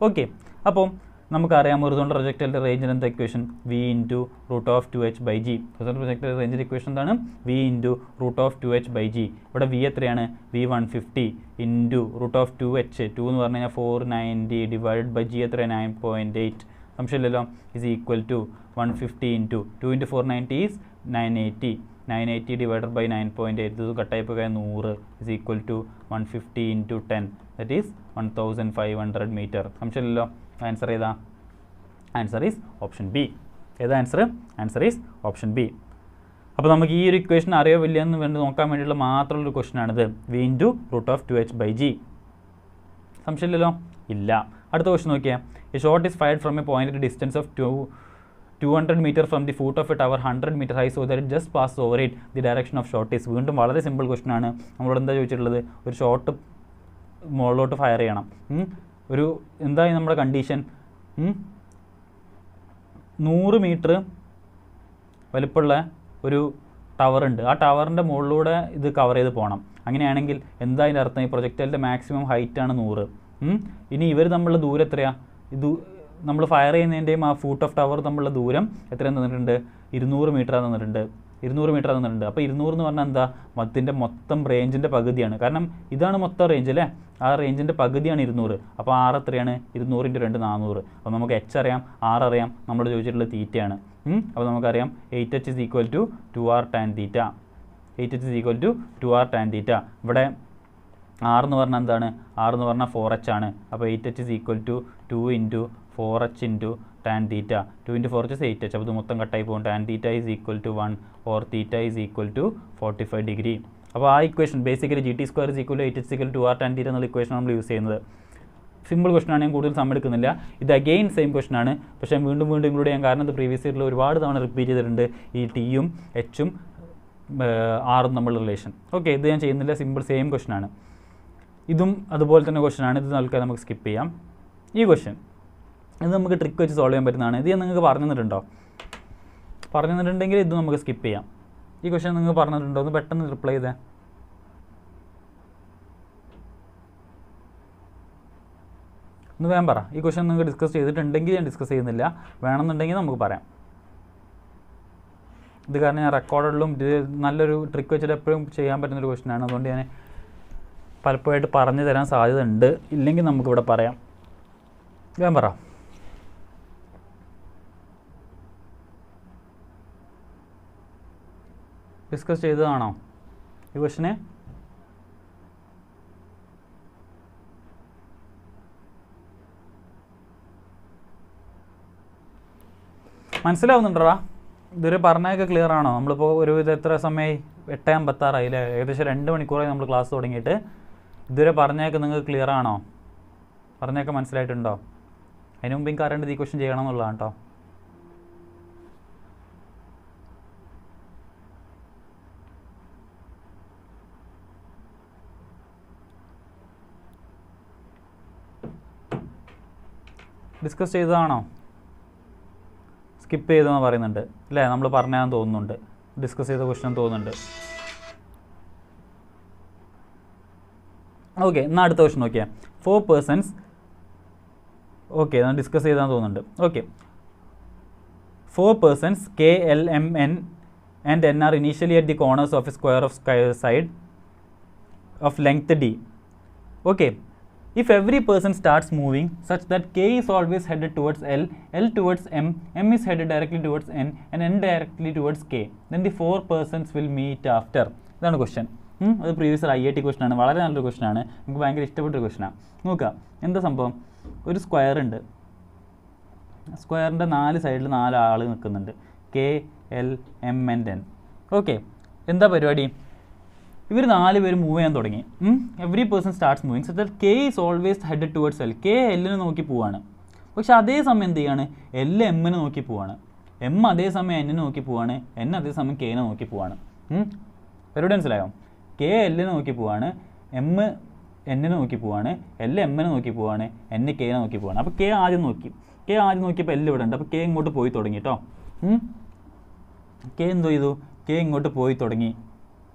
ഓക്കെ, അപ്പോൾ നമുക്കറിയാം ഹൊറിസോണ്ടൽ പ്രൊജക്ടൈലിൻ്റെ റേഞ്ചിന് എന്താ equation? V into root of 2h by G. Horizontal പ്രൊജക്ടൈലിൻ്റെ റേഞ്ചിൻ്റെ ഇക്വേഷൻ എന്താണ്? V into root of 2h by G. ഇവിടെ വി എത്രയാണ്? V 150 into root of 2h. 2 എന്ന് പറഞ്ഞു കഴിഞ്ഞാൽ 490 ഡിവൈഡ് ബൈ ജി എത്ര? 9.8. സംശയമില്ലല്ലോ? Is equal to 150 into 2 into 490 is 980 divided by 9.8. ഇത് കട്ടായി പോയ 100 is equal to 150 into 10 that is 1500 metre. സംശയമില്ലല്ലോ? ആൻസർ ഏതാ? Answer is option B. ഏതാ answer? Answer is option B. അപ്പോൾ നമുക്ക് ഈ ഒരു ഇക്വേഷൻ അറിയോ ഇല്ല എന്ന് വേണ്ടി നോക്കാൻ വേണ്ടിയിട്ടുള്ള മാത്രമുള്ളൊരു ക്വസ്റ്റനാണിത്. V into root of 2h by G. സംശയമില്ലല്ലോ? ഇല്ല. അടുത്ത ക്വസ്റ്റൻ നോക്കിയാൽ a shot is fired from a point at distance of 200 metre from the foot of a tower 100 metre high so that it just pass over it. The direction of shot is. വീണ്ടും വളരെ സിമ്പിൾ ക്വസ്റ്റൻ ആണ്. നമ്മളോട് എന്താ ചോദിച്ചിട്ടുള്ളത്? ഒരു ഷോട്ട് മുകളിലോട്ട് ഫയർ ചെയ്യണം. ഒരു എന്തായി നമ്മുടെ കണ്ടീഷൻ? 100 മീറ്റർ വലിപ്പമുള്ള ഒരു ടവറുണ്ട്. ആ ടവറിൻ്റെ മുകളിലൂടെ ഇത് കവർ ചെയ്ത് പോകണം. അങ്ങനെയാണെങ്കിൽ എന്താ അതിൻ്റെ അർത്ഥം? ഈ പ്രൊജക്ടൈലിൻ്റെ മാക്സിമം ഹൈറ്റാണ് 100. ഇനി ഇവർ തമ്മിലുള്ള ദൂരം എത്രയാണ്? ഇത് നമ്മൾ ഫയർ ചെയ്യുന്നതിൻ്റെയും ആ ഫൂട്ട് ഓഫ് ടവർ തമ്മിലുള്ള ദൂരം എത്രയാണ് തന്നിട്ടുണ്ട്? 200 മീറ്റർ തന്നിട്ടുണ്ട്. 200 മീറ്റർ തന്നിട്ടുണ്ട്. അപ്പോൾ 200 എന്ന് പറഞ്ഞാൽ എന്താ? ഇതിൻ്റെ മൊത്തം റേഞ്ചിൻ്റെ പകുതിയാണ്. കാരണം ഇതാണ് മൊത്തം റേഞ്ച് അല്ലേ? ആ റേഞ്ചിൻ്റെ പകുതിയാണ് 200. അപ്പോൾ R എത്രയാണ്? 200 × 2 400. അപ്പോൾ നമുക്ക് H അറിയാം, R അറിയാം, നമ്മൾ ചോദിച്ചിട്ടുള്ളത് തീറ്റയാണ്. അപ്പോൾ നമുക്കറിയാം 8H = 2R tan θ. 8H = 2R tan θ. ഇവിടെ R എന്ന് പറഞ്ഞാൽ എന്താണ്? R എന്ന് പറഞ്ഞാൽ 4H ആണ്. അപ്പോൾ 8H = 2 × 4H × tan θ. 2 × 4H is 8H. അപ്പോൾ ഇത് മൊത്തം കട്ടായി പോകും. tan θ = 1 or θ = 45 degree. അപ്പോൾ ആ equation basically GT² = 8H = 2R tan θ എന്നുള്ള ഇക്വേഷൻ നമ്മൾ യൂസ് ചെയ്യുന്നത്. സിമ്പിൾ ക്വസ്റ്റൻ ആണ്, ഞാൻ കൂടുതൽ സമയം എടുക്കുന്നില്ല. ഇത് അഗെയിൻ സെയിം ക്വസ്റ്റൻ ആണ്, പക്ഷേ വീണ്ടും ഇൻക്ലൂഡ് ചെയ്യാൻ കാരണം ഇത് പ്രീവിയസ് ഇയറിൽ ഒരുപാട് തവണ റിപ്പീറ്റ് ചെയ്തിട്ടുണ്ട്. ഈ Tയും Hഉം Rഉം തമ്മിലുള്ള റിലേഷൻ. ഓക്കെ, ഇത് ഞാൻ ചെയ്യുന്നില്ല, സിമ്പിൾ സെയിം ക്വസ്റ്റൻ ആണ്. ഇതും അതുപോലെ തന്നെ ക്വസ്റ്റൻ ആണ്. ഇത് നമുക്ക് സ്കിപ്പ് ചെയ്യാം. ഈ ക്വസ്റ്റൻ ഇത് നമുക്ക് ട്രിക്ക് വെച്ച് സോൾവ് ചെയ്യാൻ പറ്റുന്നതാണ്. ഇത് ഞാൻ നിങ്ങൾക്ക് പറഞ്ഞു തന്നിട്ടുണ്ടെങ്കിൽ ഇത് നമുക്ക് സ്കിപ്പ് ചെയ്യാം. ഈ ക്വസ്റ്റൻ നിങ്ങൾക്ക് പറഞ്ഞിട്ടുണ്ടോ? ഒന്ന് പെട്ടെന്ന് റിപ്ലൈ ചെയ്തേ. ഒന്ന് വേഗം പറ. ഈ ക്വസ്റ്റൻ നിങ്ങൾക്ക് ഡിസ്കസ് ചെയ്തിട്ടുണ്ടെങ്കിൽ ഞാൻ ഡിസ്കസ് ചെയ്യുന്നില്ല, വേണമെന്നുണ്ടെങ്കിൽ നമുക്ക് പറയാം. ഇത് കാരണം ഞാൻ റെക്കോർഡിലും ഇത് നല്ലൊരു ട്രിക്ക് വെച്ചിട്ട് എപ്പോഴും ചെയ്യാൻ പറ്റുന്നൊരു ക്വസ്റ്റനാണ്. അതുകൊണ്ട് ഞാൻ പലപ്പോഴായിട്ട് പറഞ്ഞു തരാൻ സാധ്യത ഉണ്ട്. ഇല്ലെങ്കിൽ നമുക്കിവിടെ പറയാം. വേഗം പറ. ഡിസ്കസ് ചെയ്തതാണോ ഈ ക്വസ്റ്റനെ? മനസ്സിലാവുന്നുണ്ടോ? ഇതുവരെ പറഞ്ഞതൊക്കെ ക്ലിയർ ആണോ? നമ്മളിപ്പോൾ ഇത് എത്ര സമയമായി? 8:56 അല്ലേ? ഏകദേശം 2 മണിക്കൂറായി നമ്മൾ ക്ലാസ് തുടങ്ങിയിട്ട്. ഇതുവരെ പറഞ്ഞതൊക്കെ നിങ്ങൾക്ക് ക്ലിയർ ആണോ? പറഞ്ഞതൊക്കെ മനസ്സിലായിട്ടുണ്ടോ? അതിന് മുമ്പ് എനിക്ക് അറിയേണ്ടത് ഈ ക്വസ്റ്റൻ ചെയ്യണം എന്നുള്ളതാണ് കേട്ടോ. ഡിസ്കസ് ചെയ്തതാണോ? സ്കിപ്പ് ചെയ്തെന്ന് പറയുന്നുണ്ട് അല്ലേ? നമ്മൾ പറഞ്ഞാന്ന് തോന്നുന്നുണ്ട്, ഡിസ്കസ് ചെയ്ത ക്വസ്റ്റൻ തോന്നുന്നുണ്ട്. ഓക്കെ, എന്നാൽ അടുത്ത ക്വസ്റ്റൻ നോക്കിയാൽ 4 persons. ഓക്കെ, ഞാൻ ഡിസ്കസ് ചെയ്താന്ന് തോന്നുന്നുണ്ട്. Okay, 4 persons K, L, M, N and N are initially at the corners of a square of side of length D. Okay, if every person starts moving such that K is always headed towards L, L towards M, M is headed directly towards N and N directly towards K, then the 4 persons will meet after. ഇതാണ് ക്വസ്റ്റൻ. അത് പ്രീവിയസ് IIT ക്വസ്റ്റൻ ആണ്. വളരെ നല്ലൊരു ക്വസ്റ്റൻ ആണ്. നമുക്ക് ഭയങ്കര ഇഷ്ടപ്പെട്ടൊരു ക്വസ്റ്റനാണ്. നോക്കുക, എന്താ സംഭവം? ഒരു സ്ക്വയർ ഉണ്ട്. സ്ക്വയറിൻ്റെ 4 സൈഡിൽ 4 ആൾ നിൽക്കുന്നുണ്ട്. K, L, M and N. Okay, എന്താ പരിപാടി? ഇവർ 4 പേര് മൂവ് ചെയ്യാൻ തുടങ്ങി. Every person starts moving so that K is always headed towards L. K Lനെ നോക്കി പോവാണ്. പക്ഷെ അതേസമയം എന്ത് ചെയ്യാണ്? L Mനെ നോക്കി പോവാണ്. M അതേസമയം Nനെ നോക്കി പോവാണ്. N അതേസമയം Kനെ നോക്കി പോവാണ്. പരിപാടി മനസ്സിലായോ? K Lനെ നോക്കി പോവാണ്, M Nനെ നോക്കി പോവാണ്, L Mനെ നോക്കി പോവാണ്, N Kനെ നോക്കി പോവാണ്. അപ്പോൾ K ആദ്യം നോക്കിയപ്പോൾ L ഇവിടെ ഉണ്ട്. അപ്പോൾ K ഇങ്ങോട്ട് പോയി തുടങ്ങി കേട്ടോ. K എന്തോ ചെയ്തു? K ഇങ്ങോട്ട് പോയി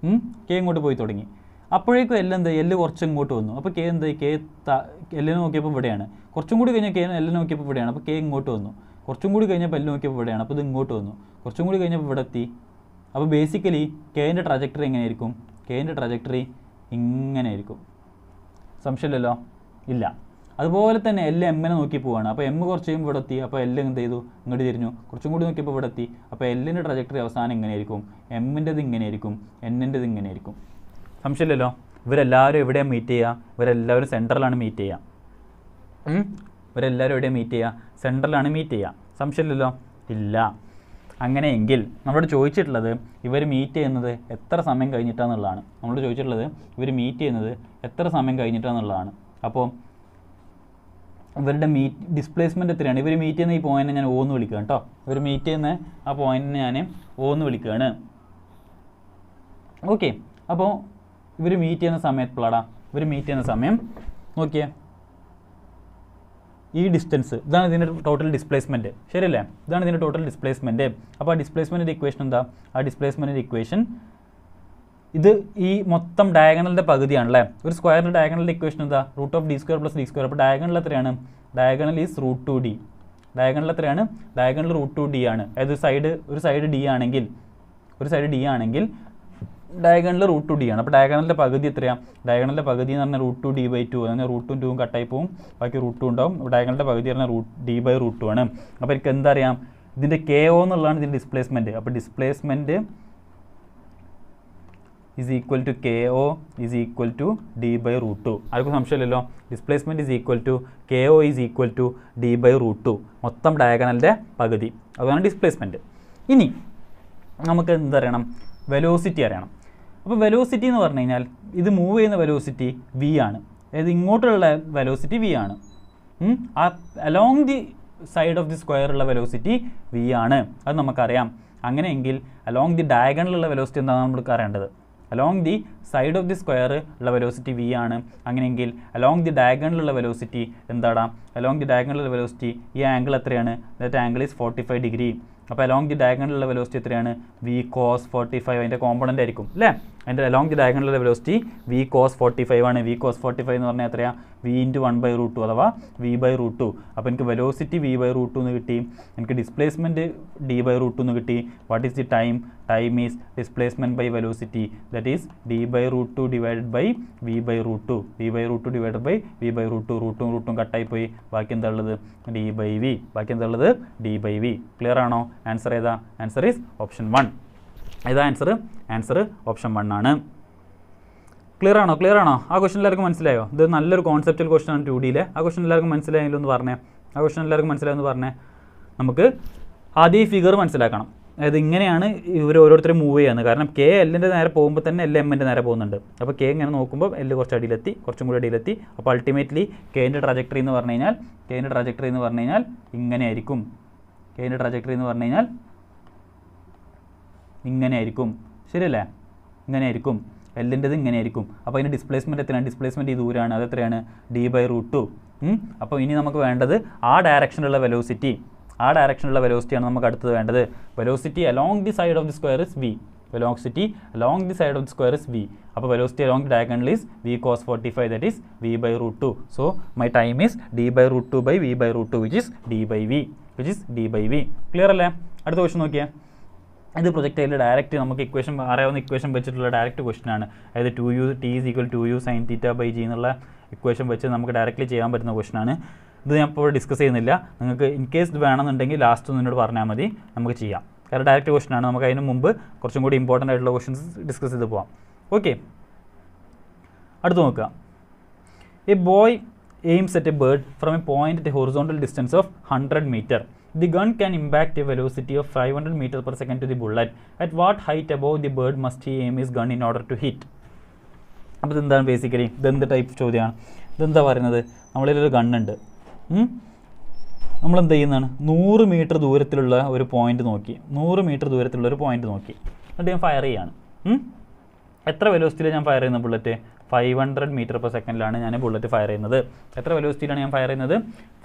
തുടങ്ങി. അപ്പോഴേക്കും L കുറച്ച് ഇങ്ങോട്ട് വന്നു. അപ്പോൾ K എന്തായി? Lനെ നോക്കിയപ്പോൾ ഇവിടെയാണ്. കുറച്ചും കൂടി കഴിഞ്ഞാൽ K Lനെ നോക്കിയപ്പോൾ ഇവിടെയാണ്. അപ്പോൾ K ഇങ്ങോട്ട് വന്നു. കുറച്ചും കൂടി കഴിഞ്ഞപ്പോൾ L നോക്കിയപ്പോൾ ഇവിടെയാണ്. അപ്പോൾ ഇത് ഇങ്ങോട്ട് വന്നു. കുറച്ചും കൂടി കഴിഞ്ഞപ്പോൾ ഇവിടെ എത്തി. അപ്പോൾ ബേസിക്കലി Kൻ്റെ ട്രജക്ടറി എങ്ങനെയായിരിക്കും? Kൻ്റെ ട്രജക്ടറി ഇങ്ങനെ ആയിരിക്കും. സംശയമില്ലല്ലോ? ഇല്ല. അതുപോലെ തന്നെ L Mനെ നോക്കി പോവാണ്. അപ്പോൾ M കുറച്ച് കഴിയുമ്പോൾ ഇവിടെ എത്തി. അപ്പോൾ L എന്ത് ചെയ്തു? ഇങ്ങോട്ട് തിരിഞ്ഞു. കുറച്ചും കൂടി നോക്കിയപ്പോൾ ഇവിടെ എത്തി. അപ്പോൾ Lൻ്റെ ട്രജക്ടറി അവസാനം ഇങ്ങനെയായിരിക്കും. Mൻ്റെത് ഇങ്ങനെയായിരിക്കും. Nൻ്റെത് ഇങ്ങനെയായിരിക്കും. സംശയമില്ലല്ലോ? ഇവരെല്ലാവരും എവിടെയാണ് മീറ്റ് ചെയ്യുക? ഇവരെല്ലാവരും സെൻട്രലാണ് മീറ്റ് ചെയ്യുക. സെൻട്രലാണ് മീറ്റ് ചെയ്യുക. സംശയമില്ലല്ലോ? ഇല്ല. അങ്ങനെയെങ്കിൽ നമ്മളോട് ചോദിച്ചിട്ടുള്ളത് ഇവർ മീറ്റ് ചെയ്യുന്നത് എത്ര സമയം കഴിഞ്ഞിട്ടാണെന്നുള്ളതാണ്. അപ്പോൾ ഇവരുടെ ഡിസ്പ്ലേസ്മെൻറ്റ് എത്രയാണ്? ഇവർ മീറ്റ് ചെയ്യുന്ന ഈ പോയിൻറ്റിനെ ഞാൻ O എന്ന് വിളിക്കുകയാണ് കേട്ടോ. ഇവർ മീറ്റ് ചെയ്യുന്ന ആ പോയിൻറ്റിനെ ഞാൻ O എന്ന് വിളിക്കുകയാണ്. ഓക്കെ, അപ്പോൾ ഇവർ മീറ്റ് ചെയ്യുന്ന സമയം നോക്കിയേ, ഈ ഡിസ്റ്റൻസ് ഇതാണ് ഇതിൻ്റെ ടോട്ടൽ ഡിസ്പ്ലേസ്മെൻറ്റ്. ശരിയല്ലേ? ഇതാണ് ഇതിൻ്റെ ടോട്ടൽ ഡിസ്പ്ലേസ്മെൻറ്റ്. അപ്പോൾ ആ ഡിസ്പ്ലേസ്മെൻറ്റിൻ്റെ ഇക്വേഷൻ എന്താ? ആ ഡിസ്പ്ലേസ്മെൻറ്റിൻ്റെ ഇക്വേഷൻ ഇത് ഈ മൊത്തം ഡയഗണലിൻ്റെ പകുതിയാണല്ലേ. ഒരു സ്ക്വയറിൻ്റെ ഡയഗണലിൻ്റെ ഇക്വേഷൻ എന്താ? Root of D square plus D square. അപ്പോൾ ഡയഗണൽ എത്രയാണ്? Diagonal is root 2d. Diagonal എത്രയാണ്? ഡയഗണൽ റൂട്ട് 2d ആണ്. അതായത് ഒരു സൈഡ് d ആണെങ്കിൽ ഡയഗണൽ റൂട്ട് 2d ആണ്. അപ്പോൾ ഡയഗണലിൻ്റെ പകുതി എത്രയാണ്? ഡയഗണലിൻ്റെ പകുതി എന്ന് പറഞ്ഞാൽ റൂട്ട് 2d/2. അങ്ങനെ റൂട്ടും 2ഉം കട്ടായി പോവും, ബാക്കി റൂട്ട് 2 ഉണ്ടാവും. ഡയഗണലിൻ്റെ പകുതി പറഞ്ഞാൽ d/√2 ആണ്. അപ്പോൾ എനിക്ക് എന്താ അറിയാം? ഇതിൻ്റെ KO എന്നുള്ളതാണ് ഇതിൻ്റെ ഡിസ്പ്ലേസ്മെൻറ്റ്. അപ്പോൾ displacement is equal to KO is equal to d/√2. ആർക്കും സംശയമില്ലല്ലോ. Displacement is equal to KO is equal to d/√2. മൊത്തം ഡയഗണലിൻ്റെ പകുതി, അതാണ് ഡിസ്പ്ലേസ്മെൻറ്റ്. ഇനി നമുക്ക് എന്തറിയണം? വെലോസിറ്റി അറിയണം. അപ്പോൾ വെലോസിറ്റി എന്ന് പറഞ്ഞു കഴിഞ്ഞാൽ ഇത് മൂവ് ചെയ്യുന്ന വെലോസിറ്റി v ആണ്. അതായത് ഇങ്ങോട്ടുള്ള വെലോസിറ്റി v ആണ്. ആ along the side of the square ഉള്ള വെലോസിറ്റി v ആണ്. അത് നമുക്കറിയാം. അങ്ങനെയെങ്കിൽ അലോങ് ദി ഡയഗണലുള്ള വെലോസിറ്റി എന്താണെന്ന് നമുക്ക് അറിയേണ്ടത്? Along the side of the square ഉള്ള വെലോസിറ്റി v ആണ്. അങ്ങനെയെങ്കിൽ അലോങ് ദി ഡയഗണലുള്ള വെലോസിറ്റി എന്താടാ? അലോങ് ദി ഡയഗണലുള്ള വെലോസിറ്റി ഈ ആംഗിൾ എത്രയാണ്? That angle is 45 degree. അപ്പോൾ അലോങ് ദി ഡയഗണലുള്ള വെലോസിറ്റി എത്രയാണ്? v cos 45. അതിൻ്റെ കോമ്പണൻ്റ് ആയിരിക്കും അല്ലേ? അതിൻ്റെ അലോങ് ദി ഡയഗണലുള്ള വെലോസിറ്റി v cos 45 ആണ്. v cos 45 എന്ന് പറഞ്ഞാൽ എത്രയാണ്? v × 1/√2 അഥവാ v/√2. അപ്പോൾ എനിക്ക് വെലോസിറ്റി v/√2 എന്ന് കിട്ടി. എനിക്ക് ഡിസ്പ്ലേസ്മെൻറ്റ് d/√2 എന്ന് കിട്ടി. What is the time? Time is displacement by velocity, that is d/√2 divided by v/√2. v/√2 divided by v/√2. റൂട്ടും കട്ടായി പോയി. ബാക്കി എന്താ ഉള്ളത്? d/v. ബാക്കി എന്താ ഉള്ളത്? d/v. ക്ലിയർ ആണോ? ആൻസർ ഏതാ? Answer is option 1. ഏതാ ആൻസർ? ആൻസർ ഓപ്ഷൻ 1 ആണ്. ക്ലിയർ ആണോ? ആ ക്വസ്റ്റൻ എല്ലാവർക്കും മനസ്സിലായോ? ഇത് നല്ലൊരു കോൺസെപ്റ്റൽ ക്വസ്റ്റൻ ആണ് 2Dയിലെ. ആ ക്വസ്റ്റൻ എല്ലാവർക്കും മനസ്സിലായെങ്കിലും ഒന്ന് പറഞ്ഞേ. നമുക്ക് ആദ്യം ഈ ഫിഗർ മനസ്സിലാക്കണം. അതായത് ഇങ്ങനെയാണ് ഇവർ ഓരോരുത്തരും മൂവ് ചെയ്യുന്നത്. കാരണം K Lൻ്റെ നേരെ പോകുമ്പോൾ തന്നെ L Mൻ്റെ നേരെ പോകുന്നുണ്ട്. അപ്പോൾ K ഇങ്ങനെ നോക്കുമ്പോൾ L കുറച്ചും കൂടി അടിയിലെത്തി. അപ്പോൾ അൾട്ടിമേറ്റ്ലി Kൻ്റെ ട്രജക്ടറി എന്ന് പറഞ്ഞു കഴിഞ്ഞാൽ ഇങ്ങനെയായിരിക്കും. ശരിയല്ലേ? ഇങ്ങനെയായിരിക്കും. Lൻ്റെത് ഇങ്ങനെയായിരിക്കും. അപ്പോൾ അതിൻ്റെ ഡിസ്പ്ലേസ്മെൻറ്റ് എത്രയാണ്? ഡിസ്പ്ലേസ്മെൻറ്റ് ഈ ദൂരമാണ്. അതെത്രയാണ്? d/√2. അപ്പോൾ ഇനി നമുക്ക് വേണ്ടത് ആ ഡയറക്ഷനിലുള്ള വെലോസിറ്റിയാണ് നമുക്ക് അടുത്തത് വേണ്ടത്. Velocity along the side of the square is v. അപ്പോൾ velocity along the diagonal is v cos 45, that is v/√2. So my time is d/√2 by v/√2, which is d/v. Clear അല്ലേ? അടുത്ത ക്വസ്റ്റൻ നോക്കിയാൽ ഇത് പ്രൊജക്റ്റൈലിൽ ഡയറക്റ്റ് നമുക്ക് അറിയാവുന്ന ഇക്വേഷൻ വെച്ചിട്ടുള്ള ഡയറക്റ്റ് ക്വസ്റ്റൻ ആണ്. അതായത് 2u t = 2u sin θ/g എന്നുള്ള ഇക്വേഷൻ വെച്ച് നമുക്ക് ഡയറക്റ്റ്ലി ചെയ്യാൻ പറ്റുന്ന ക്വസ്റ്റൻ ആണ്. ഇത് ഞാൻ ഇപ്പോൾ ഡിസ്കസ് ചെയ്യുന്നില്ല. നിങ്ങൾക്ക് ഇൻ കേസ് ഇത് വേണമെന്നുണ്ടെങ്കിൽ ലാസ്റ്റ് ഒന്നിനോട് പറഞ്ഞാൽ മതി, നമുക്ക് ചെയ്യാം. കാരണം ഡയറക്റ്റ് ക്വസ്റ്റൻ ആണ്. നമുക്ക് അതിന് മുമ്പ് കുറച്ചും കൂടി ഇമ്പോർട്ടൻ്റ് ആയിട്ടുള്ള ക്വസ്റ്റൻസ് ഡിസ്കസ് ചെയ്ത് പോകാം. ഓക്കെ, അടുത്ത് നോക്കുക. A boy aims at a bird from a point at a horizontal distance of 100 meter. The gun can impact a velocity of 500 meters per second to the bullet. At what height above the bird must he aim his gun in order to hit? അപ്പോൾ ഇതെന്താണ് ബേസിക്കലി? ഇതെന്ത് ടൈപ്പ് ചോദ്യമാണ്? ഇതെന്താ പറയുന്നത്? നമ്മളിലൊരു ഗണ്ണുണ്ട്. നമ്മളെന്ത് ചെയ്യുന്നതാണ്? 100 മീറ്റർ ദൂരത്തിലുള്ള ഒരു പോയിന്റ് നോക്കി. എന്നിട്ട് ഞാൻ ഫയർ ചെയ്യാണ്. എത്ര വെലോസിറ്റിയിലാണ് ഞാൻ ഫയർ ചെയ്യുന്നത് ബുള്ളറ്റ്? 500 മീറ്റർ പെർ സെക്കൻഡിലാണ് ഞാൻ ബുള്ളറ്റ് ഫയർ ചെയ്യുന്നത്. എത്ര വെലോസിറ്റിയിലാണ് ഞാൻ ഫയർ ചെയ്യുന്നത്?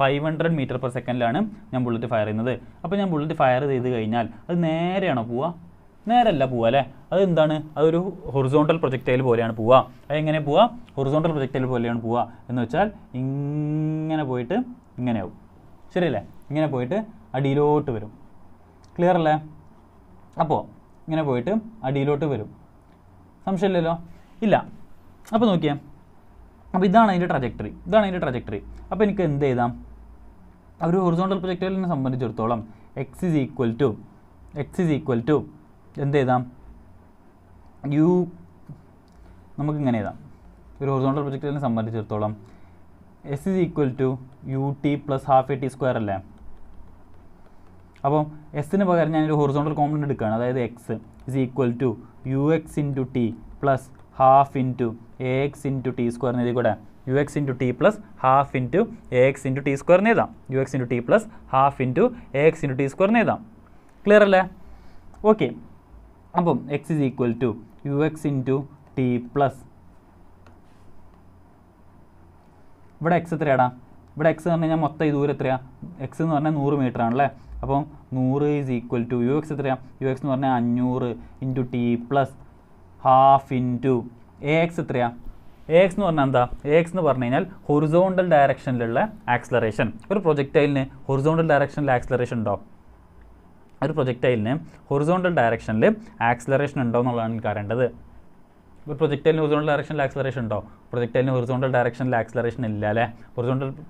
500 മീറ്റർ പെർ സെക്കൻഡിലാണ് ഞാൻ ബുള്ളറ്റ് ഫയർ ചെയ്യുന്നത്. അപ്പോൾ ഞാൻ ബുള്ളറ്റ് ഫയർ ചെയ്ത് കഴിഞ്ഞാൽ അത് നേരെയാണോ പോവുക? നേരല്ല പോവുക അല്ലേ? അതെന്താണ്? അതൊരു ഹൊറിസോണ്ടൽ പ്രൊജക്റ്റൈൽ പോലെയാണ് പോവുക. അതെങ്ങനെ പോവുക? ഹൊറിസോണ്ടൽ പ്രൊജക്റ്റൈൽ പോലെയാണ് പോവുക എന്ന് വെച്ചാൽ ഇങ്ങനെ പോയിട്ട് ഇങ്ങനെയാവും. ശരിയല്ലേ? ഇങ്ങനെ പോയിട്ട് അടിയിലോട്ട് വരും. ക്ലിയർ അല്ലേ? അപ്പോൾ ഇങ്ങനെ പോയിട്ട് അടിയിലോട്ട് വരും. സംശയമില്ലല്ലോ? ഇല്ല. അപ്പോൾ നോക്കിയേ, അപ്പോൾ ഇതാണ് അതിൻ്റെ ട്രജക്ടറി. അപ്പോൾ എനിക്ക് എന്ത് ചെയ്താം? ഒരു ഹൊറിസോണ്ടൽ പ്രൊജക്റ്റൈലിനെ സംബന്ധിച്ചിടത്തോളം x is equal to എന്ത് ചെയ്താം? നമുക്കിങ്ങനെ എഴുതാം. ഒരു ഹൊറിസോണ്ടൽ പ്രൊജക്റ്റൈലിനെ സംബന്ധിച്ചിടത്തോളം s is equal to ut plus half a t square അല്ലേ? അപ്പോൾ എസിന് പകരം ഞാനൊരു ഹൊറിസോണ്ടൽ കോമ്പണൻ്റ് എടുക്കുകയാണ്. അതായത് x is equal to ux into t plus half into ax into t square എന്ന് എഴുതിക്കൂടെ? ux into t plus half into ax into t square എന്ന് എഴുതാം. ux into t plus half into ax into t square എന്ന് എഴുതാം. ക്ലിയർ അല്ലേ? ഓക്കെ, അപ്പം x is equal to ux into t plus ഇവിടെ x എത്രയാടാ? ഇവിടെ x എന്ന് പറഞ്ഞു കഴിഞ്ഞാൽ മൊത്തം ഈ ദൂരം എത്രയാണ്? x എന്ന് പറഞ്ഞാൽ 100 മീറ്റർ ആണല്ലേ? അപ്പം 100 is equal to ux എത്രയാണ്? ux എന്ന് പറഞ്ഞാൽ 500 into t plus half into A X എത്രയാണ്? എ എക്സ് എന്ന് പറഞ്ഞാൽ എന്താ? എ എക്സ് എന്ന് പറഞ്ഞു കഴിഞ്ഞാൽ ഹൊറിസോണ്ടൽ ഡയറക്ഷനിലുള്ള ആക്സലറേഷൻ. ഒരു പ്രൊജക്ടൈലിന് ഹൊറിസോണ്ടൽ ഡയറക്ഷനിൽ ആക്സലറേഷൻ ഉണ്ടോ? ഒരു പ്രൊജക്ടൈലിന് ഹൊറിസോണ്ടൽ ഡയറക്ഷനിൽ ആക്സലറേഷൻ ഉണ്ടോ എന്നുള്ളതാണ് എനിക്ക് അറിയേണ്ടത്. ഒരു പ്രൊജക്ടൈലിന് ഹൊറിസോണ്ടൽ ഡയറക്ഷനിൽ ആക്സലറേഷൻ ഉണ്ടോ? പ്രൊജക്ടൈലിന് ഹൊറിസോണ്ടൽ ഡയറക്ഷനിൽ ആക്സലറേഷൻ ഇല്ല അല്ലേ?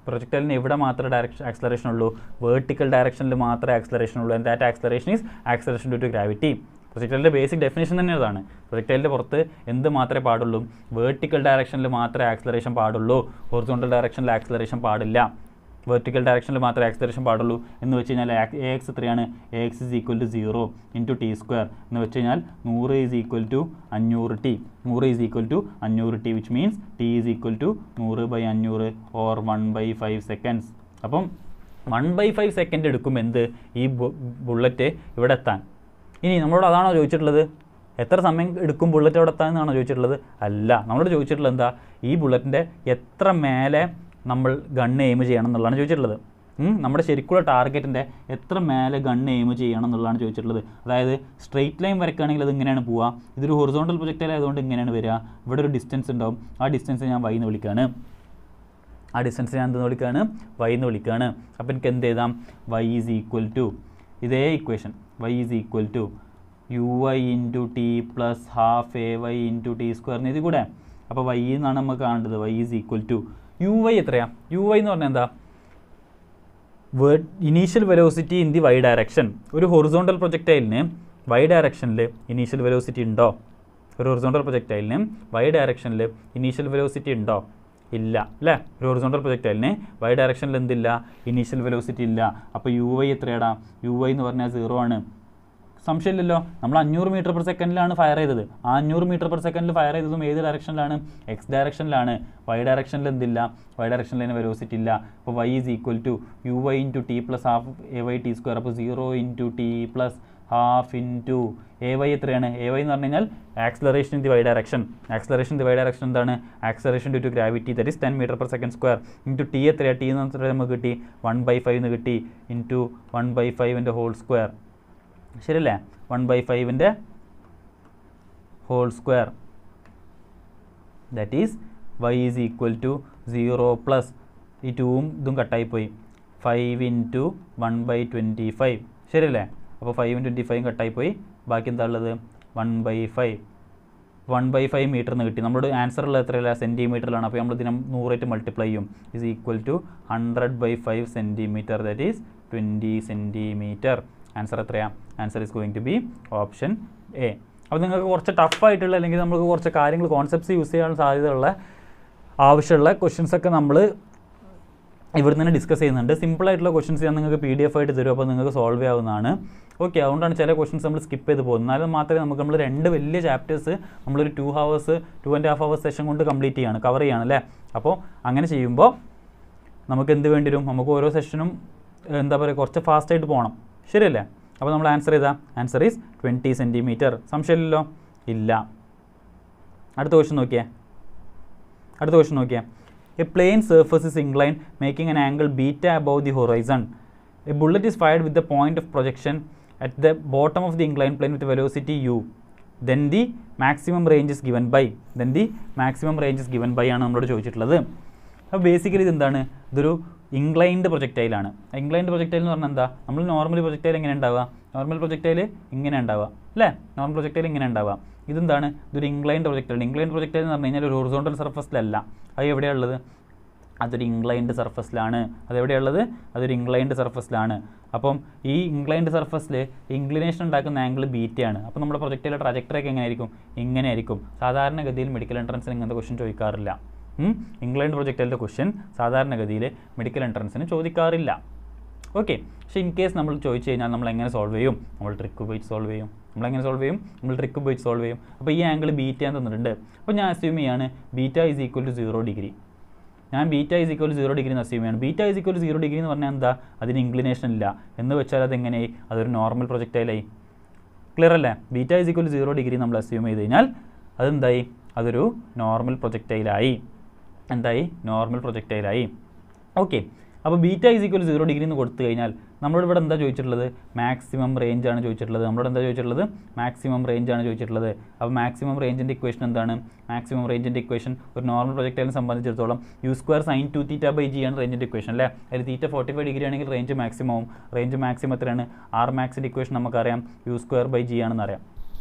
പ്രൊജക്ടൈലിന് എവിടെ മാത്രമേ ആക്സലറേഷൻ ഉള്ളൂ? വേർട്ടിക്കൽ ഡയറക്ഷനിൽ മാത്രമേ ആക്സലറേഷൻ ഉള്ളൂ. And that acceleration is acceleration due to gravity. പ്രൊജക്ടൈലിൻ്റെ ബേസിക് ഡെഫിനേഷൻ തന്നെ അതാണ്. പ്രൊജക്ടൈലിൻ്റെ പുറത്ത് എന്ത് മാത്രമേ പാടുള്ളൂ? വേർട്ടിക്കൽ ഡയറക്ഷനിൽ മാത്രമേ ആക്സലറേഷൻ പാടുള്ളൂ. ഹൊറിസോണ്ടൽ ഡയറക്ഷനിൽ ആക്സലറേഷൻ പാടില്ല. വെർട്ടിക്കൽ ഡയറക്ഷനിൽ മാത്രമേ ആക്സലറേഷൻ പാടുള്ളൂ എന്ന് വെച്ച് കഴിഞ്ഞാൽ എ എക്സ് എത്രയാണ്? A X is equal to 0 into T square എന്ന് വെച്ച് കഴിഞ്ഞാൽ 100 is equal to 500 T. 100 is equal to 500 T which means T is equal to 100/500 or 1/5 seconds. അപ്പം 1/5 സെക്കൻഡ് എടുക്കും എന്ത്? ഈ ബുള്ളറ്റ് ഇവിടെ എത്താൻ. ഇനി നമ്മളോട് അതാണോ ചോദിച്ചിട്ടുള്ളത്? എത്ര സമയം എടുക്കും ബുള്ളറ്റ് അവിടെ എത്താൻ എന്നാണോ ചോദിച്ചിട്ടുള്ളത്? അല്ല. നമ്മളോട് ചോദിച്ചിട്ടുള്ളത് എന്താ? ഈ ബുള്ളറ്റിൻ്റെ എത്ര മേലെ നമ്മൾ ഗണ്ണ് എയിം ചെയ്യണം എന്നുള്ളതാണ് ചോദിച്ചിട്ടുള്ളത്. നമ്മുടെ ശരിക്കുള്ള ടാർഗറ്റിൻ്റെ എത്ര മേലെ ഗണ്ണ് എയിം ചെയ്യണം എന്നുള്ളതാണ് ചോദിച്ചിട്ടുള്ളത്. അതായത് സ്ട്രെയിറ്റ് ലൈൻ വരയ്ക്കുകയാണെങ്കിൽ അത് ഇങ്ങനെയാണ് പോവുക. ഇതൊരു ഹൊറിസോണ്ടൽ പ്രൊജക്ടൈൽ ആയതുകൊണ്ട് ഇങ്ങനെയാണ് വരിക. ഇവിടെ ഒരു ഡിസ്റ്റൻസ് ഉണ്ടാവും. ആ ഡിസ്റ്റൻസ് ഞാൻ y എന്ന് വിളിക്കുകയാണ്. ആ ഡിസ്റ്റൻസ് ഞാൻ എന്തെന്ന് വിളിക്കുകയാണ്? y എന്ന് വിളിക്കുകയാണ്. അപ്പോൾ എനിക്ക് എന്ത് എഴുതാം? y ഈസ് ഈക്വൽ ടു ഇതേ equation y is equal to uy into T plus half ay into T square എന്ന് എഴുതി കൂടെ. അപ്പോൾ y എന്നാണ് നമുക്ക് കാണേണ്ടത്. y is equal to uy എത്രയാണ്? uy എന്ന് പറഞ്ഞാൽ എന്താ? Initial velocity in the y direction. ഒരു ഹൊറിസോണ്ടൽ പ്രൊജക്ടൈലിന് y ഡയറക്ഷനിൽ ഇനീഷ്യൽ വെലോസിറ്റി ഉണ്ടോ? ഒരു ഹൊറിസോണ്ടൽ പ്രൊജക്ടൈലിന് y ഡയറക്ഷനിൽ ഇനീഷ്യൽ വെലോസിറ്റി ഉണ്ടോ? ഇല്ല അല്ലേ? ഒരു ഹൊറിസോണ്ടൽ പ്രൊജക്ടൈലിന് y ഡയറക്ഷനിൽ എന്തില്ല? ഇനീഷ്യൽ വെലോസിറ്റി ഇല്ല. അപ്പോൾ uy എത്രയാടാ? uy എന്ന് പറഞ്ഞാൽ 0 ആണ്. സംശയമില്ലല്ലോ. നമ്മൾ 500 മീറ്റർ പെർ സെക്കൻഡിലാണ് ഫയർ ചെയ്തത്. ആ 500 മീറ്റർ പെർ സെക്കൻഡിൽ ഫയർ ചെയ്തതും ഏത് ഡയറക്ഷനിലാണ്? എക്സ് ഡയറക്ഷനിലാണ്. y ഡയറക്ഷനിൽ എന്തില്ല? y ഡയറക്ഷനിൽ അതിന് വെലോസിറ്റി ഇല്ല. അപ്പോൾ y is equal to uy into T plus half ay T square. അപ്പോൾ 0 into T plus half into ay എത്രയാണ്? ay എന്ന് പറഞ്ഞു കഴിഞ്ഞാൽ acceleration in the y direction. Acceleration in the y direction എന്താണ്? Acceleration due to gravity. That is 10 metre per second square into T എത്രയാണ്? ടി എന്ന് പറഞ്ഞാൽ നമുക്ക് കിട്ടി 1/5 എന്ന് കിട്ടി ഇൻറ്റു 1/5 ഹോൾ സ്ക്വയർ. ശരിയല്ലേ? 1/5 whole square. That is y is equal to 0 plus ഈ 2ഉം ഇതും കട്ടായിപ്പോയി 5 ഇൻറ്റു 1/25. ശരിയല്ലേ? അപ്പോൾ 5 × 25 കട്ടായിപ്പോയി. ബാക്കി എന്താ ഉള്ളത്? 1/5. 1/5 മീറ്റർ എന്ന് കിട്ടി. നമ്മുടെ ആൻസർ ഉള്ളത് എത്രയല്ല? സെൻറ്റിമീറ്ററിലാണ്. അപ്പോൾ നമ്മൾ ഇതിനെ 100 മൾട്ടിപ്ലൈ ചെയ്യും. Is equal to 100/5 centimetre. That is 20 centimetre. Answer എത്രയാണ്? Answer is going to be option A. അപ്പോൾ നിങ്ങൾക്ക് കുറച്ച് ടഫായിട്ടുള്ള അല്ലെങ്കിൽ നമുക്ക് കുറച്ച് കാര്യങ്ങൾ കോൺസെപ്റ്റ്സ് യൂസ് ചെയ്യാൻ സാധ്യതയുള്ള ആവശ്യമുള്ള ക്വസ്റ്റ്യൻസൊക്കെ നമ്മൾ ഇവിടെ നിന്ന് ഡിസ്കസ് ചെയ്യുന്നുണ്ട്. സിമ്പിളായിട്ടുള്ള ക്വസ്റ്റ്യൻസ് ഞാൻ നിങ്ങൾക്ക് PDF ആയിട്ട് തരും. അപ്പോൾ നിങ്ങൾക്ക് സോൾവ് ചെയ്യാവുന്നതാണ്. ഓക്കെ, അതുകൊണ്ടാണ് ചില ക്വസ്റ്റ്യൻസ് നമ്മൾ സ്കിപ്പ് ചെയ്ത് പോകുന്നത്. എന്നാലും മാത്രമേ നമ്മൾ 2 വലിയ ചാപ്റ്റേഴ്സ് നമ്മളൊരു 2 hours 2.5 hours സെഷൻ കൊണ്ട് കംപ്ലീറ്റ് ചെയ്യാണ്, കവർ ചെയ്യാണ് അല്ലേ? അപ്പോൾ അങ്ങനെ ചെയ്യുമ്പോൾ നമുക്ക് എന്ത് വേണ്ടി വരും? നമുക്ക് ഓരോ സെഷനും എന്താ പറയുക, കുറച്ച് ഫാസ്റ്റായിട്ട് പോകണം. ശരിയല്ലേ? അപ്പോൾ നമ്മൾ ആൻസർ ചെയ്താൽ ആൻസർ ഈസ് 20 സെൻറ്റിമീറ്റർ. സംശയമില്ലല്ലോ? ഇല്ല. അടുത്ത ക്വസ്റ്റ്യൻ നോക്കിയേ. A plane surface is inclined, making an angle beta above the horizon. A bullet is fired with the point of projection at the bottom of the inclined plane with velocity u. Then the maximum range is given by. ആണ് നമ്മളോട് ചോദിച്ചിട്ടുള്ളത്. അപ്പോൾ ബേസിക്കലി ഇതെന്താണ്? ഇതൊരു ഇൻക്ലൈൻഡ് പ്രൊജക്ടൈലാണ്. ഇൻക്ലൈൻഡ് പ്രൊജക്ടൈൽ എന്ന് പറഞ്ഞാൽ എന്താ? നമ്മൾ നോർമൽ പ്രൊജക്ടൈൽ എങ്ങനെ ഉണ്ടാവുക? നോർമൽ പ്രൊജക്ടൈൽ ഇങ്ങനെ ഉണ്ടാവുക അല്ലേ? നോർമൽ പ്രൊജക്ടൈൽ ഇങ്ങനെ ഉണ്ടാവുക. ഇതെന്താണ്? ഇതൊരു ഇൻക്ലൈൻഡ് പ്രൊജക്ടൈൽ. ഇൻക്ലൈൻഡ് പ്രൊജക്ടൈൽ എന്ന് പറഞ്ഞു കഴിഞ്ഞാൽ ഒരു ഹൊറിസോണ്ടൽ സർഫസിലല്ല. അത് എവിടെയുള്ളത്? അതൊരു ഇൻക്ലൈൻഡ് സർഫസിലാണ്. അതെവിടെയുള്ളത്? അതൊരു ഇൻക്ലൈൻഡ് സർഫസിലാണ്. അപ്പം ഈ ഇൻക്ലൈൻഡ് സർഫസിൽ ഇൻക്ലിനേഷൻ ഉണ്ടാക്കുന്ന ആംഗിൾ ബീറ്റയാണ്. അപ്പോൾ നമ്മുടെ പ്രൊജക്ടൈലെ ട്രജക്ടറി ഒക്കെ എങ്ങനെയായിരിക്കും? ഇങ്ങനെയായിരിക്കും. സാധാരണഗതിയിൽ മെഡിക്കൽ എൻട്രൻസിന് ഇങ്ങനത്തെ ക്വസ്റ്റ്യൻ ചോദിക്കാറില്ല. ഇൻക്ലൈൻഡ് പ്രൊജക്ടൈലിൻ്റെ ക്വസ്റ്റ്യൻ സാധാരണഗതിയിൽ മെഡിക്കൽ എൻട്രൻസിന് ചോദിക്കാറില്ല. ഓക്കെ, പക്ഷേ ഇൻ കേസ് നമ്മൾ ചോദിച്ചു കഴിഞ്ഞാൽ നമ്മൾ എങ്ങനെ സോൾവ് ചെയ്യും? നമ്മൾ ട്രിക്ക് ഉപയോഗിച്ച് സോൾവ് ചെയ്യും. അപ്പോൾ ഈ ആംഗിൾ ബീറ്റ എന്ന് തന്നിട്ടുണ്ട്. അപ്പോൾ ഞാൻ അസ്യൂം ചെയ്യാണ് beta is equal to 0 degree. ഞാൻ beta is equal to 0 degree എന്ന് അസ്യൂം ചെയ്യാണ്. Beta is equal to 0 degree എന്ന് പറഞ്ഞാൽ എന്താ? അതിന് ഇൻക്ലിനേഷൻ ഇല്ല എന്ന് വെച്ചാൽ അതെങ്ങനെയായി? അതൊരു നോർമൽ പ്രൊജക്ടൈലായി. ക്ലിയർ അല്ലേ? Beta is equal to 0 degree നമ്മൾ അസ്യൂം ചെയ്ത് കഴിഞ്ഞാൽ അതെന്തായി? അതൊരു നോർമൽ പ്രൊജക്ടൈലായി. നോർമൽ പ്രൊജക്ടൈലായി. ഓക്കെ, അപ്പോൾ ബീറ്റ ഈസ് ഈക്വൽ 0 ഡിഗ്രി എന്ന് കൊടുത്തു കഴിഞ്ഞാൽ നമ്മളോട് ഇവിടെ എന്താ ചോദിച്ചിട്ടുള്ളത്? മാക്സിമം റേഞ്ച് ആണ് ചോദിച്ചിട്ടുള്ളത്. നമ്മളോട് എന്താ ചോദിച്ചിട്ടുള്ളത്? മാക്സിമം റേഞ്ച് ആണ് ചോദിച്ചിട്ടുള്ളത്. അപ്പോൾ മാക്സിമം റേഞ്ചിൻ്റെ ഇക്വേഷൻ എന്താണ്? മാക്സിമം റേഞ്ചിൻ്റെ ഇക്വേഷൻ ഒരു നോർമൽ പ്രൊജക്ടൈലിനെ സംബന്ധിച്ചിടത്തോളം u² sin 2θ/g ആണ് റേഞ്ചിൻ്റെ ഇക്വേഷൻ അല്ലേ? അതിൽ തീറ്റ 45 ഡിഗ്രി ആണെങ്കിൽ റേഞ്ച് മാക്സിമം ആവും. റേഞ്ച് മാക്സിമം എത്രയാണ്? ആർ മാക്സിൻ്റെ ഇക്വേഷൻ നമുക്കറിയാം u²/g ആണെന്ന് അറിയാം.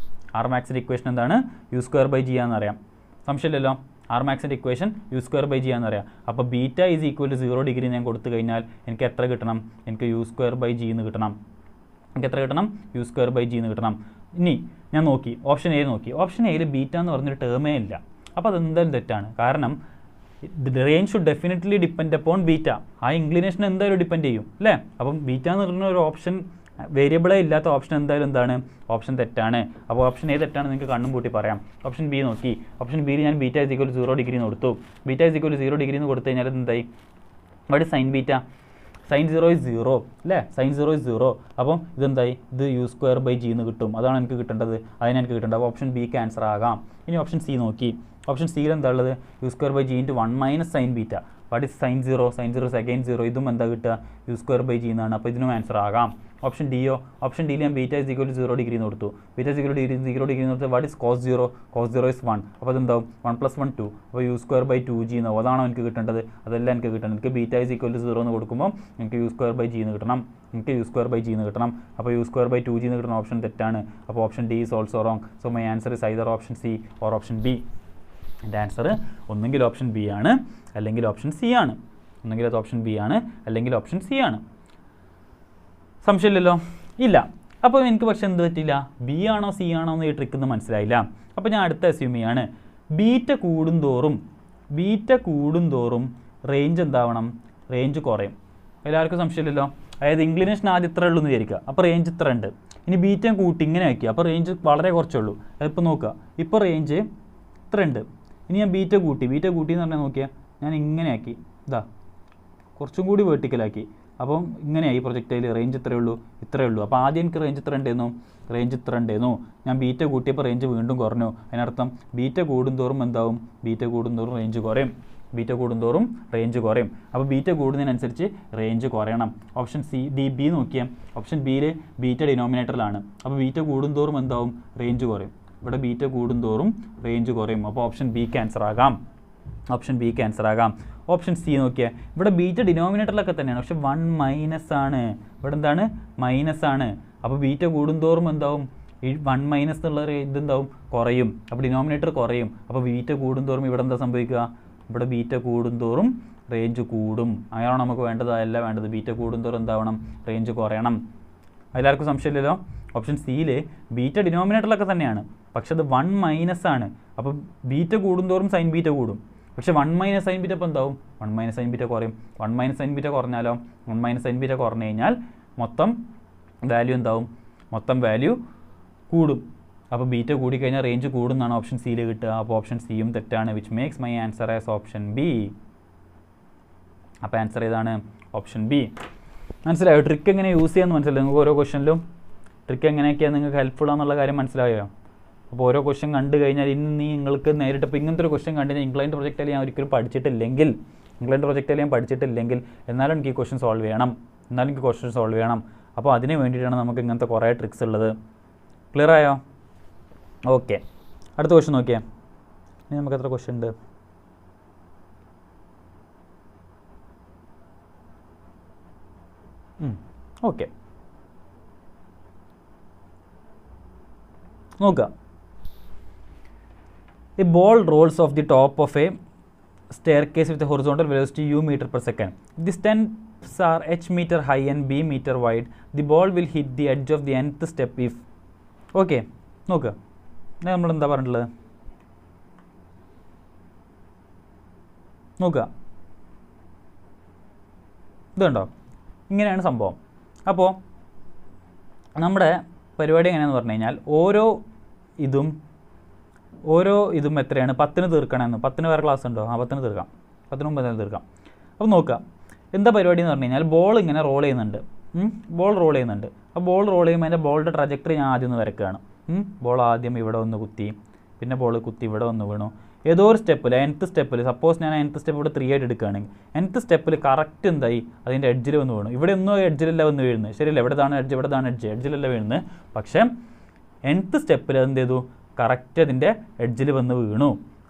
ആർ മാക്സിൻ്റെ ഇക്വേഷൻ എന്താണ്? u²/g ആണെന്ന് അറിയാം. സംശയമില്ലല്ലോ. ആർ മാക്സിൻ്റെ ഇക്വേഷൻ u²/g ആണെന്ന് അറിയാം. അപ്പോൾ beta is equal to 0 degree ഞാൻ കൊടുത്തു കഴിഞ്ഞാൽ എനിക്ക് എത്ര കിട്ടണം? എനിക്ക് u²/g എന്ന് കിട്ടണം. എനിക്ക് എത്ര കിട്ടണം? u²/g എന്ന് കിട്ടണം. ഇനി ഞാൻ നോക്കി ഓപ്ഷൻ എ നോക്കി. ഓപ്ഷൻ എയിൽ ബീറ്റ എന്ന് പറഞ്ഞൊരു ടേമേ ഇല്ല. അപ്പോൾ അതെന്തായാലും തെറ്റാണ്. കാരണം range should definitely depend upon beta. ആ ഇൻക്ലിനേഷൻ എന്തായാലും ഡിപ്പെൻഡ് ചെയ്യും അല്ലേ? അപ്പം ബീറ്റ എന്ന് പറഞ്ഞ ഒരു ഓപ്ഷൻ വേരിയബിളേ ഇല്ലാത്ത ഓപ്ഷൻ എന്തായാലും എന്താണ്? ഓപ്ഷൻ തെറ്റാണ്. അപ്പോൾ ഓപ്ഷൻ എ തെറ്റാണ് നിങ്ങൾക്ക് കണ്ണും പൂട്ടി പറയാം. ഓപ്ഷൻ ബി നോക്കി. ഓപ്ഷൻ ബിയിൽ ഞാൻ ബീറ്റ ഈസ് ഈക്വൽ 0 ഡിഗ്രി എന്ന് കൊടുത്തു. ബീറ്റ ഈസ് ഈക്വൽ 0 ഡിഗ്രി എന്ന് കൊടുത്തു കഴിഞ്ഞാൽ എന്തായി? ഇവിടെ സൈൻ ബീറ്റ സൈൻ 0 is 0 അല്ലേ? Sine 0 is 0. അപ്പം ഇതെന്തായി? ഇത് u²/g എന്ന് കിട്ടും. അതാണ് എനിക്ക് കിട്ടേണ്ടത്. അതിന് എനിക്ക് കിട്ടേണ്ടത്. അപ്പോൾ ഓപ്ഷൻ ബിക്ക് ആൻസർ ആകാം. ഇനി ഓപ്ഷൻ സി നോക്കി. ഓപ്ഷൻ സിയിൽ എന്താ ഉള്ളത്? u²/g × 1 - sin beta. What is sine 0? Sine 0 second 0. ഇതും എന്താ കിട്ടുക? u²/g എന്നാണ്. അപ്പോൾ ഇതിനും ആൻസർ ആകാം. Option deo. ഓപ്ഷൻ ഡിയിൽ ഞാൻ ബീറ്റ ഈസ് ഈക്വൽ 0 ഡിഗ്രി എന്ന് കൊടുത്തു. ബീറ്റ ഈസ് ഈക്വൽ 0 ഡിഗ്രി എന്ന് കൊടുത്താൽ what is cos 0? cos 0 is 1. അപ്പോൾ അതെന്താവും? 1 + 1 2. അപ്പോൾ u²/2g എന്നാവും. അതാണോ എനിക്ക് കിട്ടേണ്ടത്? അതല്ല എനിക്ക് കിട്ടേണ്ടത്. എനിക്ക് ബീറ്റ ഈസ് ഈക്വൽ 0 എന്ന് കൊടുക്കുമ്പോൾ എനിക്ക് u²/g എന്ന് കിട്ടണം. എനിക്ക് u²/g എന്ന് കിട്ടണം. അപ്പോൾ u²/2g എന്ന് കിട്ടുന്ന ഓപ്ഷൻ തെറ്റാണ്. അപ്പോൾ option D is also wrong. So my answer is either option C or option B. എൻ്റെ ആൻസർ ഒന്നെങ്കിൽ ഓപ്ഷൻ ബി ആണ് അല്ലെങ്കിൽ ഓപ്ഷൻ സി ആണ്. ഒന്നെങ്കിൽ അത് ഓപ്ഷൻ ബി ആണ് അല്ലെങ്കിൽ ഓപ്ഷൻ സി ആണ്. സംശയമില്ലല്ലോ? ഇല്ല. അപ്പോൾ എനിക്ക് പക്ഷേ എന്ത് പറ്റില്ല? ബി ആണോ സി ആണോ എന്ന് ഈ ട്രിക്ക് ഒന്നും മനസ്സിലായില്ല. അപ്പോൾ ഞാൻ അടുത്ത അസ്യൂം ചെയ്യാണ്. ബീറ്റ കൂടുന്തോറും റേഞ്ച് എന്താവണം? റേഞ്ച് കുറയും. എല്ലാവർക്കും സംശയമില്ലല്ലോ? അതായത് ഇൻക്ലിനേഷൻ ആദ്യം ഇത്ര ഉള്ളൂ എന്ന് വിചാരിക്കുക. അപ്പോൾ റേഞ്ച് ഇത്ര ഉണ്ട്. ഇനി ബീറ്റ കൂട്ടി ഇങ്ങനെ ആക്കി. അപ്പോൾ റേഞ്ച് വളരെ കുറച്ചുള്ളൂ. അതിപ്പോൾ നോക്കുക. ഇപ്പോൾ റേഞ്ച് ഇത്ര ഉണ്ട്. ഇനി ഞാൻ ബീറ്റ കൂട്ടി എന്ന് പറഞ്ഞാൽ നോക്കിയാൽ ഞാൻ ഇങ്ങനെ ആക്കി. ഇതാ കുറച്ചും കൂടി വേർട്ടിക്കലാക്കി. അപ്പം ഇങ്ങനെയായി പ്രൊജക്റ്റൈൽ. റേഞ്ച് ഇത്രയേ ഉള്ളൂ. അപ്പോൾ ആദ്യം എനിക്ക് റേഞ്ച് ഇത്ര ഉണ്ടായിരുന്നു. ഞാൻ ബീറ്റ കൂട്ടിയപ്പോൾ റേഞ്ച് വീണ്ടും കുറഞ്ഞു. അതിനർത്ഥം ബീറ്റ കൂടുന്തോറും എന്താവും? ബീറ്റ കൂടുന്തോറും റേഞ്ച് കുറയും. അപ്പോൾ ബീറ്റ കൂടുന്നതിനനുസരിച്ച് റേഞ്ച് കുറയണം. ഓപ്ഷൻ സി ഡി ബി നോക്കിയാൽ ഓപ്ഷൻ ബിയിൽ ബീറ്റ ഡിനോമിനേറ്ററിലാണ്. അപ്പോൾ ബീറ്റ കൂടുന്തോറും എന്താവും? റേഞ്ച് കുറയും. ഇവിടെ ബീറ്റ കൂടുന്തോറും റേഞ്ച് കുറയും. അപ്പോൾ ഓപ്ഷൻ ബിക്ക് ആൻസർ ആകാം. ഓപ്ഷൻ സി നോക്കിയാൽ ഇവിടെ ബീറ്റ ഡിനോമിനേറ്ററിലൊക്കെ തന്നെയാണ്. പക്ഷെ 1 - ആണ്. ഇവിടെ എന്താണ്? മൈനസ് ആണ്. അപ്പോൾ ബീറ്റ കൂടുന്തോറും എന്താവും? ഈ 1 - എന്നുള്ള ഇതെന്താവും? കുറയും. അപ്പോൾ ഡിനോമിനേറ്റർ കുറയും. അപ്പോൾ ബീറ്റ കൂടുന്തോറും ഇവിടെ എന്താ സംഭവിക്കുക? ഇവിടെ ബീറ്റ കൂടുന്തോറും റേഞ്ച് കൂടും. അങ്ങനെയാണോ നമുക്ക് വേണ്ടത്? അതല്ല വേണ്ടത്. ബീറ്റ കൂടുന്തോറും എന്താവണം? റേഞ്ച് കുറയണം. എല്ലാവർക്കും സംശയമില്ലല്ലോ? ഓപ്ഷൻ സിയിൽ ബീറ്റ ഡിനോമിനേറ്ററിലൊക്കെ തന്നെയാണ്. പക്ഷെ അത് 1 - ആണ്. അപ്പോൾ ബീറ്റ കൂടുന്തോറും സൈൻ ബീറ്റ കൂടും. പക്ഷേ 1 - sin ബീറ്റ അപ്പോൾ എന്താവും? 1 - sin ബീറ്റ കുറയും. 1 - sin ബീറ്റ കുറഞ്ഞാലോ? 1 - sin ബീറ്റ കുറഞ്ഞു കഴിഞ്ഞാൽ മൊത്തം വാല്യൂ എന്താവും? മൊത്തം വാല്യൂ കൂടും. അപ്പോൾ ബീറ്റ കൂടിക്കഴിഞ്ഞാൽ റേഞ്ച് കൂടുന്നതാണ് ഓപ്ഷൻ സിയിൽ കിട്ടുക. അപ്പോൾ ഓപ്ഷൻ സിയും തെറ്റാണ്. Which makes my answer as option B. അപ്പോൾ ആൻസർ ഏതാണ്? Option B. മനസ്സിലായോ? ട്രിക്ക് എങ്ങനെ യൂസ് ചെയ്യാമെന്ന് മനസ്സിലായോ? നിങ്ങൾക്ക് ഓരോ ക്വസ്റ്റനിലും ട്രിക്ക് എങ്ങനെയൊക്കെയാണ് നിങ്ങൾക്ക് ഹെൽപ്ഫുൾ ആണെന്നുള്ള കാര്യം മനസ്സിലായോ? അപ്പോൾ ഓരോ ക്വസ്റ്റൻ കണ്ടു കഴിഞ്ഞാൽ ഇന്ന് നിങ്ങൾക്ക് നേരിട്ട് ഇപ്പോൾ ഇങ്ങനത്തെ ഒരു ക്വസ്റ്റൻ കണ്ടു കഴിഞ്ഞാൽ ഇൻക്ലൈൻഡ് പ്രൊജക്റ്റിൽ ഞാൻ ഒരിക്കലും പഠിച്ചിട്ടില്ലെങ്കിൽ എന്നാലും എനിക്ക് ഈ ക്വസ്റ്റൻ സോൾവ് ചെയ്യണം. അപ്പോൾ അതിന് വേണ്ടിയിട്ടാണ് നമുക്ക് ഇങ്ങനത്തെ കുറേ ട്രിക്സ് ഉള്ളത്. ക്ലിയർ ആയോ? ഓക്കെ. അടുത്ത ക്വസ്റ്റൻ നോക്കിയേ. ഇനി നമുക്ക് എത്ര ക്വസ്റ്റൻ ഉണ്ട്? ഓക്കെ, നോക്കുക. A ball rolls off the top of a staircase with a horizontal velocity u meter per second. The steps are h meter high and b meter wide. The ball will hit the edge of the nth step if. Okay, നോക്കുക. നമ്മൾ എന്താ പറഞ്ഞിട്ടുള്ളത്? നോക്കുക, ഇതുണ്ടോ? ഇങ്ങനെയാണ് സംഭവം. അപ്പോൾ നമ്മുടെ പരിപാടി എങ്ങനെയാണെന്ന് പറഞ്ഞു കഴിഞ്ഞാൽ ഓരോ ഇതും എത്രയാണ്? 10 തീർക്കണമെന്ന്. 10 വേറെ ക്ലാസ് ഉണ്ടോ? 10 തീർക്കാം. 10 മുമ്പ് എന്തായാലും തീർക്കാം. അപ്പോൾ നോക്കുക, എന്താ പരിപാടി എന്ന് പറഞ്ഞു കഴിഞ്ഞാൽ ബോൾ ഇങ്ങനെ റോൾ ചെയ്യുന്നുണ്ട്. അപ്പോൾ ബോൾ റോൾ ചെയ്യുമ്പോൾ അതിൻ്റെ ബോളിൻ്റെ ട്രജക്ടറി ഞാൻ ആദ്യം ഒന്ന് വരയ്ക്കുകയാണ്. ബോൾ ആദ്യം ഇവിടെ ഒന്ന് കുത്തി, പിന്നെ ബോൾ കുത്തി ഇവിടെ ഒന്ന് വീണു. ഏതോ ഒരു സ്റ്റെപ്പിൽ nth സ്റ്റെപ്പിൽ സപ്പോസ് ഞാൻ nth സ്റ്റെപ്പ് ഇവിടെ 3 ആയിട്ട് എടുക്കുകയാണെങ്കിൽ nth സ്റ്റെപ്പിൽ കറക്റ്റ് എന്തായി അതിൻ്റെ എഡ്ജിൽ വന്ന് വീണു. ഇവിടെ ഒന്നും എഡ്ജിലല്ല വന്ന് വീഴുന്നത്, ശരിയല്ല, എവിടെതാണ് എഡ്ജ് എഡ്ജിലല്ല വീഴുന്നത്. പക്ഷേ nth സ്റ്റെപ്പിൽ അതെന്ത് ചെയ്തു, കറക്റ്റ് അതിൻ്റെ എഡ്ജിൽ വന്ന് വീണു.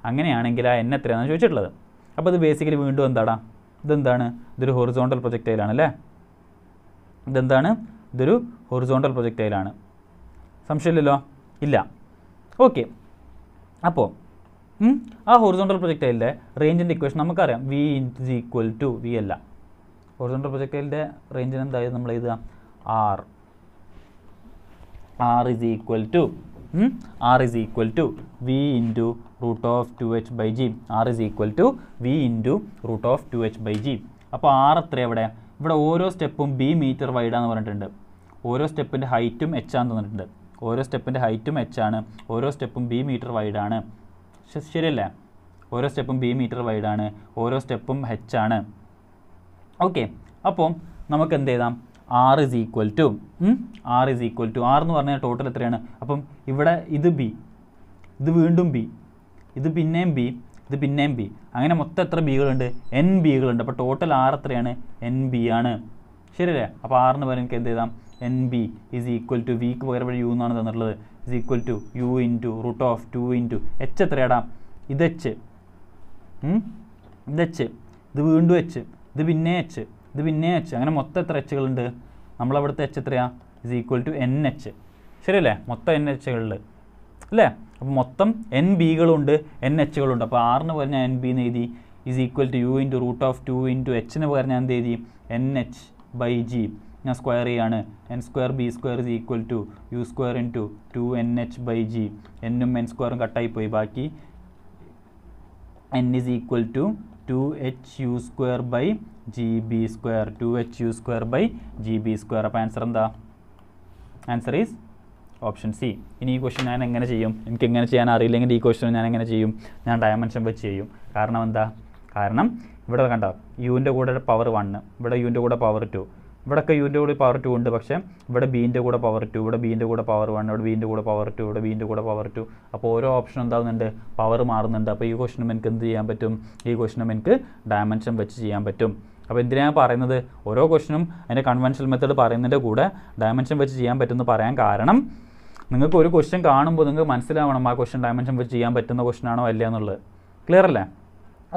അങ്ങനെയാണെങ്കിൽ ആ n എത്രയാണെന്ന് ചോദിച്ചിട്ടുള്ളത്. അപ്പോൾ ഇത് ബേസിക്കലി വീണ്ടും എന്താടാ, ഇതെന്താണ്, ഇതൊരു ഹൊറിസോണ്ടൽ പ്രൊജക്റ്റൈലാണ് അല്ലേ, ഇതെന്താണ്, ഇതൊരു ഹൊറിസോണ്ടൽ പ്രൊജക്റ്റൈലാണ്. സംശയമില്ലല്ലോ, ഇല്ല. ഓക്കെ, അപ്പോൾ ആ ഹൊറിസോണ്ടൽ പ്രൊജക്റ്റൈലിൻ്റെ റേഞ്ചിൻ്റെ ഇക്വേഷൻ നമുക്കറിയാം, v is equal to v അല്ല, ഹൊറിസോണ്ടൽ പ്രൊജക്റ്റൈലിൻ്റെ റേഞ്ചിന് എന്തായാലും നമ്മൾ എഴുതുക r is equal to v into root of 2h by g. r is equal to v into root of 2h by g. അപ്പോൾ r എത്ര ഇവിടെ ഓരോ സ്റ്റെപ്പും b മീറ്റർ വൈഡാന്ന് പറഞ്ഞിട്ടുണ്ട്, ഓരോ സ്റ്റെപ്പിൻ്റെ ഹൈറ്റും h ആണെന്ന് തന്നിട്ടുണ്ട്, ഓരോ സ്റ്റെപ്പിൻ്റെ ഹൈറ്റും h ആണ്, ഓരോ സ്റ്റെപ്പും b മീറ്റർ വൈഡാണ്, ശരിയല്ലേ, ഓരോ സ്റ്റെപ്പും b മീറ്റർ വൈഡാണ്, ഓരോ സ്റ്റെപ്പും h ആണ്. ഓക്കെ, അപ്പോൾ നമുക്ക് എന്ത് ചെയ്താം, r is equal to r എന്ന് പറഞ്ഞാൽ ടോട്ടൽ എത്രയാണ്, അപ്പം ഇവിടെ ഇത് b, ഇത് വീണ്ടും b, ഇത് പിന്നെയും b, ഇത് പിന്നെയും b, അങ്ങനെ മൊത്തം എത്ര ബികളുണ്ട്, n ബികളുണ്ട്. അപ്പോൾ ടോട്ടൽ r എത്രയാണ്, n b ആണ്, ശരിയല്ലേ. അപ്പോൾ r എന്ന് പറയുന്നത് എന്ത് ചെയ്താം, n b is equal to vക്ക് പകരം u എന്നാണ് തന്നിട്ടുള്ളത്, is equal to u into root of 2 into h എത്രയാടാ, ഇത് h, ഇത് h, ഇത് വീണ്ടും h, ഇത് പിന്നെ h, ഇത് പിന്നെ h, അങ്ങനെ മൊത്തം എത്ര എച്ചുകളുണ്ട്, നമ്മളവിടുത്തെ h എത്രയാ, is equal to N H, ശരിയല്ലേ, മൊത്തം എൻ എച്ചുകളുണ്ട് അല്ലേ. അപ്പോൾ മൊത്തം എൻ ബികളുണ്ട് എൻ എച്ചുകളുണ്ട്. അപ്പോൾ ആറിന് പകരം ഞാൻ എൻ ബി എന്ന് എഴുതി, is equal to U into root of 2 into എച്ചിന് പകരം ഞാൻ എന്ത് എഴുതി, എൻ എച്ച് ബൈ ജി, ഞാൻ സ്ക്വയർ ചെയ്യാണ്, N square B square is equal to U square into 2nh by G, എന്നും എൻ സ്ക്വയറും കട്ടായി പോയി, ബാക്കി n is equal to 2hu square by gb square, 2hu square by gb square. അപ്പോൾ ആൻസർ എന്താ, ആൻസർ ഈസ് ഓപ്ഷൻ സി. ഇനി ഈ ക്വസ്റ്റ്യൻ ഞാൻ എങ്ങനെ ചെയ്യും, എനിക്ക് എങ്ങനെ ചെയ്യാൻ അറിയില്ലെങ്കിൽ ഈ ക്വസ്റ്റ്യൻ ഞാൻ എങ്ങനെ ചെയ്യും, ഞാൻ ഡയമെൻഷൻ വെച്ച് ചെയ്യും. കാരണം എന്താ, കാരണം ഇവിടെ കണ്ടോ യുവിൻ്റെ കൂടെ പവർ 1, ഇവിടെ യുവിൻ്റെ കൂടെ പവർ 2, ഇവിടെയൊക്കെ യുവിൻ്റെ കൂടെ പവർ 2 ഉണ്ട്, പക്ഷേ ഇവിടെ ബീൻ്റെ കൂടെ പവർ 2, ഇവിടെ ബീൻ്റെ കൂടെ പവർ 1, ഇവിടെ ബീൻ്റെ കൂടെ പവർ 2, ഇവിടെ ബീൻ്റെ കൂടെ പവർ 2. അപ്പോൾ ഓരോ ഓപ്ഷൻ എന്താകുന്നുണ്ട്, പവർ മാറുന്നുണ്ട്. അപ്പോൾ ഈ ക്വസ്റ്റ്യനും എനിക്ക് എന്ത് ചെയ്യാൻ പറ്റും, ഈ ക്വസ്റ്റ്യനും എനിക്ക് ഡയമെൻഷൻ വെച്ച് ചെയ്യാൻ പറ്റും. അപ്പോൾ എന്തിനാണ് പറയുന്നത്, ഓരോ ക്വസ്റ്റ്യനും അതിൻ്റെ കൺവെൻഷണൽ മെത്തേഡ് പറയുന്നതിൻ്റെ കൂടെ ഡയമെൻഷൻ വെച്ച് ചെയ്യാൻ പറ്റുമെന്ന് പറയാൻ കാരണം, നിങ്ങൾക്ക് ഒരു ക്വസ്റ്റ്യൻ കാണുമ്പോൾ നിങ്ങൾക്ക് മനസ്സിലാവണം ആ ക്വസ്റ്റ്യൻ ഡയമെൻഷൻ വെച്ച് ചെയ്യാൻ പറ്റുന്ന ക്വസ്റ്റ്യൻ ആണോ അല്ല എന്നുള്ളത്. ക്ലിയർ അല്ലേ?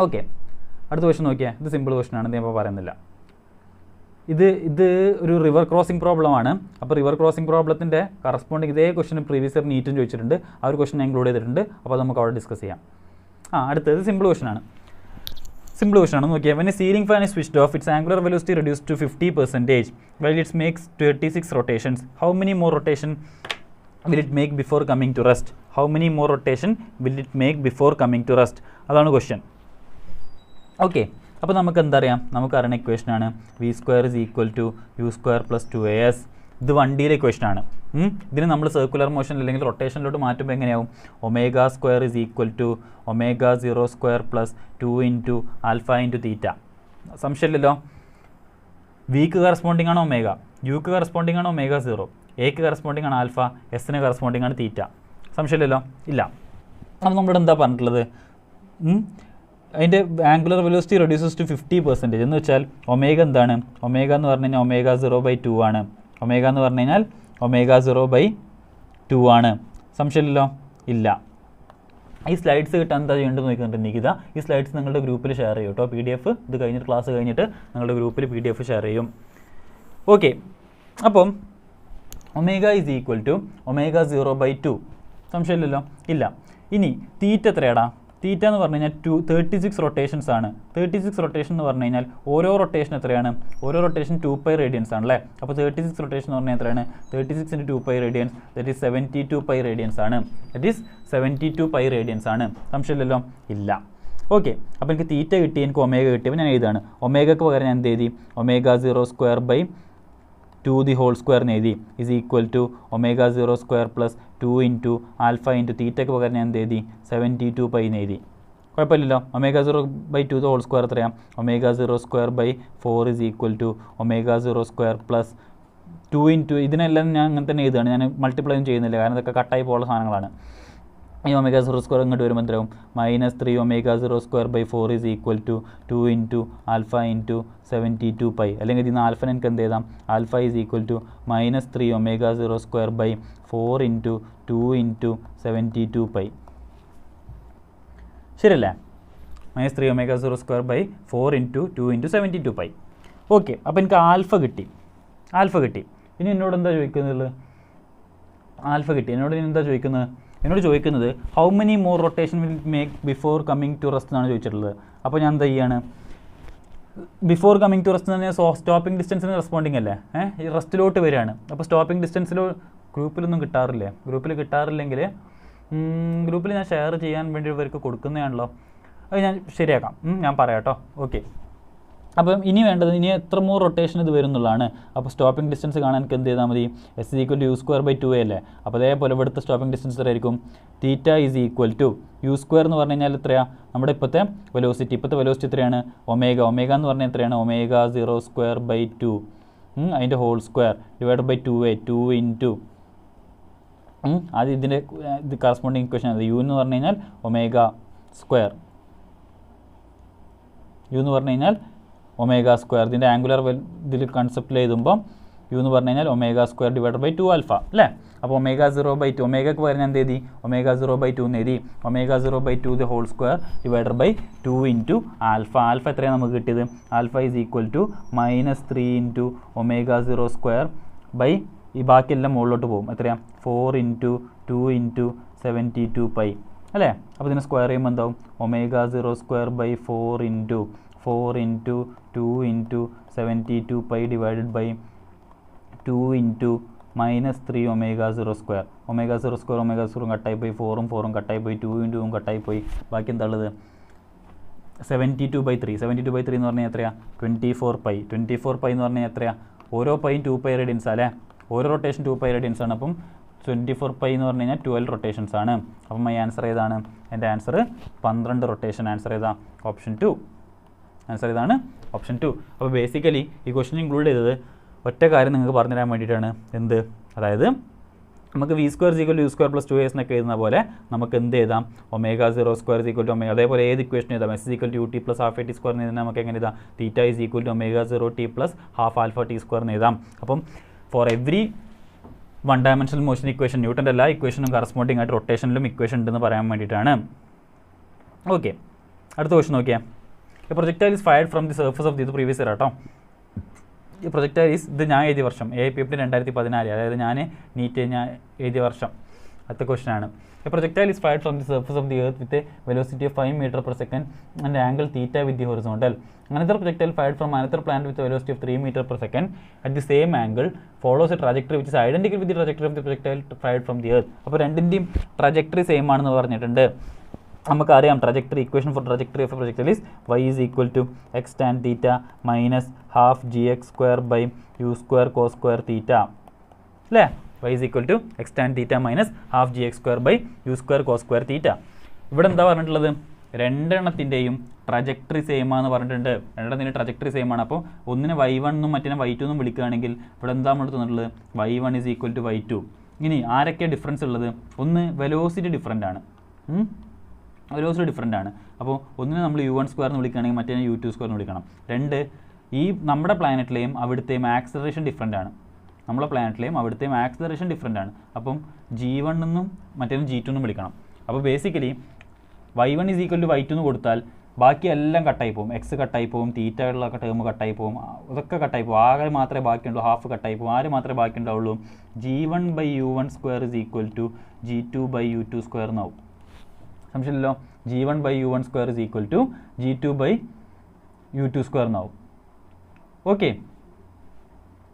ഓക്കെ, അടുത്ത ക്വസ്റ്റ്യൻ നോക്കിയാൽ, ഇത് സിമ്പിൾ ക്വസ്റ്റ്യൻ ആണ്, ഞാൻ ഇപ്പോൾ പറയുന്നില്ല. ഇത് ഒരു റിവർ ക്രോസിംഗ് പ്രോബ്ലമാണ്. അപ്പോൾ റിവർ ക്രോസിംഗ് പ്രോബ്ലത്തിൻ്റെ കറസ്പോണ്ടിങ് ഇതേ ക്വസ്റ്റ്യൻ പ്രീവിയസ് ഇയർ നീറ്റും ചോദിച്ചിട്ടുണ്ട്, ആ ഒരു ക്വസ്റ്റ്യൻ ഇൻക്ലൂഡ് ചെയ്തിട്ടുണ്ട്. അപ്പോൾ നമുക്ക് അവിടെ ഡിസ്കസ് ചെയ്യാം. അടുത്തത് സിമ്പിൾ ക്വസ്റ്റ്യൻ ആണ്. നോക്കിയാൽ, when a ceiling fan is switched off, its angular velocity reduced to 50% while it makes 36 rotations. How many more rotation will it make before coming to rest? How many more rotation will it make before coming to rest? അതാണ് ക്വസ്റ്റ്യൻ. ഓക്കെ, അപ്പോൾ നമുക്ക് എന്തറിയാം, നമുക്കറിയുന്ന ഇക്വേഷനാണ് V square is equal to U square plus 2as. ഇത് വണ്ടിയിലെ ഇക്വേഷനാണ്. ഇതിന് നമ്മൾ സർക്കുലർ മോഷൻ അല്ലെങ്കിൽ റൊട്ടേഷനിലോട്ട് മാറ്റുമ്പോൾ എങ്ങനെയാവും, omega square is equal to omega 0 square plus 2 into alpha into theta. സംശയമില്ലല്ലോ, വിക്ക് കറസ്പോണ്ടിങ് ആണ് ഒമേഗ, യുക്ക് കറസ്പോണ്ടിങ് ആണ് ഒമേഗ 0, എക്ക് കറസ്പോണ്ടിങ് ആണ് ആൽഫ, എസിന് കറസ്പോണ്ടിങ് ആണ് തീറ്റ. സംശയമില്ലല്ലോ, ഇല്ല. അപ്പോൾ നമ്മളിവിടെ എന്താ പറഞ്ഞിട്ടുള്ളത്, അതിൻ്റെ ആംഗുലർ വെലോസിറ്റി റെഡ്യൂസസ് ടു 50% എന്ന് വെച്ചാൽ ഒമേഗ എന്താണ്, ഒമേഗ എന്ന് പറഞ്ഞു കഴിഞ്ഞാൽ ഒമേഗ 0/2 ആണ്, ഒമേഗ എന്ന് പറഞ്ഞു കഴിഞ്ഞാൽ ഒമേഗ 0/2 ആണ്. സംശയമില്ലല്ലോ, ഇല്ല. ഈ സ്ലൈഡ്സ് കിട്ടാൻ എന്താ ചെയ്യേണ്ടത് നോക്കിയിട്ടുണ്ടെങ്കിൽ ഇതാ, ഈ സ്ലൈഡ്സ് നിങ്ങളുടെ ഗ്രൂപ്പിൽ ഷെയർ ചെയ്യും കേട്ടോ. PDF ഇത് കഴിഞ്ഞിട്ട് ക്ലാസ് കഴിഞ്ഞിട്ട് നിങ്ങളുടെ ഗ്രൂപ്പിൽ PDF ഷെയർ ചെയ്യും. ഓക്കെ, അപ്പം omega is equal to omega 0/2. സംശയമില്ലല്ലോ, ഇല്ല. ഇനി തീറ്റ എത്രയാടാ, തീറ്റ എന്ന് പറഞ്ഞു കഴിഞ്ഞാൽ 36 റൊട്ടേഷൻസ് ആണ്. 36 റൊട്ടേഷൻ എന്ന് പറഞ്ഞു കഴിഞ്ഞാൽ ഓരോ റൊട്ടേഷൻ എത്രയാണ്, ഓരോ റൊട്ടേഷൻ 2π റേഡിയൻസ് ആണല്ലേ. അപ്പോൾ 36 റൊട്ടേഷൻ എന്ന് പറഞ്ഞാൽ എത്രയാണ്, 36 × 2π റേഡിയൻസ്, ദറ്റ് ഈസ് 72π റേഡിയൻസ് ആണ്. ദറ്റ് ഈസ് 72π റേഡിയൻസ് ആണ്. സംശയമില്ലല്ലോ, ഇല്ല. ഓക്കെ, അപ്പോൾ എനിക്ക് തീറ്റ കിട്ടി, എനിക്ക് ഒമേഗ കിട്ടിയപ്പോൾ ഞാൻ എഴുതാണ്. ഒമേഗക്ക് പകരം ഞാൻ എന്ത് എഴുതി, omega 0 square by 2 the whole square എന്ന് എഴുതി, is equal to omega 0 square plus 2 into alpha into തീറ്റയ്ക്ക് പകരം ഞാൻ എന്ത് എഴുതി, 72π എന്ന് എഴുതി. കുഴപ്പമില്ലല്ലോ. ഒമേഗ 0/2 ദ ഹോൾ സ്ക്വയർ എത്രയാണ്, omega 0 square by 4 is equal to omega 0 square plus 2 into, ഇതിനെല്ലാം ഞാൻ അങ്ങനെ തന്നെ എഴുതുകയാണ്, ഞാൻ മൾട്ടിപ്ലൈ ഒന്നും ചെയ്യുന്നില്ല, കാരണം ഇതൊക്കെ കട്ടായി പോകുന്ന സാധനങ്ങളാണ്. ഈ ഒമേഗ 0 സ്ക്വയർ ഇങ്ങോട്ട് വരുമ്പോൾ എത്രയാവും -3 omega 0 square by 4 is equal to 2 into alpha into 72 pi. അല്ലെങ്കിൽ ഇതിന് ആൽഫനെ എനിക്ക് എന്ത് ചെയ്താം, alpha is equal to -3 omega 0 square by 4 into 2 into 72 pi. ശരിയല്ലേ? -3 omega 0 square by 4 into 2 into 72 pi. Okay, അപ്പോൾ എനിക്ക് ആൽഫ കിട്ടി. ഇനി എന്നോട് എന്താ ചോദിക്കുന്നത്? ആൽഫ കിട്ടി. എന്നോട് എന്താ ചോദിക്കുന്നത്? എന്നോട് ചോദിക്കുന്നത് how many more rotation will make before coming to rest എന്നാണ് ചോദിച്ചിട്ടുള്ളത്. അപ്പോൾ ഞാൻ എന്താ ചെയ്യാണ്, ബിഫോർ കമ്മിങ് ടു റെസ്റ്റ് എന്ന് പറഞ്ഞാൽ സ്റ്റോപ്പിംഗ് ഡിസ്റ്റൻസിന് റെസ്പോണ്ടിങ് അല്ലേ, ഈ റെസ്റ്റിലോട്ട് വരികയാണ്. അപ്പോൾ സ്റ്റോപ്പിംഗ് ഡിസ്റ്റൻസിലോ ഗ്രൂപ്പിലൊന്നും കിട്ടാറില്ലേ? ഗ്രൂപ്പിൽ കിട്ടാറില്ലെങ്കിൽ ഗ്രൂപ്പിൽ ഞാൻ ഷെയർ ചെയ്യാൻ വേണ്ടി ഇവർക്ക് കൊടുക്കുന്നതാണല്ലോ. അത് ഞാൻ ശരിയാക്കാം, ഞാൻ പറയാം കേട്ടോ. ഓക്കെ, അപ്പം ഇനി വേണ്ടത് ഇനി എത്ര മോർ റൊട്ടേഷൻ ഇത് വരുന്നുള്ളതാണ്. അപ്പോൾ സ്റ്റോപ്പിംഗ് ഡിസ്റ്റൻസ് കാണാൻ എനിക്ക് എന്ത് ചെയ്താൽ മതി, S equal to U square by 2a അല്ലേ. അപ്പോൾ അതേപോലെ ഇവിടുത്തെ സ്റ്റോപ്പിംഗ് ഡിസ്റ്റൻസ് എത്രയായിരിക്കും, theta is equal to U square എന്ന് പറഞ്ഞു കഴിഞ്ഞാൽ എത്രയാണ് നമ്മുടെ ഇപ്പോഴത്തെ വെലോസിറ്റി എത്രയാണ്, ഒമേഗ എന്ന് പറഞ്ഞാൽ എത്രയാണ്, ഒമേഗ 0 സ്ക്വയർ ബൈ 2 അതിൻ്റെ whole square divide by 2a 2 into അത് ഇതിൻ്റെ ഇത് കറസ്പോണ്ടിങ് ഇക്വേഷൻ ആണ്. യു എന്ന് പറഞ്ഞു കഴിഞ്ഞാൽ ഒമേഗ സ്ക്വയർ, യു എന്ന് പറഞ്ഞു കഴിഞ്ഞാൽ ഒമേഗ സ്ക്വയർ. ഇതിൻ്റെ ആംഗുലർ ഇതിൽ കൺസെപ്റ്റിൽ എഴുതുമ്പോൾ യു എന്ന് പറഞ്ഞു കഴിഞ്ഞാൽ omega square divide by 2 alpha അല്ലേ. അപ്പോൾ ഒമേഗ 0 ബൈ 2 ഒമേഗക്ക് പകരം എന്ത് എഴുതി, ഒമേഗ 0 ബൈ 2 എന്ന് എഴുതി. Omega 0 by 2 the whole square divide by 2 into alpha. Alpha എത്രയാണ് നമുക്ക് കിട്ടിയത്, alpha is equal to -3 into omega 0 square by ഈ ബാക്കിയെല്ലാം മുകളിലോട്ട് പോകും. എത്രയാണ് 4 ഇൻറ്റു 2 ഇൻറ്റു 72 പൈ അല്ലേ. അപ്പോൾ ഇതിനെ സ്ക്വയർ ചെയ്യുമ്പോൾ എന്താവും, omega 0 square by 4 into 2 into 72 pi divided by 2 into -3 omega 0 square. Omega 0 square omega 0 കട്ടായി പോയി, 4 കട്ടായി പോയി, 2 ഇൻറ്റു കട്ടായി പോയി, ബാക്കി എന്താ ഉള്ളത് 72 ബൈ 3. 72 ബൈ 3 എന്ന് പറഞ്ഞാൽ എത്രയാണ് 24 പൈ. 24 പൈ എന്ന് പറഞ്ഞാൽ എത്രയാണ്, ഓരോ പൈയും 2 പൈ റേഡിയൻസ് അല്ലേ, ഓരോ റൊട്ടേഷൻ 2 പൈ റേഡിയൻസ് ആണ്. അപ്പം 24 പൈ എന്ന് പറഞ്ഞു കഴിഞ്ഞാൽ 12 റൊട്ടേഷൻസ് ആണ്. അപ്പം ഈ ആൻസർ ഏതാണ്, എൻ്റെ ആൻസർ 12 റൊട്ടേഷൻ. ആൻസർ ഏതാ, ഓപ്ഷൻ 2. ആൻസർ ഇതാണ്, ഓപ്ഷൻ 2. അപ്പോൾ ബേസിക്കലി ഈ ക്വസ്റ്റൻ ഇൻക്ലൂഡ് ചെയ്തത് ഒറ്റ കാര്യം നിങ്ങൾക്ക് പറഞ്ഞു തരാൻ വേണ്ടിയിട്ടാണ്. എന്ത്, അതായത് നമുക്ക് v square equal to u square plus 2as എന്നൊക്കെ എഴുതുന്ന പോലെ നമുക്ക് എന്ത് എഴുതാം, omega 0 square equal to omega. അതേപോലെ ഏത് ഇക്വേഷൻ എഴുതാം, s equal to ut plus half t square എന്ന് എഴുതാൻ നമുക്ക് എങ്ങനെ എഴുതാം, theta is equal to omega 0 t plus half alpha t square എന്ന് എഴുതാം. അപ്പം for every 1 dimensional motion equation, ന്യൂട്ടൻ്റെ എല്ലാ ഇക്വേഷനും കറസ്പോണ്ടിങ് ആയിട്ട് റൊട്ടേഷനിലും ഇക്വേഷൻ ഉണ്ടെന്ന് പറയാൻ വേണ്ടിയിട്ടാണ്. ഓക്കെ, അടുത്ത ക്വസ്റ്റൻ നോക്കിയാൽ, A projectile is fired from the surface of the previous year കേട്ടോ. ഈ പ്രൊജക്ടൈൽ ഈസ്, ഇത് ഞാൻ എഴുതിയ വർഷം AIPFD 2014, അതായത് ഞാൻ നീറ്റ് ഞാൻ എഴുതിയ വർഷം. അടുത്ത ക്വസ്റ്റൻ ആണ്, A projectile is fired from the surface of the earth with a velocity of 5 meter per second and angle theta with the horizontal. Another projectile fired from another planet with a velocity of 3 meter per second at the same angle follows a trajectory which is identical with the trajectory of the projectile fired from the earth. അപ്പോൾ രണ്ടിൻ്റെയും ട്രജക്ടറി സെയിം ആണെന്ന് പറഞ്ഞിട്ടുണ്ട്. നമുക്കറിയാം trajectory, equation for trajectory of projectile is y is equal to X tan theta minus half gx square by U square cos square theta അല്ലേ. y is equal to X tan theta minus half gx square by U square cos square theta. ഇവിടെ എന്താ പറഞ്ഞിട്ടുള്ളത്, രണ്ടെണ്ണത്തിൻ്റെയും ട്രജക്ടറി സെയിം ആണെന്ന് പറഞ്ഞിട്ടുണ്ട്. രണ്ടെണ്ണത്തിൻ്റെ ട്രജക്ടറി സെയിം ആണ്. അപ്പോൾ ഒന്നിനെ y1 എന്നും മറ്റേ y2 എന്നും വിളിക്കുകയാണെങ്കിൽ ഇവിടെ എന്താ നമ്മൾ തന്നിട്ടുള്ളത്, y1 is equal to y2. ഇനി ആരൊക്കെയാണ് ഡിഫറൻസ് ഉള്ളത്, ഒന്ന് വെലോസിറ്റി ഡിഫറൻ്റ് ആണ്, വെലോസിറ്റി ഡിഫറൻ്റ് ആണ്. അപ്പോൾ ഒന്നിനെ നമ്മൾ u1 സ്ക്വയർ എന്ന് വിളിക്കുകയാണെങ്കിൽ മറ്റേ u2 സ്ക്വയർ എന്ന് വിളിക്കണം. രണ്ട്, ഈ നമ്മുടെ പ്ലാനറ്റിലെയും അവിടുത്തെയും ആക്സലറേഷൻ ഡിഫറൻ്റ് ആണ്. നമ്മളെ പ്ലാനറ്റിലെയും അവിടുത്തെയും ആക്സലറേഷൻ ഡിഫറൻ്റ് ആണ്. അപ്പം g1 എന്നും മറ്റേതും g2 എന്നും വിളിക്കണം. അപ്പോൾ basically y1 is equal to y2 എന്ന് കൊടുത്താൽ ബാക്കി എല്ലാം കട്ടായി പോകും, എക്സ് കട്ടായി പോകും, തീറ്റയുള്ള ടേം കട്ടായി പോകും, അതൊക്കെ കട്ടായി പോകും. ആകെ മാത്രമേ ബാക്കിയുള്ളൂ, ഹാഫ് കട്ടായി പോകും. ആര് മാത്രമേ ബാക്കി ഉണ്ടാവുള്ളൂ, g1 by u1 square is equal to g2 by u2 square എന്നാവും. സംശയമില്ലല്ലോ, g1 by u1 square is equal to g2 by u2 square എന്നാവും. ഓക്കെ,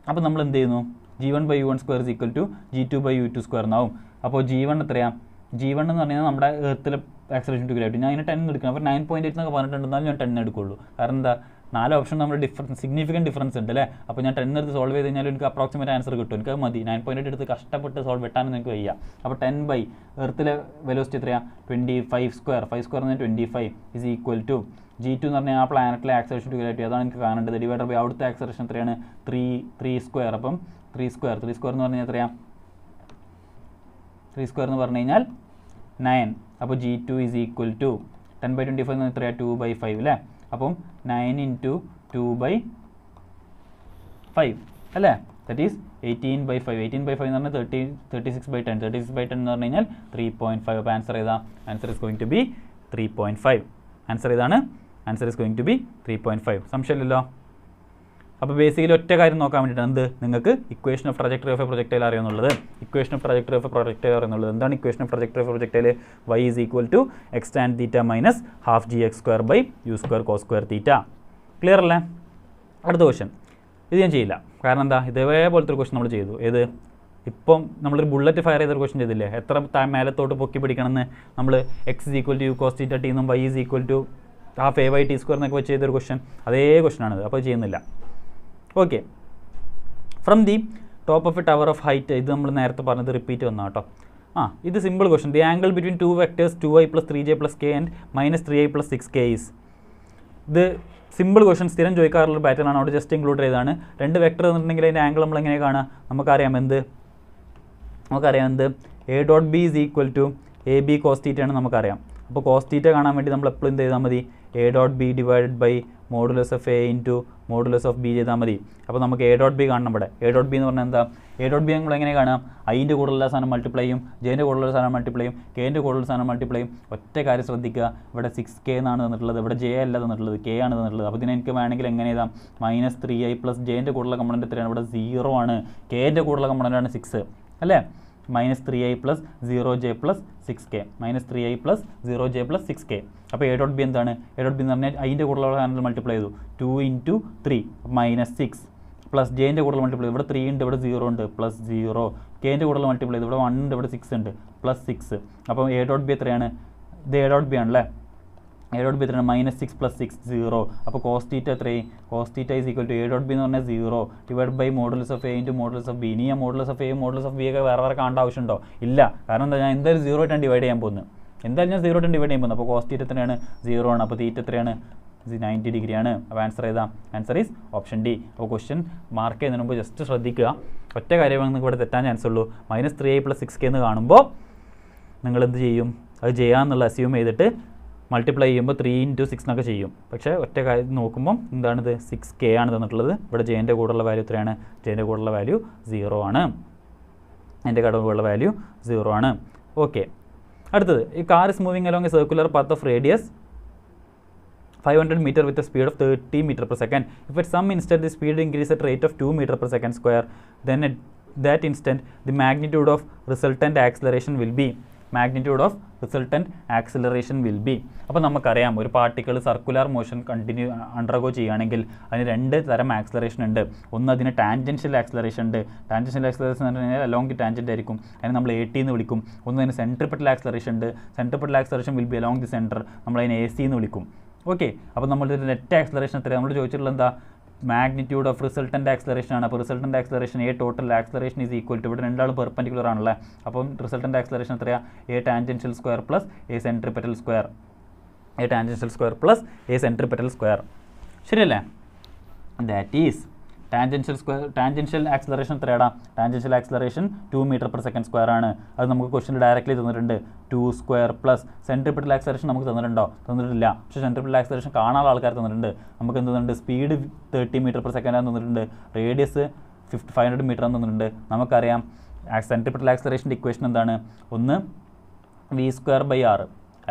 അപ്പോൾ നമ്മൾ എന്ത് ചെയ്യുന്നു, g1 by u1 square is equal to g2 by u2 square എന്നാവും. അപ്പോൾ g1 എത്രയാണ്, g1 എന്ന് പറഞ്ഞാൽ നമ്മുടെ എർത്തിലെ ആക്സലറേഷൻ ടു ഗ്രാവിറ്റി. ഞാൻ അതിന് 10 എടുക്കണം. അപ്പോൾ 9.8 എന്നൊക്കെ പറഞ്ഞിട്ടുണ്ടെന്നാലും ഞാൻ 10 എടുക്കുള്ളൂ. കാരണം എന്താ, 4 ഓപ്ഷൻ നമ്മൾ സിഗ്നിഫിക്കൻറ്റ് ഡിഫറൻസ് ഉണ്ട് അല്ലേ. അപ്പോൾ ഞാൻ 10 എടുത്ത് സോൾവ് ചെയ്ത് കഴിഞ്ഞാൽ എനിക്ക് അപ്രോക്സിമേറ്റ് ആൻസർ കിട്ടും. എനിക്ക് അത് മതി. 9.8 എടുത്ത് കഷ്ടപ്പെട്ട് സോൾവ് വെട്ടാനൊന്നും എനിക്ക് വയ്യ. അപ്പോൾ 10 ബൈ എർത്തിലെ വെലോസിറ്റി എത്രയാണ്, 25 സ്ക്വയർ. 5 സ്ക്വയർ എന്ന് പറഞ്ഞാൽ 25 ഇസ് ഈക്വൽ ടു g2 എന്ന് പറഞ്ഞാൽ ആ പ്ലാനറ്റിലെ ആക്സലറേഷൻ ടു ഗ്രാവിറ്റി, അതാണ് എനിക്ക് കാണേണ്ടത്. ഡിവൈഡർ ബൈ അവിടുത്തെ ആക്സലറേഷൻ എത്രയാണ്, 3 സ്ക്വയർ. അപ്പം 3 സ്ക്വയർ എന്ന് പറഞ്ഞാൽ എത്രയാണ്, 3 സ്ക്വയർ എന്ന് പറഞ്ഞു കഴിഞ്ഞാൽ 9. അപ്പോൾ G2 is equal to 10/25 എന്ന് എത്രയാണ് 2/5 അല്ലേ. അപ്പം 9 into 2/5 അല്ലേ, ദറ്റ് ഈസ് 18/5. 18/5 എന്ന് പറഞ്ഞാൽ 36/10. 36/10 എന്ന് പറഞ്ഞു കഴിഞ്ഞാൽ 3.5. അപ്പോൾ ആൻസർ ഏതാ? Answer is going to be 3.5. Answer ഏതാണ്? Answer is going to be 3.5. സംശയമില്ലല്ലോ. അപ്പോൾ ബേസിക്കലി ഒറ്റ കാര്യം നോക്കാൻ വേണ്ടിയിട്ടാണ് എന്ത്, നിങ്ങൾക്ക് equation of trajectory of a projectile അറിയാമെന്നുള്ളത്. Equation of trajectory of a projectile അറിയുന്നുള്ളത്. എന്താണ് equation of trajectory of projectile? y is equal to x tan theta minus half gx² cos square theta. Clear അല്ലേ? അടുത്ത ക്വസ്റ്റ്യൻ ഇത് ഞാൻ ചെയ്യില്ല, കാരണം എന്താ, ഇതേപോലത്തെ ഒരു ക്വസ്റ്റ്യൻ നമ്മൾ ചെയ്തു. ഏത്, ഇപ്പം നമ്മളൊരു ബുള്ളറ്റ് ഫയർ ചെയ്തൊരു ക്വസ്റ്റ്യൻ ചെയ്തില്ലേ, എത്ര മേലത്തോട്ട് പൊക്കി പിടിക്കണമെന്ന് നമ്മൾ x is equal to u cos theta t എന്നും y is equal to half a by t square എന്നൊക്കെ വെച്ച് ചെയ്തൊരു ക്വസ്റ്റ്യൻ, അതേ ക്വസ്റ്റ്യനാണിത്. അപ്പോൾ ചെയ്യുന്നില്ല. Okay, from the top of a tower of height, ഇത് നമ്മൾ നേരത്തെ പറഞ്ഞത് റിപ്പീറ്റ് വന്നാ കേട്ടോ. ഇത് simple question. The angle between two vectors 2i + 3j + k and -3i + 6k is. ഇത് സിമ്പിൾ ക്വസ്റ്റ്യൻ, സ്ഥിരം ചോദിക്കാറുള്ള പാറ്റേൺ ആണ്. അവിടെ ജസ്റ്റ് ഇൻക്ലൂഡ് ചെയ്താണ്. രണ്ട് വെക്ടർ തന്നിട്ടുണ്ടെങ്കിൽ അതിൻ്റെ ആംഗിൾ നമ്മൾ എങ്ങനെ കാണുക? നമുക്കറിയാം എന്ത് a.b is equal to ab cos theta ആണ് നമുക്കറിയാം. അപ്പോൾ cos theta കാണാൻ വേണ്ടി നമ്മൾ എപ്പോഴും എന്ത് ചെയ്താൽ മതി? a.b divided by modulus of a into modulus of b ചെയ്താൽ മതി. അപ്പോൾ നമുക്ക് a.b കാണണം. ഇവിടെ a.b എന്ന് പറഞ്ഞാൽ എന്താ? a.b നമ്മൾ എങ്ങനെ കാണാം? ഐൻ്റെ കൂടുതലുള്ള സാധനം മൾട്ടിപ്ലൈ ചെയ്യും, ജെൻ്റെ കൂടുതലുള്ള സാധനം മൾട്ടിപ്ലൈ ചെയ്യും, കെൻ്റെ കൂടുതലുള്ള സാധനം മൾട്ടിപ്ലൈ ചെയ്യും. ഒറ്റ കാര്യം ശ്രദ്ധിക്കുക, ഇവിടെ 6k എന്നാണ് തന്നിട്ടുള്ളത്, ഇവിടെ j അല്ല തന്നിട്ടുള്ളത്, k ആണ് തന്നിട്ടുള്ളത്. അപ്പോൾ ഇതിനെ എനിക്ക് വേണമെങ്കിൽ എങ്ങനെ എഴുതാം? -3i + ജെൻ്റെ കൂടുതലുള്ള കമ്പണൻ്റ് എത്രയാണ്? ഇവിടെ 0 ആണ്. കെൻ്റെ കൂടുതലുള്ള കമ്പണൻ്റ് ആണ് 6 അല്ലേ. -3i + 0j + 6k, -3i + 0j + 6k. അപ്പോൾ a.b എന്താണ്? a.b എന്ന് പറഞ്ഞാൽ അതിൻ്റെ കൂടുതലുള്ള സാധനങ്ങൾ മൾട്ടിപ്ലൈ ചെയ്തു, 2 × 3 -6 പ്ലസ് ജെൻ്റെ കൂടുതൽ മൾട്ടിപ്ലൈ ചെയ്തു, ഇവിടെ 3 ഉണ്ട്, ഇവിടെ 0 ഉണ്ട്, +0. കെൻ്റെ കൂടുതൽ മൾട്ടിപ്ലൈ ചെയ്തു, ഇവിടെ 1 ഉണ്ട്, ഇവിടെ 6 ഉണ്ട്, +6. അപ്പോൾ a.b എത്രയാണ്? ഇത് a.b ആണല്ലേ. a.b എത്രയാണ്? -6 + 6 0. അപ്പോൾ cos theta എത്രയായി? cos theta is equal to a.b എന്ന് പറഞ്ഞാൽ 0 divide by modulus of a into modulus of b. ഇനി ആ modulus of a modulus of b ഒക്കെ വേറെ കാണേണ്ട ആവശ്യമുണ്ടോ? ഇല്ല. കാരണം എന്താ, ഞാൻ എന്തായാലും 0 ആയിട്ടാണ് ഡിവൈഡ് ചെയ്യാൻ പോകുന്നത്. എന്തായാലും ഞാൻ 0 ആയിട്ട് ഡിവൈഡ് ചെയ്യാൻ പോകുന്നത്. അപ്പോൾ cos theta എത്രയാണ്? 0 ആണ്. അപ്പോൾ തീറ്റ എത്രയാണ്? 90 ഡിഗ്രി ആണ്. അപ്പോൾ ആൻസർ ഏതാ? Answer is option D. അപ്പോൾ ക്വസ്റ്റ്യൻ മാർക്ക് ചെയ്യുന്നതിന് മുമ്പ് ജസ്റ്റ് ശ്രദ്ധിക്കുക, ഒറ്റ കാര്യമാണ് നിങ്ങൾക്ക് ഇവിടെ തെറ്റാൻ ചാൻസ് ഉള്ളൂ. -3i + 6k എന്ന് കാണുമ്പോൾ നിങ്ങൾ എന്ത് ചെയ്യും? അത് ചെയ്യാമെന്നുള്ള അസ്യൂം ചെയ്തിട്ട് മൾട്ടിപ്ലൈ ചെയ്യുമ്പോൾ 3 × 6 എന്നൊക്കെ ചെയ്യും. പക്ഷേ ഒറ്റ കാര്യം നോക്കുമ്പം എന്താണിത്? 6k ആണ് തന്നിട്ടുള്ളത്. ഇവിടെ ജെൻ്റെ കൂടെയുള്ള വാല്യൂ എത്രയാണ്? ജെൻ്റെ കൂടെയുള്ള വാല്യൂ 0 ആണ്. എൻ്റെ കൂടെയുള്ള വാല്യൂ 0 ആണ്. ഓക്കെ, അടുത്തത്, ഈ car is moving along a circular path of radius 500 meter with a speed of 30 m/s. If at some instant the speed increases at rate of 2 m/s², then at that instant the magnitude of resultant acceleration will be. അപ്പോൾ നമുക്കറിയാം, ഒരു പാർട്ടിക്കിൾ സർക്കുലർ മോഷൻ അണ്ടർഗോ ചെയ്യുകയാണെങ്കിൽ അതിന് 2 തരം ആക്സലറേഷൻ ഉണ്ട്. ഒന്ന് അതിന് ടാൻജൻഷ്യൽ ആക്സലറേഷൻ ഉണ്ട്. ടാൻജൻഷ്യൽ ആക്സലറേഷൻ എന്ന് പറഞ്ഞാൽ അലോങ് ദി ടാൻജൻ്റ് ആയിരിക്കും, അതിന് നമ്മൾ AT എന്ന് വിളിക്കും. ഒന്ന് അതിന് സെൻട്രിപെറ്റൽ ആക്സലറേഷൻ ഉണ്ട്. Centripetal acceleration will be along the centre, നമ്മൾ അതിന് AC എന്ന് വിളിക്കും. ഓക്കെ, അപ്പോൾ നമ്മളുടെ നെറ്റ് ആക്സലറേഷൻ എത്രയാണ്? നമ്മൾ ചോദിച്ചിട്ടുള്ളത് എന്താ? മാഗ്നിറ്റ്യൂഡ് ഓഫ് റിസൾട്ടൻ്റ് ആക്സലറേഷൻ ആണ്. അപ്പോൾ resultant acceleration A total acceleration is equal to, ഇവിടെ രണ്ടാളും പെർപെൻഡിക്കുലർ ആണല്ലേ. അപ്പം റിസൾട്ടൻ്റ് ആക്സലറേഷൻ എത്രയാണ്? A tangential square plus A centripetal square. A tangential square plus A centripetal square. ശരിയല്ലേ? ദാറ്റ് ഈസ് ടാൻജൻഷ്യൽ ആക്സലറേഷൻ എത്രയാടാ? ടാൻജൻഷ്യൽ ആക്സലറേഷൻ 2 m/s² ആണ്. അത് നമുക്ക് ക്വസ്റ്റ്യൻ ഡയറക്റ്റ്ലി തന്നിട്ടുണ്ട്, 2² പ്ലസ് സെൻട്രിപെറ്റൽ ആക്സലറേഷൻ നമുക്ക് തന്നിട്ടുണ്ടോ? തന്നിട്ടില്ല. പക്ഷേ സെൻട്രിപെറ്റൽ ആക്സലറേഷൻ കാണാനുള്ള ആൾക്കാർ തന്നിട്ടുണ്ട്. നമുക്ക് എന്ത് തന്നിട്ടുണ്ട്? സ്പീഡ് 30 m/s തന്നിട്ടുണ്ട്, റേഡിയസ് 500 മീറ്റർ തന്നിട്ടുണ്ട്. നമുക്കറിയാം സെൻട്രിപെറ്റൽ ആക്സലറേഷൻ്റെ ഇക്വേഷൻ എന്താണ്? ഒന്ന് v²/r,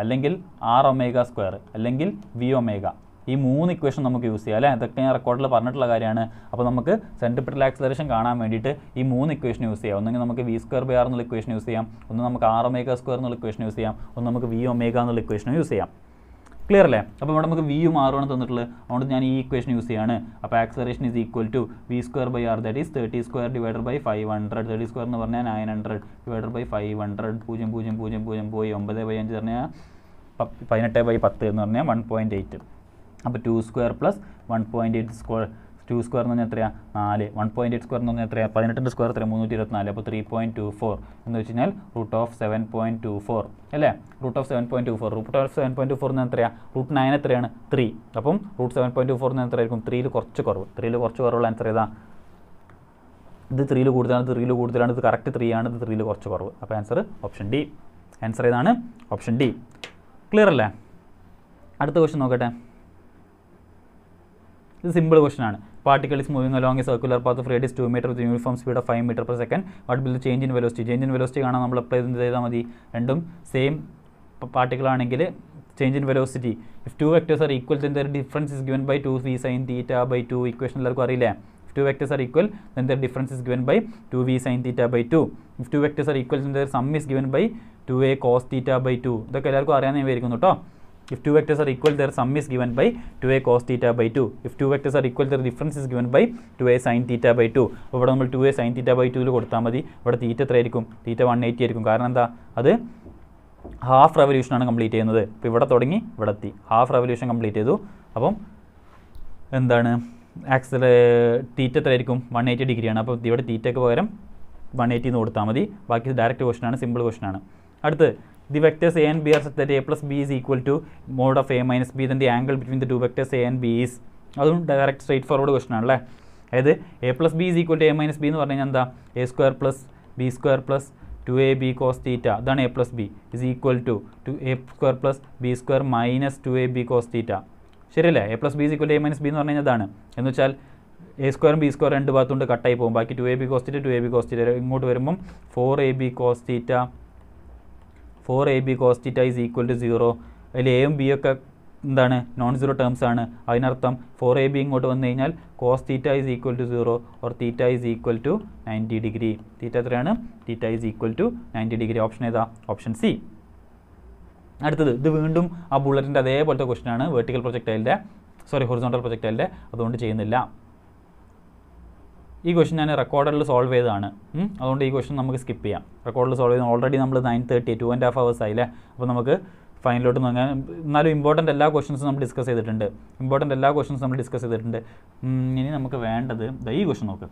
അല്ലെങ്കിൽ r⍵², അല്ലെങ്കിൽ v⍵. ഈ 3 ഇക്വേഷൻ നമുക്ക് യൂസ് ചെയ്യാം അല്ലേ. ഇതൊക്കെ ഞാൻ റെക്കോർഡിൽ പറഞ്ഞിട്ടുള്ള കാര്യമാണ്. അപ്പോൾ നമുക്ക് സെൻട്രിപെറ്റൽ ആക്സലറേഷൻ കാണാൻ വേണ്ടിയിട്ട് ഈ 3 ഇക്വേഷൻ യൂസ് ചെയ്യാം. ഒന്നെങ്കിൽ നമുക്ക് v²/r എന്നുള്ള ഇക്വേഷൻ യൂസ് ചെയ്യാം, ഒന്ന് നമുക്ക് r⍵² എന്നുള്ള ഇക്വേഷൻ യൂസ് ചെയ്യാം, ഒന്ന് നമുക്ക് v⍵ എന്നുള്ള ഇക്വേഷൻ യൂസ് ചെയ്യാം. ക്ലിയർ അല്ലേ? അപ്പോൾ ഇവിടെ നമുക്ക് v ഉം r ആണ് തന്നിട്ടുള്ളത്, അതുകൊണ്ട് ഞാൻ ഈ ഇക്വേഷൻ യൂസ് ചെയ്യാണ്. അപ്പോൾ acceleration is equal to v²/r, that is 30² divided by 500. 30² എന്ന് പറഞ്ഞാൽ 900 ഡിവൈഡഡ് ബൈ 500. 0 0 0 0 പോയി 9/5 പറഞ്ഞാൽ 18/10 എന്ന് പറഞ്ഞാൽ 1.8. അപ്പോൾ 2² പ്ലസ് 1.8², 2² എന്ന് പറഞ്ഞാൽ എത്രയാണ്? 4. 1.8² എന്ന് പറഞ്ഞാൽ എത്രയാണ്? 18ൻ്റെ സ്ക്വയർ എത്രയാണ്? 324. അപ്പോൾ 3.24 എന്ന് വെച്ച് കഴിഞ്ഞാൽ √7.24 അല്ലേ? √7.24 എന്ന് പറഞ്ഞാൽ എത്രയാണ്? √9 എത്രയാണ്? 3. അപ്പം √7.24 എന്ന് എത്രയായിരിക്കും? 3ൽ കുറച്ച് കുറവ്. 3ൽ കുറച്ച് കുറവുള്ള ആൻസർ ഏതാ? ഇത് 3ൽ കൂടുതലാണ്, ഇത് 3ൽ കൂടുതലാണ്, ഇത് കറക്റ്റ് 3 ആണ്, ഇത് 3ൽ കുറച്ച് കുറവ്. അപ്പോൾ ആൻസർ ഓപ്ഷൻ ഡി. ആൻസർ ഏതാണ്? Option D. ക്ലിയർ അല്ലേ? അടുത്ത ക്വസ്റ്റ്യൻ നോക്കട്ടെ. ഇത് സിമ്പിൾ ക്വസ്റ്റ്യൻ ആണ്. Particle is moving along a circular path of radius 2 metre with uniform speed of 5 metre per second. What will the change in velocity? Change in velocity കാണാൻ നമ്മൾ അപ്ലൈ ചെയ്താൽ മതി. രണ്ടും സെയിം പാർട്ടിക്കിൾ ആണെങ്കിൽ change in velocity if 2 vectors are equal then their difference is given by 2v sin theta by 2. Equation എല്ലാവർക്കും അറിയില്ലേ? If 2 vectors are equal then their difference is given by 2v sin theta by 2. If 2 vectors are equal then their sum is given by 2a cos theta by 2. ഇതൊക്കെ എല്ലാവർക്കും അറിയാൻ ഞാൻ വിചാരിക്കുന്നു കേട്ടോ. If 2 vectors are equal their sum is given by 2a cos theta by 2. If 2 vectors are equal their difference is given by 2a sin theta by 2. അപ്പോൾ ഇവിടെ നമ്മൾ 2a sin theta by 2 കൊടുത്താൽ മതി. ഇവിടെ തീറ്റ എത്രയായിരിക്കും? തീറ്റ 180 ആയിരിക്കും. കാരണം എന്താ? അത് ഹാഫ് റെവല്യൂഷനാണ് കംപ്ലീറ്റ് ചെയ്യുന്നത്. ഇപ്പോൾ ഇവിടെ തുടങ്ങി ഇവിടെ എത്തി, ഹാഫ് റെവല്യൂഷൻ കംപ്ലീറ്റ് ചെയ്തു. അപ്പം എന്താണ് തീറ്റ എത്രയായിരിക്കും? 180 ഡിഗ്രിയാണ്. അപ്പോൾ ഇവിടെ തീറ്റയ്ക്ക് പകരം 180 എന്ന് കൊടുത്താൽ മതി. ബാക്കി ഡയറക്റ്റ് ക്വസ്റ്റൻ ആണ്, സിമ്പിൾ ക്വസ്റ്റൻ ആണ്. അടുത്ത് the vectors a and b are such that a plus b is equal to mod of a minus b, then the angle between the two vectors a and b is. അതും ഡയറക്റ്റ് സ്ട്രേറ്റ് ഫോർവേഡ് ക്വസ്റ്റൻ ആണല്ലേ. അതായത് a plus b is equal to a minus b എന്ന് പറഞ്ഞു കഴിഞ്ഞാൽ എന്താ? a square plus b square plus 2ab cos theta, അതാണ് a plus b is equal to a square plus b square minus 2ab cos theta. ശരിയല്ലേ? a plus b is equal to a minus b എന്ന് പറഞ്ഞു കഴിഞ്ഞാൽ അതാണ്. എന്ന് വെച്ചാൽ a സ്ക്വയറും b സ്ക്വയർ രണ്ട് ഭാഗത്തുകൊണ്ട് കട്ടായി പോകും. ബാക്കി 2ab cos theta 2ab cos theta ഇങ്ങോട്ട് വരുമ്പം 4ab cos theta 4ab cos theta is equal to 0. അതിൽ എയും ബി ഒക്കെ എന്താണ്? നോൺ സീറോ ടേംസ് ആണ്. അതിനർത്ഥം 4ab ഇങ്ങോട്ട് വന്നു കഴിഞ്ഞാൽ cos theta is equal to 0 or theta is equal to 90 degree. Theta എത്രയാണ്? theta is equal to 90 degree. Option ഏതാ? Option C. അടുത്തത് ഇത് വീണ്ടും ആ ബുള്ളറ്റിൻ്റെ അതേപോലത്തെ ക്വസ്റ്റൻ ആണ്. വെർട്ടിക്കൽ പ്രൊജക്ടൈലിൻ്റെ ഹൊറിസോണ്ടൽ പ്രൊജക്ടൈലിൻ്റെ, അതുകൊണ്ട് ചെയ്യുന്നില്ല. ഈ ക്വസ്റ്റൻ ഞാൻ റെക്കോർഡറിൽ സോൾവ് ചെയ്തതാണ്. അതുകൊണ്ട് ഈ ക്വസ്റ്റൻ നമുക്ക് സ്കിപ്പ് ചെയ്യാം. റെക്കോർഡിൽ സോൾവ് ചെയ്ത് ഓൾറെഡി നമ്മൾ 9:30 2.5 hours ആയില്ലേ. അപ്പോൾ നമുക്ക് ഫൈനലോട്ട് നോക്കാം. എന്നാലും ഇമ്പോർട്ടൻ്റ് എല്ലാ ക്വസ്റ്റൻസും നമ്മൾ ഡിസ്കസ് ചെയ്തിട്ടുണ്ട്. ഇനി നമുക്ക് വേണ്ടത് ഈ ക്വസ്റ്റൻ നോക്ക്.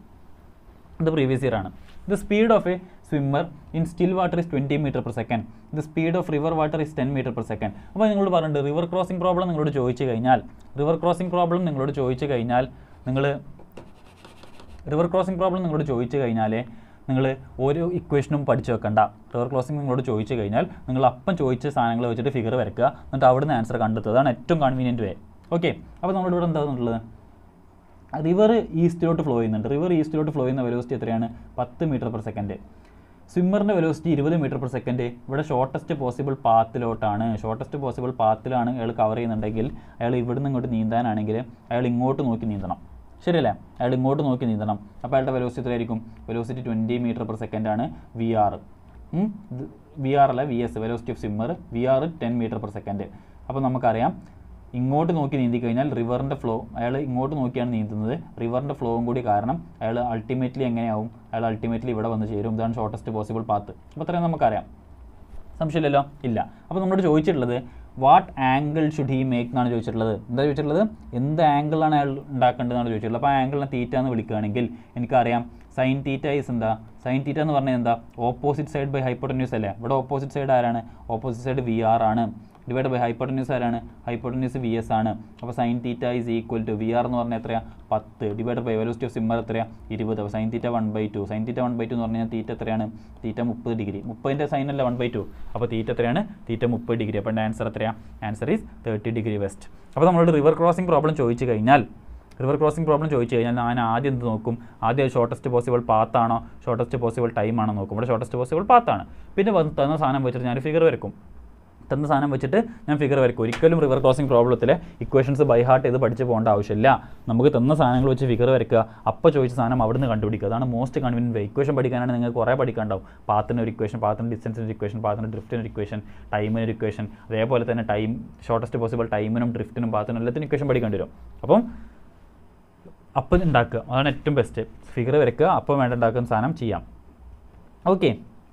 ഇത് പ്രീവിയസ് ഇയർ ആണ്. The speed of a swimmer in still water is 20 metre per second. The speed of river water is 10 metre per second. അപ്പോൾ നിങ്ങളോട് പറഞ്ഞിട്ടുണ്ട് റിവർ ക്രോസിംഗ് പ്രോബ്ലം നിങ്ങളോട് ചോദിച്ചു കഴിഞ്ഞാൽ നിങ്ങൾ ഓരോ ഇക്വേഷനും പഠിച്ചു വെക്കണ്ട. റിവർ ക്രോസിംഗ് നിങ്ങളോട് ചോദിച്ചു കഴിഞ്ഞാൽ നിങ്ങൾ അപ്പം ചോദിച്ച സാധനങ്ങൾ വെച്ചിട്ട് ഫിഗർ വരയ്ക്കുക, എന്നിട്ട് അവിടുന്ന് ആൻസർ കണ്ടെത്തുക. അതാണ് ഏറ്റവും കൺവീനിയൻറ്റ് വേ. ഓക്കെ, അപ്പോൾ നമ്മളിവിടെ ഇവിടെ എന്താണെന്നുള്ളത് റിവർ ഈസ്റ്റിലോട്ട് ഫ്ലോ ചെയ്യുന്നുണ്ട്. റിവർ ഈസ്റ്റിലോട്ട് ഫ്ലോ ചെയ്യുന്ന വെലോസിറ്റി എത്രയാണ്? 10 മീറ്റർ പെർ സെക്കൻഡ്. സ്വിമ്മറിൻ്റെ വെലോസിറ്റി 20 മീറ്റർ പെർ സെക്കൻഡ്. ഇവിടെ ഷോർട്ടസ്റ്റ് പോസിബിൾ പാത്തിലാണ് അയാൾ കവർ ചെയ്യുന്നുണ്ടെങ്കിൽ അയാൾ ഇവിടുന്ന് ഇങ്ങോട്ട് നീന്താനാണെങ്കിൽ അയാൾ ഇങ്ങോട്ട് നോക്കി നീന്തണം. ശരിയല്ലേ? അയാൾ ഇങ്ങോട്ട് നോക്കി നീന്തണം. അപ്പോൾ അയാളുടെ വെലോസിറ്റി എത്രയായിരിക്കും? വെലോസിറ്റി 20 മീറ്റർ പെർ സെക്കൻഡ് ആണ്. VR അല്ല VS, velocity of swimmer. VR 10 metre per second. അപ്പോൾ നമുക്കറിയാം ഇങ്ങോട്ട് നോക്കി നീന്തി കഴിഞ്ഞാൽ റിവറിൻ്റെ ഫ്ലോ, അയാൾ ഇങ്ങോട്ട് നോക്കിയാണ് നീന്തുന്നത്. റിവറിൻ്റെ ഫ്ലോവും കൂടി കാരണം അയാൾ അൾട്ടിമേറ്റ്ലി എങ്ങനെയാവും? അയാൾ അൾട്ടിമേറ്റ്ലി ഇവിടെ വന്ന് ചേരും. ഇതാണ് ഷോർട്ടസ്റ്റ് പോസിബിൾ പാത്ത്. അപ്പോൾ അത്രയും നമുക്കറിയാം. സംശയമില്ലല്ലോ? ഇല്ല. അപ്പോൾ നമ്മളോട് ചോദിച്ചിട്ടുള്ളത് what angle should he make എന്നാണ് ചോദിച്ചിട്ടുള്ളത്. എന്താ ചോദിച്ചിട്ടുള്ളത്? എന്ത് ആംഗിളാണ് അയാൾ ഉണ്ടാക്കേണ്ടതെന്നാണ് ചോദിച്ചിട്ടുള്ളത്. അപ്പോൾ ആ ആംഗിളിനെ തീറ്റ എന്ന് വിളിക്കുകയാണെങ്കിൽ എനിക്കറിയാം സൈൻ തീറ്റ ഈസ് എന്താ? സൈൻ തീറ്റ എന്ന് പറഞ്ഞാൽ എന്താ? ഓപ്പോസിറ്റ് സൈഡ് ബൈ ഹൈപ്പോട്ടന്യൂസ് അല്ലേ? ഇവിടെ ഓപ്പോസിറ്റ് സൈഡ് ആരാണ്? ഓപ്പോസിറ്റ് സൈഡ് VR ആണ്. ഡിവൈഡ് ബൈ ഹൈപ്പോട്ടന്യൂസ് ആരാണ്? ഹൈപ്പോട്ടന്യൂസ് VS ആണ്. അപ്പോൾ sine theta is equal to VR എന്ന് പറഞ്ഞാൽ എത്രയാണ്? 10 divide by velocity of swimmer എത്രയാണ്? 20. അപ്പോൾ സൈൻ തീറ്റ 1/2. സൈൻ തീറ്റ 1/2 എന്ന് പറഞ്ഞാൽ തീറ്റ എത്രയാണ്? തീറ്റ 30 ഡിഗ്രി. 30ൻ്റെ സൈൻ അല്ല 1/2. അപ്പോൾ തീറ്റ എത്രയാണ്? തീറ്റ 30 ഡിഗ്രി. അപ്പോൾ എൻ്റെ ആൻസർ എത്രയാണ്? Answer is 30 degree west. അപ്പോൾ നമ്മളോട് റിവർ ക്രോസിംഗ് പ്രോബ്ലം ചോദിച്ചു കഴിഞ്ഞാൽ ഞാൻ ആദ്യം എന്ത് നോക്കും? ആദ്യം ഷോർട്ടസ്റ്റ് പോസിബിൾ പാത്താണോ ഷോർട്ടസ്റ്റ് പോസിബിൾ ടൈം ആണോ നോക്കും. ഇവിടെ ഷോർട്ടസ്റ്റ് പോസിബിൾ പാത്താണ്. പിന്നെ തന്ന സാധനം വെച്ചിട്ട് ഞാൻ ഫിഗർ വരയ്ക്കും. ഒരിക്കലും റിവർ ക്രോസിംഗ് പ്രോബ്ലത്തിലെ ഇക്വേഷൻസ് ബൈ ഹാർട്ട് ചെയ്ത് പഠിച്ച് പോകേണ്ട ആവശ്യമില്ല. നമുക്ക് തന്ന സാധനങ്ങൾ വെച്ച് ഫിഗർ വരയ്ക്കുക, അപ്പോൾ ചോദിച്ച സാധനം അവിടുന്ന് കണ്ടുപിടിക്കുക. അതാണ് മോസ്റ്റ് കൺവീനിയൻറ്റ് വേ. ഇക്വേഷൻ പഠിക്കാനാണ് നിങ്ങൾക്ക് കുറേ പഠിക്കാനുണ്ടാവും. പാത്തിന് ഒരു ഇക്വേഷൻ, പാത്തിന് ഡിസ്റ്റൻസിന് ഒരു ഇക്വേഷൻ, പാത്തിന് ഡ്രിഫ്റ്റിന് ഒരു ഇക്വേഷൻ, ടൈമിന് ഒരു ഇക്വേഷൻ, അതേപോലെ തന്നെ ഷോർട്ടസ്റ്റ് പോസിബിൾ ടൈമിനും ഡ്രിഫ്റ്റിനും പാത്തിനും എല്ലാത്തിനും ഇക്വേഷൻ പഠിക്കേണ്ടി വരും. അപ്പം ഉണ്ടാക്കുക, അതാണ് ഏറ്റവും ബെസ്റ്റ്. ഫിഗർ വരയ്ക്കുക, അപ്പം വേണ്ട ഉണ്ടാക്കുന്ന സാധനം ചെയ്യാം. ഓക്കെ,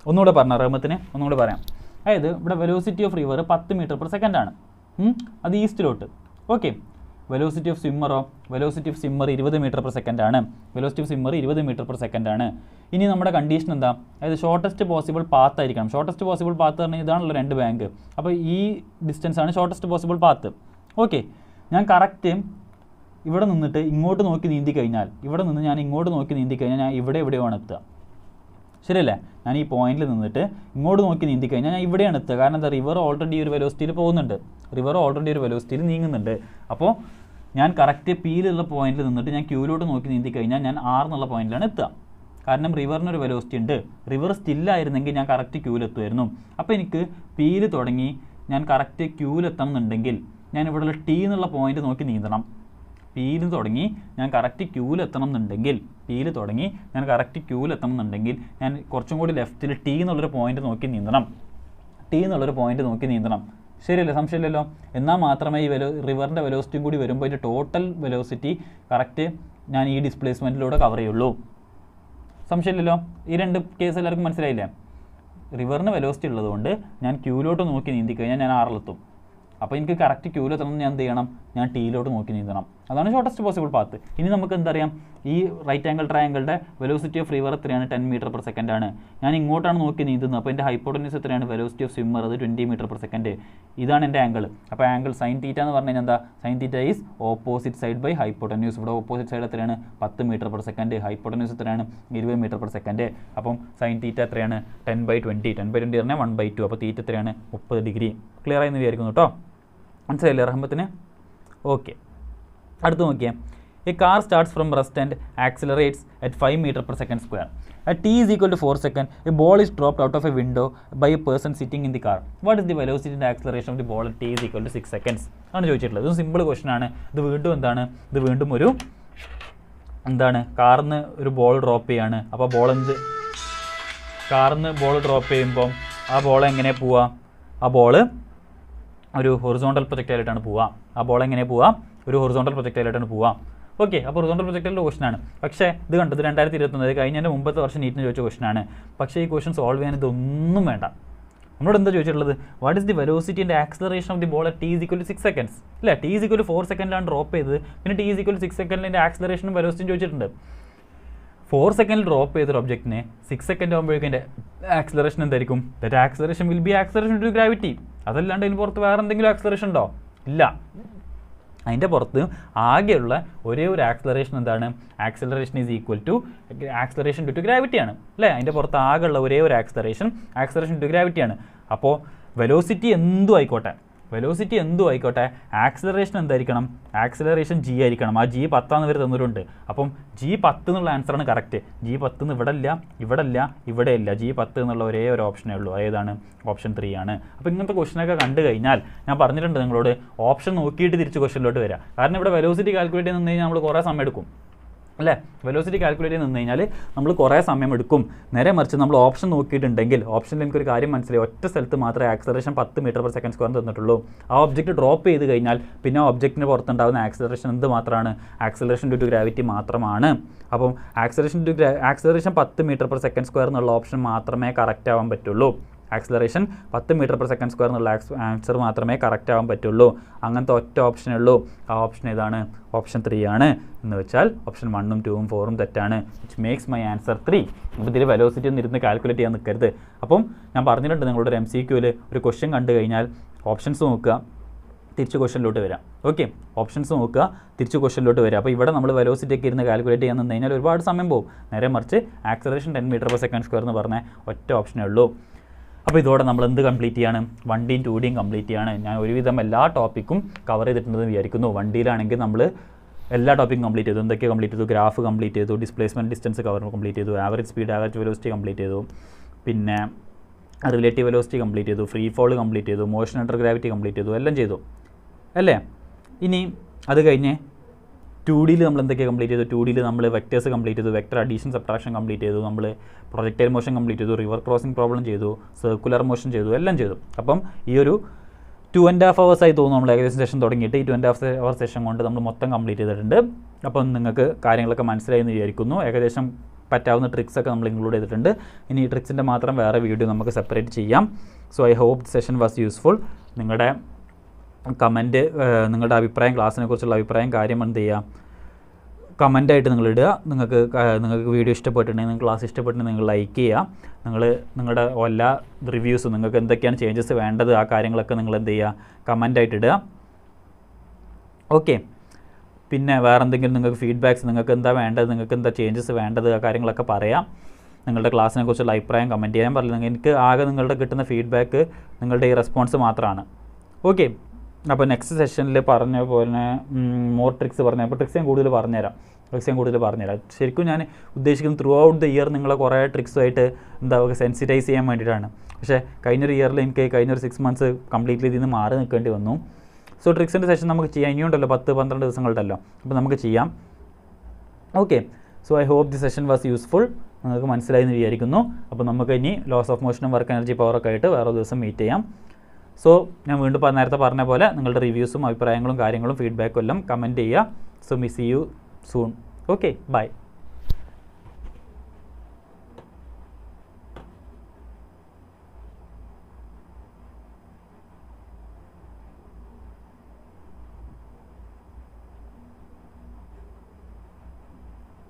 ഒന്നുകൂടെ പറഞ്ഞ റഹ്മത്തിന് ഒന്നുകൂടെ പറയാം. അതായത് ഇവിടെ velocity of river 10 metre per second ആണ്. അത് ഈസ്റ്റിലോട്ട്. Okay, velocity of swimmer 20 metre per second ആണ്. ഇനി നമ്മുടെ കണ്ടീഷൻ എന്താ? അതായത് ഷോർട്ടസ്റ്റ് പോസിബിൾ പാത്ത് ആയിരിക്കണം. ഷോർട്ടസ്റ്റ് പോസിബിൾ പാത്ത് പറഞ്ഞാൽ ഇതാണല്ലോ 2 ബാങ്ക്. അപ്പോൾ ഈ ഡിസ്റ്റൻസ് ആണ് ഷോർട്ടസ്റ്റ് പോസിബിൾ പാത്ത്. ഓക്കെ, ഞാൻ കറക്റ്റ് ഇവിടെ നിന്നിട്ട് ഇങ്ങോട്ട് നോക്കി നീന്തി കഴിഞ്ഞാൽ ഞാൻ ഇവിടെ എവിടെയാണ് എത്തുക? ശരിയല്ലേ? ഞാൻ ഈ പോയിന്റിൽ നിന്നിട്ട് ഇങ്ങോട്ട് നോക്കി നീന്തി കഴിഞ്ഞാൽ ഞാൻ ഇവിടെയാണ് എത്തുക. കാരണം എന്താ, റിവർ ഓൾറെഡി ഒരു വെലോസിറ്റിയിൽ പോകുന്നുണ്ട്, റിവർ ഓൾറെഡി ഒരു വെലോസിറ്റിയിൽ നീങ്ങുന്നുണ്ട്. അപ്പോൾ ഞാൻ കറക്റ്റ് പിയിലുള്ള പോയിന്റിൽ നിന്നിട്ട് ഞാൻ ക്യൂലോട്ട് നോക്കി നീന്തി കഴിഞ്ഞാൽ ഞാൻ ആർ എന്നുള്ള പോയിന്റിലാണ് എത്തുക. കാരണം റിവറിനൊരു വെലോസിറ്റി ഉണ്ട്. റിവർ സ്റ്റില്ലായിരുന്നെങ്കിൽ ഞാൻ കറക്റ്റ് ക്യൂലെത്തുമായിരുന്നു. അപ്പോൾ എനിക്ക് പിയിൽ തുടങ്ങി ഞാൻ കറക്റ്റ് ക്യൂലെത്തണം എന്നുണ്ടെങ്കിൽ ഞാൻ ഇവിടെയുള്ള ടി എന്നുള്ള പോയിന്റ് നോക്കി നീന്തണം. പിയിൽ തുടങ്ങി ഞാൻ കറക്റ്റ് ക്യൂലെത്തണം എന്നുണ്ടെങ്കിൽ ഞാൻ കുറച്ചും കൂടി ലെഫ്റ്റിൽ ടി എന്നുള്ളൊരു പോയിന്റ് നോക്കി നീന്തണം. ശരിയല്ലേ? സംശയമില്ലല്ലോ. എന്നാൽ മാത്രമേ ഈ റിവറിൻ്റെ വെലോസിറ്റിയും കൂടി വരുമ്പോൾ ഇതിൻ്റെ ടോട്ടൽ വെലോസിറ്റി കറക്റ്റ് ഞാൻ ഈ ഡിസ്പ്ലേസ്മെൻറ്റിലൂടെ കവർ ചെയ്യുള്ളൂ. സംശയമില്ലല്ലോ. ഈ രണ്ട് കേസ് എല്ലാവർക്കും മനസ്സിലായില്ലേ? റിവറിന് വെലോസിറ്റി ഉള്ളതുകൊണ്ട് ഞാൻ ക്യൂലോട്ട് നോക്കി നീന്തി കഴിഞ്ഞാൽ ഞാൻ ആറിലെത്തും. അപ്പോൾ എനിക്ക് കറക്റ്റ് ക്യൂലെത്തണം ഞാൻ എന്ത് ചെയ്യണം? ഞാൻ ടീയിലോട്ട് നോക്കി നീന്തണം. അതാണ് ഷോർട്ടസ്റ്റ് പോസിബിൾ പാത്ത്. ഇനി നമുക്ക് എന്തറിയാം? ഈ റൈറ്റ് ആംഗിൾ ട്രയാങ്കിളുടെ വെലോസിറ്റി ഓഫ് റിവർ എത്രയാണ്? 10 മീറ്റർ പെർ സെക്കൻഡ് ആണ്. ഞാൻ ഇങ്ങോട്ടാണ് നോക്കി നീന്തുന്നത്. അപ്പോൾ എൻ്റെ ഹൈപ്പോട്ടന്യൂസ് എത്രയാണ്? വെലോസിറ്റി ഓഫ് സ്വിമ്മർ അത് 20 മീറ്റർ പെർ സെക്കൻഡ്. ഇതാണ് എൻ്റെ ആംഗിൾ. അപ്പോൾ ആംഗിൾ സൈൻ തീറ്റ എന്ന് പറഞ്ഞു കഴിഞ്ഞാൽ എന്താ? Sine theta is opposite side by hypotenuse. ഇവിടെ ഓപ്പോസിറ്റ് സൈഡ് എത്രയാണ്? 10 മീറ്റർ പെർ സെക്കൻഡ്. ഹൈപ്പോട്ടന്യൂസ് എത്രയാണ്? 20 മീറ്റർ പെർ സെക്കൻഡ്. അപ്പം സൈൻ തീറ്റ എത്രയാണ്? 10/20. 10/20 പറഞ്ഞാൽ 1/2. അപ്പോൾ തീറ്റ എത്രയാണ്? 30 ഡിഗ്രി. ക്ലിയർ ആയി എന്ന് വിചാരിക്കുന്നു കേട്ടോ. മനസ്സിലായില്ലേ റഹ്മത്തിന്? ഓക്കെ, അടുത്ത് നോക്കിയേ. A car starts from rest and accelerates at 5 metre per second square. At t is equal to 4 seconds, a ball is dropped out of a window by a person sitting in the car. What is the velocity and acceleration of the ball at t is equal to 6 seconds? ആണ് ചോദിച്ചിട്ടുള്ളത്. ഇത് സിമ്പിൾ ക്വസ്റ്റൻ ആണ്. ഇത് വീണ്ടും ഒരു കാറിന്ന് ഒരു ബോൾ ഡ്രോപ്പ് ചെയ്യാണ്. അപ്പോൾ കാറിന്ന് ബോൾ ഡ്രോപ്പ് ചെയ്യുമ്പോൾ ആ ബോൾ എങ്ങനെ പോവുക? ആ ബോൾ ഒരു ഹൊറിസോണ്ടൽ പ്രൊജക്ടൈലായിട്ടാണ് പോവുക. ഓക്കെ, അപ്പോൾ ഹൊറിസോണ്ടൽ പ്രൊജക്ടൈലിൻ്റെ ക്വസ്റ്റനാണ്. പക്ഷേ ഇത് കണ്ടത് 2021 കഴിഞ്ഞതിൻ്റെ മുമ്പത്തെ വർഷം നീറ്റിന് ചോദിച്ച ക്വസ്റ്റനാണ്. പക്ഷേ ഈ ക്വസ്റ്റൻ സോൾവ് ചെയ്യാൻ ഇതൊന്നും വേണ്ട. നമ്മളോട് എന്താ ചോദിച്ചിട്ടുള്ളത്? What is the velocity and acceleration of the ball at t is equal to 6 seconds? അല്ലേ? t is equal to 4 സെക്കൻഡിലാണ് drop ചെയ്തത്. പിന്നെ t is equal to 6 സെക്കൻഡിൻ്റെ ആക്സിലറേഷനും വെലോസിറ്റിയും ചോദിച്ചിട്ടുണ്ട്. 4 സെക്കൻഡിൽ ഡ്രോപ്പ് ചെയ്തൊരു ഒബ്ജക്റ്റിനെ 6 സെക്കൻഡ് ആകുമ്പോഴേക്കും എൻ്റെ ആക്സിലറേഷൻ എന്തായിരിക്കും? That acceleration will be acceleration due to gravity. അതല്ലാണ്ട് ഇതിന് പുറത്ത് വേറെ എന്തെങ്കിലും ആക്സിലറേഷൻ ഉണ്ടോ? ഇല്ല. അതിൻ്റെ പുറത്ത് ആകെയുള്ള ഒരേ ഒരു ആക്സിലറേഷൻ എന്താണ്? Acceleration is equal to acceleration due to ഗ്രാവിറ്റിയാണ്. അല്ലേ? അതിൻ്റെ പുറത്ത് ആകെയുള്ള ഒരേ ഒരു ആക്സിലറേഷൻ ഡ്യൂ ടു ഗ്രാവിറ്റിയാണ്. അപ്പോൾ വെലോസിറ്റി എന്തും ആയിക്കോട്ടെ, ആക്സിലറേഷൻ എന്തായിരിക്കണം? ആക്സിലറേഷൻ ജി ആയിരിക്കണം. ആ ജി 10 വരെ തന്നിട്ടുണ്ട്. അപ്പം G10 എന്നുള്ള ആൻസറാണ് കറക്റ്റ്. G10 ഇവിടെ ഇല്ല. G10 എന്നുള്ള ഒരേ ഒരു ഓപ്ഷനേ ഉള്ളൂ. ഏതാണ്? ഓപ്ഷൻ 3 ആണ്. അപ്പോൾ ഇങ്ങനത്തെ ക്വസ്റ്റനൊക്കെ കണ്ടു കഴിഞ്ഞാൽ ഞാൻ പറഞ്ഞിട്ടുണ്ട് നിങ്ങളോട്, ഓപ്ഷൻ നോക്കിയിട്ട് തിരിച്ച് ക്വസ്റ്റനിലോട്ട് വരിക. കാരണം ഇവിടെ വെലോസിറ്റി കാൽക്കുലേറ്റ് ചെയ്ത് നിന്ന് കഴിഞ്ഞാൽ നമ്മൾ കുറേ സമയം എടുക്കും. അല്ലേ? വെലോസിറ്റി കാൽക്കുലേറ്റ് ചെയ്ത് നിന്ന് കഴിഞ്ഞാൽ നമ്മൾ കുറേ സമയം എടുക്കും. നേരെ മറിച്ച് നമ്മൾ ഓപ്ഷൻ നോക്കിയിട്ടുണ്ടെങ്കിൽ ഓപ്ഷനിൽ എനിക്കൊരു കാര്യം മനസ്സിലായി, ഒറ്റ സ്ഥലത്ത് മാത്രമേ acceleration 10 metre per second square തന്നിട്ടുള്ളൂ. ആ ഒബ്ജക്റ്റ് ഡ്രോപ്പ് ചെയ്ത് കഴിഞ്ഞാൽ പിന്നെ ആ ഒബ്ജക്റ്റിന് പുറത്തുണ്ടാകുന്ന ആക്സിലറേഷൻ എന്ത് മാത്രമാണ്? ആക്സിലറേഷൻ ഡ്യൂ ടു ഗ്രാവിറ്റി മാത്രമാണ്. അപ്പം acceleration 10 metre per second square എന്നുള്ള ഓപ്ഷൻ മാത്രമേ കറക്റ്റ് ആവാൻ പറ്റുള്ളൂ. Acceleration 10 metre per second square എന്നുള്ള ആൻസർ മാത്രമേ കറക്റ്റ് ആവാൻ പറ്റുള്ളൂ. അങ്ങനത്തെ ഒറ്റ ഓപ്ഷനേ ഉള്ളൂ. ആ ഓപ്ഷൻ ഏതാണ്? ഓപ്ഷൻ 3 ആണ്. എന്ന് വെച്ചാൽ ഓപ്ഷൻ 1ഉം 2ഉം 4ഉം തെറ്റാണ്. Which makes my answer 3. അപ്പോൾ ഇതിൽ വെലോസിറ്റി ഒന്നും ഇരുന്ന് കാൽക്കുലേറ്റ് ചെയ്യാൻ നിൽക്കരുത്. അപ്പം ഞാൻ പറഞ്ഞിട്ടുണ്ട് നിങ്ങളുടെ ഒരു MCQയിൽ ഒരു ക്വസ്റ്റ്യൻ കണ്ടു കഴിഞ്ഞാൽ ഓപ്ഷൻസ് നോക്കുക, തിരിച്ച് ക്വസ്റ്റനിലോട്ട് വരാം. ഓക്കെ, ഓപ്ഷൻസ് നോക്കുക, തിരിച്ച് ക്വസ്റ്റനിലോട്ട് വരിക. അപ്പോൾ ഇവിടെ നമ്മൾ വെലോസിറ്റി ഒക്കെ ഇരുന്ന് കാൽക്കുലേറ്റ് ചെയ്യാൻ നിന്ന് കഴിഞ്ഞാൽ ഒരുപാട് സമയം പോകും. നേരെ മറിച്ച് acceleration 10 metre per second square എന്ന് പറഞ്ഞ ഒറ്റ ഓപ്ഷനേ ഉള്ളൂ. അപ്പോൾ ഇതോടെ നമ്മൾ എന്ത് കംപ്ലീറ്റ് ചെയ്യാണ്? 1Dയും 2Dയും കംപ്ലീറ്റ് ചെയ്യാണ്. ഞാൻ ഒരുവിധം എല്ലാ ടോപ്പിക്കും കവർ ചെയ്തിട്ടുണ്ടെന്ന് വിചാരിക്കുന്നു. 1Dയിലാണെങ്കിൽ നമ്മൾ എല്ലാ ടോപ്പിക്കും കംപ്ലീറ്റ് ചെയ്തു. എന്തൊക്കെ കംപ്ലീറ്റ് ചെയ്തു? ഗ്രാഫ് കംപ്ലീറ്റ് ചെയ്തു, ഡിസ്പ്ലേസ്മെൻറ്റ് ഡിസ്റ്റൻസ് കംപ്ലീറ്റ് ചെയ്തു, average speed, average velocity complete ചെയ്തു, പിന്നെ റിലേറ്റീവ് വെലോസിറ്റി കംപ്ലീറ്റ് ചെയ്തു, ഫ്രീ ഫോൾ കംപ്ലീറ്റ് ചെയ്തു, മോഷൻ അണ്ടർ ഗ്രാവിറ്റി കംപ്ലീറ്റ് ചെയ്തു, എല്ലാം ചെയ്തു അല്ലേ? ഇനി അത് കഴിഞ്ഞ് 2Dയിൽ നമ്മൾ എന്തൊക്കെ കംപ്ലീറ്റ് ചെയ്തു? 2Dയിൽ നമ്മൾ വെക്ടേഴ്സ് കംപ്ലീറ്റ് ചെയ്തു, വെക്ടർ അഡീഷൻ സബ്ട്രാക്ഷൻ കംപ്ലീറ്റ് ചെയ്തു, നമ്മൾ പ്രൊജക്ടൈൽ മോഷൻ കംപ്ലീറ്റ് ചെയ്തു, റിവർ ക്രോസിംഗ് പ്രോബ്ലം ചെയ്തു, സർക്കുലർ മോഷൻ ചെയ്തു, എല്ലാം ചെയ്തു. അപ്പം ഈ ഒരു 2.5 hours ആയി തോന്നുന്നു നമ്മൾ ഏകദേശം സെഷൻ തുടങ്ങിയിട്ട്. ഈ 2.5 hour സെഷൻ കൊണ്ട് നമ്മൾ മൊത്തം കംപ്ലീറ്റ് ചെയ്തിട്ടുണ്ട്. അപ്പം നിങ്ങൾക്ക് കാര്യങ്ങളൊക്കെ മനസ്സിലായി എന്ന് വിചാരിക്കുന്നു. ഏകദേശം പറ്റാവുന്ന ട്രിക്സൊക്കെ നമ്മൾ ഇൻക്ലൂഡ് ചെയ്തിട്ടുണ്ട്. ഇനി ഈ ട്രിക്സിൻ്റെ മാത്രം വേറെ വീഡിയോ നമുക്ക് സെപ്പറേറ്റ് ചെയ്യാം. So I hope session was useful. നിങ്ങളുടെ കമൻറ്റ്, നിങ്ങളുടെ അഭിപ്രായം, ക്ലാസ്സിനെ കുറിച്ചുള്ള അഭിപ്രായം, കാര്യം എന്ത് ചെയ്യുക? കമൻ്റായിട്ട് നിങ്ങൾ ഇടുക. നിങ്ങൾക്ക് വീഡിയോ ഇഷ്ടപ്പെട്ടിട്ടുണ്ടെങ്കിൽ, നിങ്ങൾക്ക് ക്ലാസ് ഇഷ്ടപ്പെട്ടിട്ടുണ്ടെങ്കിൽ നിങ്ങൾ ലൈക്ക് ചെയ്യുക. നിങ്ങളുടെ എല്ലാ റിവ്യൂസും, നിങ്ങൾക്ക് എന്തൊക്കെയാണ് ചേഞ്ചസ് വേണ്ടത്, ആ കാര്യങ്ങളൊക്കെ നിങ്ങൾ എന്ത് ചെയ്യുക? കമൻ്റായിട്ട് ഇടുക. ഓക്കെ, പിന്നെ വേറെ എന്തെങ്കിലും നിങ്ങൾക്ക് ഫീഡ്ബാക്ക്സ്, നിങ്ങൾക്ക് എന്താ വേണ്ടത്, നിങ്ങൾക്ക് എന്താ ചേഞ്ചസ് വേണ്ടത്, ആ കാര്യങ്ങളൊക്കെ പറയാം. നിങ്ങളുടെ ക്ലാസ്സിനെ കുറിച്ചുള്ള അഭിപ്രായം കമൻറ്റ് ചെയ്യാൻ പറഞ്ഞില്ല. എനിക്ക് ആകെ നിങ്ങളുടെ കിട്ടുന്ന ഫീഡ്ബാക്ക് നിങ്ങളുടെ ഈ റെസ്പോൺസ് മാത്രമാണ്. ഓക്കെ, അപ്പോൾ നെക്സ്റ്റ് സെഷനിൽ പറഞ്ഞ പോലെ മോർ ട്രിക്സ് പറഞ്ഞു. അപ്പോൾ ട്രിക്സ് ഞാൻ കൂടുതൽ പറഞ്ഞുതരാം. ശരിക്കും ഞാൻ ഉദ്ദേശിക്കുന്നത് ത്രൂ ഔട്ട് ദ ഇയർ നിങ്ങളെ കുറേ ട്രിക്സുമായിട്ട് എന്താ പറയുക സെൻസിറ്റൈസ് ചെയ്യാൻ വേണ്ടിയിട്ടാണ്. പക്ഷേ കഴിഞ്ഞൊരു ഇയറിൽ എനിക്ക് കഴിഞ്ഞൊരു 6 months കംപ്ലീറ്റ്ലി ഇതിൽ നിന്ന് മാറി നിൽക്കേണ്ടി വന്നു. സോ ട്രിക്സിൻ്റെ സെഷൻ നമുക്ക് ചെയ്യാം. ഇനിയുണ്ടല്ലോ 10-12 ദിവസങ്ങളുണ്ടല്ലോ, അപ്പോൾ നമുക്ക് ചെയ്യാം. Okay, so I hope the session was useful. നിങ്ങൾക്ക് മനസ്സിലായി എന്ന് വിചാരിക്കുന്നു. അപ്പോൾ നമുക്ക് ഇനി ലോസ് ഓഫ് മോഷനും വർക്ക് എനർജി പവറൊക്കെ ആയിട്ട് വേറെ ദിവസം മീറ്റ് ചെയ്യാം. സോ ഞാൻ വീണ്ടും നേരത്തെ പറഞ്ഞ പോലെ നിങ്ങളുടെ റിവ്യൂസും അഭിപ്രായങ്ങളും കാര്യങ്ങളും ഫീഡ്ബാക്കും എല്ലാം കമൻറ്റ് ചെയ്യുക. So see you soon. Okay, by.